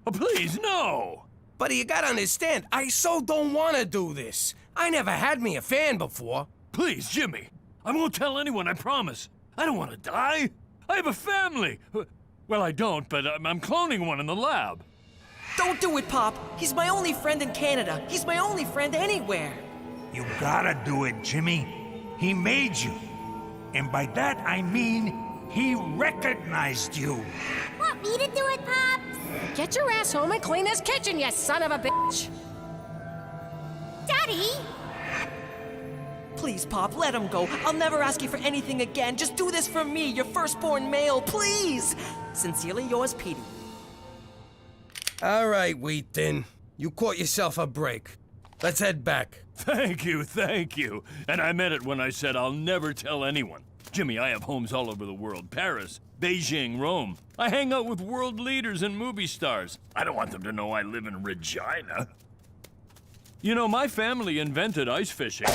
Oh, please, no! But you gotta understand, I so don't wanna do this. I never had me a fan before. Please, Jimmy. I won't tell anyone, I promise. I don't want to die. I have a family. Well, I don't, but I'm cloning one in the lab. Don't do it, Pop. He's my only friend in Canada. He's my only friend anywhere. You gotta do it, Jimmy. He made you. And by that, I mean he recognized you. Want me to do it, Pops? Get your ass home and clean this kitchen, you son of a bitch! Daddy! Please, Pop, let him go. I'll never ask you for anything again. Just do this for me, your firstborn male, please! Sincerely yours, Petey. All right, Wheat Thin. You caught yourself a break. Let's head back. Thank you, thank you. And I meant it when I said I'll never tell anyone. Jimmy, I have homes all over the world. Paris, Beijing, Rome. I hang out with world leaders and movie stars. I don't want them to know I live in Regina. You know, my family invented ice fishing.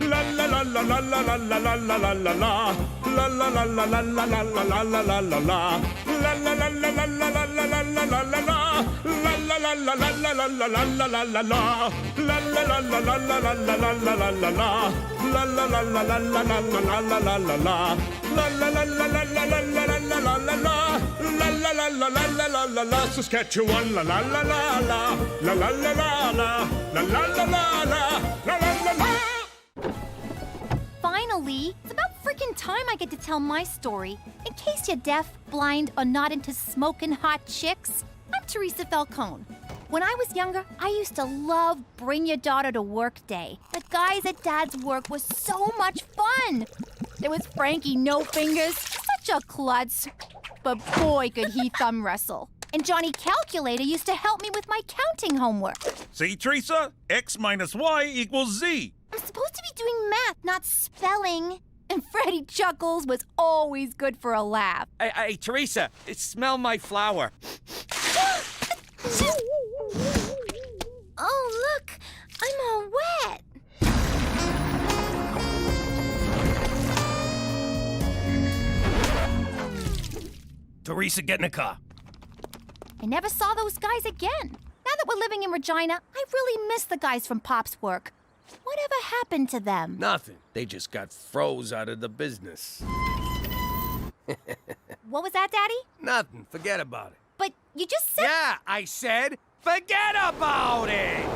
La la la la la la la la la la la la la. La la la la la la la la la la la la la. La la la la la la la la la la la la la. La la la la la la la la la la la la la. La la la la la la la la la la la la la. La la la la la la la la la la la la la. La la la la la la la la la la la la. La la la la la la la la la. Saskatchewan, la la la la la. La la la la la. La la la la la. La la la la. Finally, it's about freaking time I get to tell my story. In case you're deaf, blind, or not into smoking hot chicks, I'm Teresa Falcone. When I was younger, I used to love Bring Your Daughter to Work Day. The guys at Dad's work was so much fun. There was Frankie No Fingers, such a klutz. But boy, could he thumb wrestle. And Johnny Calculator used to help me with my counting homework. See, Teresa? X minus Y equals Z. I'm supposed to be doing math, not spelling. And Freddie Chuckles was always good for a laugh. Hey, Teresa, smell my flower. Oh, look, I'm all wet. Teresa, get in the car. I never saw those guys again. Now that we're living in Regina, I really miss the guys from Pop's work. Whatever happened to them? Nothing. They just got froze out of the business. What was that, Daddy? Nothing. Forget about it. But you just said... Yeah, I said forget about it!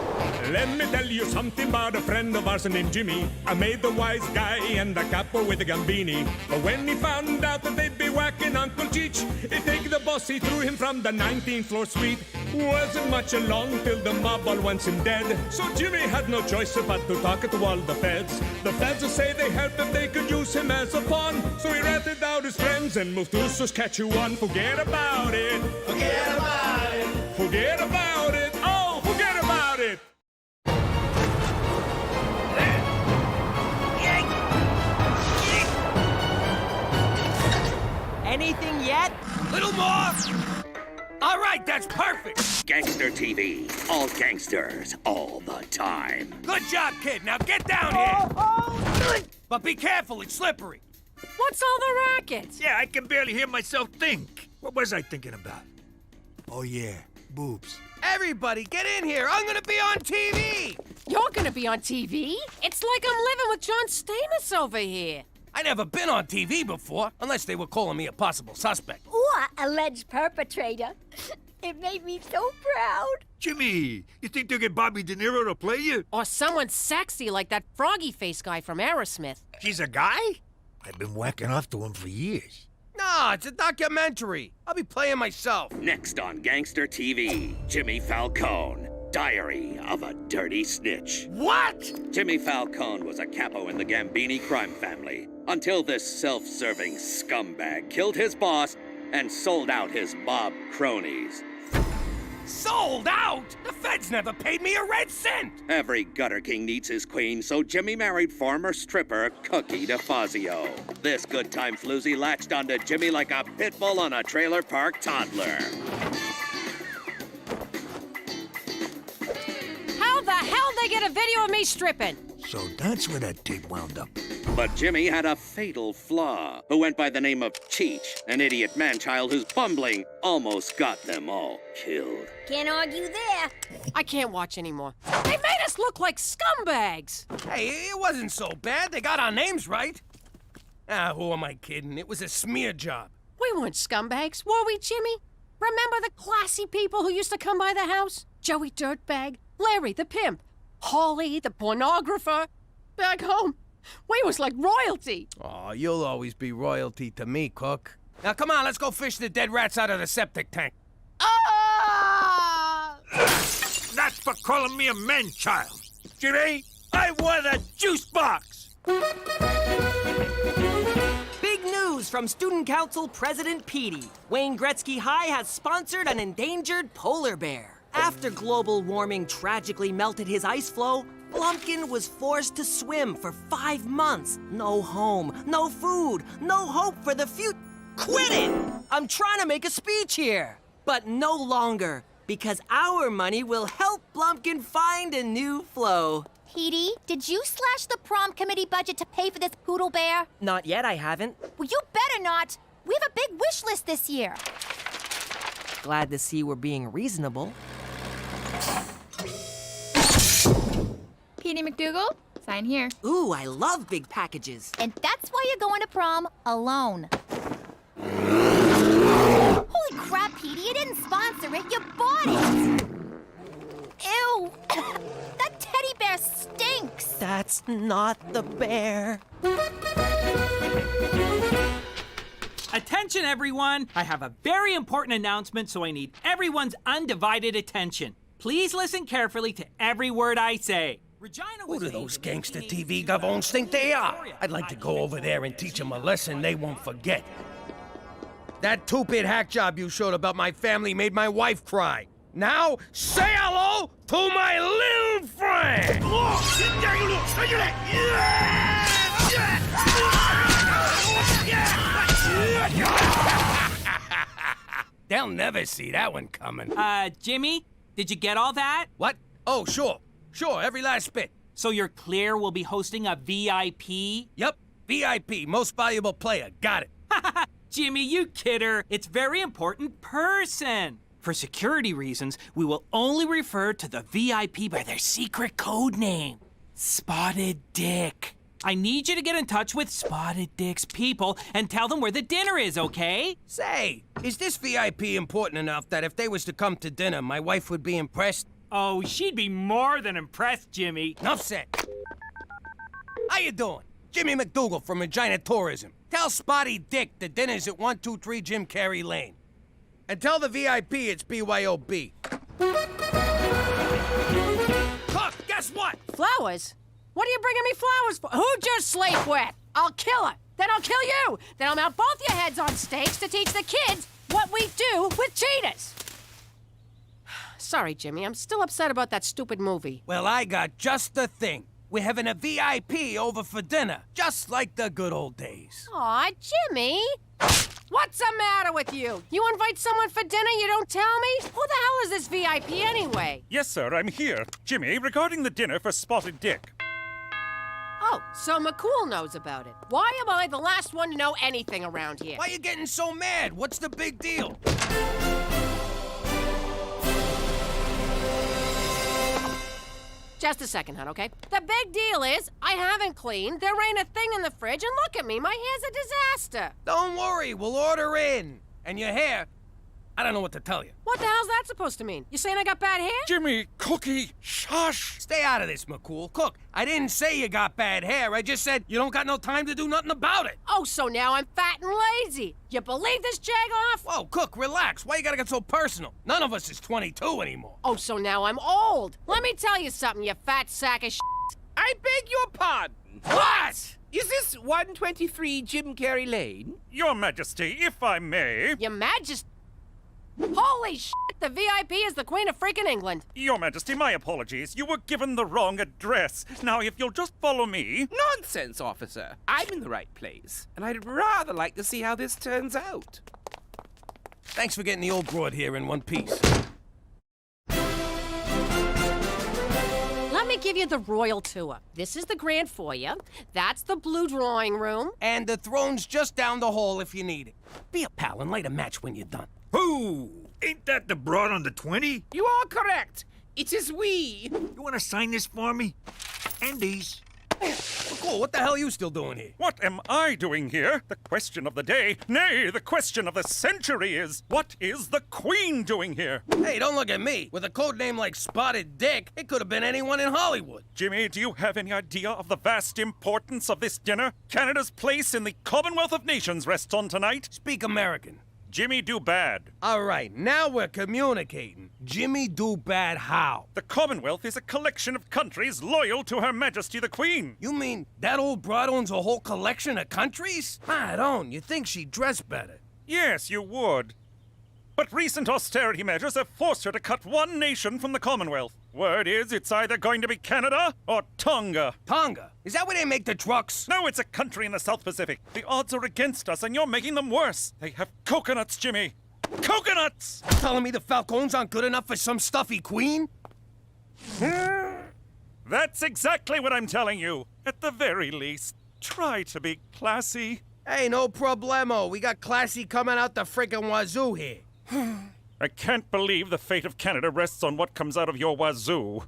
Let me tell you something about a friend of ours named Jimmy. I made the wise guy and the capo with the gambini. But when he found out that they'd be whacking Uncle Cheech, he'd take the boss, he threw him from the 19th floor suite. Wasn't much along till the mob all wants him dead. So Jimmy had no choice but to talk to all the feds. The feds say they helped if they could use him as a pawn. So he ratted out his friends and moved to Saskatchewan. Forget about it. Forget about it. Forget about it. Oh, forget about it. Anything yet? Little more! All right, that's perfect! Gangster TV. All gangsters, all the time. Good job, kid. Now get down here! But be careful, it's slippery. What's all the racket? Yeah, I can barely hear myself think. What was I thinking about? Oh, yeah, boobs. Everybody, get in here! I'm gonna be on TV! You're gonna be on TV? It's like I'm living with John Stamos over here. I never been on TV before, unless they were calling me a possible suspect. Or alleged perpetrator. It made me so proud. Jimmy, you think they'll get Bobby De Niro to play you? Or someone sexy like that froggy face guy from Aerosmith. He's a guy? I've been whacking off to him for years. No, it's a documentary. I'll be playing myself. Next on Gangster TV, Jimmy Falcone. Diary of a Dirty Snitch. What? Jimmy Falcone was a capo in the Gambini crime family until this self-serving scumbag killed his boss and sold out his mob cronies. Sold out? The feds never paid me a red cent! Every gutter king needs his queen, so Jimmy married former stripper Cookie DeFazio. This good time floozy latched onto Jimmy like a pit bull on a trailer park toddler. How the hell they get a video of me stripping? So that's where that tape wound up. But Jimmy had a fatal flaw, who went by the name of Cheech, an idiot man-child whose bumbling almost got them all killed. Can't argue there. I can't watch anymore. They made us look like scumbags. Hey, it wasn't so bad. They got our names right. Ah, who am I kidding? It was a smear job. We weren't scumbags, were we, Jimmy? Remember the classy people who used to come by the house? Joey Dirtbag, Larry the pimp, Holly the pornographer. Back home, we was like royalty. Oh, you'll always be royalty to me, Cook. Now, come on, let's go fish the dead rats out of the septic tank. Ah! That's for calling me a man-child. Jimmy, I want a juice box. Big news from Student Council President Petey. Wayne Gretzky High has sponsored an endangered polar bear. After global warming tragically melted his ice floe, Blumpkin was forced to swim for 5 months. No home, no food, no hope for the future. Quit it! I'm trying to make a speech here. But no longer, because our money will help Blumpkin find a new flow. Petey, did you slash the prom committee budget to pay for this poodle bear? Not yet, I haven't. Well, you better not. We have a big wish list this year. Glad to see we're being reasonable. Petey McDougal, sign here. Ooh, I love big packages. And that's why you're going to prom alone. Holy crap, Petey, you didn't sponsor it, you bought it! Ew! That teddy bear stinks! That's not the bear. Attention, everyone! I have a very important announcement, so I need everyone's undivided attention. Please listen carefully to every word I say. Who do those gangster TV gavons think they are? I'd like to go over there and teach them a lesson they won't forget. That two-bit hack job you showed about my family made my wife cry. Now, say hello to my little friend! They'll never see that one coming. Jimmy, did you get all that? What? Oh, sure. Sure, every last bit. So you're clear we'll be hosting a VIP? Yep, VIP, most valuable player. Got it. Jimmy, you kidder. It's very important person. For security reasons, we will only refer to the VIP by their secret code name, Spotted Dick. I need you to get in touch with Spotted Dick's people and tell them where the dinner is, okay? Say, is this VIP important enough that if they was to come to dinner, my wife would be impressed? Oh, she'd be more than impressed, Jimmy. Enough said. How you doing? Jimmy McDougal from Regina Tourism. Tell Spotty Dick the dinner's at 123 Jim Carrey Lane. And tell the VIP it's BYOB. Look, guess what? Flowers? What are you bringing me flowers for? Who'd you sleep with? I'll kill her. Then I'll kill you. Then I'll mount both your heads on stakes to teach the kids what we do with cheetahs. Sorry, Jimmy. I'm still upset about that stupid movie. Well, I got just the thing. We're having a VIP over for dinner, just like the good old days. Aw, Jimmy. What's the matter with you? You invite someone for dinner, you don't tell me? Who the hell is this VIP anyway? Yes, sir, I'm here. Jimmy, regarding the dinner for Spotted Dick. Oh, so McCool knows about it. Why am I the last one to know anything around here? Why are you getting so mad? What's the big deal? Just a second, hon, okay? The big deal is, I haven't cleaned, there ain't a thing in the fridge, and look at me, my hair's a disaster. Don't worry, we'll order in. And your hair, I don't know what to tell you. What the hell's that supposed to mean? You saying I got bad hair? Jimmy, Cookie, shush! Stay out of this, McCool. Cook, I didn't say you got bad hair. I just said you don't got no time to do nothing about it. Oh, so now I'm fat and lazy. You believe this, Jagoff? Whoa, Cook, relax. Why you gotta get so personal? None of us is 22 anymore. Oh, so now I'm old. Let me tell you something, you fat sack of shit. I beg your pardon. What? Is this 123 Jim Carrey Lane? Your Majesty, if I may. Your Majesty? Holy shit, the VIP is the Queen of freaking England. Your Majesty, my apologies. You were given the wrong address. Now, if you'll just follow me... Nonsense, officer. I'm in the right place, and I'd rather like to see how this turns out. Thanks for getting the old broad here in one piece. Let me give you the royal tour. This is the grand foyer. That's the blue drawing room. And the throne's just down the hall if you need it. Be a pal and light a match when you're done. Who? Ain't that the broad on the 20? You are correct. It is we. You want to sign this for me? And these. Cool, what the hell are you still doing here? What am I doing here? The question of the day, nay, the question of the century is, what is the Queen doing here? Hey, don't look at me. With a code name like Spotted Dick, it could have been anyone in Hollywood. Jimmy, do you have any idea of the vast importance of this dinner? Canada's place in the Commonwealth of Nations rests on tonight. Speak American. Jimmy do bad. All right, now we're communicating. Jimmy do bad how? The Commonwealth is a collection of countries loyal to Her Majesty the Queen. You mean that old broad owns a whole collection of countries? I don't. You'd think she'd dress better. Yes, you would. But recent austerity measures have forced her to cut one nation from the Commonwealth. Word is it's either going to be Canada or Tonga. Tonga? Is that where they make the trucks? No, it's a country in the South Pacific. The odds are against us, and you're making them worse. They have coconuts, Jimmy. Coconuts! Telling me the Falcons aren't good enough for some stuffy queen? That's exactly what I'm telling you. At the very least, try to be classy. Hey, no problemo. We got classy coming out the frickin' wazoo here. I can't believe the fate of Canada rests on what comes out of your wazoo.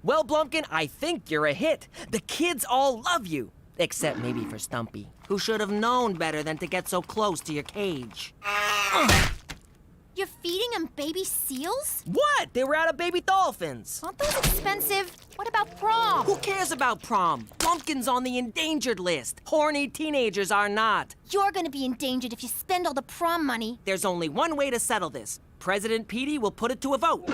Well, Blumpkin, I think you're a hit. The kids all love you. Except maybe for Stumpy, who should have known better than to get so close to your cage. You're feeding them baby seals? What? They were out of baby dolphins. Aren't those expensive? What about prom? Who cares about prom? Blumpkin's on the endangered list. Horny teenagers are not. You're gonna be endangered if you spend all the prom money. There's only one way to settle this. President Petey will put it to a vote.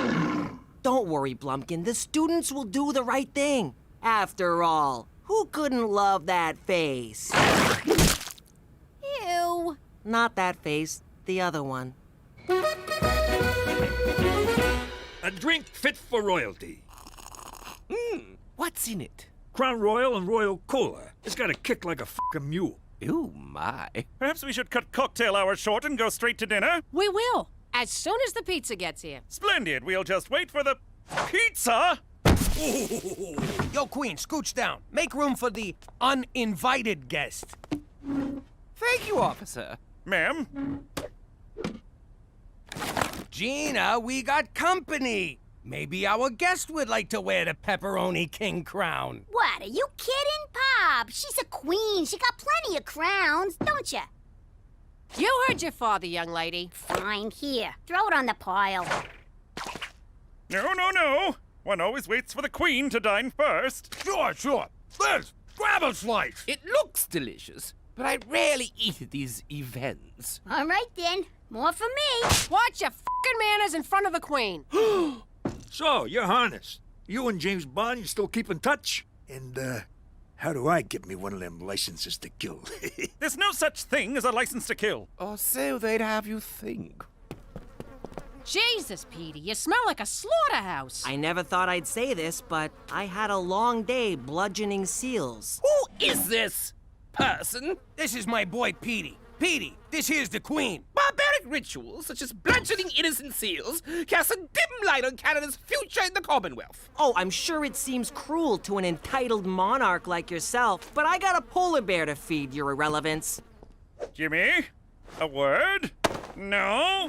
Don't worry, Blumpkin. The students will do the right thing. After all, who couldn't love that face? Ew. Not that face, the other one. A drink fit for royalty. What's in it? Crown Royal and Royal Cola. It's got a kick like a fucking mule. Ooh, my. Perhaps we should cut cocktail hour short and go straight to dinner? We will, as soon as the pizza gets here. Splendid. We'll just wait for the pizza. Yo, Queen, scooch down. Make room for the uninvited guest. Thank you, officer. Ma'am? Gina, we got company. Maybe our guest would like to wear the Pepperoni King crown. What, are you kidding, Pop? She's a queen. She got plenty of crowns, don't you? You heard your father, young lady. Fine, here. Throw it on the pile. No, no, no. One always waits for the queen to dine first. Sure. Liz, grab a slice. It looks delicious, but I rarely eat at these events. All right, then. More for me. Watch your fucking manners in front of the queen. So, you're harnessed. You and James Bond, you still keep in touch? And, how do I get me one of them licenses to kill? There's no such thing as a license to kill. Or so they'd have you think. Jesus, Petey, you smell like a slaughterhouse. I never thought I'd say this, but I had a long day bludgeoning seals. Who is this person? This is my boy, Petey. Petey, this here's the queen. Barbaric rituals, such as bludgeoning innocent seals, cast a dim light on Canada's future in the Commonwealth. Oh, I'm sure it seems cruel to an entitled monarch like yourself, but I got a polar bear to feed, your irrelevance. Jimmy, a word? No?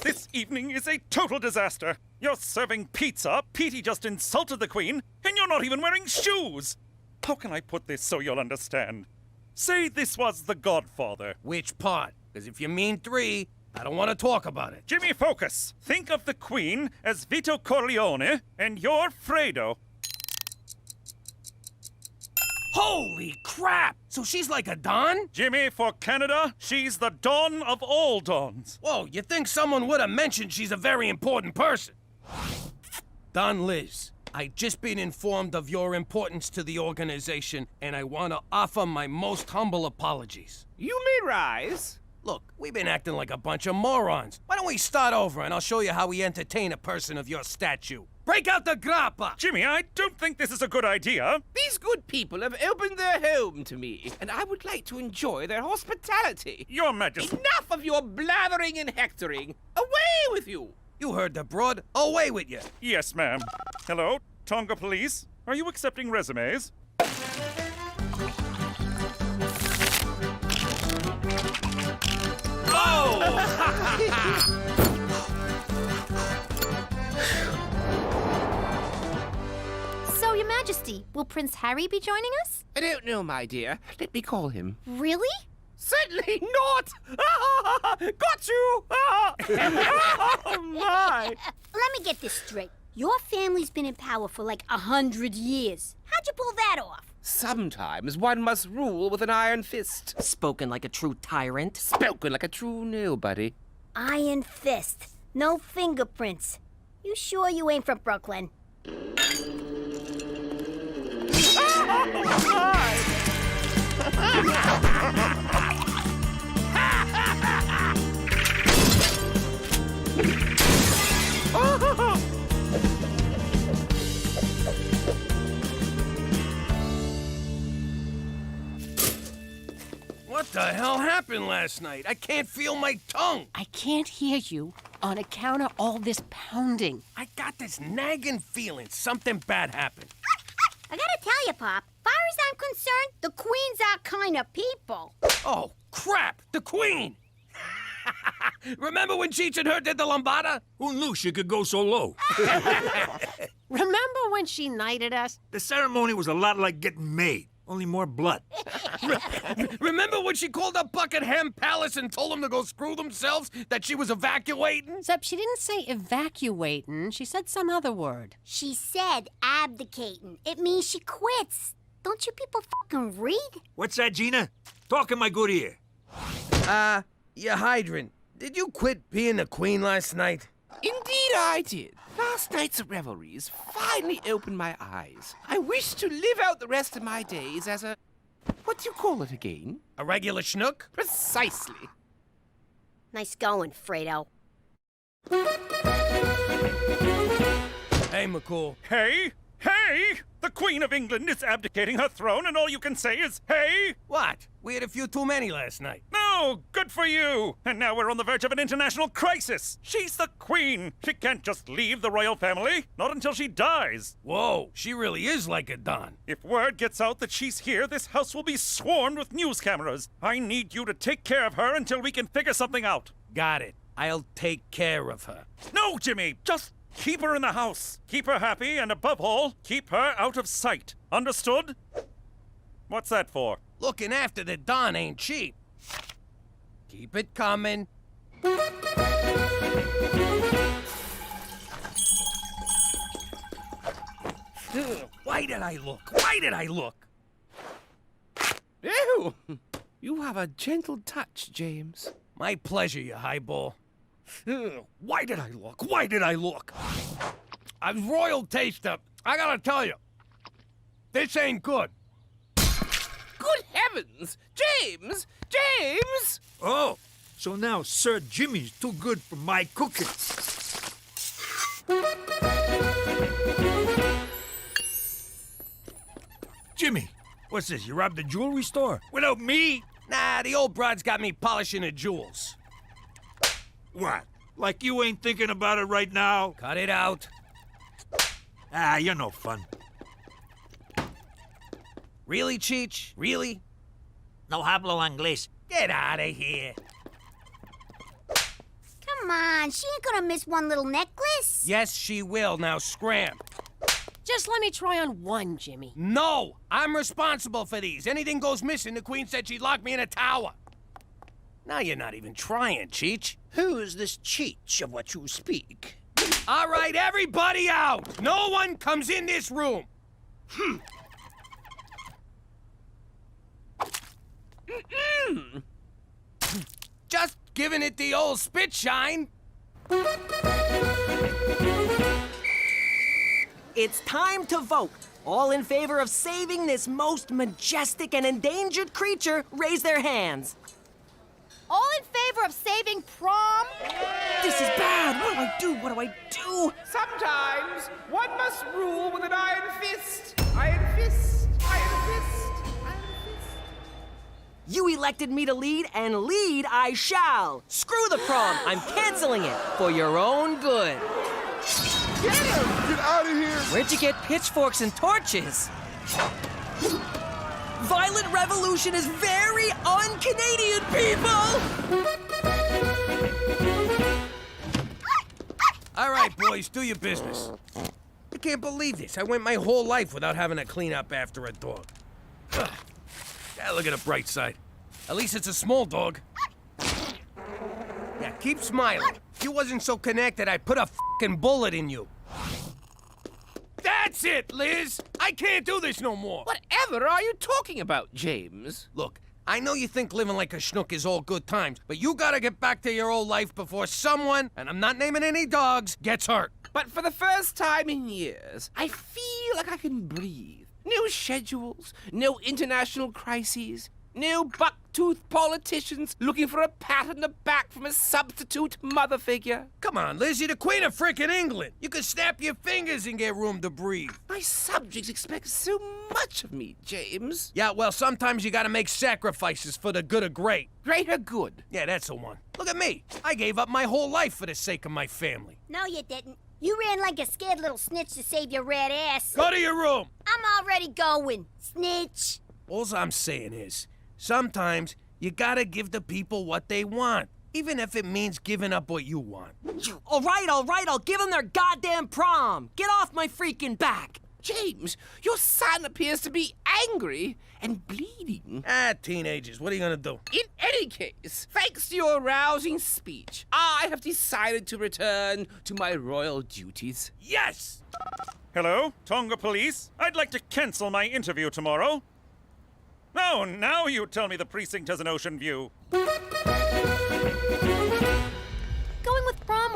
This evening is a total disaster. You're serving pizza, Petey just insulted the queen, and you're not even wearing shoes. How can I put this so you'll understand? Say this was The Godfather. Which part? Because if you mean 3, I don't want to talk about it. Jimmy, focus. Think of the queen as Vito Corleone, and you're Fredo. Holy crap! So she's like a Don? Jimmy, for Canada, she's the Dawn of all dawns. Whoa, you think someone would have mentioned she's a very important person? Don Liz, I just been informed of your importance to the organization, and I want to offer my most humble apologies. You may rise. Look, we've been acting like a bunch of morons. Why don't we start over and I'll show you how we entertain a person of your stature. Break out the grappa! Jimmy, I don't think this is a good idea. These good people have opened their home to me, and I would like to enjoy their hospitality. Your Majesty. Enough of your blathering and hectoring. Away with you! You heard the broad. Away with you. Yes, ma'am. Hello, Tonga Police. Are you accepting resumes? So, Your Majesty, will Prince Harry be joining us? I don't know, my dear. Let me call him. Really? Certainly not! Got you! Oh, my! Let me get this straight. Your family's been in power for like 100 years. How'd you pull that off? Sometimes one must rule with an iron fist. Spoken like a true tyrant. Spoken like a true nobody. Iron fist. No fingerprints. You sure you ain't from Brooklyn? What the hell happened last night? I can't feel my tongue. I can't hear you on account of all this pounding. I got this nagging feeling something bad happened. I gotta tell you, Pop, far as I'm concerned, the Queen's our kind of people. Oh, crap! The Queen! Remember when Cheech and her did the lambada? Who knew she could go so low? Remember when she knighted us? The ceremony was a lot like getting made, only more blood. Remember when she called up Buckingham Palace and told them to go screw themselves, that she was evacuating? Except she didn't say evacuating. She said some other word. She said abdicating. It means she quits. Don't you people fucking read? What's that, Gina? Talk in my good ear. You hydrant. Did you quit being the queen last night? Indeed I did. Last night's revelries finally opened my eyes. I wish to live out the rest of my days as a... what do you call it again? A regular schnook? Precisely. Nice going, Fredo. Hey, McCool. Hey? Hey! The Queen of England is abdicating her throne, and all you can say is, hey? What? We had a few too many last night. No! Good for you! And now we're on the verge of an international crisis! She's the Queen! She can't just leave the royal family, not until she dies! Whoa, she really is like a Don. If word gets out that she's here, this house will be swarmed with news cameras. I need you to take care of her until we can figure something out. Got it. I'll take care of her. No, Jimmy! Just keep her in the house. Keep her happy, and above all, keep her out of sight. Understood? What's that for? Looking after the Don ain't cheap. Keep it coming. Why did I look? Why did I look? Ew! You have a gentle touch, James. My pleasure, you highball. Why did I look? Why did I look? I was royal taster. I gotta tell you, this ain't good. Good heavens! James! James! Oh, so now Sir Jimmy's too good for my cooking. Jimmy, what's this? You robbed the jewelry store? Without me? Nah, the old broad's got me polishing the jewels. What? Like you ain't thinking about it right now? Cut it out. Ah, you're no fun. Really, Cheech? Really? No hablo inglés. Get out of here. Come on, she ain't gonna miss one little necklace. Yes, she will. Now scram. Just let me try on one, Jimmy. No! I'm responsible for these. Anything goes missing, the Queen said she'd lock me in a tower. Now you're not even trying, Cheech. Who's this Cheech of what you speak? All right, everybody out! No one comes in this room! Just giving it the old spit shine. It's time to vote. All in favor of saving this most majestic and endangered creature, raise their hands. All in favor of saving prom? This is bad. What do I do? What do I do? Sometimes one must rule with an iron fist. Iron fist. Iron fist. Iron fist. You elected me to lead, and lead I shall. Screw the prom. I'm canceling it for your own good. Get him! Get out of here! Where'd you get pitchforks and torches? Violent revolution is very un-Canadian, people! All right, boys, do your business. I can't believe this. I went my whole life without having to clean up after a dog. Ugh. Yeah, look at the bright side. At least it's a small dog. Yeah, keep smiling. If you wasn't so connected, I'd put a fucking bullet in you. That's it, Liz! I can't do this no more! Whatever are you talking about, James? Look, I know you think living like a schnook is all good times, but you gotta get back to your old life before someone, and I'm not naming any dogs, gets hurt. But for the first time in years, I feel like I can breathe. No schedules, no international crises, no buck-toothed politicians looking for a pat on the back from a substitute mother figure. Come on, Liz, you're the Queen of frickin' England. You can snap your fingers and get room to breathe. My subjects expect so much of me, James. Yeah, well, sometimes you gotta make sacrifices for the good of great. Greater good. Yeah, that's the one. Look at me. I gave up my whole life for the sake of my family. No, you didn't. You ran like a scared little snitch to save your red ass. Go to your room. I'm already going, snitch. All I'm saying is, sometimes you gotta give the people what they want, even if it means giving up what you want. All right, I'll give them their goddamn prom. Get off my freaking back. James, your son appears to be angry and bleeding. Ah, teenagers, what are you gonna do? In any case, thanks to your rousing speech, I have decided to return to my royal duties. Yes! Hello, Tonga Police. I'd like to cancel my interview tomorrow. No, now you tell me the precinct has an ocean view. Going with prom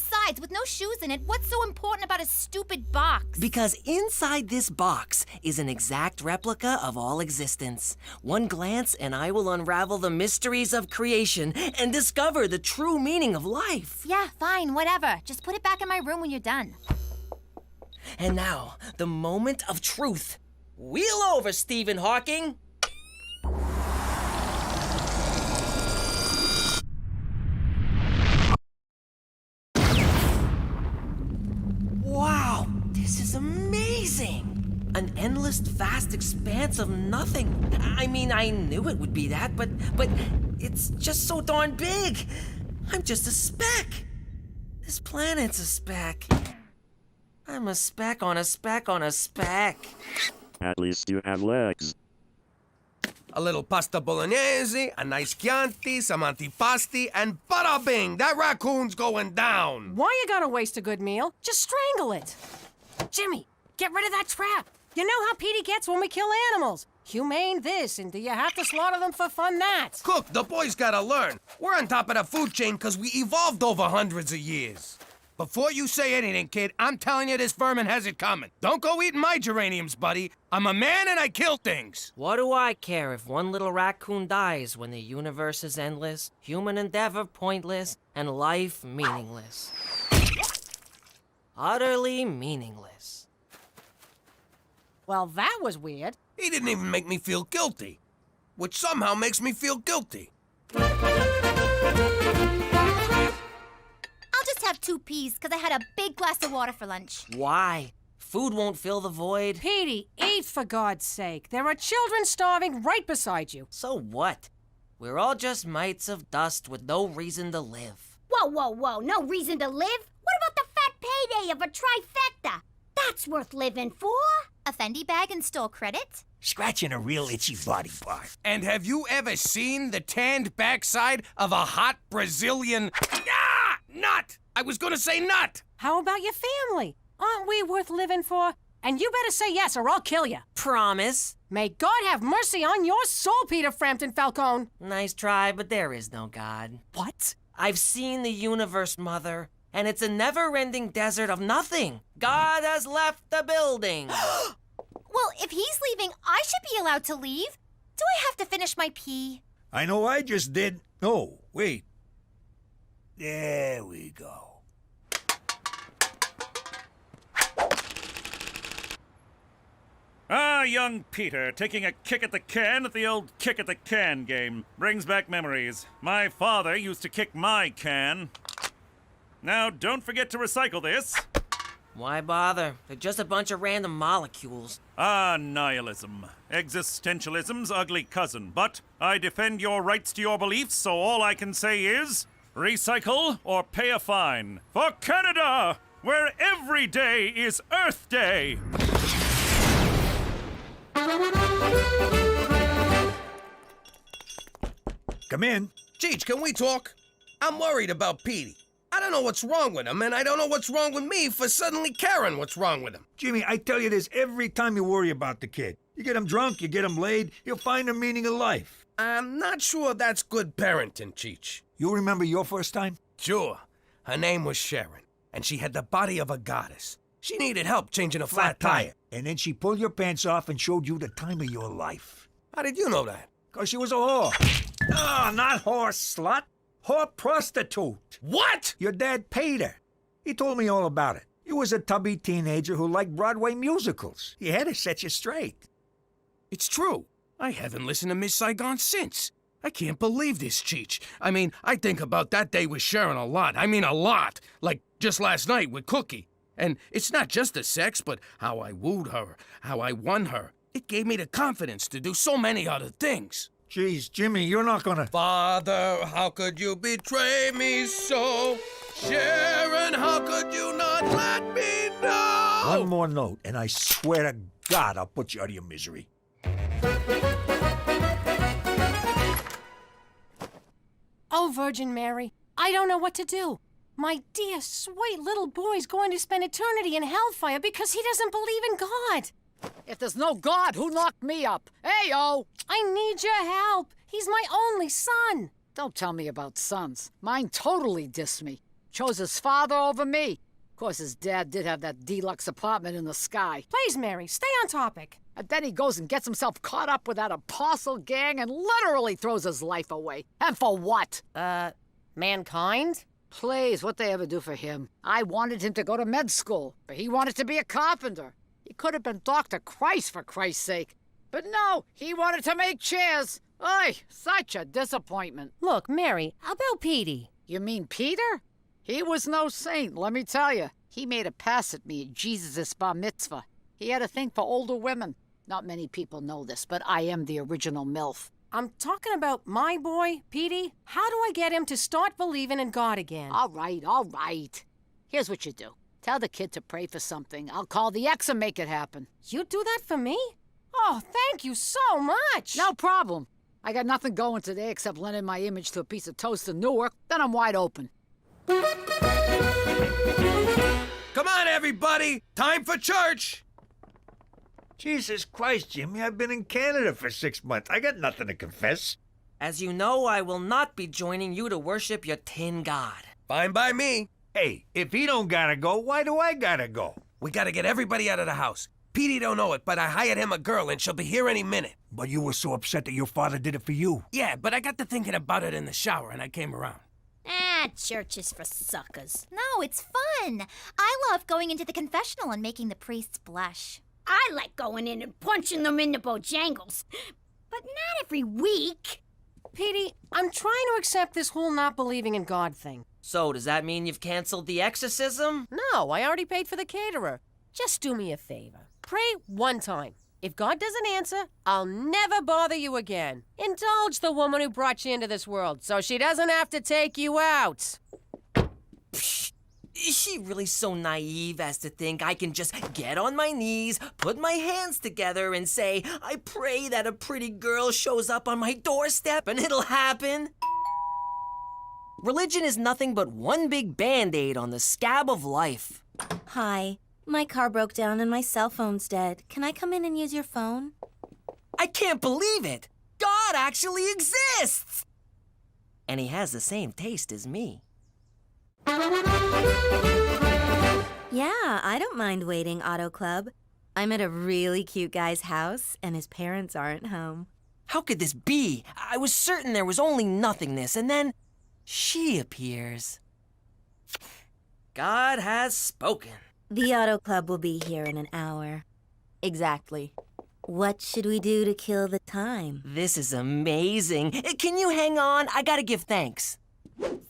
Besides, with no shoes in it, what's so important about a stupid box? Because inside this box is an exact replica of all existence. One glance and I will unravel the mysteries of creation and discover the true meaning of life. Yeah, fine, whatever. Just put it back in my room when you're done. And now, the moment of truth. Wheel over, Stephen Hawking. Wow, this is amazing! An endless, vast expanse of nothing. I mean, I knew it would be that, but it's just so darn big. I'm just a speck. This planet's a speck. I'm a speck on a speck on a speck. At least you have legs. A little pasta bolognese, a nice Chianti, some antipasti, and bada bing! That raccoon's going down! Why you gotta waste a good meal? Just strangle it. Jimmy, get rid of that trap. You know how Petey gets when we kill animals. Humane this, and do you have to slaughter them for fun that? Cook, the boys gotta learn. We're on top of the food chain because we evolved over hundreds of years. Before you say anything, kid, I'm telling you this vermin has it coming. Don't go eating my geraniums, buddy. I'm a man and I kill things. What do I care if one little raccoon dies when the universe is endless, human endeavor pointless, and life meaningless? Utterly meaningless. Well, that was weird. He didn't even make me feel guilty, which somehow makes me feel guilty. I'll just have 2 peas, because I had a big glass of water for lunch. Why? Food won't fill the void. Petey, eat for God's sake. There are children starving right beside you. So what? We're all just mites of dust with no reason to live. Whoa, whoa, whoa, no reason to live? What about the fat payday of a trifecta? That's worth living for. A Fendi bag and store credit? Scratching a real itchy body part. And have you ever seen the tanned backside of a hot Brazilian... nut! I was gonna say nut! How about your family? Aren't we worth living for? And you better say yes or I'll kill you. Promise. May God have mercy on your soul, Peter Frampton Falcone. Nice try, but there is no God. What? I've seen the universe, Mother, and it's a never-ending desert of nothing. God has left the building. Well, if he's leaving, I should be allowed to leave. Do I have to finish my pee? I know I just did. No, wait. There we go. Ah, young Peter, taking a kick at the can at the old kick at the can game. Brings back memories. My father used to kick my can. Now, don't forget to recycle this. Why bother? They're just a bunch of random molecules. Ah, nihilism. Existentialism's ugly cousin. But I defend your rights to your beliefs, so all I can say is... recycle or pay a fine. For Canada, where every day is Earth Day. Come in. Cheech, can we talk? I'm worried about Petey. I don't know what's wrong with him, and I don't know what's wrong with me for suddenly caring what's wrong with him. Jimmy, I tell you this every time you worry about the kid. You get him drunk, you get him laid, he'll find the meaning of life. I'm not sure that's good parenting, Cheech. You remember your first time? Sure. Her name was Sharon, and she had the body of a goddess. She needed help changing a flat tire. And then she pulled your pants off and showed you the time of your life. How did you know that? 'Cause she was a whore. No, not whore slut. Whore prostitute. What? Your dad paid her. He told me all about it. You was a tubby teenager who liked Broadway musicals. He had to set you straight. It's true. I haven't listened to Miss Saigon since. I can't believe this, Cheech. I mean, I think about that day with Sharon a lot. I mean, a lot. Like just last night with Cookie. And it's not just the sex, but how I wooed her, how I won her. It gave me the confidence to do so many other things. Jeez, Jimmy, you're not gonna... Father, how could you betray me so? Sharon, how could you not let me know? One more note, and I swear to God I'll put you out of your misery. Oh, Virgin Mary, I don't know what to do. My dear, sweet little boy's going to spend eternity in hellfire because he doesn't believe in God. If there's no God, who knocked me up? Hey-o! I need your help. He's my only son. Don't tell me about sons. Mine totally diss me. Chose his father over me. Of course, his dad did have that deluxe apartment in the sky. Please, Mary, stay on topic. And then he goes and gets himself caught up with that apostle gang and literally throws his life away. And for what? Mankind? Please, what'd they ever do for him? I wanted him to go to med school, but he wanted to be a carpenter. He could have been Dr. Christ, for Christ's sake. But no, he wanted to make chairs. Oy, such a disappointment. Look, Mary, how about Petey? You mean Peter? He was no saint, let me tell you. He made a pass at me at Jesus' bar mitzvah. He had a thing for older women. Not many people know this, but I am the original MILF. I'm talking about my boy, Petey. How do I get him to start believing in God again? All right. Here's what you do. Tell the kid to pray for something. I'll call the ex and make it happen. You do that for me? Oh, thank you so much. No problem. I got nothing going today except lending my image to a piece of toast in Newark. Then I'm wide open. Come on, everybody! Time for church! Jesus Christ, Jimmy, I've been in Canada for 6 months. I got nothing to confess. As you know, I will not be joining you to worship your tin god. Fine by me. Hey, if he don't gotta go, why do I gotta go? We gotta get everybody out of the house. Petey don't know it, but I hired him a girl and she'll be here any minute. But you were so upset that your father did it for you. Yeah, but I got to thinking about it in the shower and I came around. Church is for suckers. No, it's fun. I love going into the confessional and making the priests blush. I like going in and punching them in the bojangles. But not every week. Petey, I'm trying to accept this whole not believing in God thing. So, does that mean you've canceled the exorcism? No, I already paid for the caterer. Just do me a favor. Pray one time. If God doesn't answer, I'll never bother you again. Indulge the woman who brought you into this world so she doesn't have to take you out. Psh, is she really so naive as to think I can just get on my knees, put my hands together, and say, I pray that a pretty girl shows up on my doorstep and it'll happen? Religion is nothing but one big Band-Aid on the scab of life. Hi. My car broke down and my cell phone's dead. Can I come in and use your phone? I can't believe it! God actually exists! And he has the same taste as me. Yeah, I don't mind waiting, Auto Club. I'm at a really cute guy's house and his parents aren't home. How could this be? I was certain there was only nothingness, and then she appears. God has spoken. The Auto Club will be here in an hour. Exactly. What should we do to kill the time? This is amazing. Can you hang on? I gotta give thanks.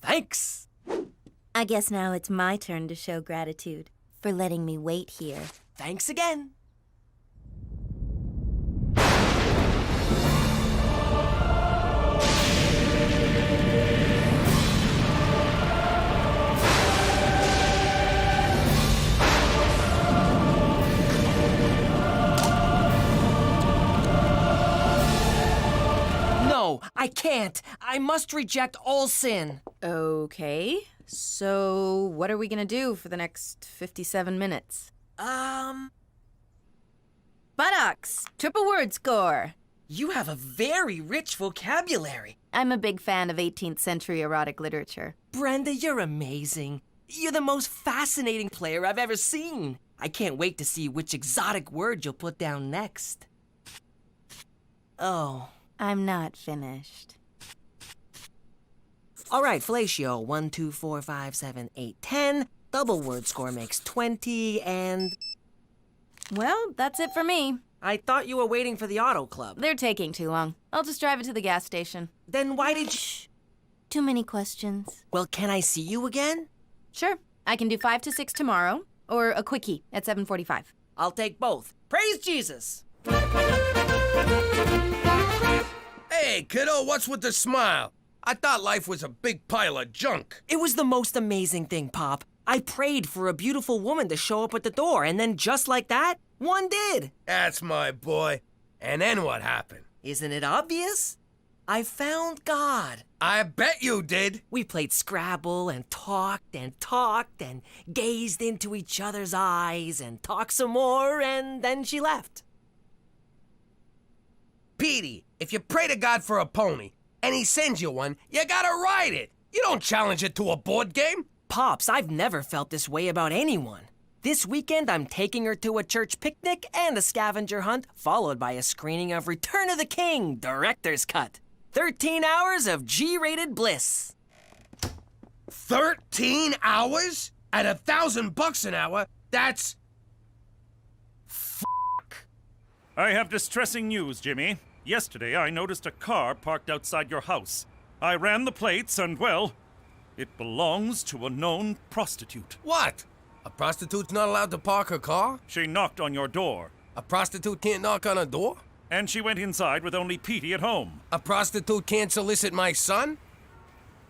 Thanks. I guess now it's my turn to show gratitude for letting me wait here. Thanks again. No, I can't. I must reject all sin. Okay. So, what are we gonna do for the next 57 minutes? Buttocks! Triple word score! You have a very rich vocabulary. I'm a big fan of 18th century erotic literature. Brenda, you're amazing. You're the most fascinating player I've ever seen. I can't wait to see which exotic word you'll put down next. Oh. I'm not finished. All right, fellatio. 1, 2, 4, 5, 7, 8, 10. Double word score makes 20, and... Well, that's it for me. I thought you were waiting for the Auto Club. They're taking too long. I'll just drive it to the gas station. Then why did you... Too many questions. Well, can I see you again? Sure. I can do 5 to 6 tomorrow, or a quickie at 7:45. I'll take both. Praise Jesus! Hey, kiddo, what's with the smile? I thought life was a big pile of junk. It was the most amazing thing, Pop. I prayed for a beautiful woman to show up at the door, and then just like that, one did. That's my boy. And then what happened? Isn't it obvious? I found God. I bet you did. We played Scrabble and talked and talked and gazed into each other's eyes and talked some more, and then she left. Petey, if you pray to God for a pony and he sends you one, you gotta ride it. You don't challenge it to a board game. Pops, I've never felt this way about anyone. This weekend, I'm taking her to a church picnic and a scavenger hunt, followed by a screening of Return of the King, Director's Cut. 13 hours of G-rated bliss. 13 hours? At $1,000 an hour? That's... I have distressing news, Jimmy. Yesterday, I noticed a car parked outside your house. I ran the plates and, well, it belongs to a known prostitute. What? A prostitute's not allowed to park her car? She knocked on your door. A prostitute can't knock on a door? And she went inside with only Petey at home. A prostitute can't solicit my son?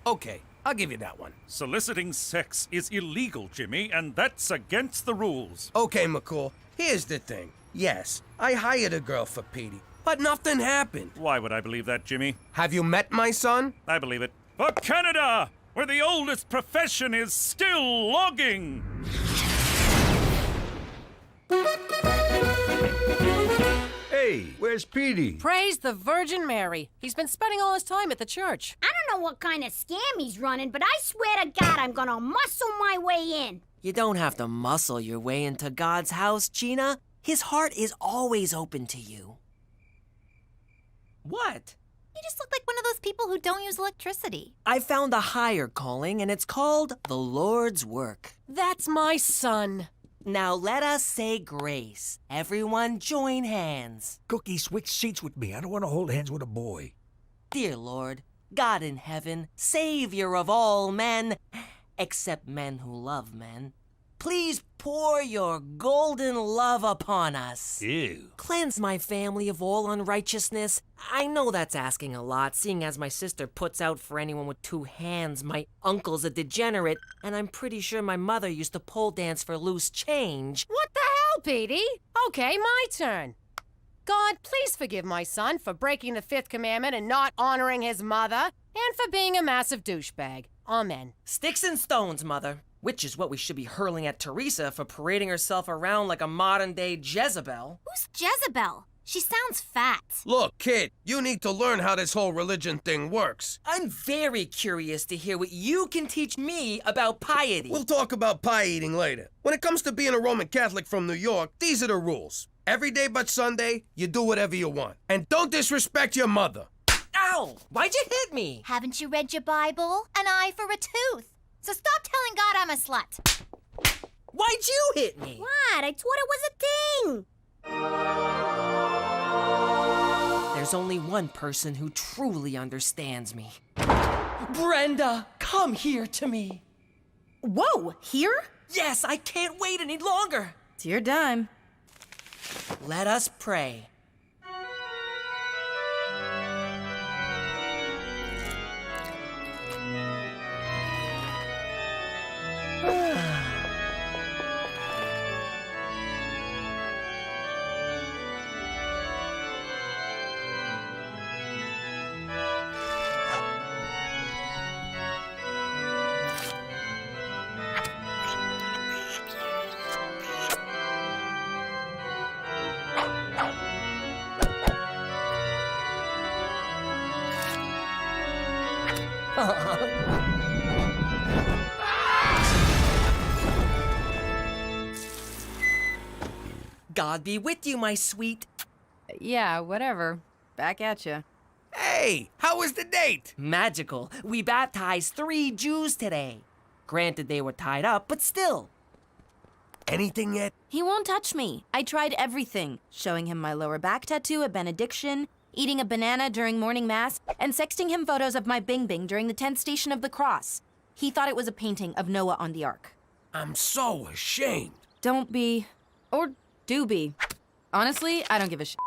Okay, I'll give you that one. Soliciting sex is illegal, Jimmy, and that's against the rules. Okay, McCool, here's the thing. Yes, I hired a girl for Petey, but nothing happened. Why would I believe that, Jimmy? Have you met my son? I believe it. For Canada, where the oldest profession is still logging! Hey, where's Petey? Praise the Virgin Mary. He's been spending all his time at the church. I don't know what kind of scam he's running, but I swear to God I'm gonna muscle my way in. You don't have to muscle your way into God's house, Gina. His heart is always open to you. What? You just look like one of those people who don't use electricity. I found a higher calling, and it's called the Lord's work. That's my son. Now let us say grace. Everyone join hands. Cookie, switch seats with me. I don't want to hold hands with a boy. Dear Lord, God in heaven, Savior of all men, except men who love men, please pour your golden love upon us. Ew. Cleanse my family of all unrighteousness. I know that's asking a lot, seeing as my sister puts out for anyone with two hands. My uncle's a degenerate, and I'm pretty sure my mother used to pole dance for loose change. What the hell, Petey? Okay, my turn. God, please forgive my son for breaking the 5th commandment and not honoring his mother, and for being a massive douchebag. Amen. Sticks and stones, Mother. Which is what we should be hurling at Teresa for parading herself around like a modern-day Jezebel. Who's Jezebel? She sounds fat. Look, kid, you need to learn how this whole religion thing works. I'm very curious to hear what you can teach me about piety. We'll talk about pie eating later. When it comes to being a Roman Catholic from New York, these are the rules. Every day but Sunday, you do whatever you want. And don't disrespect your mother. Ow! Why'd you hit me? Haven't you read your Bible? An eye for a tooth. So stop telling God I'm a slut. Why'd you hit me? What? I thought it was a thing. There's only one person who truly understands me. Brenda, come here to me. Whoa, here? Yes, I can't wait any longer. It's your dime. Let us pray. God be with you, my sweet. Yeah, whatever. Back at you. Hey, how was the date? Magical. We baptized 3 Jews today. Granted, they were tied up, but still. Anything yet? He won't touch me. I tried everything. Showing him my lower back tattoo at benediction, eating a banana during morning mass, and sexting him photos of my Bing Bing during the 10th station of the cross. He thought it was a painting of Noah on the ark. I'm so ashamed. Don't be. Or do be. Honestly, I don't give a shit.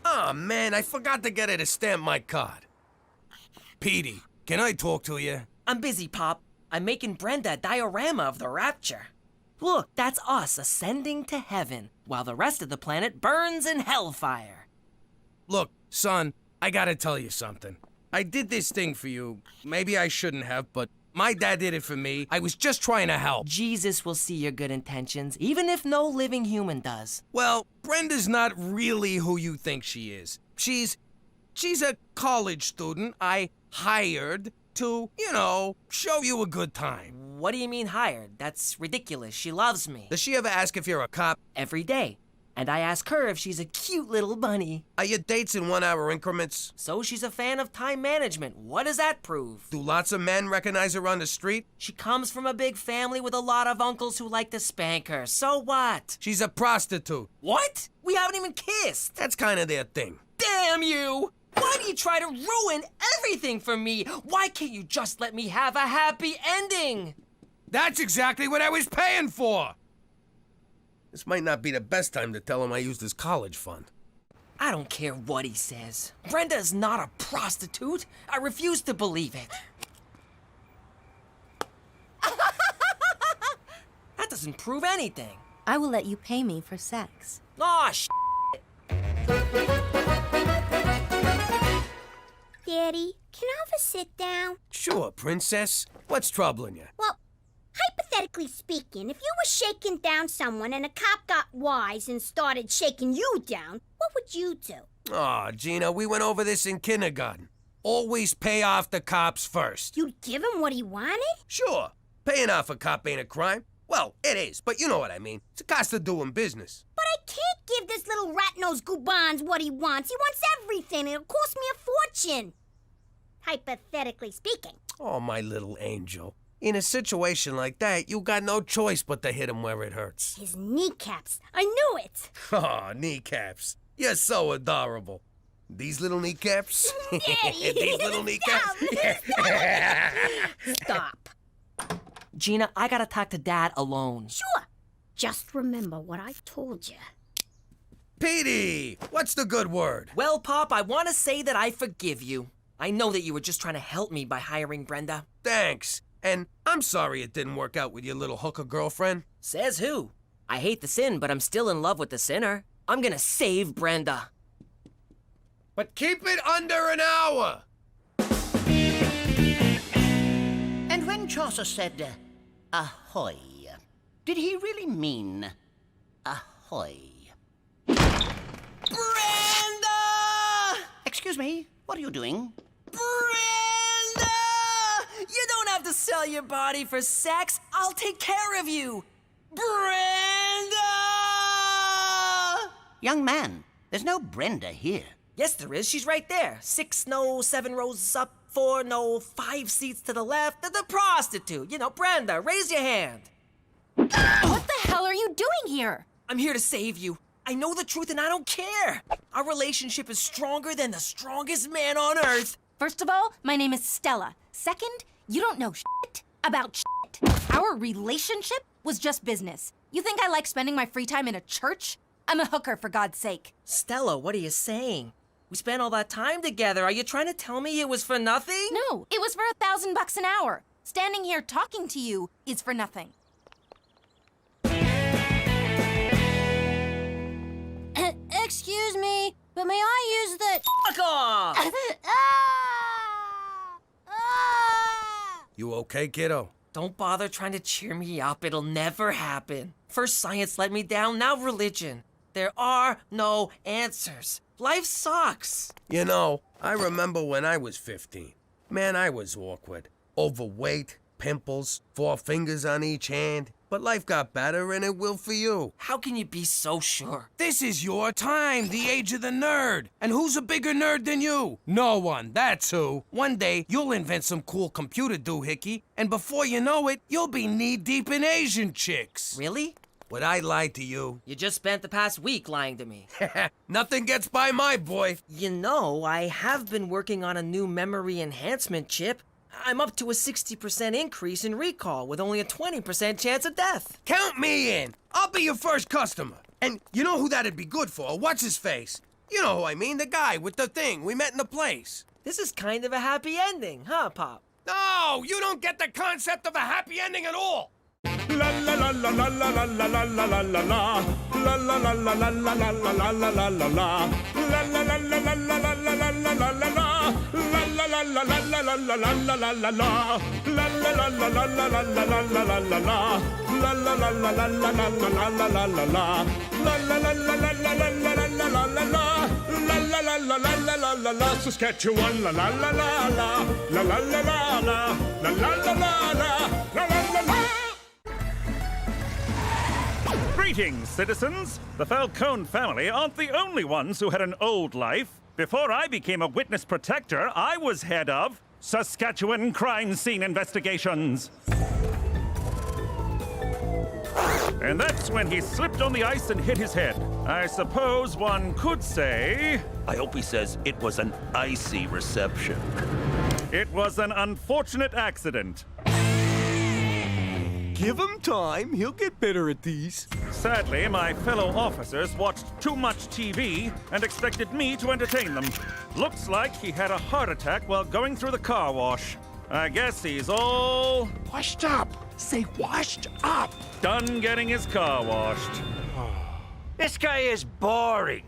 Aw, man, I forgot to get her to stamp my card. Petey, can I talk to you? I'm busy, Pop. I'm making Brenda a diorama of the rapture. Look, that's us ascending to heaven, while the rest of the planet burns in hellfire. Look, son, I gotta tell you something. I did this thing for you. Maybe I shouldn't have, but my dad did it for me. I was just trying to help. Jesus will see your good intentions, even if no living human does. Well, Brenda's not really who you think she is. She's a college student I hired to, you know, show you a good time. What do you mean hired? That's ridiculous. She loves me. Does she ever ask if you're a cop? Every day. And I ask her if she's a cute little bunny. Are your dates in 1 hour increments? So she's a fan of time management. What does that prove? Do lots of men recognize her on the street? She comes from a big family with a lot of uncles who like to spank her. So what? She's a prostitute. What? We haven't even kissed. That's kind of their thing. Damn you! Why do you try to ruin everything for me? Why can't you just let me have a happy ending? That's exactly what I was paying for! This might not be the best time to tell him I used his college fund. I don't care what he says. Brenda is not a prostitute. I refuse to believe it. That doesn't prove anything. I will let you pay me for sex. Aw, Daddy, can I have a sit down? Sure, princess. What's troubling you? Well, hypothetically speaking, if you were shaking down someone and a cop got wise and started shaking you down, what would you do? Aw, Gina, we went over this in kindergarten. Always pay off the cops first. You'd give him what he wanted? Sure. Paying off a cop ain't a crime. Well, it is, but you know what I mean. It's a cost of doing business. But I can't give this little rat-nosed goobans what he wants. He wants everything. It'll cost me a fortune. Hypothetically speaking. Oh, my little angel. In a situation like that, you got no choice but to hit him where it hurts. His kneecaps. I knew it. Oh, kneecaps. You're so adorable. These little kneecaps? Daddy, These little kneecaps? Stop. Gina, I gotta talk to Dad alone. Sure. Just remember what I told you. Petey, what's the good word? Well, Pop, I want to say that I forgive you. I know that you were just trying to help me by hiring Brenda. Thanks. And I'm sorry it didn't work out with your little hooker girlfriend. Says who? I hate the sin, but I'm still in love with the sinner. I'm gonna save Brenda. But keep it under an hour. And when Chaucer said, ahoy, did he really mean ahoy? Brenda! Excuse me, what are you doing? Brenda! You don't have to sell your body for sex. I'll take care of you. Brenda! Young man, there's no Brenda here. Yes, there is. She's right there. 6 no, 7 rows up, 4 no, 5 seats to the left. The prostitute. You know, Brenda, raise your hand. What the hell are you doing here? I'm here to save you. I know the truth and I don't care. Our relationship is stronger than the strongest man on earth. First of all, my name is Stella. Second, you don't know shit about shit. Our relationship was just business. You think I like spending my free time in a church? I'm a hooker, for God's sake. Stella, what are you saying? We spent all that time together. Are you trying to tell me it was for nothing? No, it was for $1,000 an hour. Standing here talking to you is for nothing. Excuse me, but may I use the... Fuck off! You okay, kiddo? Don't bother trying to cheer me up. It'll never happen. First science let me down, now religion. There are no answers. Life sucks. You know, I remember when I was 15. Man, I was awkward. Overweight, pimples, 4 fingers on each hand. But life got better and it will for you. How can you be so sure? This is your time, the age of the nerd. And who's a bigger nerd than you? No one, that's who. One day, you'll invent some cool computer doohickey, and before you know it, you'll be knee-deep in Asian chicks. Really? Would I lie to you? You just spent the past week lying to me. Nothing gets by my boy. You know, I have been working on a new memory enhancement chip. I'm up to a 60% increase in recall with only a 20% chance of death. Count me in. I'll be your first customer. And you know who that'd be good for? What's his face? You know who I mean, the guy with the thing we met in the place. This is kind of a happy ending, huh, Pop? No, you don't get the concept of a happy ending at all. La la la la la la la la la la la la la. La la la la la la la la la la la la la. La la la la la la la la la la la la la. La la la la la la la la la la la la la. La la la la la la la la la la la la la. La la la la la la la la la la la la la. La la la la la la la la la la la la la. La la la la la la la la la. Saskatchewan, la la la la la. La la la la la. La la la la la. La la la la. Greetings, citizens! The Falcone family aren't the only ones who had an old life. Before I became a witness protector, I was head of Saskatchewan Crime Scene Investigations. And that's when he slipped on the ice and hit his head. I suppose one could say... I hope he says it was an icy reception. It was an unfortunate accident. Give him time. He'll get better at these. Sadly, my fellow officers watched too much TV and expected me to entertain them. Looks like he had a heart attack while going through the car wash. I guess he's all... Washed up. Say washed up. Done getting his car washed. This guy is boring.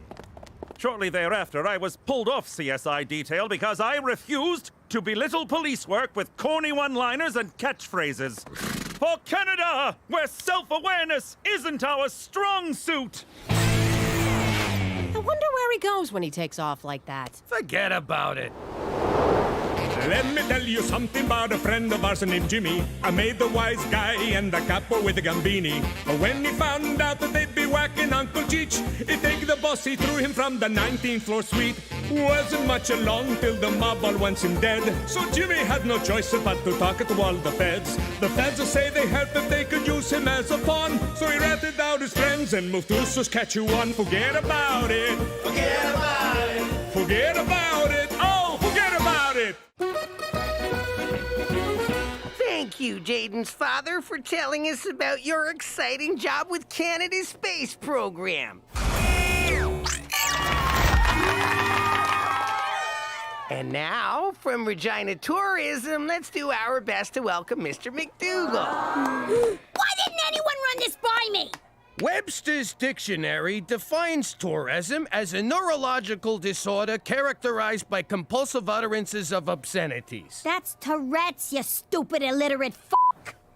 Shortly thereafter, I was pulled off CSI detail because I refused to belittle police work with corny one-liners and catchphrases. For Canada, where self-awareness isn't our strong suit. I wonder where he goes when he takes off like that. Forget about it. Let me tell you something about a friend of ours named Jimmy. I made the wise guy and the capo with the gambini. But when he found out that they'd be whacking Uncle Cheech, he'd take the boss, he threw him from the 19th floor suite. Wasn't much along till the mob all wants him dead. So Jimmy had no choice but to talk to all the feds. The feds will say they helped if they could use him as a pawn. So he ratted out his friends and moved to Saskatchewan. Forget about it. Forget about it. Forget about it. Oh, forget about it. Thank you, Jaden's father, for telling us about your exciting job with Canada's space program. And now, from Regina Tourism, let's do our best to welcome Mr. McDougal. Why didn't anyone run this by me? Webster's dictionary defines tourism as a neurological disorder characterized by compulsive utterances of obscenities. That's Tourette's, you stupid illiterate f***.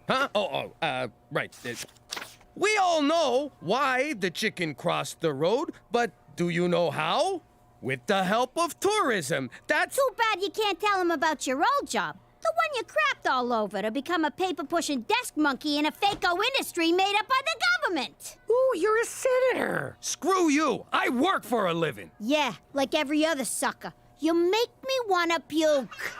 Huh? Right. We all know why the chicken crossed the road, but do you know how? With the help of tourism. That's... Too bad you can't tell him about your old job. The one you crapped all over to become a paper-pushing desk monkey in a fake-o industry made up by the government. Ooh, you're a senator. Screw you. I work for a living. Yeah, like every other sucker. You make me wanna puke.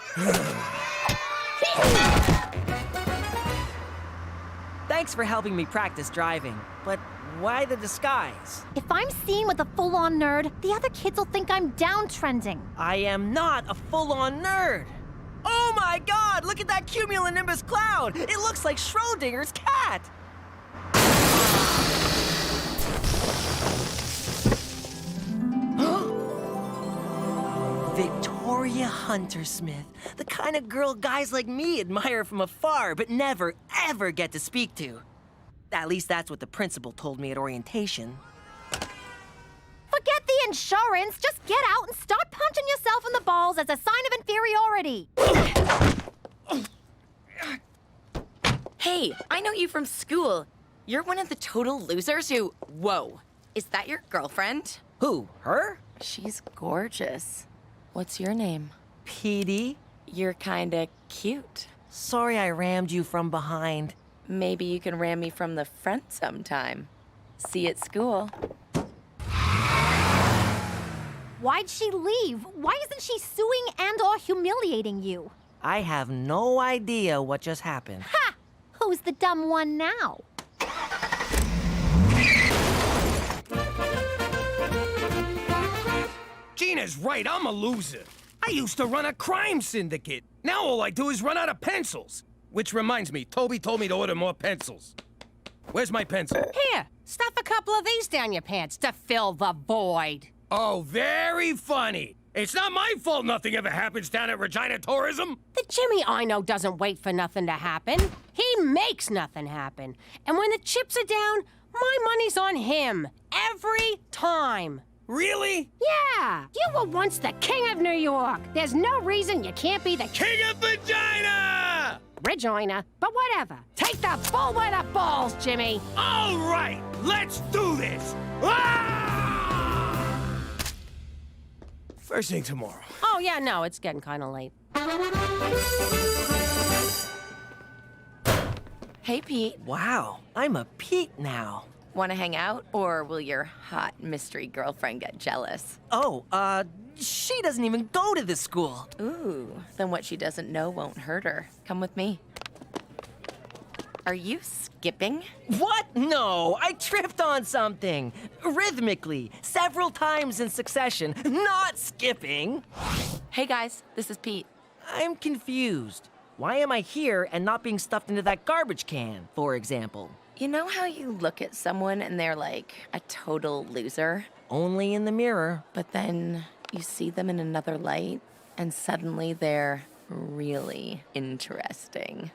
Thanks for helping me practice driving, but why the disguise? If I'm seen with a full-on nerd, the other kids will think I'm downtrending. I am not a full-on nerd. Oh my god, look at that cumulonimbus cloud! It looks like Schrodinger's cat! Victoria Hunter-Smith, the kind of girl guys like me admire from afar but never, ever get to speak to. At least that's what the principal told me at orientation. Forget the insurance. Just get out and start punching yourself in the balls as a sign of inferiority. Hey, I know you from school. You're one of the total losers who... Whoa. Is that your girlfriend? Who, her? She's gorgeous. What's your name? Petey. You're kinda cute. Sorry I rammed you from behind. Maybe you can ram me from the front sometime. See you at school. Why'd she leave? Why isn't she suing and/or humiliating you? I have no idea what just happened. Ha! Who's the dumb one now? Gina's right, I'm a loser. I used to run a crime syndicate. Now all I do is run out of pencils. Which reminds me, Toby told me to order more pencils. Where's my pencil? Here, stuff a couple of these down your pants to fill the void. Oh, very funny. It's not my fault nothing ever happens down at Regina Tourism. The Jimmy I know doesn't wait for nothing to happen. He makes nothing happen. And when the chips are down, my money's on him. Every time. Really? Yeah. You were once the king of New York. There's no reason you can't be the King of Vagina! Regina, but whatever. Take the bull by the balls, Jimmy. All right, let's do this. Ah! First thing tomorrow. Oh, yeah, no, it's getting kind of late. Hey, Pete. Wow, I'm a Pete now. Want to hang out, or will your hot mystery girlfriend get jealous? Oh, she doesn't even go to this school. Ooh, then what she doesn't know won't hurt her. Come with me. Are you skipping? What? No, I tripped on something. Rhythmically, several times in succession, not skipping. Hey guys, this is Pete. I'm confused. Why am I here and not being stuffed into that garbage can, for example? You know how you look at someone and they're like a total loser? Only in the mirror. But then you see them in another light, and suddenly they're really interesting.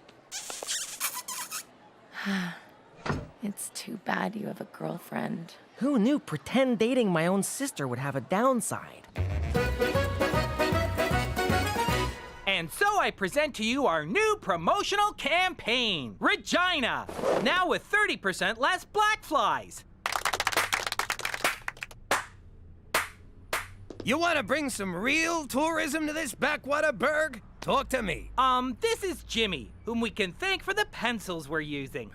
It's too bad you have a girlfriend. Who knew pretend dating my own sister would have a downside? And so I present to you our new promotional campaign, Regina, now with 30% less black flies. You want to bring some real tourism to this backwater burg? Talk to me. This is Jimmy, whom we can thank for the pencils we're using.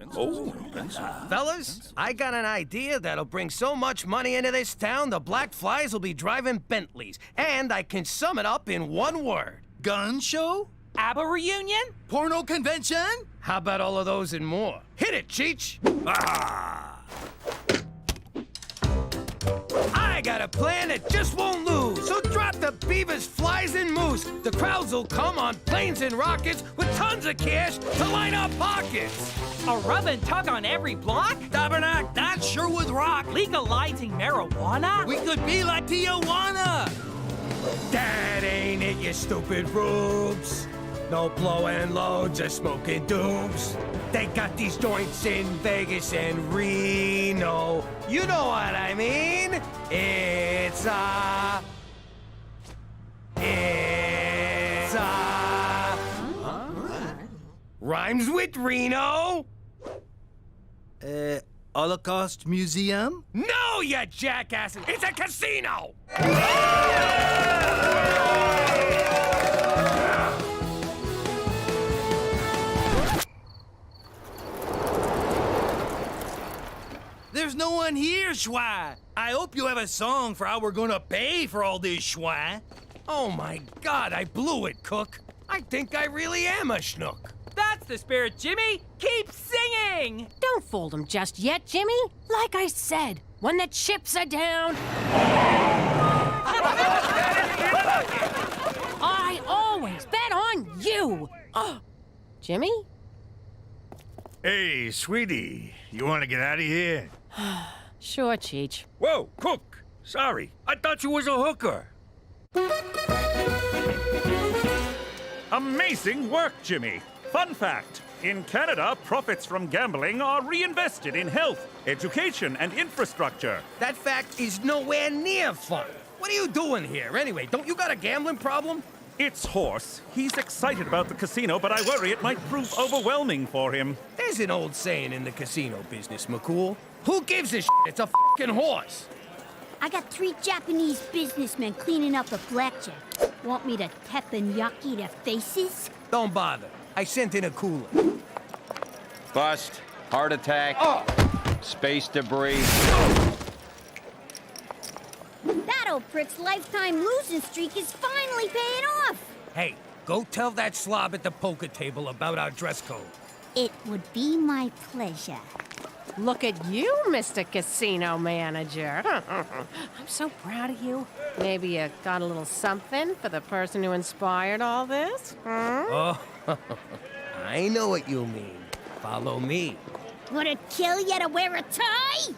Fellas, I got an idea that'll bring so much money into this town, the black flies will be driving Bentleys. And I can sum it up in one word. Gun show? ABBA reunion? Porno convention? How about all of those and more? Hit it, Cheech! I got a plan that just won't lose. So drop the beavers, flies, and moose. The crowds will come on planes and rockets with tons of cash to line our pockets. A rub and tug on every block? Tabernacle, that sure would rock. Legalizing marijuana? We could be like Tijuana. That ain't it, you stupid rubes. No blowing loads or smoking doobs. They got these joints in Vegas and Reno. You know what I mean? It's rhymes with Reno. Holocaust Museum? No, you jackasses! It's a casino! There's no one here, Schwa. I hope you have a song for how we're gonna pay for all this, Schwa. Oh my God, I blew it, Cook. I think I really am a schnook. That's the spirit, Jimmy! Keep singing! Don't fool them just yet, Jimmy. Like I said, when the chips are down... I always bet on you! Jimmy? Hey, sweetie, you want to get out of here? Sure, Cheech. Whoa, Cook! Sorry, I thought you was a hooker. Amazing work, Jimmy. Fun fact, in Canada, profits from gambling are reinvested in health, education, and infrastructure. That fact is nowhere near fun. What are you doing here, anyway? Don't you got a gambling problem? It's Horse. He's excited about the casino, but I worry it might prove overwhelming for him. There's an old saying in the casino business, McCool. Who gives a shit? It's a fucking horse. I got 3 Japanese businessmen cleaning up a blackjack. Want me to teppanyaki their faces? Don't bother. I sent in a cooler. Bust. Heart attack. Space debris. That old prick's lifetime losing streak is finally paying off. Hey, go tell that slob at the poker table about our dress code. It would be my pleasure. Look at you, Mr. Casino Manager. I'm so proud of you. Maybe you got a little something for the person who inspired all this? Oh, I know what you mean. Follow me. Would it kill you to wear a tie?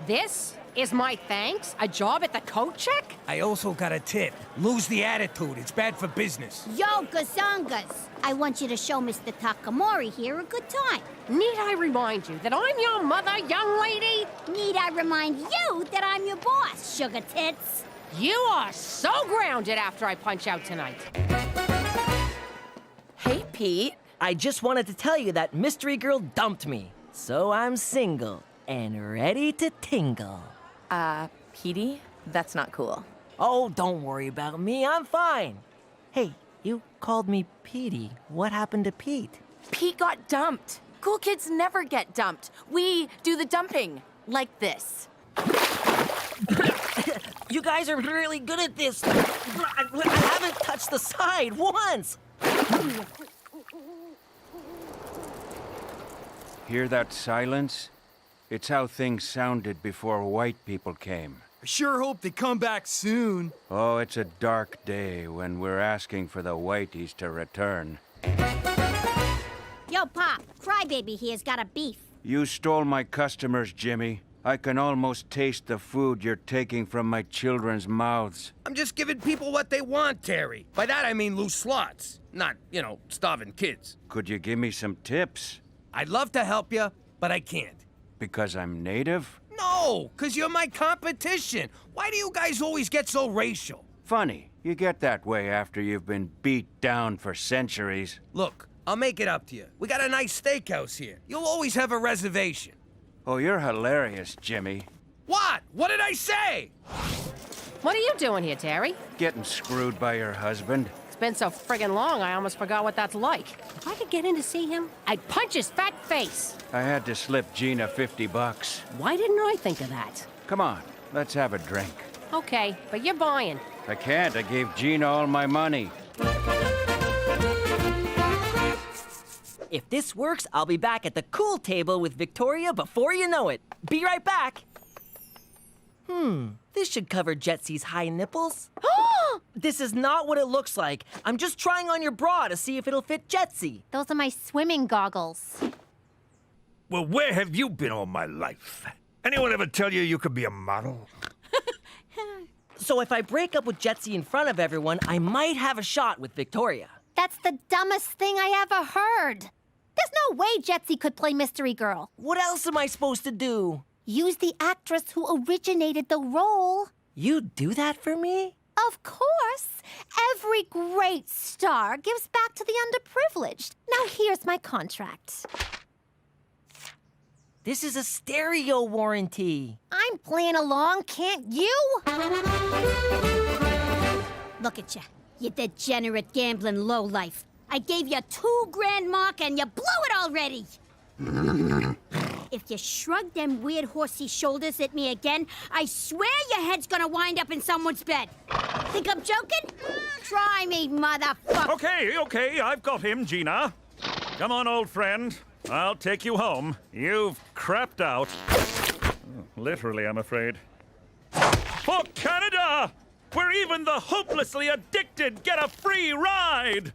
This is my thanks? A job at the coat check? I also got a tip. Lose the attitude. It's bad for business. Yo, gazongas! I want you to show Mr. Takamori here a good time. Need I remind you that I'm your mother, young lady? Need I remind you that I'm your boss, sugar tits? You are so grounded after I punch out tonight. Hey, Pete. I just wanted to tell you that Mystery Girl dumped me. So I'm single and ready to tingle. Petey, that's not cool. Oh, don't worry about me. I'm fine. Hey, you called me Petey. What happened to Pete? Pete got dumped. Cool kids never get dumped. We do the dumping. Like this. You guys are really good at this. I haven't touched the side once. Hear that silence? It's how things sounded before white people came. I sure hope they come back soon. Oh, it's a dark day when we're asking for the whiteys to return. Yo, Pop, Crybaby here's got a beef. You stole my customers, Jimmy. I can almost taste the food you're taking from my children's mouths. I'm just giving people what they want, Terry. By that I mean loose slots. Not, starving kids. Could you give me some tips? I'd love to help you, but I can't. Because I'm native? No, because you're my competition. Why do you guys always get so racial? Funny. You get that way after you've been beat down for centuries. Look, I'll make it up to you. We got a nice steakhouse here. You'll always have a reservation. Oh, you're hilarious, Jimmy. What? What did I say? What are you doing here, Terry? Getting screwed by your husband. It's been so friggin' long, I almost forgot what that's like. If I could get in to see him, I'd punch his fat face. I had to slip Gina $50. Why didn't I think of that? Come on, let's have a drink. Okay, but you're buying. I can't. I gave Gina all my money. If this works, I'll be back at the cool table with Victoria before you know it. Be right back. This should cover Jetsy's high nipples. This is not what it looks like. I'm just trying on your bra to see if it'll fit Jetsy. Those are my swimming goggles. Well, where have you been all my life? Anyone ever tell you you could be a model? So if I break up with Jetsy in front of everyone, I might have a shot with Victoria. That's the dumbest thing I ever heard. There's no way Jetsy could play Mystery Girl. What else am I supposed to do? Use the actress who originated the role. You do that for me? Of course. Every great star gives back to the underprivileged. Now here's my contract. This is a stereo warranty. I'm playing along, can't you? Look at you, you degenerate gambling lowlife. I gave you $2 grand mark and you blew it already. If you shrug them weird horsey shoulders at me again, I swear your head's gonna wind up in someone's bed. Think I'm joking? Try me, motherfucker. Okay, I've got him, Gina. Come on, old friend. I'll take you home. You've crapped out. Literally, I'm afraid. For Canada! Where even the hopelessly addicted get a free ride!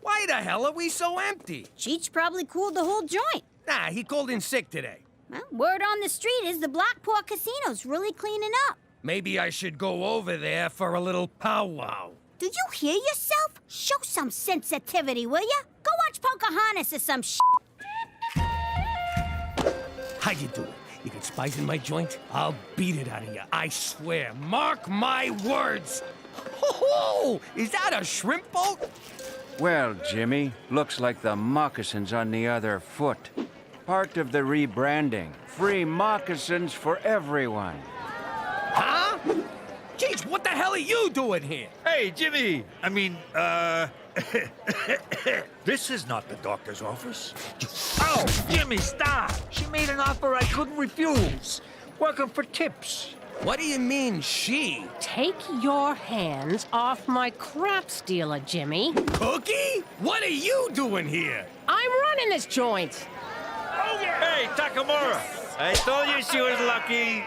Why the hell are we so empty? Cheech probably cooled the whole joint. Nah, he called in sick today. Well, word on the street is the Blackport Casino's really cleaning up. Maybe I should go over there for a little powwow. Did you hear yourself? Show some sensitivity, will ya? Go watch Pocahontas or some shit. How you doing? You got spice in my joint? I'll beat it out of you, I swear. Mark my words. Ho-ho! Is that a shrimp boat? Well, Jimmy, looks like the moccasins on the other foot. Part of the rebranding. Free moccasins for everyone. Huh? Jeez, what the hell are you doing here? Hey, Jimmy! This is not the doctor's office. Oh, Jimmy, stop! She made an offer I couldn't refuse. Welcome for tips. What do you mean, she? Take your hands off my crap stealer, Jimmy. Cookie? What are you doing here? I'm running this joint. Oh, yeah. Hey, Takamura! I told you she was lucky.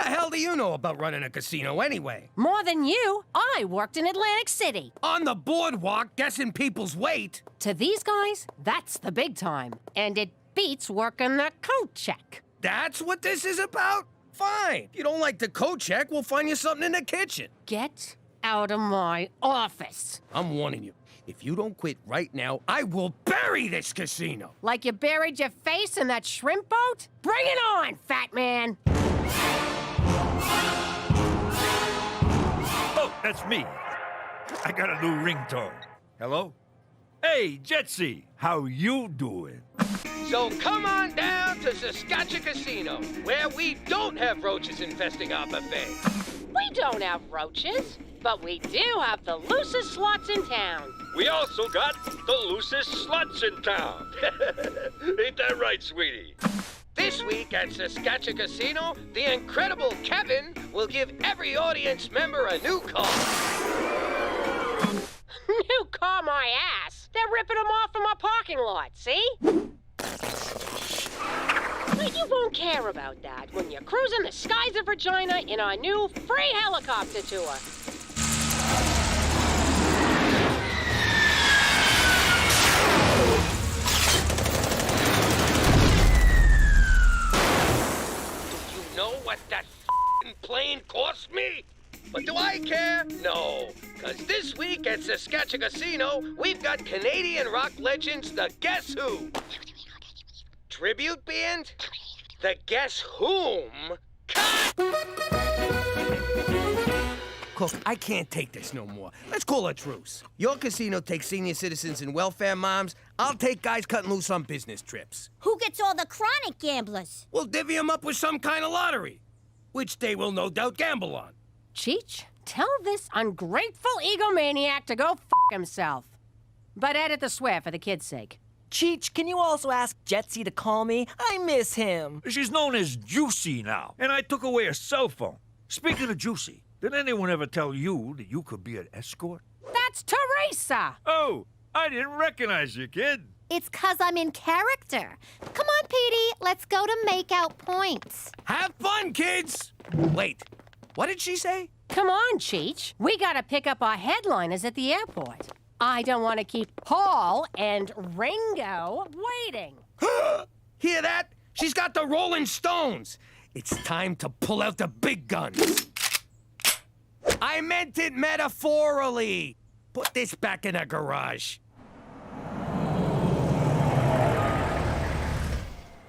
The hell do you know about running a casino anyway? More than you. I worked in Atlantic City. On the boardwalk, guessing people's weight. To these guys, that's the big time. And it beats working the coat check. That's what this is about? Fine. If you don't like the coat check, we'll find you something in the kitchen. Get out of my office. I'm warning you. If you don't quit right now, I will bury this casino. Like you buried your face in that shrimp boat? Bring it on, fat man. Oh, that's me. I got a new ringtone. Hello? Hey, Jetsy, how you doing? So come on down to Saskatchewan Casino, where we don't have roaches infesting our buffet. We don't have roaches, but we do have the loosest slots in town. We also got the loosest sluts in town. Ain't that right, sweetie? This week at Saskatchewan Casino, the incredible Kevin will give every audience member a new car. New car my ass. They're ripping them off from our parking lot, see? But you won't care about that when you're cruising the skies of Regina in our new free helicopter tour. Do you know what that f***ing plane cost me? But do I care? No. Because this week at Saskatchewan Casino, we've got Canadian rock legends, the Guess Who. Tribute band? The Guess Whom? Cut! Cook, I can't take this no more. Let's call a truce. Your casino takes senior citizens and welfare moms. I'll take guys cutting loose on business trips. Who gets all the chronic gamblers? We'll divvy them up with some kind of lottery, which they will no doubt gamble on. Cheech, tell this ungrateful egomaniac to go f*** himself. But edit the swear for the kid's sake. Cheech, can you also ask Jetsy to call me? I miss him. She's known as Juicy now, and I took away her cell phone. Speaking of Juicy, did anyone ever tell you that you could be an escort? That's Teresa! Oh, I didn't recognize you, kid. It's 'cause I'm in character. Come on, Petey, let's go to Makeout Point. Have fun, kids! Wait, what did she say? Come on, Cheech. We gotta pick up our headliners at the airport. I don't want to keep Paul and Ringo waiting. Hear that? She's got the Rolling Stones. It's time to pull out the big guns. I meant it metaphorically. Put this back in the garage.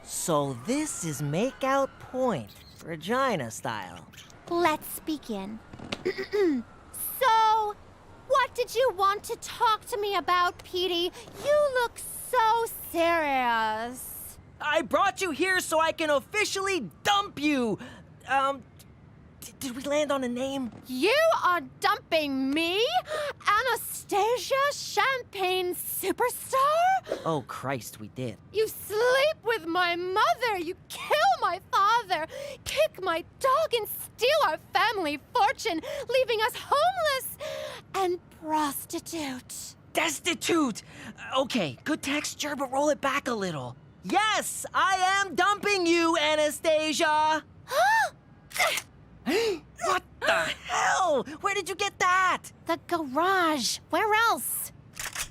So this is Makeout Point, Regina style. Let's begin. So, what did you want to talk to me about, Petey? You look so serious. I brought you here so I can officially dump you. Did we land on a name? You are dumping me? Anastasia Champagne Superstar? Oh, Christ, we did. You sleep with my mother, you kill my father, kick my dog and steal our family fortune, leaving us homeless and prostitute. Destitute! Okay, good texture, but roll it back a little. Yes, I am dumping you, Anastasia! What the hell? Where did you get that? The garage. Where else?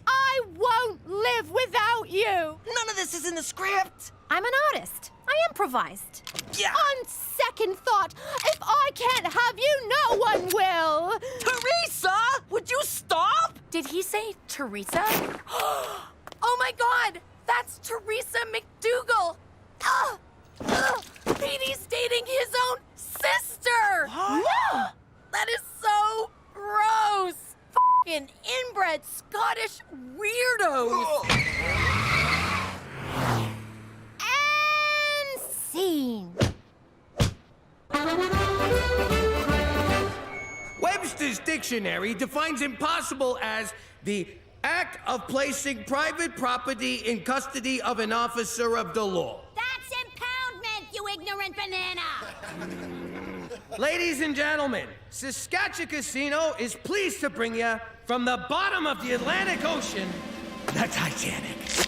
I won't live without you! None of this is in the script! I'm an artist. I improvised. Yeah. On second thought, if I can't have you, no one will! Teresa! Would you stop? Did he say Teresa? Oh my god! That's Teresa McDougal! Petey's dating his own sister! That is so gross! Fucking inbred Scottish weirdos! And scene. Webster's Dictionary defines impossible as the act of placing private property in custody of an officer of the law. That's impoundment, you ignorant banana! Ladies and gentlemen, Saskatchewan Casino is pleased to bring you from the bottom of the Atlantic Ocean, the Titanic.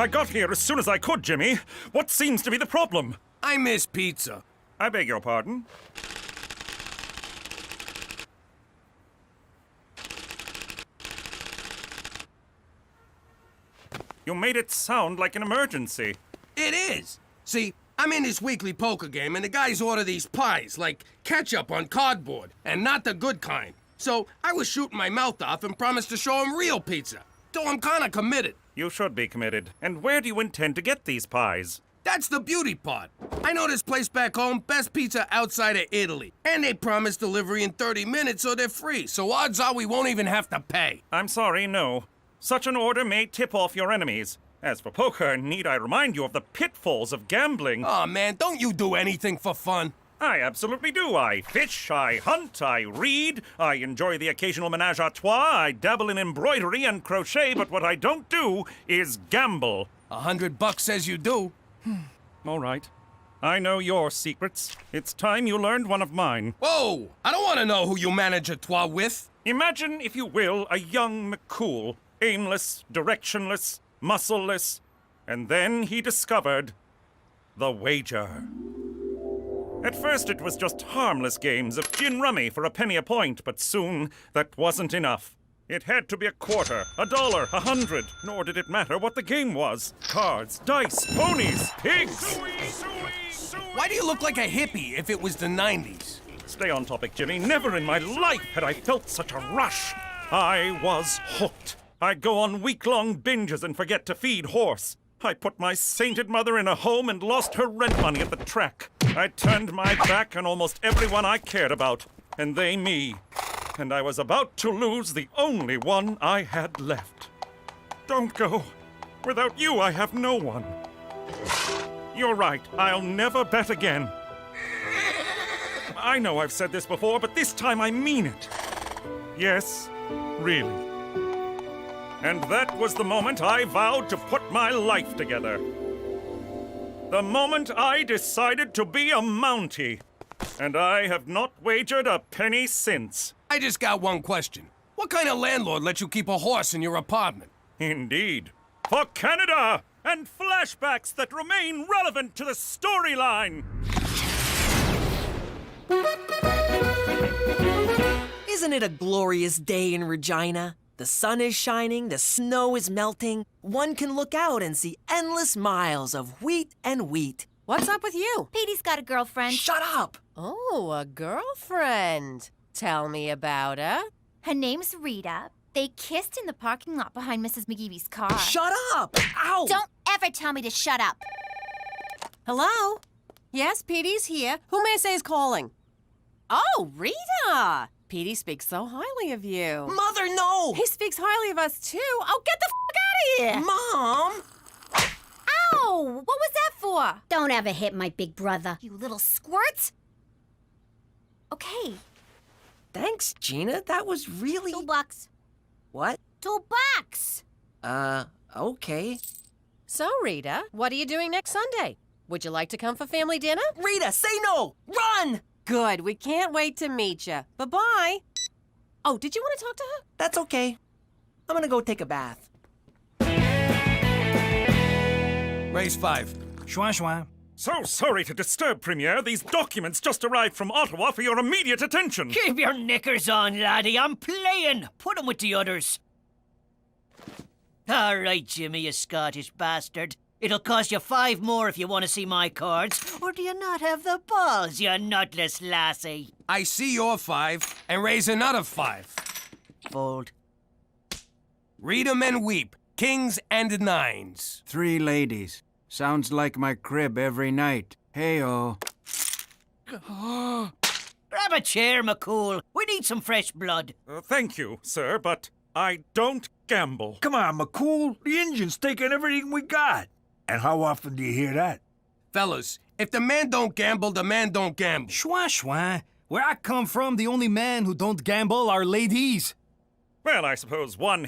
I got here as soon as I could, Jimmy. What seems to be the problem? I miss pizza. I beg your pardon? You made it sound like an emergency. It is. See, I'm in this weekly poker game, and the guys order these pies, like ketchup on cardboard, and not the good kind. So I was shooting my mouth off and promised to show them real pizza. So I'm kinda committed. You should be committed. And where do you intend to get these pies? That's the beauty part. I know this place back home, best pizza outside of Italy. And they promise delivery in 30 minutes, so they're free. So odds are we won't even have to pay. I'm sorry, no. Such an order may tip off your enemies. As for poker, need I remind you of the pitfalls of gambling? Aw, man, don't you do anything for fun? I absolutely do. I fish, I hunt, I read, I enjoy the occasional menage a trois, I dabble in embroidery and crochet, but what I don't do is gamble. $100 says you do. All right. I know your secrets. It's time you learned one of mine. Whoa! I don't want to know who you manage a trois with. Imagine, if you will, a young McCool. Aimless, directionless, muscleless. And then he discovered the wager. At first it was just harmless games of gin rummy for a penny a point, but soon that wasn't enough. It had to be a quarter, $1, 100, nor did it matter what the game was. Cards, dice, ponies, pigs. Why do you look like a hippie if it was the 90s? Stay on topic, Jimmy. Never in my life had I felt such a rush. I was hooked. I'd go on week-long binges and forget to feed horse. I put my sainted mother in a home and lost her rent money at the track. I turned my back on almost everyone I cared about, and they me. And I was about to lose the only one I had left. Don't go. Without you, I have no one. You're right. I'll never bet again. I know I've said this before, but this time I mean it. Yes, really. And that was the moment I vowed to put my life together. The moment I decided to be a Mountie. And I have not wagered a penny since. I just got one question. What kind of landlord lets you keep a horse in your apartment? Indeed. For Canada! And flashbacks that remain relevant to the storyline! Isn't it a glorious day in Regina? The sun is shining, the snow is melting. One can look out and see endless miles of wheat and wheat. What's up with you? Petey's got a girlfriend. Shut up! Oh, a girlfriend. Tell me about her. Her name's Rita. They kissed in the parking lot behind Mrs. McGeevy's car. Shut up! Ow! Don't ever tell me to shut up. Hello? Yes, Petey's here. Who may I say is calling? Oh, Rita! Petey speaks so highly of you. Mother, no! He speaks highly of us, too. Oh, get the f*** out of here! Mom! Ow! What was that for? Don't ever hit my big brother. You little squirt. Okay. Thanks, Gina. That was really... $2. What? $2. Okay. So, Rita, what are you doing next Sunday? Would you like to come for family dinner? Rita, say no! Run! Good. We can't wait to meet you. Bye-bye. Oh, did you want to talk to her? That's okay. I'm gonna go take a bath. Race 5. Schwa schwa. So sorry to disturb, Premier. These documents just arrived from Ottawa for your immediate attention. Keep your knickers on, laddie. I'm playing. Put 'em with the others. All right, Jimmy, you Scottish bastard. It'll cost you 5 more if you want to see my cards. Or do you not have the balls, you nutless lassie? I see your 5 and raise another 5. Fold. Read 'em and weep. Kings and 9s. 3 ladies. Sounds like my crib every night. Hey-oh. Grab a chair, McCool. We need some fresh blood. Thank you, sir, but I don't gamble. Come on, McCool. The engine's taking everything we got. And how often do you hear that? Fellas, if the man don't gamble, the man don't gamble. Schwa schwa. Where I come from, the only men who don't gamble are ladies. Well, I suppose one